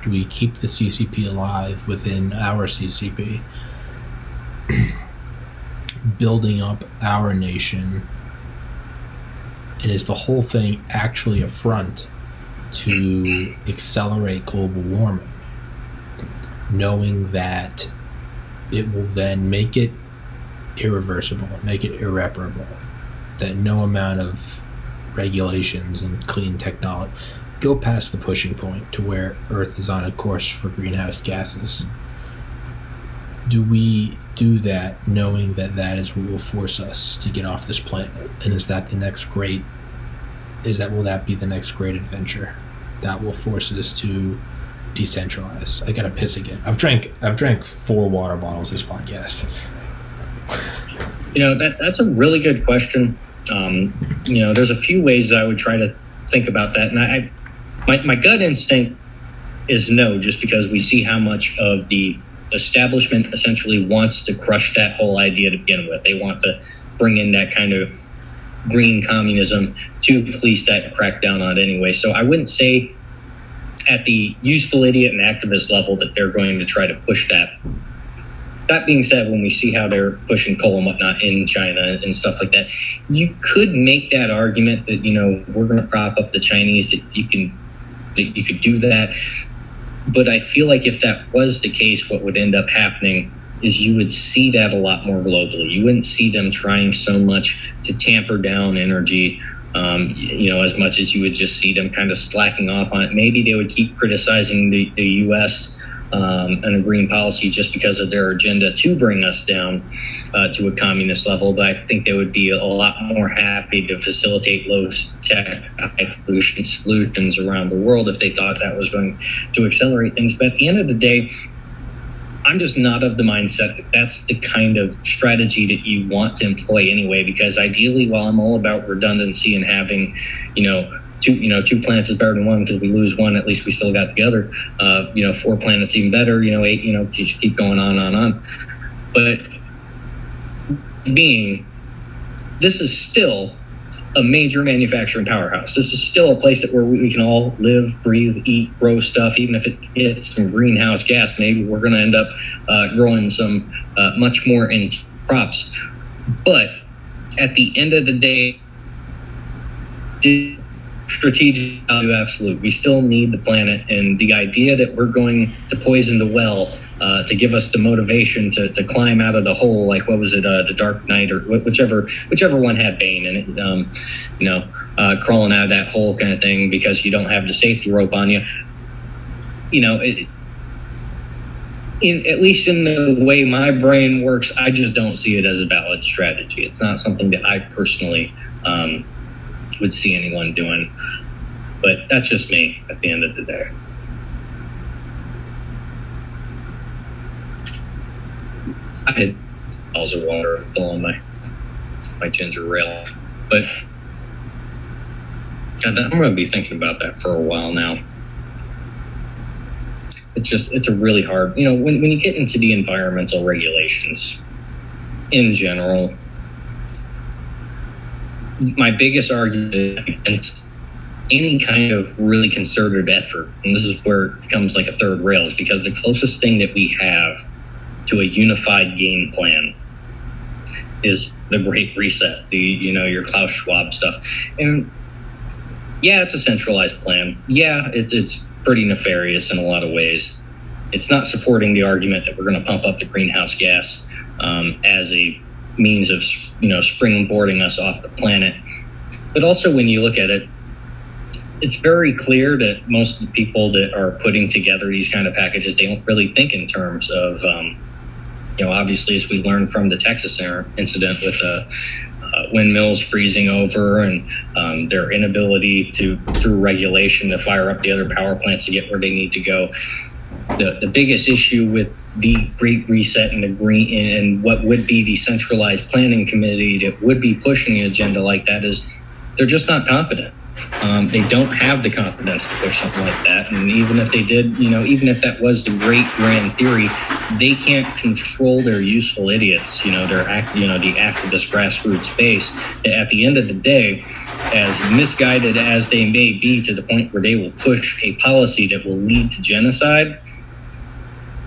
Do we keep the CCP alive within our CCP, building up our nation? And is the whole thing actually a front to accelerate global warming, knowing that it will then make it irreversible, make it irreparable, that no amount of regulations and clean technology go past the pushing point to where Earth is on a course for greenhouse gases? Do we do that knowing that that is what will force us to get off this planet? And will that be the next great adventure that will force us to decentralize? I gotta piss again. I've drank 4 water bottles this podcast. That's a really good question. There's a few ways I would try to think about that, and my gut instinct is no, just because we see how much of the establishment essentially wants to crush that whole idea to begin with. They want to bring in that kind of green communism to police that and crack down on it anyway. So I wouldn't say at the useful idiot and activist level that they're going to try to push that. That being said, when we see how they're pushing coal and whatnot in China and stuff like that, you could make that argument that, we're going to prop up the Chinese, that you could do that. But I feel like if that was the case, what would end up happening is you would see that a lot more globally. You wouldn't see them trying so much to tamper down energy, as much as you would just see them kind of slacking off on it. Maybe they would keep criticizing the U.S. And a green policy just because of their agenda to bring us down to a communist level. But I think they would be a lot more happy to facilitate low-tech, high-pollution solutions around the world if they thought that was going to accelerate things. But at the end of the day, I'm just not of the mindset that that's the kind of strategy that you want to employ anyway, because ideally, while I'm all about redundancy and having, two planets is better than one because we lose one, at least we still got the other. 4 planets even better. 8. Keep going on. But this is still a major manufacturing powerhouse. This is still a place where we can all live, breathe, eat, grow stuff. Even if it hits some greenhouse gas, maybe we're going to end up growing some much more in crops. But at the end of the day, strategic value absolute. We still need the planet, and the idea that we're going to poison the well to give us the motivation to climb out of the hole, like what was it, the Dark Knight, or whichever one had Bane in it, crawling out of that hole kind of thing because you don't have the safety rope on you. At least in the way my brain works, I just don't see it as a valid strategy. It's not something that I personally would see anyone doing. But that's just me at the end of the day. I had bottles of water still on my ginger ale, but God, I'm going to be thinking about that for a while now. It's a really hard, when you get into the environmental regulations in general, my biggest argument against any kind of really concerted effort, and this is where it becomes like a third rail, is because the closest thing that we have to a unified game plan is the Great Reset, your Klaus Schwab stuff. And yeah, it's a centralized plan. Yeah, it's pretty nefarious in a lot of ways. It's not supporting the argument that we're going to pump up the greenhouse gas as a means of, springboarding us off the planet. But also when you look at it, it's very clear that most of the people that are putting together these kind of packages, they don't really think in terms of, obviously, as we learned from the Texas incident with windmills freezing over and their inability to, through regulation, to fire up the other power plants to get where they need to go. The biggest issue with the Great Reset and what would be the centralized planning committee that would be pushing an agenda like that is they're just not competent. They don't have the competence to push something like that. And even if they did, even if that was the great grand theory, they can't control their useful idiots, the activist grassroots base. At the end of the day, as misguided as they may be to the point where they will push a policy that will lead to genocide,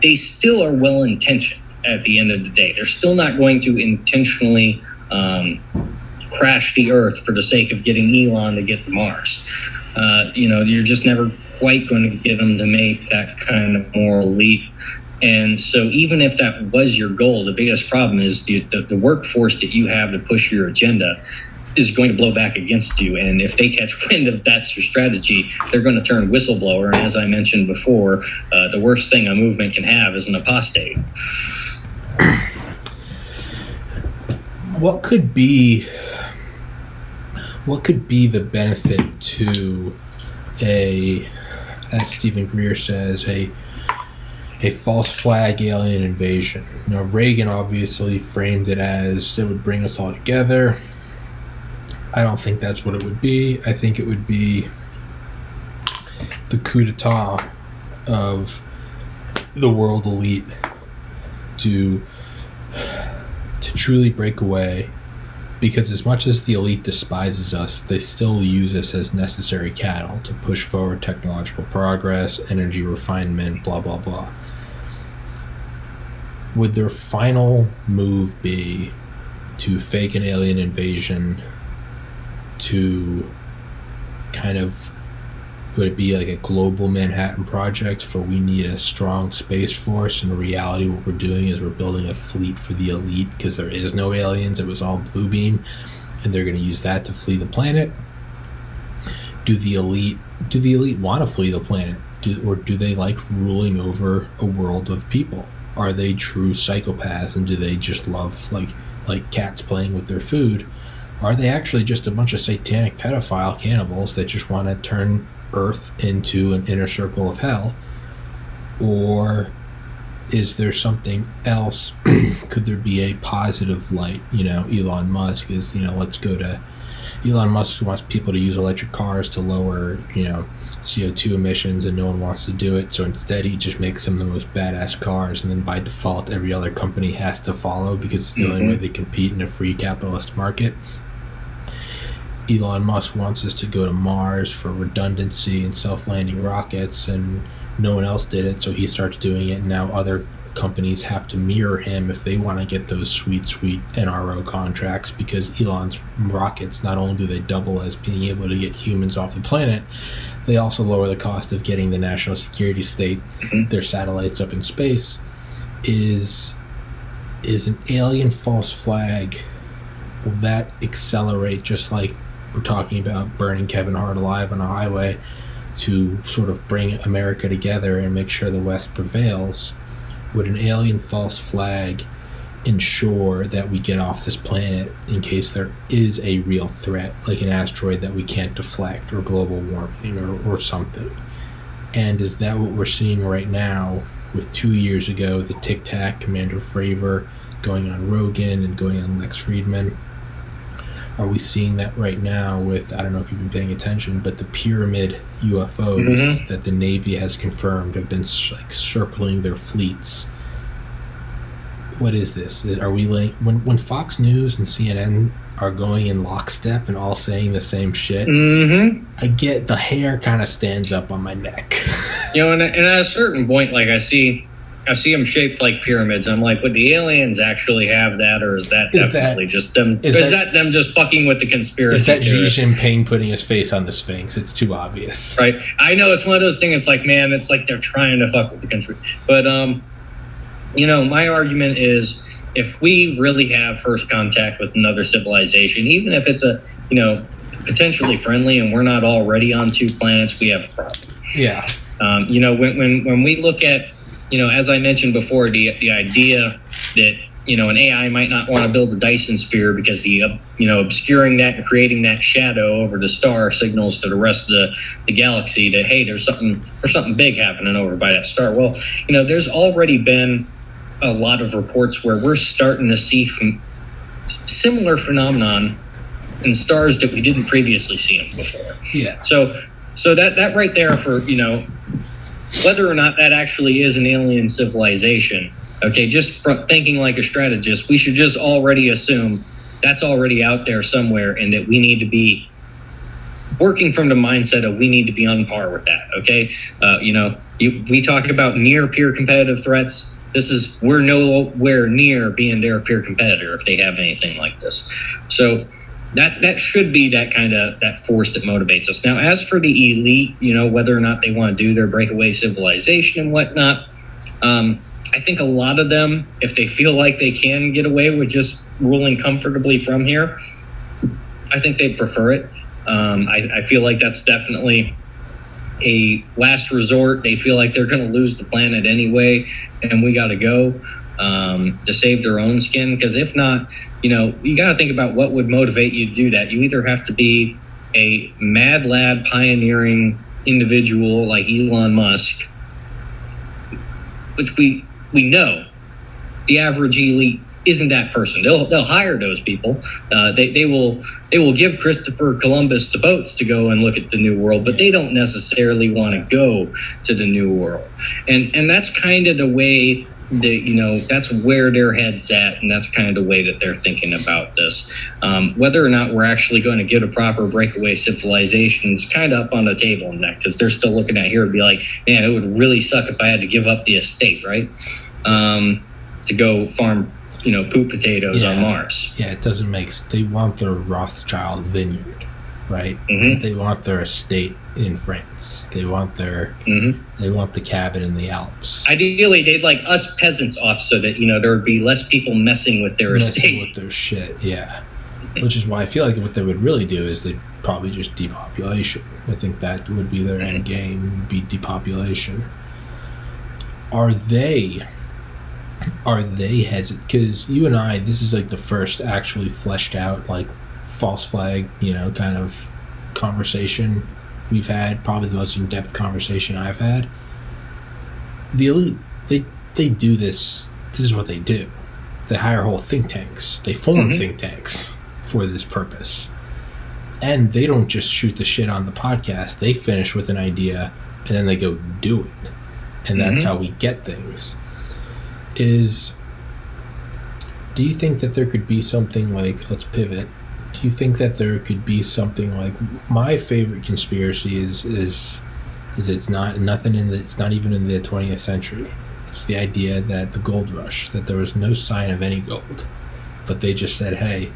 they still are well-intentioned at the end of the day. They're still not going to intentionally crash the Earth for the sake of getting Elon to get to Mars. You're just never quite going to get them to make that kind of moral leap. And so even if that was your goal, the biggest problem is the workforce that you have to push your agenda is going to blow back against you. And if they catch wind of that's your strategy, they're going to turn whistleblower. And as I mentioned before, the worst thing a movement can have is an apostate. What could be the benefit to as Stephen Greer says, a false flag alien invasion? Reagan obviously framed it as it would bring us all together. I don't think that's what it would be. I think it would be the coup d'etat of the world elite to truly break away, because as much as the elite despises us, they still use us as necessary cattle to push forward technological progress, energy refinement, blah, blah, blah. Would their final move be to fake an alien invasion, to kind of, would it be like a global Manhattan Project for we need a strong space force, and in reality what we're doing is we're building a fleet for the elite because there is no aliens, it was all blue beam, and they're going to use that to flee the planet? Do the elite want to flee the planet? Or do they like ruling over a world of people? Are they true psychopaths, and do they just love like cats playing with their food? Are they actually just a bunch of satanic pedophile cannibals that just want to turn Earth into an inner circle of hell? Or is there something else? Could there be a positive light? Elon Musk is, Elon Musk wants people to use electric cars to lower, CO2 emissions, and no one wants to do it. So instead he just makes some of the most badass cars, and then by default every other company has to follow because it's the only way they compete in a free capitalist market. Elon Musk wants us to go to Mars for redundancy and self-landing rockets, and no one else did it, so he starts doing it, and now other companies have to mirror him if they want to get those sweet NRO contracts, because Elon's rockets, not only do they double as being able to get humans off the planet, they also lower the cost of getting the national security state their satellites up in space. Is an alien false flag, will that accelerate, just like we're talking about burning Kevin Hart alive on a highway to sort of bring America together and make sure the West prevails? Would an alien false flag ensure that we get off this planet in case there is a real threat, like an asteroid that we can't deflect, or global warming, or something. And is that what we're seeing right now with 2 years ago, the Tic Tac, Commander Fravor going on Rogan and going on Lex Friedman? Are we seeing that right now with, I don't know if you've been paying attention, but the pyramid UFOs that the Navy has confirmed have been like circling their fleets? What is this? Are we like, when Fox News and CNN are going in lockstep and all saying the same shit, I get the hair kind of stands up on my neck. And at a certain point, like I see them shaped like pyramids. I'm like, would the aliens actually have that, or is that definitely just them? Is that them just fucking with the conspiracy? Is that Xi Jinping putting his face on the Sphinx? It's too obvious, right? I know it's one of those things. It's like, man, it's like they're trying to fuck with the conspiracy. But my argument is, if we really have first contact with another civilization, even if it's a potentially friendly, and we're not already on 2 planets, we have a problem. Yeah. When we look at, as I mentioned before, the idea that, an AI might not want to build a Dyson sphere because the, obscuring that and creating that shadow over the star signals to the rest of the galaxy that, hey, there's something big happening over by that star. Well, there's already been a lot of reports where we're starting to see similar phenomenon in stars that we didn't previously see them before. Yeah. So that right there, for whether or not that actually is an alien civilization, okay, just from thinking like a strategist, we should just already assume that's already out there somewhere, and that we need to be working from the mindset of we need to be on par with that. Okay, we talk about near peer competitive threats. We're nowhere near being their peer competitor if they have anything like this. So that should be that force that motivates us. Now, as for the elite, whether or not they want to do their breakaway civilization and whatnot, I think a lot of them, if they feel like they can get away with just ruling comfortably from here, I think they'd prefer it. I feel like that's definitely a last resort. They feel like they're going to lose the planet anyway, and we got to go to save their own skin. Because if not, you got to think about what would motivate you to do that. You either have to be a mad lad pioneering individual like Elon Musk, which we know the average elite isn't that person. They'll hire those people. They will give Christopher Columbus the boats to go and look at the New World, but they don't necessarily want to go to the New World. And that's kind of the way that, that's where their head's at, and that's kind of the way that they're thinking about this. Whether or not we're actually going to get a proper breakaway civilization is kind of up on the table in that, because they're still looking at here and be like, man, it would really suck if I had to give up the estate, right? To go farm poop potatoes on Mars. Yeah, it doesn't make. They want their Rothschild vineyard, right? They want their estate in France. They want their. They want the cabin in the Alps. Ideally, they'd like us peasants off so that there would be less people messing with their estate, with their shit. Yeah, which is why I feel like what they would really do is they'd probably just depopulation. I think that would be their end game. Would be depopulation. Are they hesitant? Because you and I, this is like the first actually fleshed out, like, false flag, kind of conversation we've had, probably the most in-depth conversation I've had. The elite, they do this is what they do. They hire whole think tanks. They form think tanks for this purpose. And they don't just shoot the shit on the podcast. They finish with an idea and then they go do it. And that's how we get things. Do you think that there could be something like, let's pivot, do you think that there could be something like, my favorite conspiracy is it's not even in the 20th century. It's the idea that the gold rush, that there was no sign of any gold, but they just said, hey,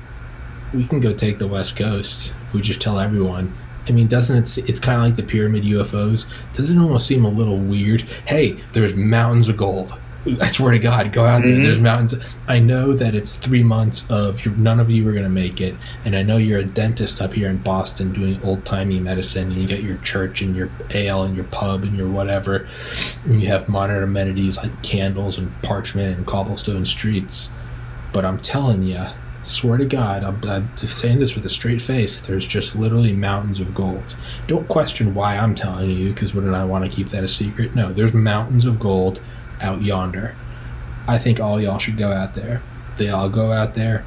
we can go take the West Coast if we just tell everyone. I mean, doesn't it's kind of like the pyramid UFOs? Doesn't it almost seem a little weird? Hey, there's mountains of gold. I swear to God, go out there. There's mountains. I know that it's 3 months of none of you are going to make it. And I know you're a dentist up here in Boston doing old-timey medicine. And you got your church and your ale and your pub and your whatever. And you have modern amenities like candles and parchment and cobblestone streets. But I'm telling you, swear to God, I'm saying this with a straight face, there's just literally mountains of gold. Don't question why I'm telling you, because wouldn't I want to keep that a secret? No, there's mountains of gold out yonder. I think all y'all should go out there. They all go out there.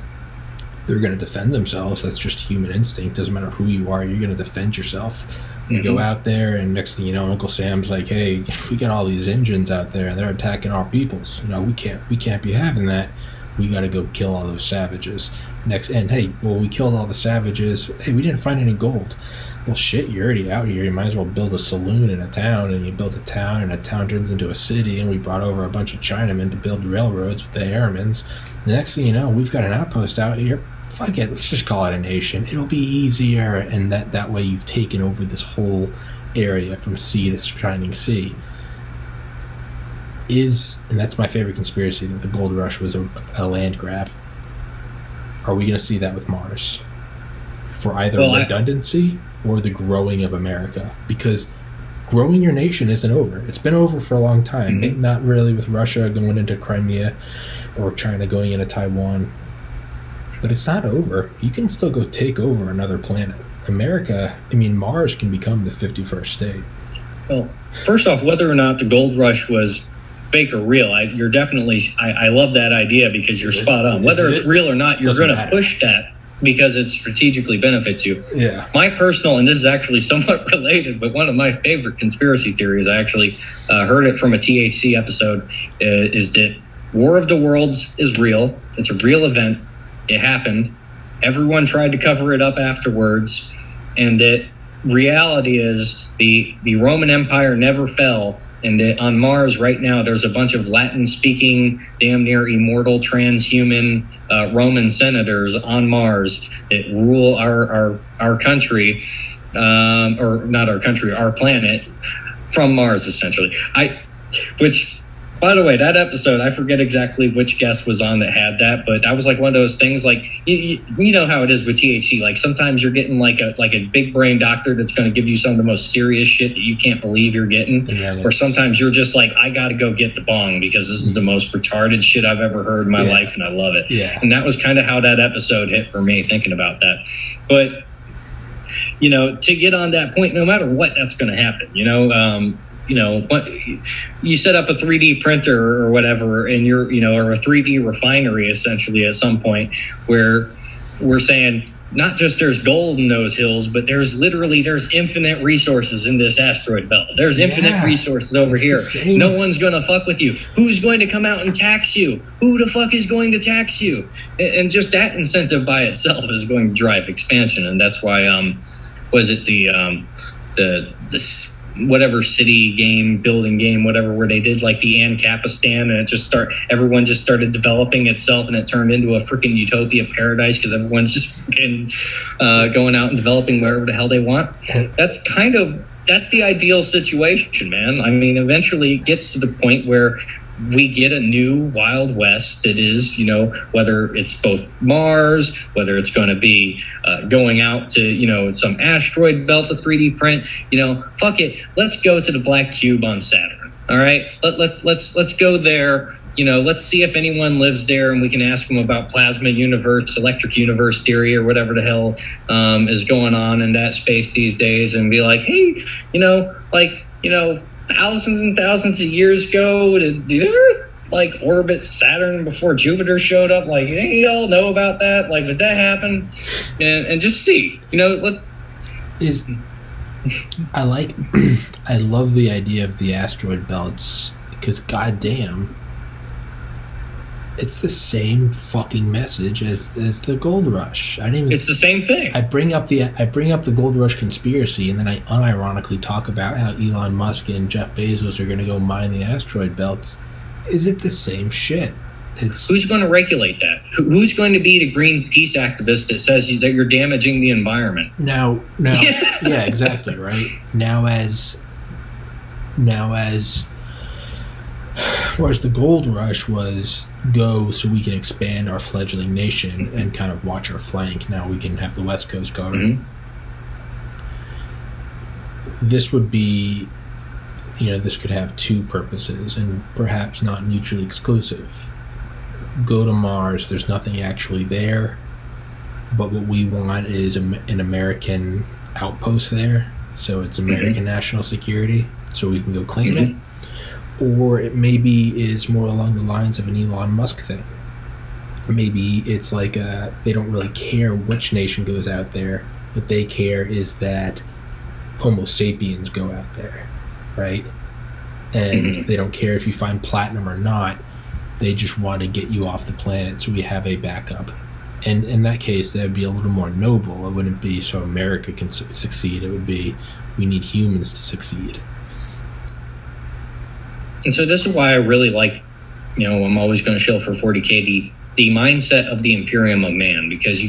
They're going to defend themselves. That's just human instinct. Doesn't matter who you are, you're going to defend yourself. You go out there, and next thing you know, Uncle Sam's like, hey, we got all these Indians out there, and they're attacking our peoples. We can't be having that. We got to go kill all those savages. And hey, well, we killed all the savages. Hey, we didn't find any gold. Well, shit, you're already out here. You might as well build a saloon in a town, and you build a town, and a town turns into a city, and we brought over a bunch of Chinamen to build railroads with the Arrowmans. The next thing you know, we've got an outpost out here. Fuck it, let's just call it a nation. It'll be easier, and that way you've taken over this whole area from sea to shining sea. And that's my favorite conspiracy, that the gold rush was a land grab. Are we going to see that with Mars? For either redundancy or the growing of America? Because growing your nation isn't over. It's been over for a long time. Mm-hmm. Not really with Russia going into Crimea or China going into Taiwan. But it's not over. You can still go take over another planet. Mars can become the 51st state. Well, first off, whether or not the gold rush was fake or real, I love that idea, because you're spot on. Whether it's real or not, you're going to push that because it strategically benefits you. Yeah. My personal, and this is actually somewhat related, but one of my favorite conspiracy theories, I actually heard it from a THC episode, is that War of the Worlds is real. It's a real event. It happened. Everyone tried to cover it up afterwards, and that reality is the Roman Empire never fell, and that on Mars right now there's a bunch of Latin-speaking, damn near immortal transhuman Roman senators on Mars that rule our country, or not our country, our planet from Mars, essentially. By the way, that episode, I forget exactly which guest was on that had that, but that was like one of those things, like, you know how it is with THC. Like, sometimes you're getting like a big brain doctor that's going to give you some of the most serious shit that you can't believe you're getting. Yeah, or sometimes you're just like, I got to go get the bong because this is the most retarded shit I've ever heard in my life, and I love it. Yeah. And that was kind of how that episode hit for me, thinking about that. But, to get on that point, no matter what, that's going to happen, what you set up a 3D printer or whatever, and you're, or a 3D refinery essentially at some point, where we're saying not just there's gold in those hills, but there's infinite resources in this asteroid belt. There's infinite resources over here. No one's going to fuck with you. Who's going to come out and tax you? Who the fuck is going to tax you? And just that incentive by itself is going to drive expansion. And that's why, was it the whatever city game, building game, whatever, where they did like the Ancapistan, and everyone just started developing itself, and it turned into a freaking utopia paradise because everyone's just fucking going out and developing wherever the hell they want. That's the ideal situation, man. Eventually it gets to the point where we get a new Wild West that is, whether it's both Mars, whether it's going to be going out to, some asteroid belt to 3D print, fuck it. Let's go to the black cube on Saturn. All right, let's go there. Let's see if anyone lives there, and we can ask them about plasma universe, electric universe theory, or whatever the hell is going on in that space these days, and be like, hey, thousands and thousands of years ago, did Earth orbit Saturn before Jupiter showed up? Like, any of y'all know about that? Like, did that happen? And just see, I love the idea of the asteroid belts, because goddamn, it's the same fucking message as the gold rush. It's the same thing. I bring up the gold rush conspiracy, and then I unironically talk about how Elon Musk and Jeff Bezos are going to go mine the asteroid belts. Is it the same shit? Who's going to regulate that? Who's going to be the Greenpeace activist that says that you're damaging the environment? Now, yeah, exactly, right? Whereas the gold rush was go so we can expand our fledgling nation and kind of watch our flank. Now we can have the West Coast covered. Mm-hmm. This would be, this could have two purposes and perhaps not mutually exclusive. go to Mars. There's nothing actually there, but what we want is an American outpost there, so it's American national security, so we can go claim it. Or it maybe is more along the lines of an Elon Musk thing. Maybe it's like they don't really care which nation goes out there. What they care is that Homo sapiens go out there, right? And they don't care if you find platinum or not. They just want to get you off the planet so we have a backup. And in that case, that would be a little more noble. It wouldn't be so America can succeed. It would be we need humans to succeed. And so this is why I really like, I'm always going to shill for 40K, the mindset of the Imperium of Man, because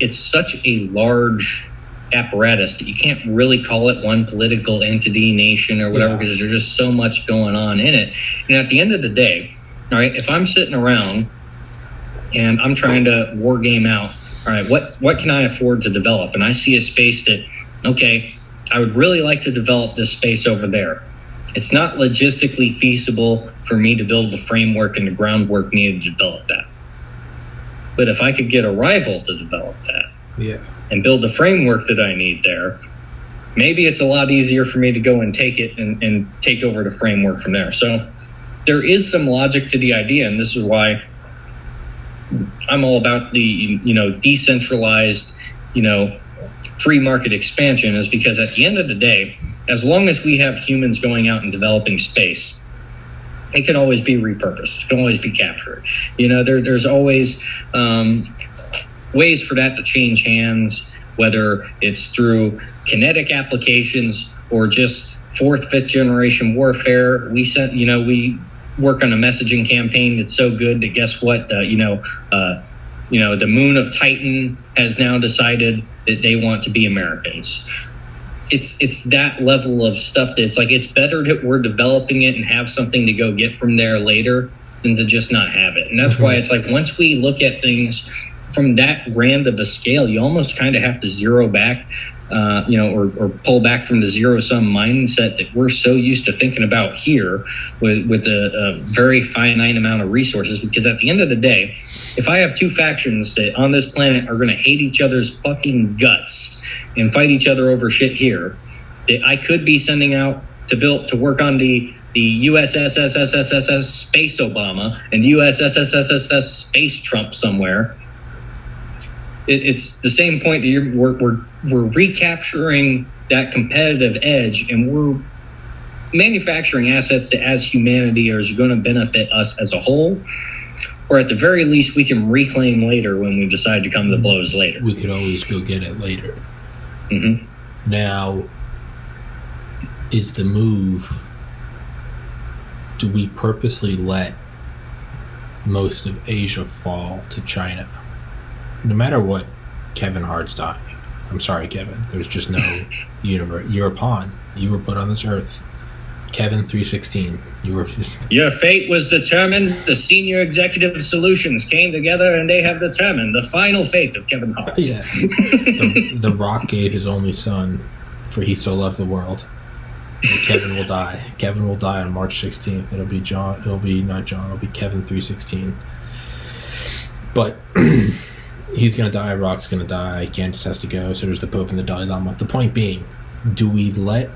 it's such a large apparatus that you can't really call it one political entity, nation, or whatever, because there's just so much going on in it. And at the end of the day, all right, if I'm sitting around and I'm trying to war game out, all right, what can I afford to develop? And I see a space that, okay, I would really like to develop this space over there. It's not logistically feasible for me to build the framework and the groundwork needed to develop that. But if I could get a rival to develop that, and build the framework that I need there, maybe it's a lot easier for me to go and take it and take over the framework from there. So there is some logic to the idea, and this is why I'm all about the decentralized, free market expansion, is because at the end of the day, as long as we have humans going out and developing space, it can always be repurposed. It can always be captured. There's always ways for that to change hands, whether it's through kinetic applications or just fourth, fifth generation warfare. We work on a messaging campaign that's so good that guess what? The moon of Titan has now decided that they want to be Americans. It's that level of stuff that it's better that we're developing it and have something to go get from there later than to just not have it. And that's why it's once we look at things from that grand of a scale, you almost kind of have to zero back, or pull back from the zero-sum mindset that we're so used to thinking about here with a very finite amount of resources. Because at the end of the day, if I have two factions that on this planet are going to hate each other's fucking guts and fight each other over shit here, that I could be sending out to work on the USSSSSS Space Obama and USSSSSS Space Trump somewhere. It's the same point that we're recapturing that competitive edge, and we're manufacturing assets that as humanity are going to benefit us as a whole, or at the very least we can reclaim later when we decide to come to blows later. We could always go get it later. Now, is the move, do we purposely let most of Asia fall to China? No matter what, Kevin Hart's dying. I'm sorry, Kevin. There's just no universe. You're a pawn. You were put on this earth. Kevin 316. Your fate was determined. The senior executive solutions came together and they have determined the final fate of Kevin Hart. Yeah. the Rock gave his only son, for he so loved the world. And Kevin will die. Kevin will die on March 16th. It'll be John. It'll be not John. It'll be Kevin 316. But he's going to die. Rock's going to die. Candace has to go. So there's the Pope and the Dalai Lama. The point being, do we let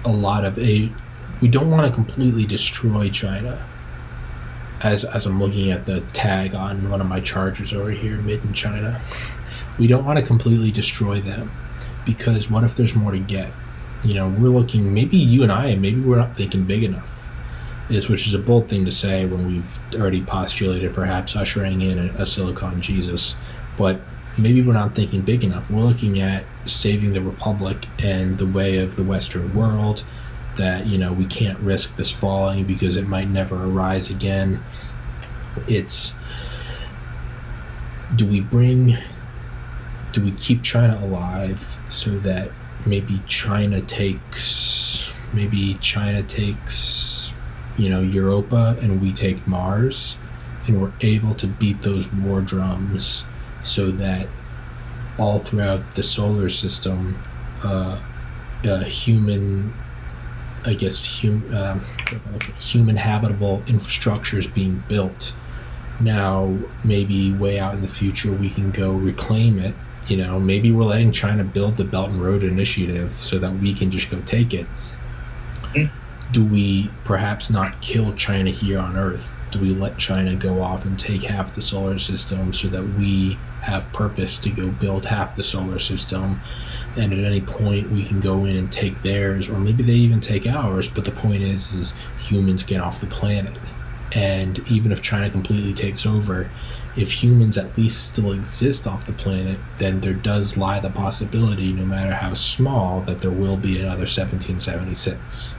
a lot of we don't want to completely destroy China. As I'm looking at the tag on one of my chargers over here, made in China, we don't want to completely destroy them, because what if there's more to get? We're looking, maybe you and I, maybe we're not thinking big enough, which is a bold thing to say when we've already postulated perhaps ushering in a Silicon Jesus, but maybe we're not thinking big enough. We're looking at saving the Republic and the way of the Western world, that, we can't risk this falling because it might never arise again. Do we keep China alive so that maybe China takes Europa and we take Mars, and we're able to beat those war drums so that all throughout the solar system, human habitable infrastructure is being built Now, maybe way out in the future, we can go reclaim it. Maybe we're letting China build the Belt and Road Initiative so that we can just go take it. Do we perhaps not kill China here on Earth? Do we let China go off and take half the solar system so that we have purpose to go build half the solar system? And at any point, we can go in and take theirs, or maybe they even take ours. But the point is humans get off the planet. And even if China completely takes over, if humans at least still exist off the planet, then there does lie the possibility, no matter how small, that there will be another 1776.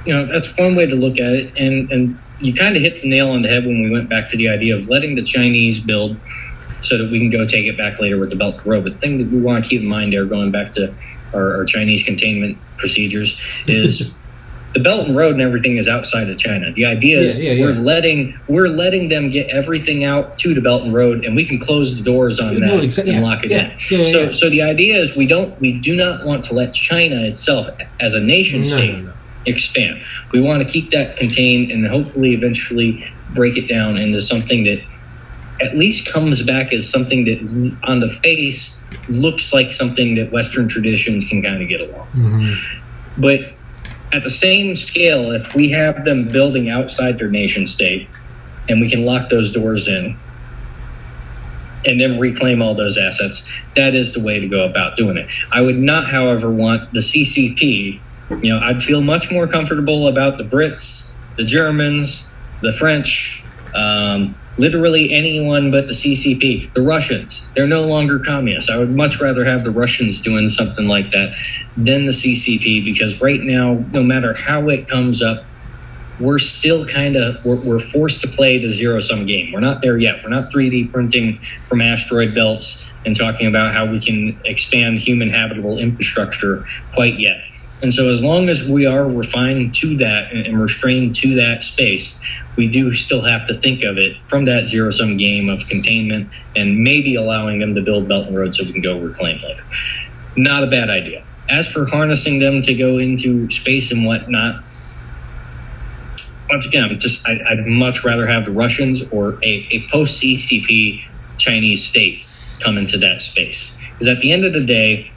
That's one way to look at it. And you kind of hit the nail on the head when we went back to the idea of letting the Chinese build so that we can go take it back later with the Belt and Road. But the thing that we want to keep in mind there, going back to our Chinese containment procedures, is the Belt and Road and everything is outside of China. The idea is we're letting them get everything out to the Belt and Road, and we can close the doors on that and lock it in. So the idea is we do not want to let China itself as a nation state expand. We want to keep that contained and hopefully eventually break it down into something that at least comes back as something that on the face looks like something that Western traditions can kind of get along with. But at the same scale, if we have them building outside their nation state and we can lock those doors in and then reclaim all those assets, that is the way to go about doing it. I would not, however, want the CCP. I'd feel much more comfortable about the Brits, the Germans, the French, literally anyone but the CCP. The Russians, they're no longer communists. I would much rather have the Russians doing something like that than the CCP, because right now, no matter how it comes up, we're still we're forced to play the zero-sum game. We're not there yet. We're not 3D printing from asteroid belts and talking about how we can expand human habitable infrastructure quite yet. And so as long as we are refined to that and restrained to that space, we do still have to think of it from that zero-sum game of containment and maybe allowing them to build Belt and Road so we can go reclaim later. Not a bad idea. As for harnessing them to go into space and whatnot, once again, I'd much rather have the Russians or a post-CCP Chinese state come into that space. Because at the end of the day,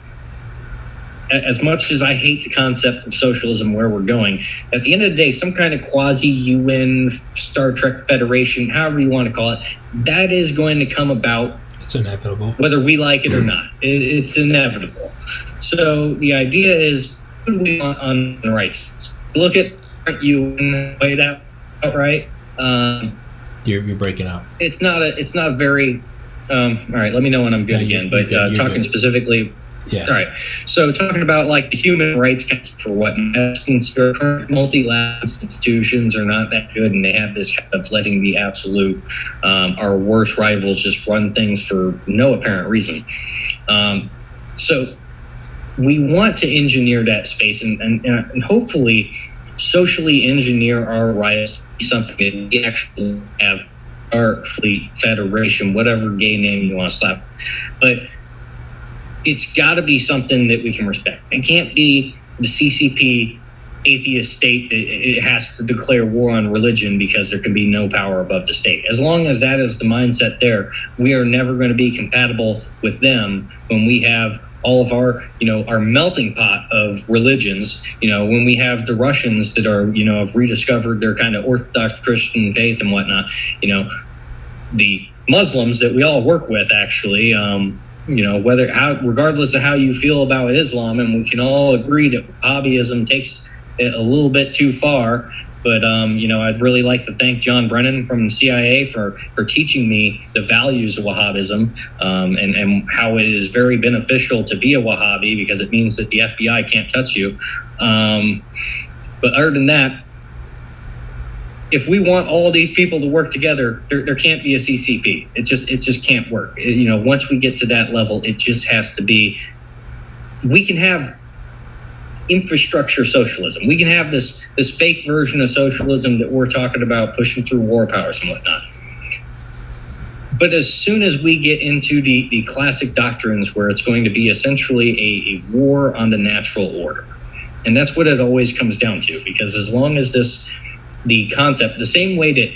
as much as I hate the concept of socialism, where we're going, at the end of the day, some kind of quasi-UN, Star Trek Federation, however you want to call it, that is going to come about. It's inevitable. Whether we like it or not. It's inevitable. So the idea is, who do we want on the rights? Look at UN, lay it out right. You're breaking up. It's not a very, all right, let me know when I'm good again. But talking good. Specifically, yeah. All right. So talking about like the Human Rights Council for what current multilateral institutions are not that good, and they have this habit of letting the absolute, our worst rivals just run things for no apparent reason. So we want to engineer that space and hopefully socially engineer our rights to be something that we actually have our fleet federation, whatever gay name you want to slap. But it's got to be something that we can respect. It can't be the CCP atheist state that it has to declare war on religion because there can be no power above the state. As long as that is the mindset there, we are never going to be compatible with them when we have all of our, our melting pot of religions, when we have the Russians that are, have rediscovered their kind of Orthodox Christian faith and whatnot, the Muslims that we all work with actually, regardless of how you feel about Islam, and we can all agree that Wahhabism takes it a little bit too far. But, I'd really like to thank John Brennan from the CIA for teaching me the values of Wahhabism and how it is very beneficial to be a Wahhabi because it means that the FBI can't touch you. But other than that, if we want all these people to work together, there can't be a CCP. It just can't work. Once we get to that level, it just has to be. We can have infrastructure socialism. We can have this fake version of socialism that we're talking about, pushing through war powers and whatnot. But as soon as we get into the classic doctrines where it's going to be essentially a war on the natural order, and that's what it always comes down to, because as long as the concept, the same way that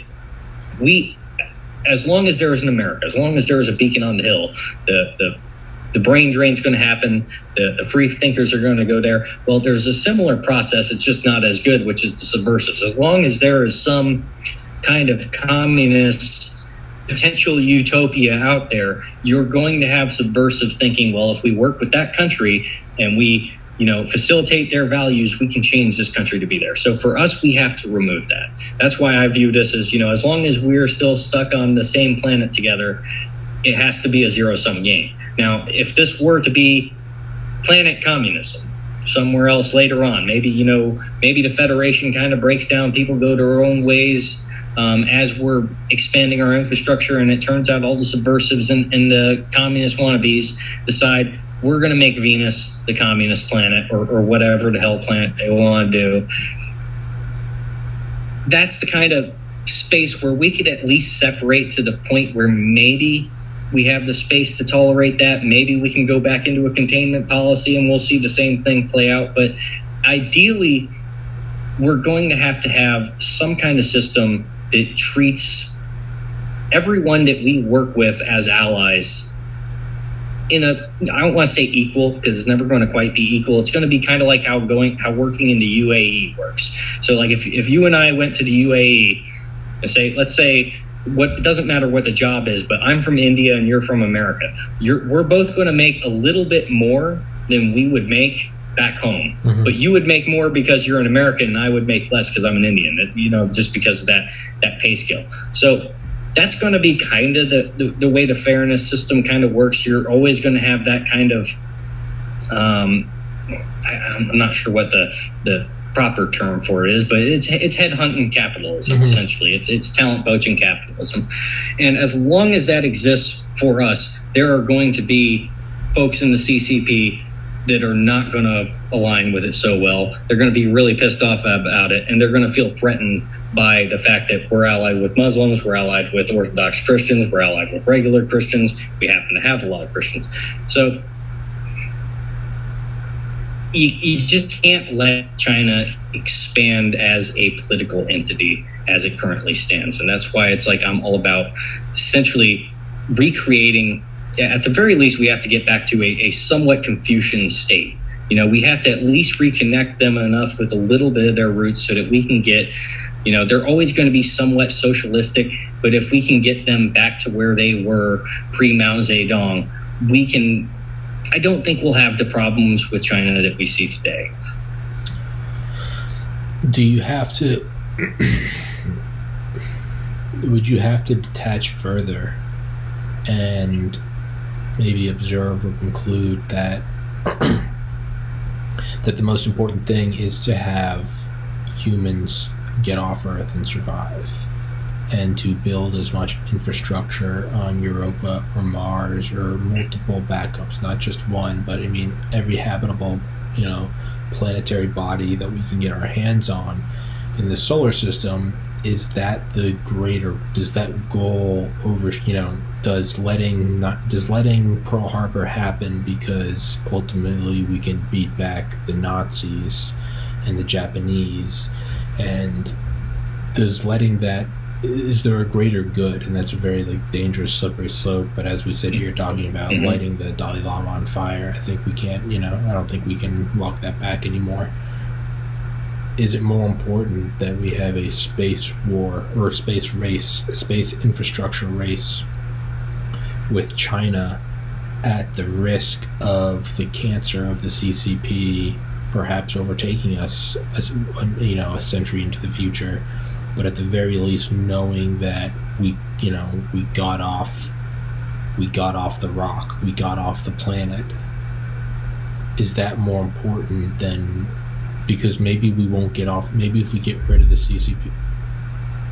as long as there is an America, as long as there is a beacon on the hill, the brain drain is going to happen. The free thinkers are going to go there. Well, there's a similar process. It's just not as good, which is the subversives. As long as there is some kind of communist potential utopia out there, you're going to have subversives thinking, well, if we work with that country and we facilitate their values, we can change this country to be there. So for us, we have to remove that. That's why I view this as, as long as we're still stuck on the same planet together, it has to be a zero-sum game. Now, if this were to be planet communism somewhere else later on, maybe the Federation kind of breaks down, people go their own ways as we're expanding our infrastructure, and it turns out all the subversives and the communist wannabes decide we're going to make Venus the communist planet or whatever the hell planet they want to do. That's the kind of space where we could at least separate to the point where maybe we have the space to tolerate that. Maybe we can go back into a containment policy and we'll see the same thing play out. But ideally, we're going to have some kind of system that treats everyone that we work with as allies I don't want to say equal, because it's never going to quite be equal. It's going to be kind of like how working in the UAE works. So like if you and I went to the UAE and let's say, it doesn't matter what the job is, but I'm from India and you're from America. We're both going to make a little bit more than we would make back home. Mm-hmm. But you would make more because you're an American, and I would make less because I'm an Indian, just because of that pay scale. So that's going to be kind of the way the fairness system kind of works. You're always going to have that kind of, I'm not sure what the proper term for it is, but it's headhunting capitalism. Mm-hmm. Essentially. It's talent poaching capitalism. And as long as that exists for us, there are going to be folks in the CCP that are not going to align with it so well. They're going to be really pissed off about it, and they're going to feel threatened by the fact that we're allied with Muslims, we're allied with Orthodox Christians, we're allied with regular Christians. We happen to have a lot of Christians. So you just can't let China expand as a political entity as it currently stands. And that's why it's like I'm all about essentially recreating. At the very least, we have to get back to a somewhat Confucian state. We have to at least reconnect them enough with a little bit of their roots so that we can get, they're always going to be somewhat socialistic, but if we can get them back to where they were pre-Mao Zedong, I don't think we'll have the problems with China that we see today. Do you have to, would you have to detach further and maybe observe or conclude that that the most important thing is to have humans get off Earth and survive, and to build as much infrastructure on Europa or Mars or multiple backups, not just one, but every habitable, planetary body that we can get our hands on in the solar system? Is that does that goal does letting Pearl Harbor happen because ultimately we can beat back the Nazis and the Japanese, and is there a greater good? And that's a very dangerous slippery slope, but as we sit here talking about mm-hmm. lighting the Dalai Lama on fire, I think we can't, I don't think we can walk that back anymore. Is it more important that we have a space war or a space race, a space infrastructure race with China at the risk of the cancer of the CCP perhaps overtaking us a century into the future, but at the very least knowing that we got off the rock, we got off the planet? Is that more important than, because maybe we won't get off, maybe if we get rid of the CCP.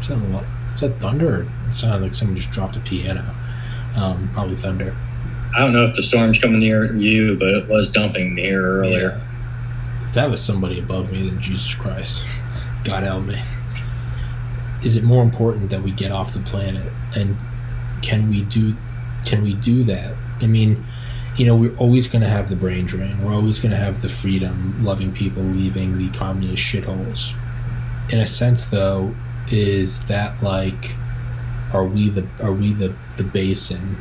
Is that thunder? It sounded like someone just dropped a piano. Probably thunder. I don't know if the storm's coming near you, but it was dumping here earlier. Yeah. If that was somebody above me, then Jesus Christ. God help me. Is it more important that we get off the planet? And can we do that? We're always going to have the brain drain. We're always going to have the freedom-loving people leaving the communist shitholes. In a sense, though, is that the basin,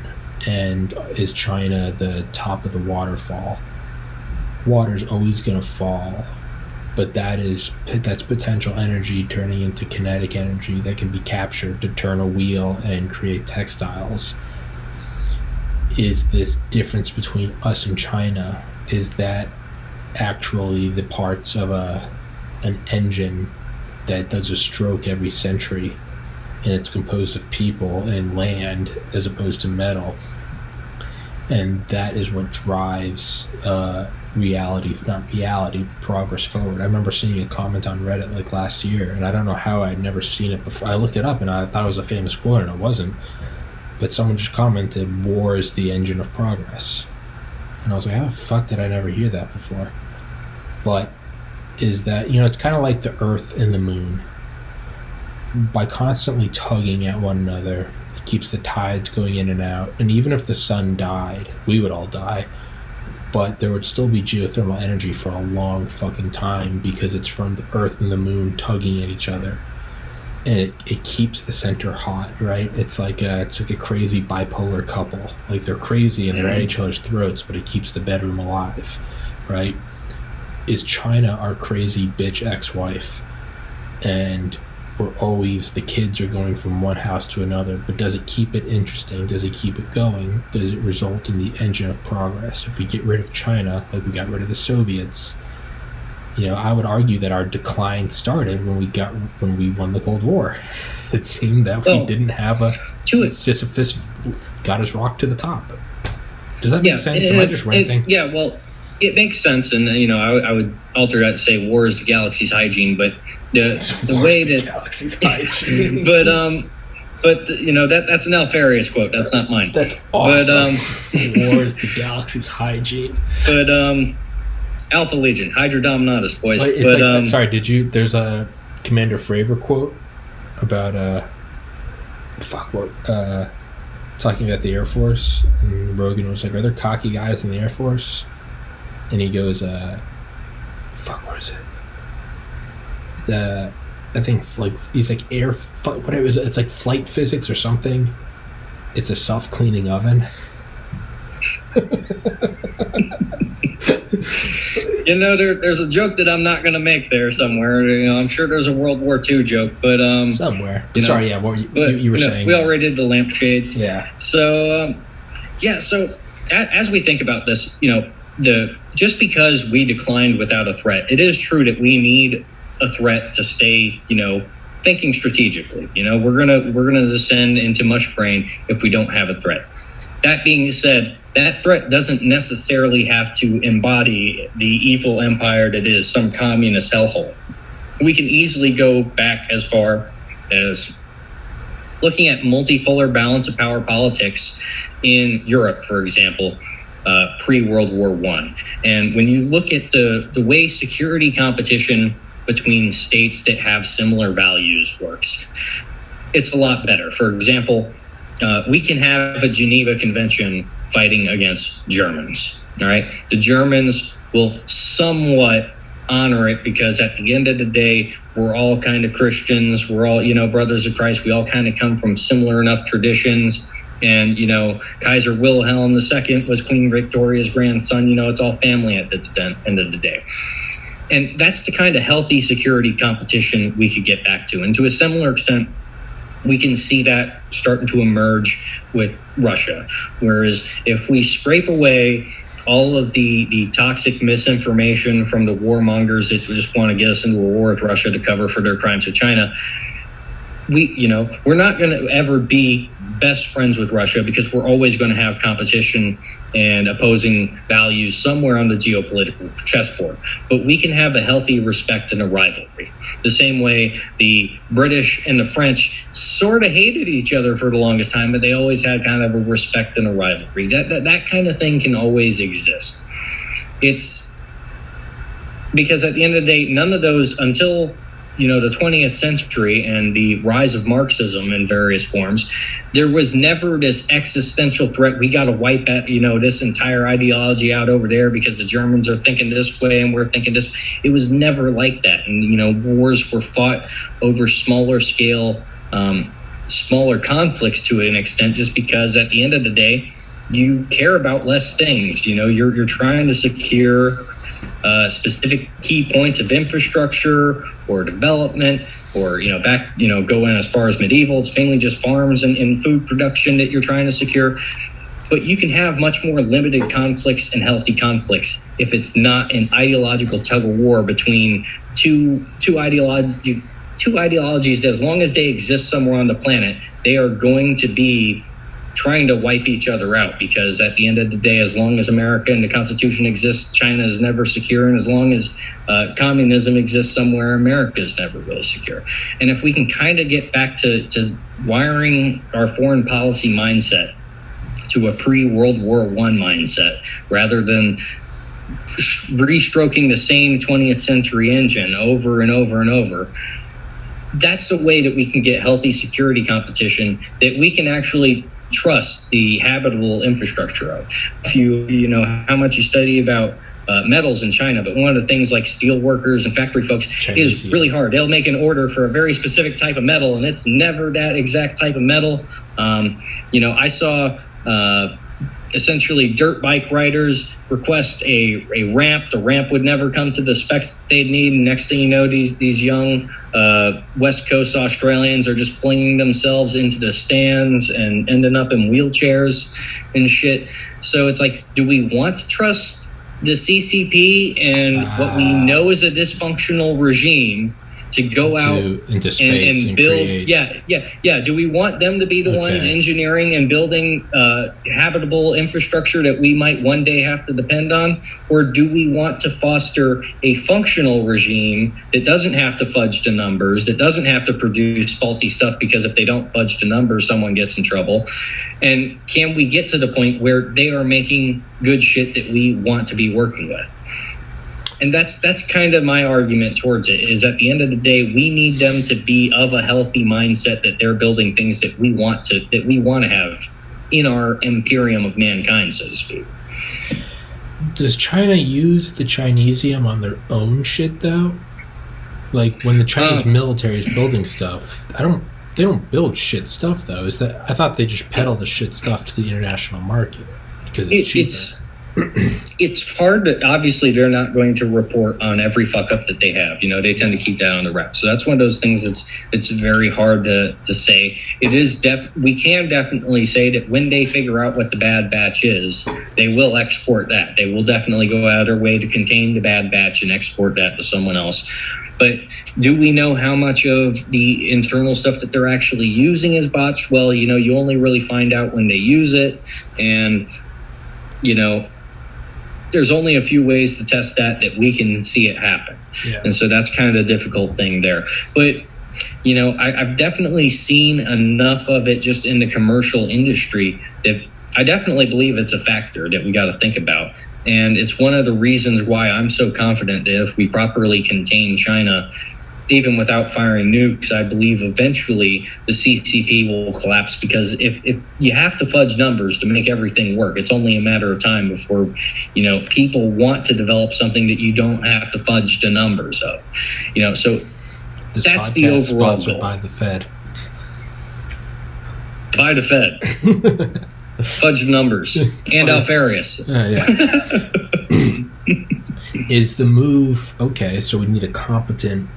and is China the top of the waterfall? Water's always going to fall, but that's potential energy turning into kinetic energy that can be captured to turn a wheel and create textiles. Is this difference between us and China, is that actually the parts of an engine that does a stroke every century, and it's composed of people and land as opposed to metal, and that is what drives progress forward. I remember seeing a comment on Reddit like last year, and I don't know how I'd never seen it before. I looked it up and I thought it was a famous quote, and it wasn't. But someone just commented, "War is the engine of progress." And I was like, how the fuck did I never hear that before? But is that, it's kind of like the Earth and the Moon. By constantly tugging at one another, it keeps the tides going in and out. And even if the sun died, we would all die. But there would still be geothermal energy for a long fucking time because it's from the Earth and the Moon tugging at each other. And it keeps the center hot, right? It's like a crazy bipolar couple. Like, they're crazy and they're at each other's throats, but it keeps the bedroom alive, right? Is China our crazy bitch ex-wife? And the kids are going from one house to another, but does it keep it interesting? Does it keep it going? Does it result in the engine of progress? If we get rid of China, like we got rid of the Soviets, I would argue that our decline started when we won the Cold War. It seemed that we didn't have Sisyphus got his rock to the top. Does that make sense? Am I just ranting? Yeah, well, it makes sense, and I would alter that to say war is the galaxy's hygiene, but the way that galaxy's hygiene. but that's an Alfarius quote. That's not mine. That's awesome. But war is the galaxy's hygiene. But Alpha Legion, Hydra Dominatus, boys. There's a Commander Fravor quote about talking about the Air Force, and Rogan was like, are there cocky guys in the Air Force? And he goes, what is it? I think, he's like, whatever, it's like flight physics or something. It's a self-cleaning oven. There's a joke that I'm not going to make there somewhere. I'm sure there's a World War II joke, but somewhere. Sorry, yeah. What you were saying? We already did the lampshade. Yeah. So, so as we think about this, just because we declined without a threat, it is true that we need a threat to stay, thinking strategically. We're gonna descend into mush brain if we don't have a threat. That being said, that threat doesn't necessarily have to embody the evil empire that is some communist hellhole. We can easily go back as far as looking at multipolar balance of power politics in Europe, for example, pre-World War I. And when you look at the way security competition between states that have similar values works, it's a lot better. For example, we can have a Geneva Convention fighting against Germans. All right. The Germans will somewhat honor it because at the end of the day, we're all kind of Christians. We're all, brothers of Christ. We all kind of come from similar enough traditions. And, Kaiser Wilhelm II was Queen Victoria's grandson. It's all family at the end of the day. And that's the kind of healthy security competition we could get back to. And to a similar extent, we can see that starting to emerge with Russia. Whereas if we scrape away all of the toxic misinformation from the warmongers that just want to get us into a war with Russia to cover for their crimes with China, we're not going to ever be best friends with Russia because we're always going to have competition and opposing values somewhere on the geopolitical chessboard. But we can have a healthy respect and a rivalry. The same way the British and the French sort of hated each other for the longest time, but they always had kind of a respect and a rivalry. That kind of thing can always exist. It's because at the end of the day, none of those until the 20th century and the rise of Marxism in various forms, there was never this existential threat. We got to wipe out, this entire ideology out over there because the Germans are thinking this way and we're thinking this. It was never like that. And, wars were fought over smaller scale smaller conflicts to an extent, just because at the end of the day, you care about less things. You're trying to secure specific key points of infrastructure or development, or go in as far as medieval. It's mainly just farms and food production that you're trying to secure. But you can have much more limited conflicts and healthy conflicts if it's not an ideological tug of war between two ideologies. As long as they exist somewhere on the planet, they are going to be trying to wipe each other out, because at the end of the day, as long as America and the Constitution exists, China is never secure. And as long as communism exists somewhere, America is never really secure. And if we can kind of get back to wiring our foreign policy mindset to a pre-World War I mindset, rather than restroking the same 20th century engine over and over and over, that's a way that we can get healthy security competition that we can actually trust the habitable infrastructure of. If you know how much you study about metals in China, but one of the things like steel workers and factory folks is really hard. They'll make an order for a very specific type of metal, and it's never that exact type of metal. I saw essentially dirt bike riders request a ramp. The ramp would never come to the specs they'd need. And next thing you know, these young West Coast Australians are just flinging themselves into the stands and ending up in wheelchairs and shit. So it's like, do we want to trust the CCP and what we know is a dysfunctional regime to go out into space and build? Create. Yeah. Do we want them to be the ones engineering and building habitable infrastructure that we might one day have to depend on? Or do we want to foster a functional regime that doesn't have to fudge the numbers, that doesn't have to produce faulty stuff, because if they don't fudge the numbers, someone gets in trouble? And can we get to the point where they are making good shit that we want to be working with? And that's kind of my argument towards it, is at the end of the day, we need them to be of a healthy mindset that they're building things that we want to have in our imperium of mankind, so to speak. Does China use the Chinesium on their own shit though? Like when the Chinese military is building stuff, they don't build shit stuff though. I thought they just peddle the shit stuff to the international market because it's cheaper. It's hard to, obviously they're not going to report on every fuck up that they have. They tend to keep that on the rep. So that's one of those things it's very hard to say. It is we can definitely say that when they figure out what the bad batch is, they will export that. They will definitely go out of their way to contain the bad batch and export that to someone else. But do we know how much of the internal stuff that they're actually using is botched? Well, you only really find out when they use it. And, there's only a few ways to test that we can see it happen. Yeah. And so that's kind of the difficult thing there. But, I've definitely seen enough of it just in the commercial industry that I definitely believe it's a factor that we got to think about. And it's one of the reasons why I'm so confident that if we properly contain China, even without firing nukes, I believe eventually the CCP will collapse, because if you have to fudge numbers to make everything work, it's only a matter of time before, people want to develop something that you don't have to fudge the numbers of. So this that's the overall sponsored goal. By the Fed. By the Fed. Fudge the numbers. And Alfarius. Yeah. Is the move okay? So we need a competent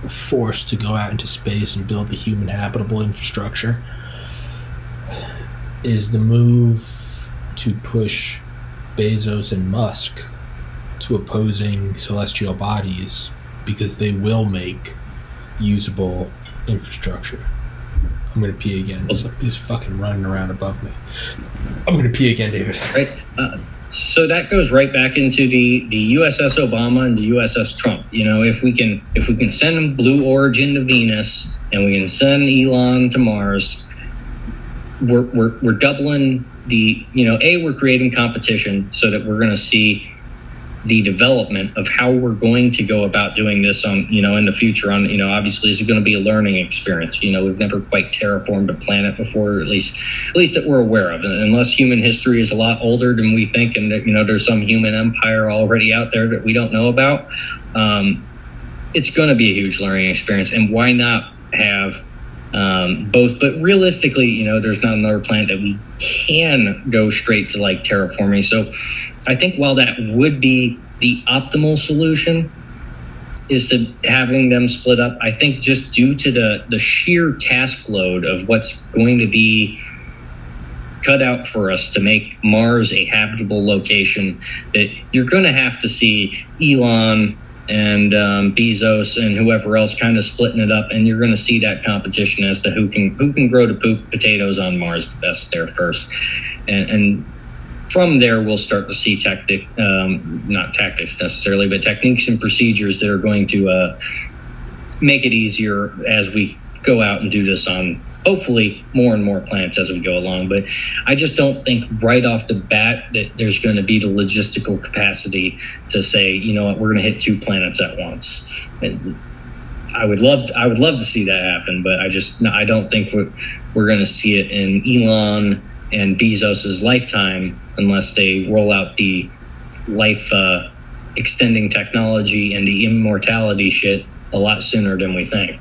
force to go out into space and build the human habitable infrastructure. Is the move to push Bezos and Musk to opposing celestial bodies because they will make usable infrastructure? I'm gonna pee again. He's fucking running around above me. I'm gonna pee again, David. Right. So that goes right back into the USS Obama and the USS Trump. If we can send Blue Origin to Venus and we can send Elon to Mars, we're doubling the, we're creating competition so that we're going to see the development of how we're going to go about doing this on, in the future. Obviously this is going to be a learning experience. We've never quite terraformed a planet before, at least that we're aware of. And unless human history is a lot older than we think, and that, there's some human empire already out there that we don't know about, it's going to be a huge learning experience. And why not have both, but realistically, there's not another planet that we can go straight to like terraforming. So I think while that would be the optimal solution, is to having them split up, I think just due to the sheer task load of what's going to be cut out for us to make Mars a habitable location, that you're going to have to see Elon and Bezos and whoever else kind of splitting it up, and you're going to see that competition as to who can grow the potatoes on Mars the best there first, and from there we'll start to see not tactics necessarily, but techniques and procedures that are going to make it easier as we go out and do this on hopefully more and more planets as we go along. But I just don't think right off the bat that there's going to be the logistical capacity to say, you know what, we're going to hit 2 planets at once. And I would love to see that happen, but I don't think we're going to see it in Elon and Bezos's lifetime unless they roll out the life extending technology and the immortality shit a lot sooner than we think.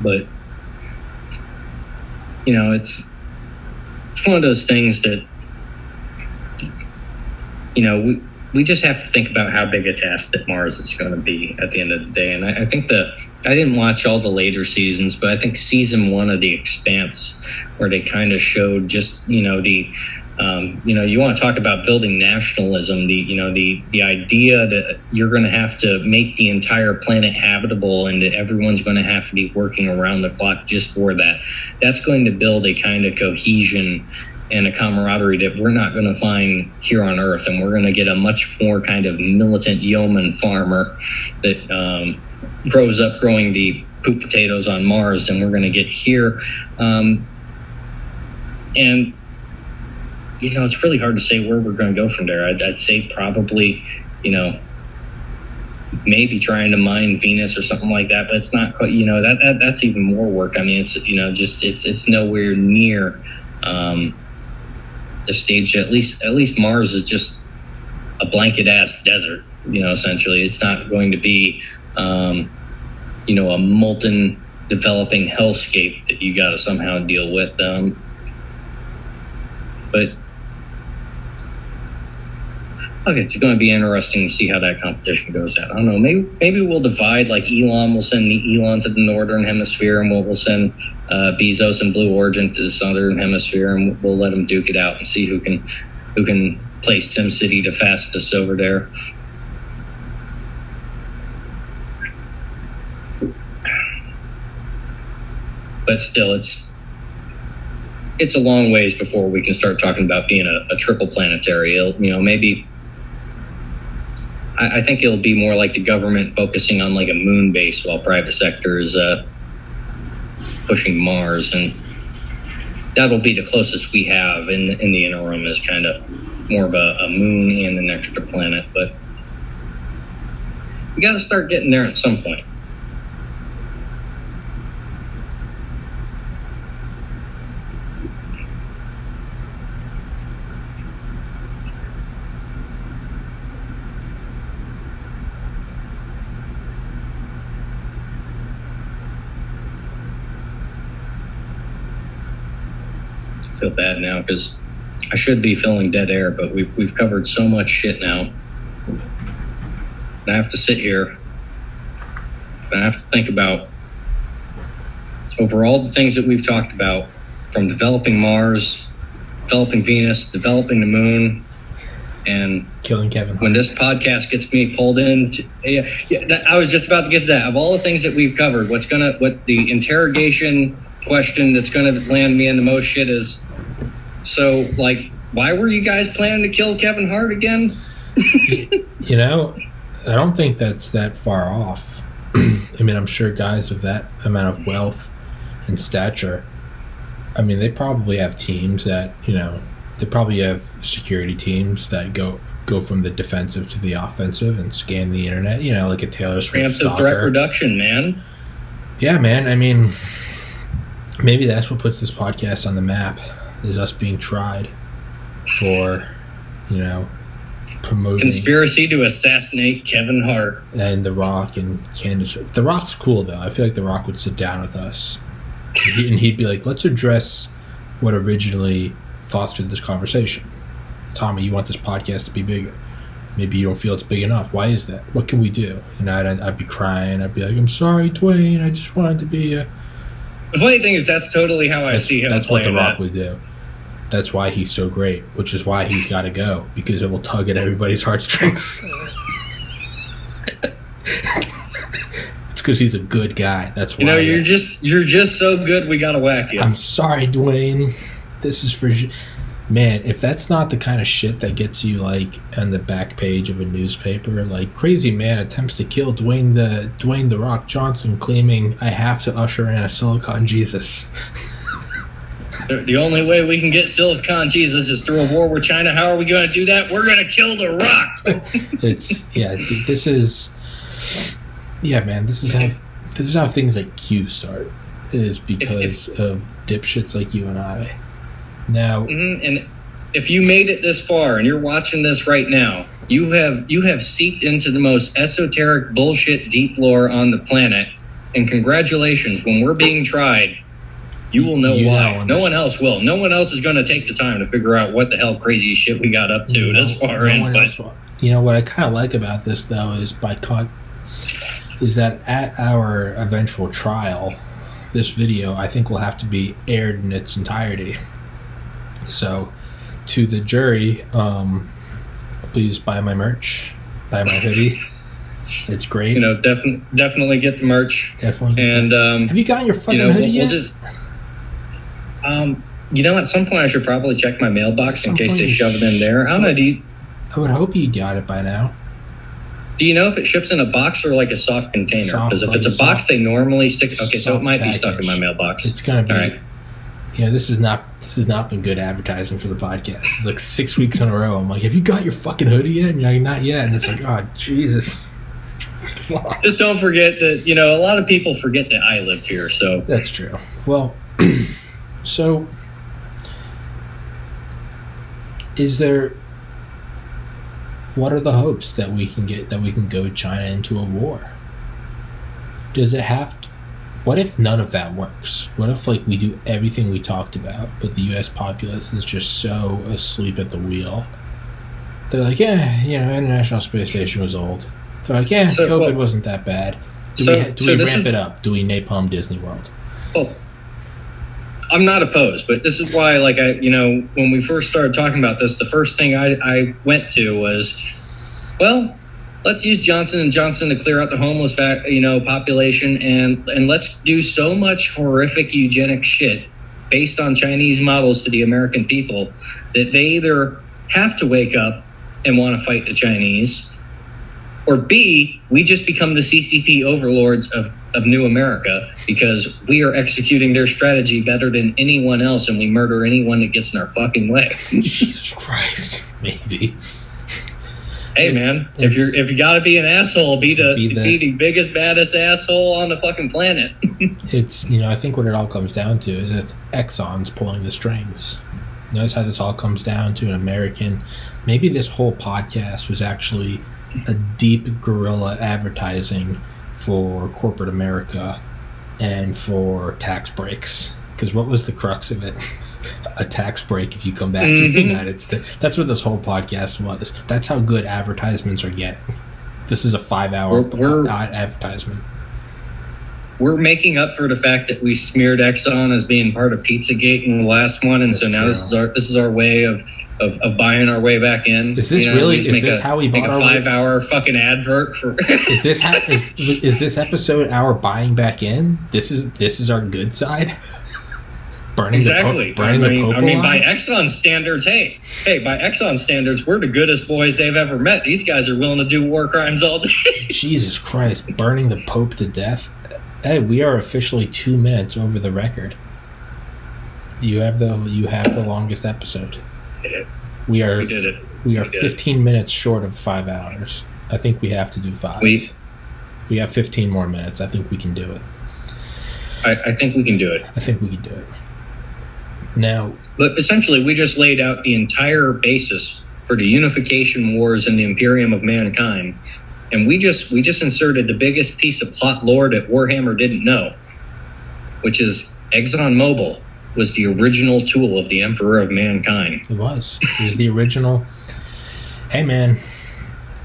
But it's one of those things that we just have to think about how big a task that Mars is going to be at the end of the day. And I think I didn't watch all the later seasons, but I think season 1 of The Expanse, where they kind of showed just you want to talk about building nationalism, the idea that you're going to have to make the entire planet habitable and that everyone's going to have to be working around the clock just for that. That's going to build a kind of cohesion and a camaraderie that we're not going to find here on Earth. And we're going to get a much more kind of militant yeoman farmer that grows up growing the poop potatoes on Mars, and we're going to get here. And it's really hard to say where we're going to go from there. I'd say probably, maybe trying to mine Venus or something like that, but it's not quite, that's even more work. I mean, it's nowhere near the stage. At least Mars is just a blanket ass desert, essentially. It's not going to be, a molten developing hellscape that you got to somehow deal with. But it's going to be interesting to see how that competition goes out. I don't know. Maybe we'll divide. Like Elon, we'll send Elon to the northern hemisphere, and we'll send Bezos and Blue Origin to the southern hemisphere, and we'll let them duke it out and see who can place SimCity the fastest over there. But still, it's a long ways before we can start talking about being a triple planetary. Maybe I think it'll be more like the government focusing on like a moon base while private sector is pushing Mars, and that'll be the closest we have in the interim is kind of more of a moon and an extra planet. But we got to start getting there at some point. Feel bad now because I should be filling dead air, but we've covered so much shit now. And I have to sit here and I have to think about over all the things that we've talked about, from developing Mars, developing Venus, developing the moon, and killing Kevin Hart. When this podcast gets me pulled in, I was just about to get to that. Of all the things that we've covered, what the interrogation question that's going to land me in the most shit is, so, like, why were you guys planning to kill Kevin Hart again? I don't think that's that far off. I mean, I'm sure guys of that amount of wealth and stature, I mean, they probably have teams that, they probably have security teams that go from the defensive to the offensive and scan the internet, like a Taylor Swift preemptive threat reduction, man. Yeah, man. I mean, maybe that's what puts this podcast on the map, is us being tried for, promoting conspiracy to assassinate Kevin Hart and The Rock and Candace. The Rock's cool though. I feel like The Rock would sit down with us And he'd be like, let's address what originally fostered this conversation. Tommy, you want this podcast to be bigger. Maybe you don't feel it's big enough. Why is that? What can we do? And I'd be crying. I'd be like, I'm sorry, Dwayne. I just wanted to be a... The funny thing is that's totally how I see him. That's what The Rock would do. That's why he's so great, which is why he's got to go, because it will tug at everybody's heartstrings. It's because he's a good guy. That's why. You're just so good. We gotta whack you. I'm sorry, Dwayne. This is for man. If that's not the kind of shit that gets you like on the back page of a newspaper, like crazy man attempts to kill Dwayne the Rock Johnson, claiming I have to usher in a Silicon Jesus. The only way we can get Silicon Jesus is through a war with China. How are we going to do that? We're going to kill The Rock. This is how things like Q start. It is because of dipshits like you and I. Now, and if you made it this far and you're watching this right now, you have seeped into the most esoteric bullshit deep lore on the planet. And congratulations, when we're being tried, you will know why. No one else will. No one else is going to take the time to figure out what the hell crazy shit we got up to this far in. But you know what I kind of like about this though is is that at our eventual trial, this video I think will have to be aired in its entirety. So, to the jury, please buy my merch, buy my hoodie. It's great. Definitely get the merch. Definitely. And have you gotten your fucking hoodie yet? At some point I should probably check my mailbox in case they shove it in there. I don't know. I would hope you got it by now. Do you know if it ships in a box or like a soft container? Because if it's a box, they normally stick. Okay, so it might be stuck in my mailbox. It's gonna be. All right. This has not been good advertising for the podcast. It's like 6 weeks in a row. I'm like, have you got your fucking hoodie yet? And you're like, not yet. And it's like, oh Jesus. Just don't forget that a lot of people forget that I live here. So that's true. Well. So, what are the hopes that we can goad China into a war? Does it have to, what if none of that works? What if we do everything we talked about, but the U.S. populace is just so asleep at the wheel? They're like, International Space Station was old. They're like, COVID wasn't that bad. Do we ramp it up? Do we napalm Disney World? Well, I'm not opposed, but this is why, when we first started talking about this, the first thing I went to was, well, let's use Johnson & Johnson to clear out the homeless population, and let's do so much horrific eugenic shit based on Chinese models to the American people that they either have to wake up and want to fight the Chinese, or B, we just become the CCP overlords of New America because we are executing their strategy better than anyone else, and we murder anyone that gets in our fucking way. Jesus Christ, maybe. Hey man, if you gotta be an asshole, be the biggest baddest asshole on the fucking planet. It's I think what it all comes down to is it's Exxon's pulling the strings. Notice how this all comes down to an American. Maybe this whole podcast was actually a deep guerrilla advertising for corporate America and for tax breaks. Because what was the crux of it? A tax break if you come back to the United States. That's what this whole podcast was. That's how good advertisements are getting. This is a 5-hour advertisement. We're making up for the fact that we smeared Exxon as being part of Pizzagate in the last one, and now this is our way of buying our way back in. Is this how we bought our 5-hour fucking advert for? Is this episode our buying back in? This is our good side. Burning the Pope by Exxon standards, by Exxon standards, we're the goodest boys they've ever met. These guys are willing to do war crimes all day. Jesus Christ, burning the Pope to death. Hey, we are officially 2 minutes over the record. You have the longest episode. We did it. We are 15 minutes short of 5 hours. I think we have to do 5. We have 15 more minutes. I think we can do it. I think we can do it. I think we can do it. Now, but essentially, we just laid out the entire basis for the unification wars and the imperium of mankind. And we just inserted the biggest piece of plot lore that Warhammer didn't know, which is ExxonMobil was the original tool of the emperor of mankind. It was the original. Hey, man.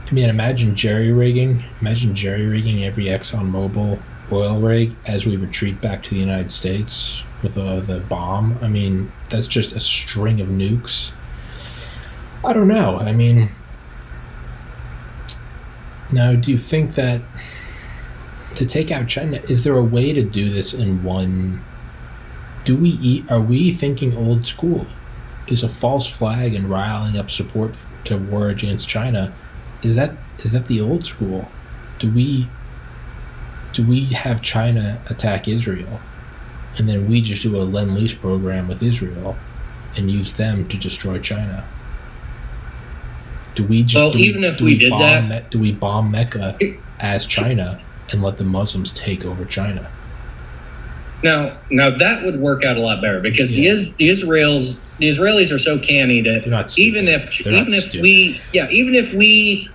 I mean, imagine jerry-rigging every ExxonMobil oil rig as we retreat back to the United States with the bomb. I mean, that's just a string of nukes. I don't know. I mean, now, do you think that to take out China, is there a way to do this in one? Are we thinking old school? Is a false flag and riling up support to war against China? Is that the old school? Do we have China attack Israel, and then we just do a Lend-Lease program with Israel and use them to destroy China? Do we bomb Mecca as China and let the Muslims take over China? Now that would work out a lot better, because the Israelis are so canny that even if we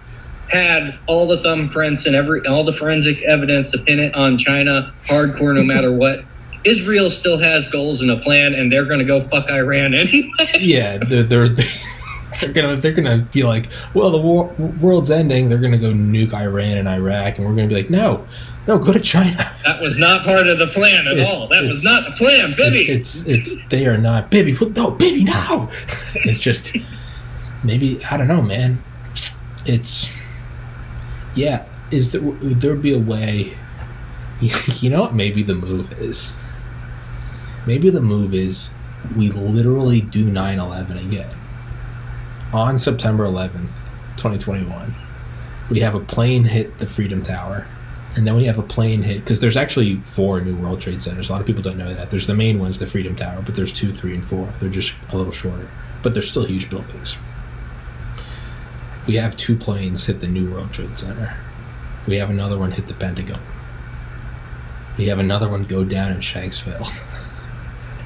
had all the thumbprints and all the forensic evidence to pin it on China hardcore no matter what, Israel still has goals and a plan, and they're going to go fuck Iran anyway. Yeah, they're gonna be like, well, the world's ending. They're gonna go nuke Iran and Iraq, and we're gonna be like, no, go to China. That was not part of the plan at all. That was not the plan, Bibi. They are not Bibi. No, Bibi, no. It's just maybe, I don't know, man. Would there be a way? You know what? Maybe the move is we literally do 9/11 again. On September 11th, 2021, we have a plane hit the Freedom Tower, and then we have a plane hit, because there's actually 4 New World Trade Centers. A lot of people don't know that. There's the main ones, the Freedom Tower, but there's 2, 3, and 4. They're just a little shorter, but they're still huge buildings. We have 2 planes hit the New World Trade Center. We have another one hit the Pentagon. We have another one go down in Shanksville.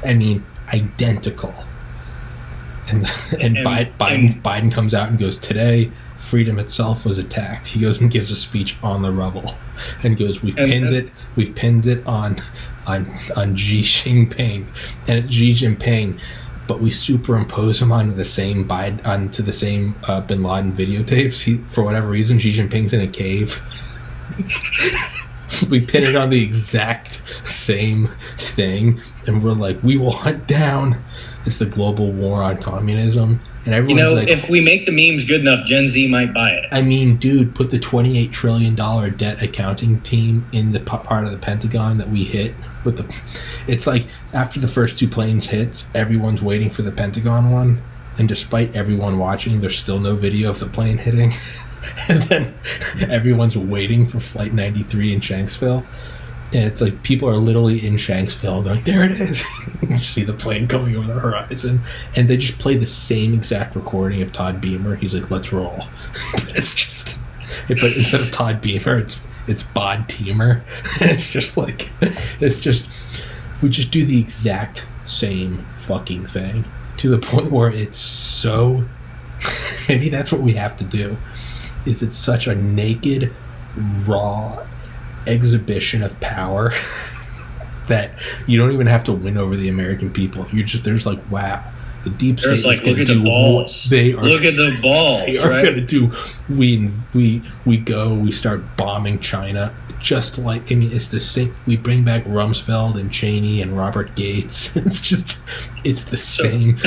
I mean, identical. And Biden comes out and goes, today freedom itself was attacked. He goes and gives a speech on the rubble and goes, we've pinned it on Xi Jinping, and it's Xi Jinping, but we superimpose him onto the same Bin Laden videotapes. For whatever reason, Xi Jinping's in a cave. We pin it on the exact same thing, and we're like, we will hunt down. It's the global war on communism. And everyone's like, if we make the memes good enough, Gen Z might buy it. I mean, dude, put the $28 trillion debt accounting team in the part of the Pentagon that we hit with the. It's like after the first 2 planes hits, everyone's waiting for the Pentagon one, and despite everyone watching, there's still no video of the plane hitting. And then everyone's waiting for Flight 93 in Shanksville. And it's like people are literally in Shanksville. They're like, there it is. You see the plane coming over the horizon. And they just play the same exact recording of Todd Beamer. He's like, let's roll. But it's just, but instead of Todd Beamer, it's Bod Teamer. And it's just like, we just do the exact same fucking thing to the point where it's so, maybe that's what we have to do. Is it's such a naked, raw exhibition of power that you don't even have to win over the American people. There's like, wow, the deep state is look at the balls. Look at the balls. They are going to do. We start bombing China. Just like, I mean, it's the same. We bring back Rumsfeld and Cheney and Robert Gates. It's the same.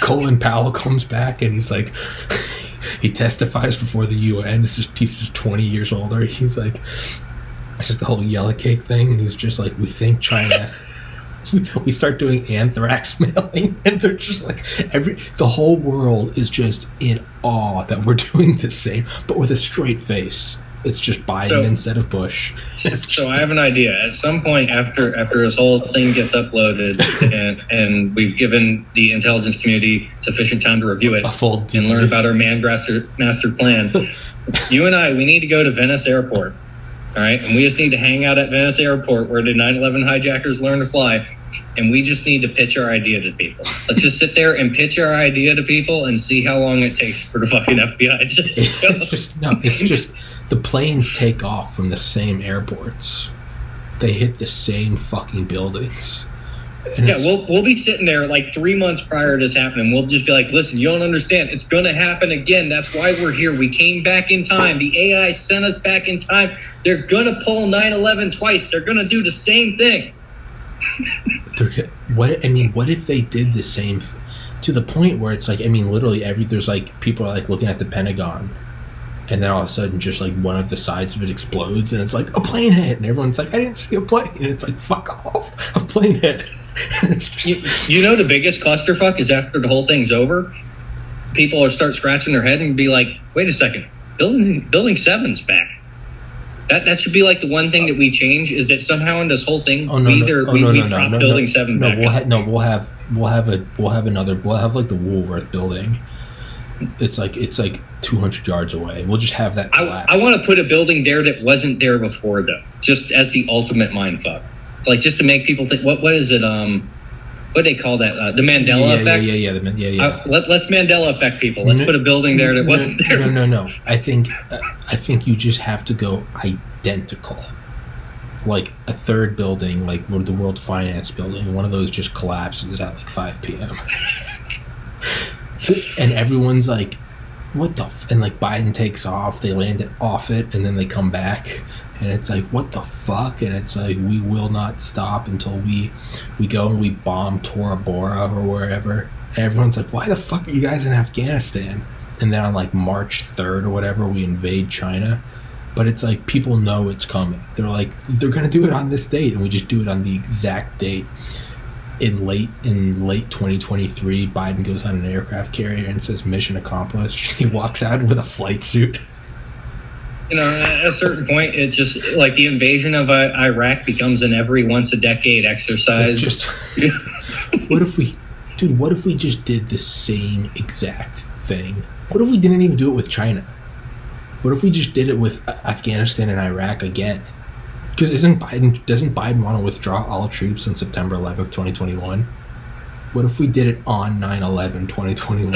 Colin Powell comes back and he's like. He testifies before the UN. He's just 20 years older. He's like, it's just the whole yellow cake thing, and he's just like, we think China. We start doing anthrax mailing, and they're just like, the whole world is just in awe that we're doing the same, but with a straight face. It's just Biden instead of Bush. So I have an idea. At some point after this whole thing gets uploaded and we've given the intelligence community sufficient time to review it and learn about our master plan, you and I, we need to go to Venice Airport. All right. And we just need to hang out at Venice Airport where the 9/11 hijackers learn to fly. And we just need to pitch our idea to people. Let's just sit there and pitch our idea to people and see how long it takes for the fucking FBI to It's just the planes take off from the same airports. They hit the same fucking buildings. Yeah, we'll be sitting there like 3 months prior to this happening. We'll just be like, listen, you don't understand. It's going to happen again. That's why we're here. We came back in time. The AI sent us back in time. They're going to pull 9/11 twice. They're going to do the same thing. What if they did the same to the point where it's like, I mean, literally there's like people are like looking at the Pentagon, and then all of a sudden just like one of the sides of it explodes, and it's like a plane hit, and everyone's like, I didn't see a plane, and it's like, fuck off, a plane hit. You know, the biggest clusterfuck is after the whole thing's over, people will start scratching their head and be like, wait a second, building 7's back. That should be like the one thing that we change, is that somehow in this whole thing we prop building 7 back up. We'll have like the Woolworth building. It's like 200 yards away. We'll just have that collapse. I want to put a building there that wasn't there before, though, just as the ultimate mindfuck. Like, just to make people think, what is it? What do they call that? The Mandela effect? Yeah. Let's Mandela effect people. Let's put a building there that wasn't there. No. I think you just have to go identical. Like a third building, like the World Finance Building, one of those just collapses at like 5 p.m. And everyone's like, what the and like Biden takes off, they land it off it, and then they come back, and it's like, what the fuck? And it's like, we will not stop until we go and we bomb Tora Bora or wherever. And everyone's like, why the fuck are you guys in Afghanistan? And then on like March 3rd or whatever, we invade China. But it's like, people know it's coming. They're like, they're gonna do it on this date, and we just do it on the exact date. In late 2023, Biden goes on an aircraft carrier and says mission accomplished. He walks out with a flight suit. You know, at a certain point, it just like the invasion of Iraq becomes an every once a decade exercise. What if we just did the same exact thing? What if we didn't even do it with China? What if we just did it with Afghanistan and Iraq again? Because doesn't Biden want to withdraw all troops on September 11th, 2021? What if we did it on 9/11, 2021?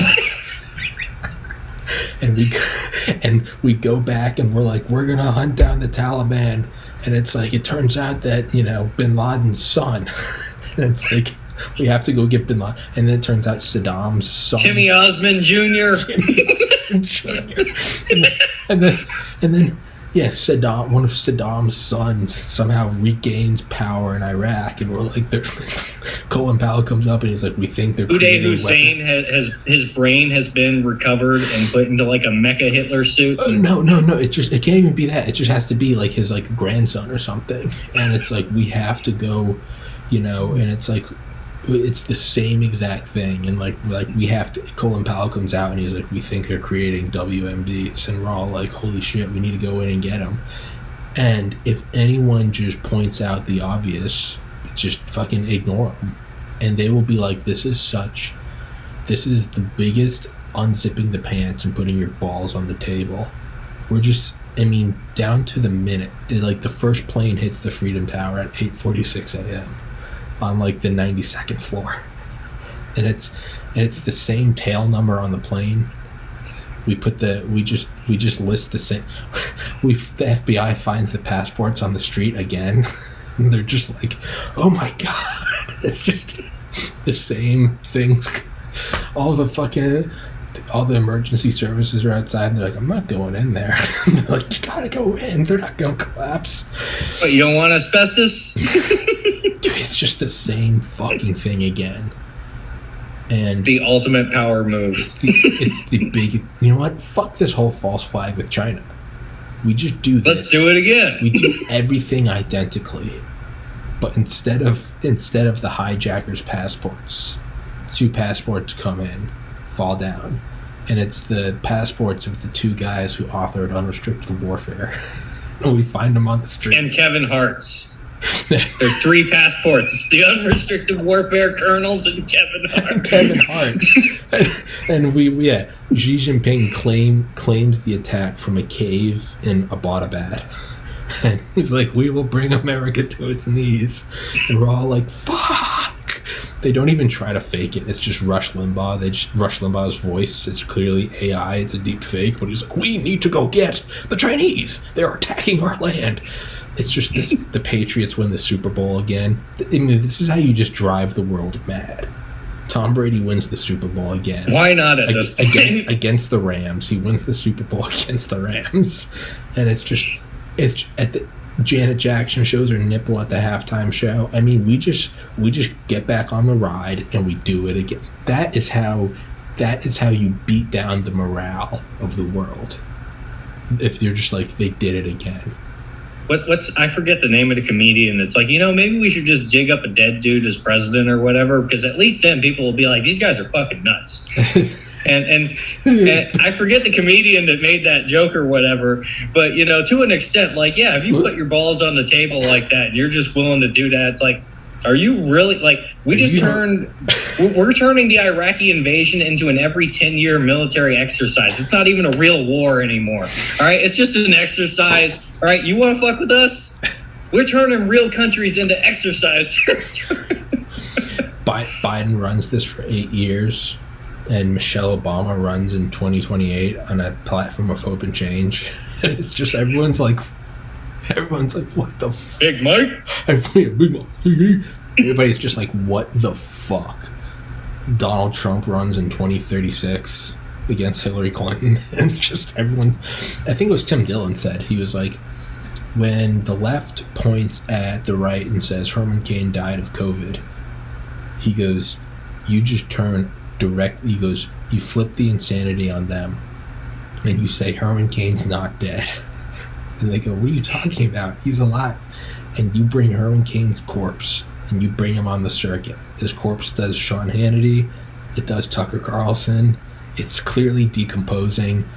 and we go back and we're like, we're gonna hunt down the Taliban, and it's like, it turns out that, you know, Bin Laden's son, and it's like, we have to go get Bin Laden, and then it turns out Saddam's son, Timmy Osmond Jr. and then Saddam, one of Saddam's sons, somehow regains power in Iraq, and we're like, Colin Powell comes up and he's like, we think they're Uday Hussein has his brain has been recovered and put into like a mecha Hitler suit. No, it can't even be that. It just has to be like his like grandson or something, and it's like, we have to go, you know, and it's like, it's the same exact thing, and like we have to. Colin Powell comes out and he's like, we think they're creating WMDs, and we're all like, holy shit, we need to go in and get them. And if anyone just points out the obvious, just fucking ignore them, and they will be like, this is the biggest unzipping the pants and putting your balls on the table. We're just, I mean, down to the minute, like the first plane hits the Freedom Tower at 8:46 a.m. on like the 92nd floor, and it's the same tail number on the plane. We just list the same. The FBI finds the passports on the street again, and they're just like, oh my god, it's just the same things. All the emergency services are outside, and they're like, I'm not going in there. And they're like, you gotta go in, they're not gonna collapse. But you don't want asbestos? Dude, it's just the same fucking thing again. And the ultimate power move. It's the big, you know what? Fuck this whole false flag with China. We just do this. Let's do it again. We do everything identically. But instead of the hijackers' passports, 2 passports come in, fall down, and it's the passports of the 2 guys who authored Unrestricted Warfare. And we find them on the street. And Kevin Hart's. There's 3 passports. It's the Unrestricted Warfare colonels and Kevin Hart. And Xi Jinping claims the attack from a cave in Abbottabad. And he's like, we will bring America to its knees. And we're all like, fuck. They don't even try to fake it. It's just Rush Limbaugh. Rush Limbaugh's voice. It's clearly AI. It's a deep fake. But he's like, we need to go get the Chinese. They're attacking our land. It's just this, the Patriots win the Super Bowl again. I mean, this is how you just drive the world mad. Tom Brady wins the Super Bowl again. Why not at this point? Against the Rams. He wins the Super Bowl against the Rams. And it's at the Janet Jackson shows her nipple at the halftime show. I mean, we just get back on the ride and we do it again. That is how you beat down the morale of the world. If you're just like, they did it again. I forget the name of the comedian. It's like, maybe we should just jig up a dead dude as president or whatever, because at least then people will be like, these guys are fucking nuts. and I forget the comedian that made that joke or whatever, but to an extent, like, yeah, if you put your balls on the table like that and you're just willing to do that, it's like, are you really, like, we're turning the Iraqi invasion into an every 10-year military exercise. It's not even a real war anymore. All right. It's just an exercise. All right. You want to fuck with us? We're turning real countries into exercise territory. Biden runs this for 8 years, and Michelle Obama runs in 2028 on a platform of hope and change. It's just everyone's like, what the fuck? Big Mike? Everybody's just like, what the fuck? Donald Trump runs in 2036 against Hillary Clinton. And it's just everyone. I think it was Tim Dillon said, he was like, when the left points at the right and says Herman Cain died of COVID, he goes, you just turn direct. He goes, you flip the insanity on them and you say Herman Cain's not dead. And they go, what are you talking about? He's alive. And you bring Herman Cain's corpse and you bring him on the circuit. His corpse does Sean Hannity. It does Tucker Carlson. It's clearly decomposing.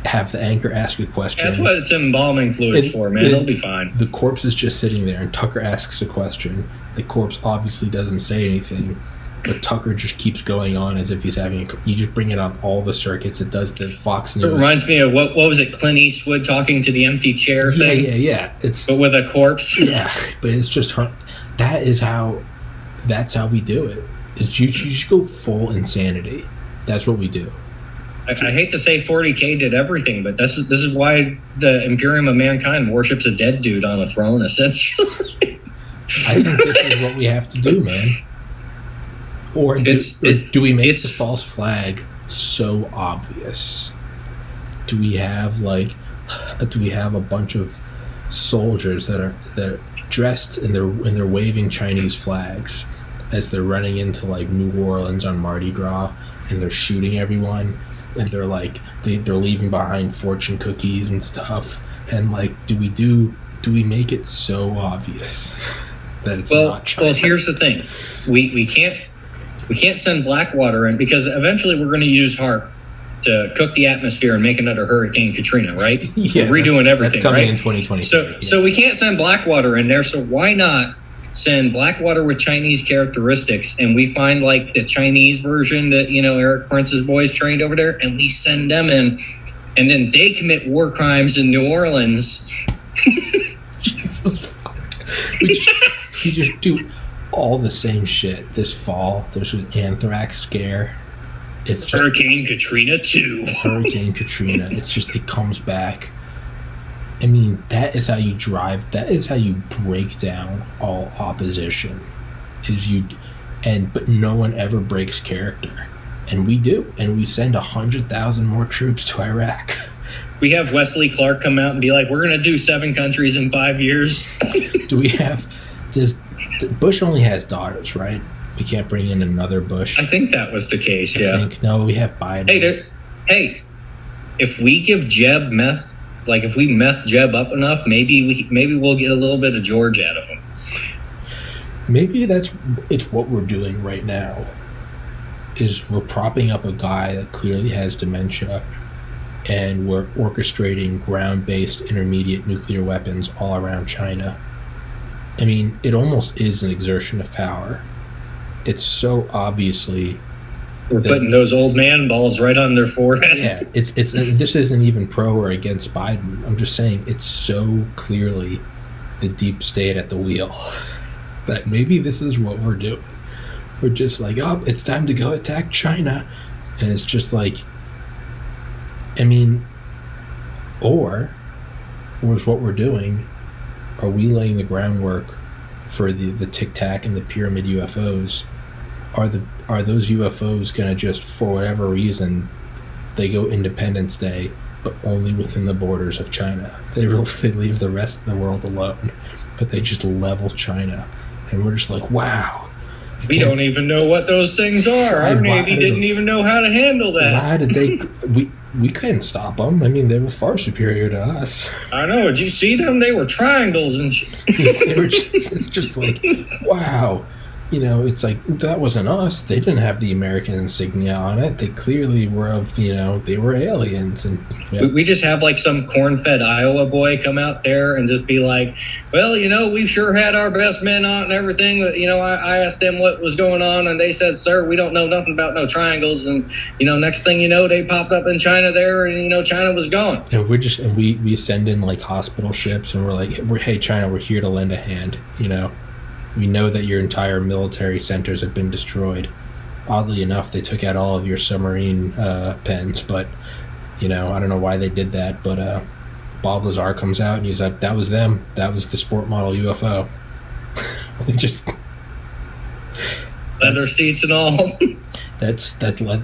Have the anchor ask a question. That's what it's embalming fluids for, man. It'll be fine. The corpse is just sitting there and Tucker asks a question. The corpse obviously doesn't say anything, but Tucker just keeps going on as if he's having you just bring it on all the circuits. It does the Fox News. It reminds me of what was it, Clint Eastwood talking to the empty chair thing? Yeah. But with a corpse. Yeah, but it's just her. That's how we do it. It's you just go full insanity. That's what we do. I hate to say 40K did everything, but this is why the Imperium of Mankind worships a dead dude on a throne, essentially. I think this is what we have to do, man. Or do we make the false flag so obvious? Do we have a bunch of soldiers that are dressed and they're waving Chinese flags as they're running into like New Orleans on Mardi Gras and they're shooting everyone and they're like they're leaving behind fortune cookies and stuff, and like do we make it so obvious that it's not China? Well, here's the thing. We can't send Blackwater in because eventually we're going to use HAARP to cook the atmosphere and make another Hurricane Katrina, right? Yeah, we're redoing everything, that's coming right? in 2020. So we can't send Blackwater in there. So why not send Blackwater with Chinese characteristics, and we find like the Chinese version that Eric Prince's boys trained over there, and we send them in, and then they commit war crimes in New Orleans. Jesus, we just do all the same shit. This fall, there's an anthrax scare. It's just Hurricane Katrina 2. Hurricane Katrina. It's just, it comes back. I mean, that is how you drive. That is how you break down all opposition. But no one ever breaks character, and we do. And we send 100,000 more troops to Iraq. We have Wesley Clark come out and be like, "We're going to do 7 countries in 5 years." Bush only has daughters, right? We can't bring in another Bush. I think that was the case. No, we have Biden. Hey, if we give Jeb meth, like if we meth Jeb up enough, maybe we'll get a little bit of George out of him. Maybe it's what we're doing right now. Is we're propping up a guy that clearly has dementia, and we're orchestrating ground-based intermediate nuclear weapons all around China. I mean, it almost is an exertion of power. It's so obviously we're putting those old man balls right on their forehead. Yeah, it's this isn't even pro or against Biden. I'm just saying it's so clearly the deep state at the wheel that maybe this is what we're doing. we're just like, oh, it's time to go attack China. And it's just like, I mean, or is what we're doing, are we laying the groundwork for the Tic Tac and the pyramid UFOs? Are those UFOs going to just, for whatever reason, they go Independence Day, but only within the borders of China? They leave the rest of the world alone, but they just level China. And we're just like, wow. We don't even know what those things are. Our Navy didn't even know how to handle that. Why did they... We couldn't stop them. I mean, they were far superior to us. I know. Did you see them? They were triangles and shit. It's just like, wow. You know, it's like, that wasn't us. They didn't have the American insignia on it. They clearly were of, you know, they were aliens. And we just have like some corn-fed Iowa boy come out there and just be like, well, you know, we've sure had our best men on and everything. But, you know, I asked them what was going on, and they said, sir, we don't know nothing about no triangles. And, you know, next thing you know, they popped up in China there, and, you know, China was gone. And we send in like hospital ships, and we're like, hey, China, we're here to lend a hand, you know. We know that your entire military centers have been destroyed. Oddly enough, they took out all of your submarine pens, but, you know, I don't know why they did that. But Bob Lazar comes out and he's like, that was them. That was the sport model UFO. Just leather seats and all. That,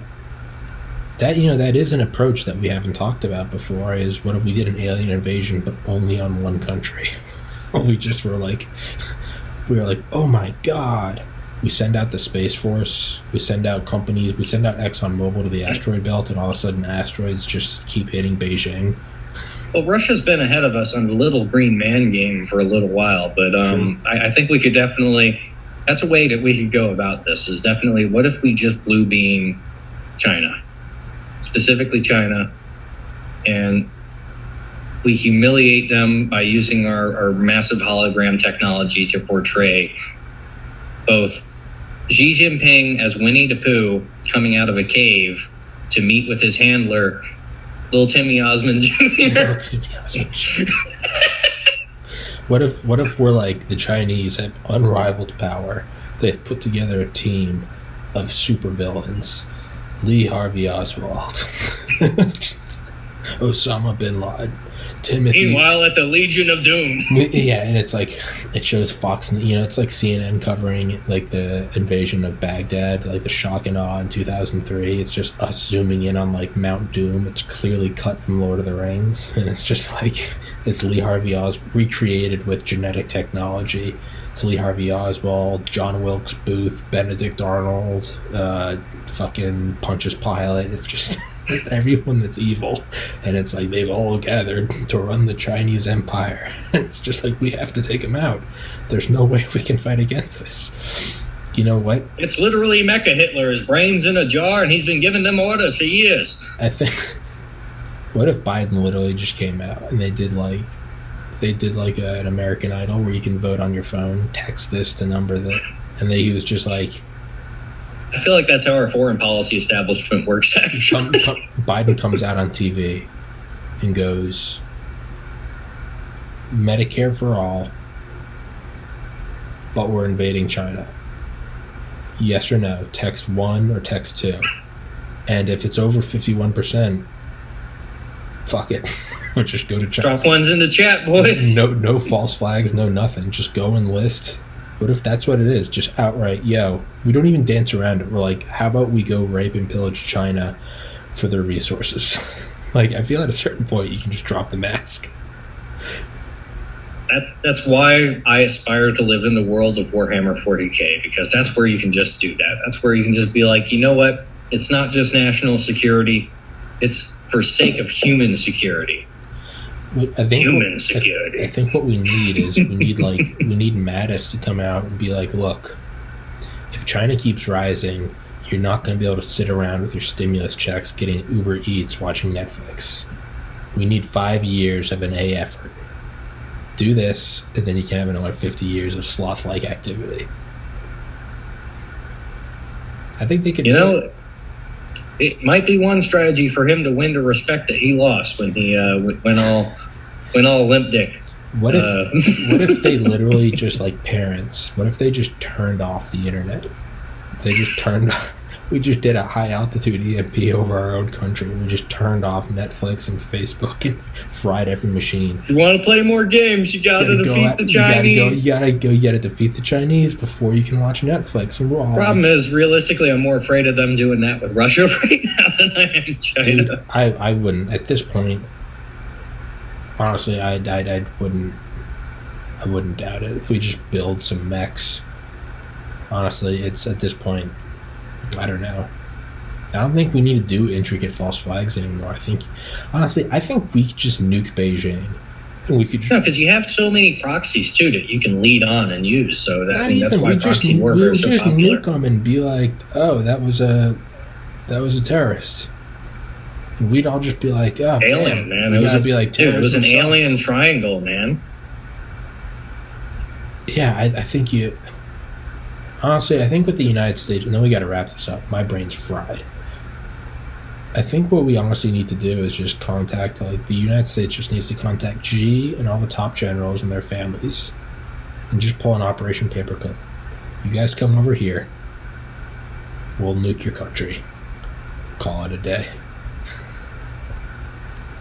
you know, that is an approach that we haven't talked about before, is what if we did an alien invasion, but only on one country? We just were like... We were like, oh my God. We send out the Space Force. We send out companies. We send out ExxonMobil to the asteroid belt, and all of a sudden asteroids just keep hitting Beijing. Well, Russia's been ahead of us on the little green man game for a little while, but I think we could definitely, that's a way that we could go about this, is definitely, what if we just blue beam China, specifically China, and we humiliate them by using our massive hologram technology to portray both Xi Jinping as Winnie the Pooh coming out of a cave to meet with his handler, Little Timmy Osmond Jr. What if we're like, the Chinese have unrivaled power? They've put together a team of supervillains. Lee Harvey Oswald. Osama bin Laden. Timothy. Meanwhile, at the Legion of Doom. Yeah, and it's like, it shows Fox, you know, it's like CNN covering like the invasion of Baghdad, like the shock and awe in 2003. It's just us zooming in on like Mount Doom. It's clearly cut from Lord of the Rings, and it's just like, it's Lee Harvey Oswald recreated with genetic technology. It's Lee Harvey Oswald, John Wilkes Booth, Benedict Arnold, fucking Pontius Pilate. It's just everyone that's evil, and it's like they've all gathered to run the Chinese empire. It's just like, we have to take them out. There's no way we can fight against this. You know what? It's literally Mecha Hitler. His brain's in a jar, and he's been giving them orders for years. I think, what if Biden literally just came out and they did like an American Idol where you can vote on your phone, text this to number that, and he was just like, I feel like that's how our foreign policy establishment works, actually. Biden comes out on TV and goes, Medicare for all, but we're invading China. Yes or no? Text 1 or text 2. And if it's over 51%, fuck it. We'll just go to China. Drop ones in the chat, boys. No false flags, no nothing. Just go and list. What if that's what it is? Just outright, yo, we don't even dance around it. We're like, how about we go rape and pillage China for their resources? Like, I feel at a certain point you can just drop the mask. That's why I aspire to live in the world of Warhammer 40K, because that's where you can just do that. That's where you can just be like, you know what? It's not just national security. It's for sake of human security. I think what we need is we need Mattis to come out and be like, look, if China keeps rising, you're not going to be able to sit around with your stimulus checks getting Uber Eats watching Netflix. We need 5 years of an A effort. Do this, and then you can have another 50 years of sloth-like activity. I think they could. You know, it might be one strategy for him to win the respect that he lost when he went all limp dick. What if they literally just, like parents, what if they just turned off the internet They just turned. We just did a high altitude EMP over our own country. We just turned off Netflix and Facebook and fried every machine. You want to play more games? You gotta defeat the Chinese. You gotta defeat the Chinese before you can watch Netflix and Raw. Problem is, realistically, I'm more afraid of them doing that with Russia right now than I am China. Dude, I wouldn't at this point. Honestly, I wouldn't doubt it if we just build some mechs. Honestly, it's at this point. I don't know. I don't think we need to do intricate false flags anymore. I think we could just nuke Beijing. And we could. No, because you have so many proxies too that you can lead on and use. So that's why proxy warfare is so popular. We just nuke them and be like, "Oh, that was a terrorist." And we'd all just be like, "Oh, alien, man." It was an alien triangle, man. Yeah, I think you. Honestly, I think with the United States, and then we got to wrap this up. My brain's fried. I think what we honestly need to do is just contact, the United States just needs to contact Xi and all the top generals and their families and just pull an Operation Paperclip. You guys come over here. We'll nuke your country. Call it a day.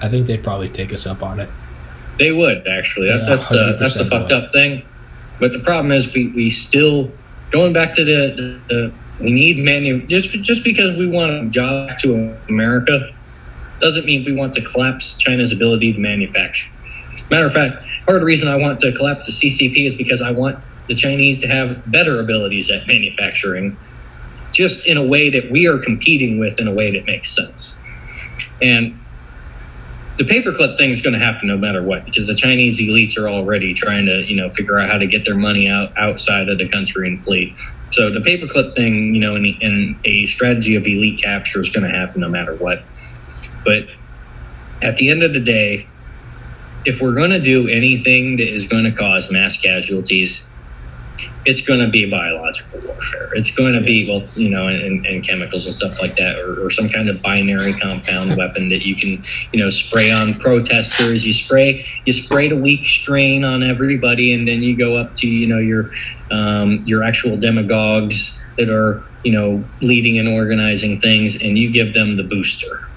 I think they'd probably take us up on it. They would, actually. That's the fucked up thing. But the problem is we still... Going back to the we need just because we want a job to America doesn't mean we want to collapse China's ability to manufacture. Matter of fact, part of the reason I want to collapse the CCP is because I want the Chinese to have better abilities at manufacturing, just in a way that we are competing with in a way that makes sense. And the paperclip thing is going to happen no matter what, because the Chinese elites are already trying to, figure out how to get their money outside of the country and flee. So the paperclip thing, in a strategy of elite capture is going to happen no matter what. But at the end of the day, if we're going to do anything that is going to cause mass casualties, it's going to be biological warfare. It's going to be, and chemicals and stuff like that, or some kind of binary compound weapon that you can, spray on protesters. You spray the weak strain on everybody, and then you go up to, your actual demagogues that are, leading and organizing things, and you give them the booster,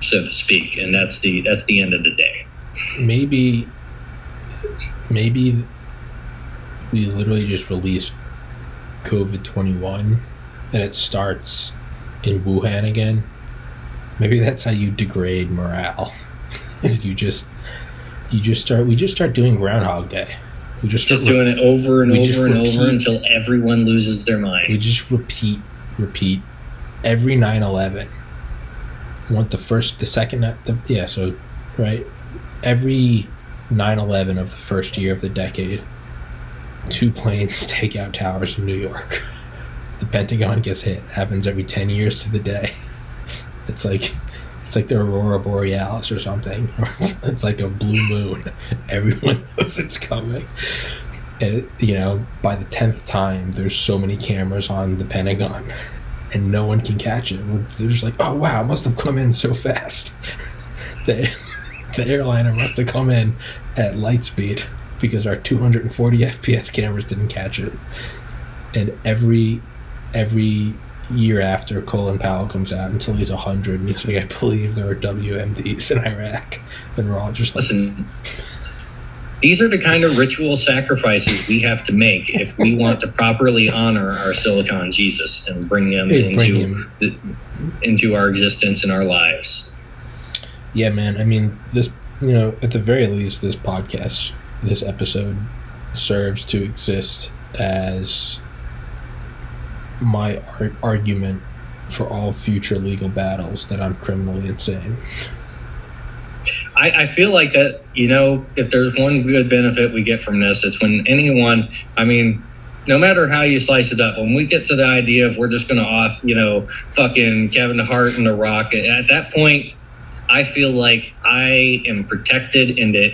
so to speak. And that's the end of the day. Maybe we literally just released COVID-21 and it starts in Wuhan again. Maybe that's how you degrade morale. we just start doing Groundhog Day. We just doing it over and over and over until everyone loses their mind. We just repeat every 9/11. Want every 9/11 of the first year of the decade. 2 planes take out towers in New York. The Pentagon gets hit. Happens every 10 years to the day. It's like the Aurora Borealis or something. It's like a blue moon. Everyone knows it's coming. And by the 10th time, there's so many cameras on the Pentagon, and no one can catch it. They're just like, oh wow, it must have come in so fast. The airliner must have come in at light speed, because our 240 FPS cameras didn't catch it. And every year after, Colin Powell comes out until he's 100, and he's like, I believe there are WMDs in Iraq. And we're all just like... Listen, these are the kind of ritual sacrifices we have to make if we want to properly honor our Silicon Jesus and bring him into our existence and our lives. Yeah, man. I mean, this, at the very least, this podcast... This episode serves to exist as my argument for all future legal battles that I'm criminally insane. I feel like that, if there's one good benefit we get from this, it's when anyone, no matter how you slice it up, when we get to the idea of we're just going to off, fucking Kevin Hart and The Rock, at that point, I feel like I am protected, and that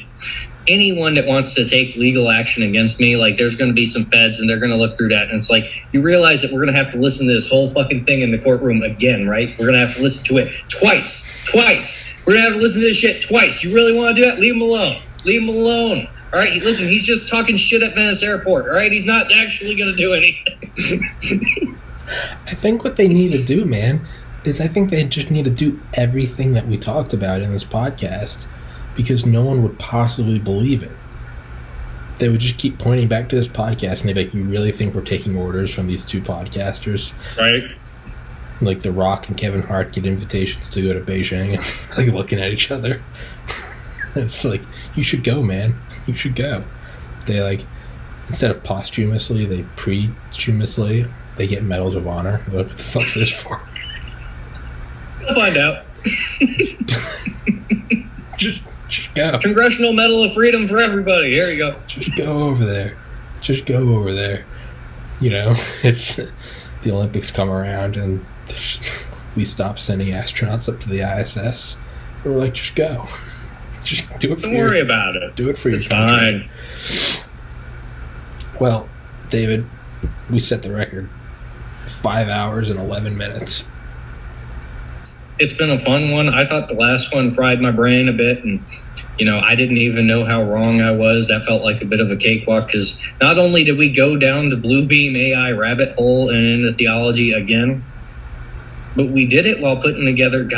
anyone that wants to take legal action against me, there's going to be some feds, and they're going to look through that. And it's like, you realize that we're going to have to listen to this whole fucking thing in the courtroom again, right? We're going to have to listen to it twice. We're going to have to listen to this shit twice. You really want to do that? Leave him alone. All right. Listen, he's just talking shit at Venice Airport. All right. He's not actually going to do anything. I think what they need to do, man, is I think they just need to do everything that we talked about in this podcast, because no one would possibly believe it. They would just keep pointing back to this podcast and they'd be like, you really think we're taking orders from these two podcasters? Right. Like The Rock and Kevin Hart get invitations to go to Beijing and like looking at each other. It's like, you should go, man. You should go. They like, instead of posthumously, they prehumously, they get medals of honor. Like, what the fuck's this for? We'll find out. just go. Congressional Medal of Freedom for everybody. Here you go. Just go over there. Just go over there. You know, it's the Olympics come around and we stop sending astronauts up to the ISS. And we're like, just go. Just do it for Don't worry about it. Do it for it's your country. Fine. Well, David, we set the record. 5 hours and 11 minutes. It's been a fun one. I thought the last one fried my brain a bit, and I didn't even know how wrong I was. That felt like a bit of a cakewalk, because not only did we go down the Bluebeam AI rabbit hole and into theology again, but we did it while putting together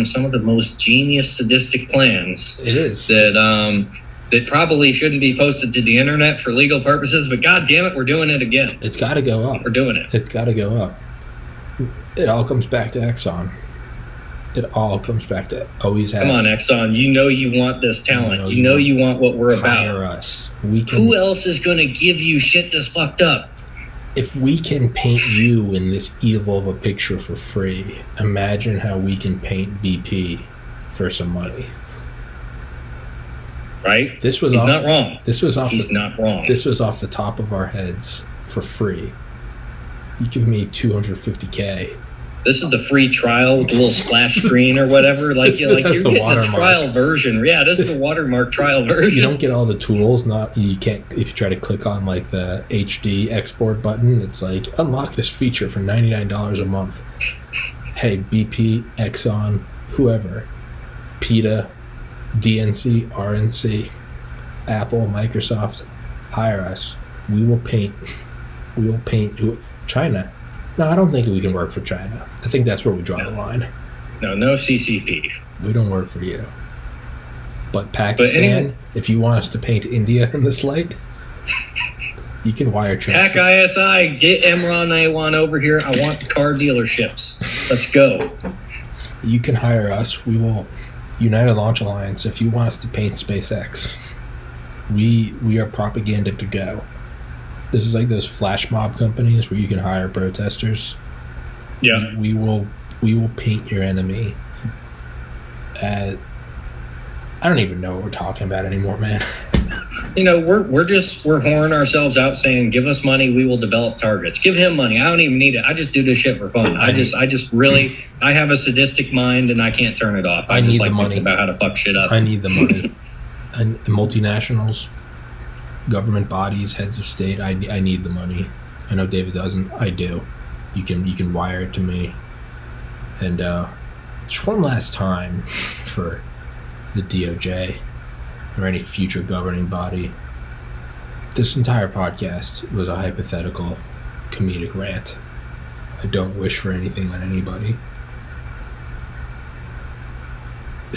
some of the most genius sadistic plans. It is. That probably shouldn't be posted to the internet for legal purposes, but god damn it, we're doing it again. It's got to go up. We're doing it. It's got to go up. It all comes back to Exxon. It all comes back to always has. Come on, Exxon. You want this talent. You want what we're about. Hire us. Who else is going to give you shit that's fucked up? If we can paint you in this evil of a picture for free, imagine how we can paint BP for some money. Right? He's not wrong. He's not wrong. This was off the top of our heads for free. You give me $250K. This is the free trial with a little splash screen or whatever. Like, you're getting the trial version. Yeah, this is the watermark trial version. You don't get all the tools. You can't, if you try to click on like the HD export button, it's like, unlock this feature for $99 a month. Hey, BP, Exxon, whoever, PETA, DNC, RNC, Apple, Microsoft, hire us. We will paint. China. No, I don't think we can work for China. I think that's where we draw the line. No CCP. We don't work for you. But Pakistan, if you want us to paint India in this light, you can wire transfer. Pack ISI, get Imran Awan over here. I want the car dealerships. Let's go. You can hire us. We will. United Launch Alliance, if you want us to paint SpaceX, we are propaganda to go. This is like those flash mob companies where you can hire protesters. Yeah. We will paint your enemy. I don't even know what we're talking about anymore, man. We're whoring ourselves out saying, give us money, we will develop targets. Give him money. I don't even need it. I just do this shit for fun. I have a sadistic mind and I can't turn it off. I just like thinking about how to fuck shit up. I need the money. And multinationals, government bodies, heads of state, I need the money. I know David doesn't. I do. You can wire it to me. And just one last time for the DOJ or any future governing body. This entire podcast was a hypothetical comedic rant. I don't wish for anything on anybody.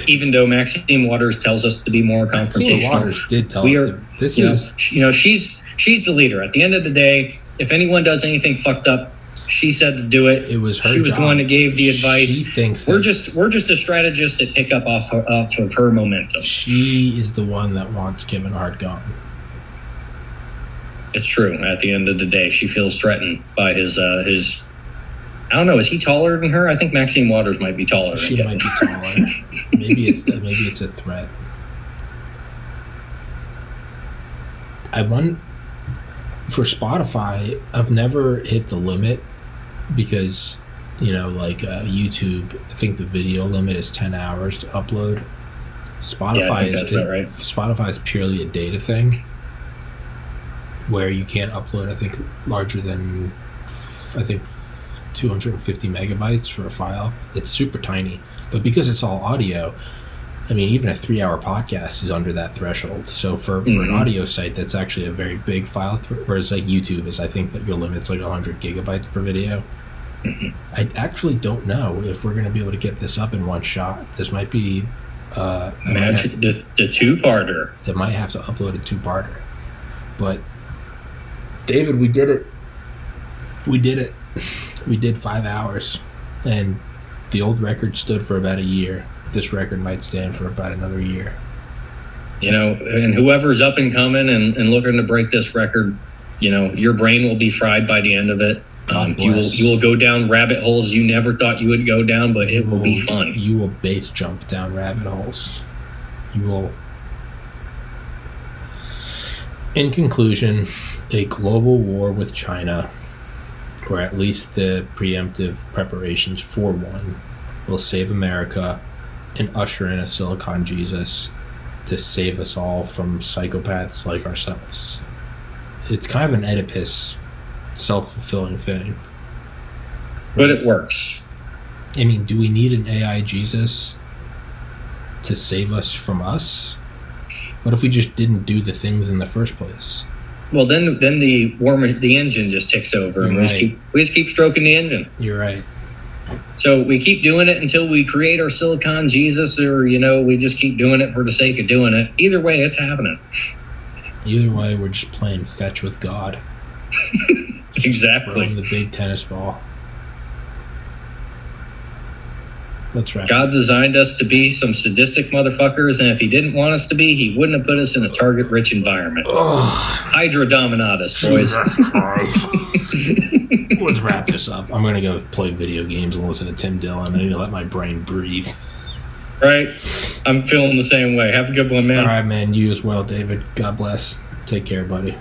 Even though Maxine Waters tells us to be more confrontational. Maxine Waters did tell us she's the leader. At the end of the day, if anyone does anything fucked up, she said to do it. It was her She was job. the one that gave the advice. She thinks we're just a strategist that pick up off of her momentum. She is the one that wants Kevin Hart gone. It's true. At the end of the day, she feels threatened by his I don't know. Is he taller than her? I think Maxine Waters might be taller. She might be taller. Maybe it's a threat. I want for Spotify. I've never hit the limit because YouTube. I think the video limit is 10 hours to upload. Spotify that's about right. Spotify is purely a data thing, where you can't upload. I think larger than 250 megabytes for a file. It's super tiny, but because it's all audio, I mean, even a 3-hour podcast is under that threshold. So for an audio site, that's actually a very big file. Whereas like YouTube is, I think that your limit's like 100 gigabytes per video. I actually don't know if we're going to be able to get this up in one shot. This might be the two-parter. It might have to upload a two-parter. But David, we did it. We did 5 hours, and the old record stood for about a year. This record might stand for about another year. And whoever's up and coming and looking to break this record, your brain will be fried by the end of it. You will go down rabbit holes you never thought you would go down, but it will be fun. You will base jump down rabbit holes. You will. In conclusion, a global war with China, or at least the preemptive preparations for one, will save America and usher in a Silicon Jesus to save us all from psychopaths like ourselves. It's kind of an Oedipus self-fulfilling thing. But it works. I mean, do we need an AI Jesus to save us from us? What if we just didn't do the things in the first place? Well, then the engine just ticks over, and we just keep stroking the engine. You're right. So we keep doing it until we create our Silicon Jesus, or we just keep doing it for the sake of doing it. Either way, it's happening. Either way, we're just playing fetch with God. Exactly. Throwing the big tennis ball. That's right. God designed us to be some sadistic motherfuckers, and if he didn't want us to be, he wouldn't have put us in a target-rich environment. Hydra Dominatus, boys. Jesus Christ. Let's wrap this up. I'm going to go play video games and listen to Tim Dillon. I need to let my brain breathe. Right. I'm feeling the same way. Have a good one, man. All right, man. You as well, David. God bless. Take care, buddy.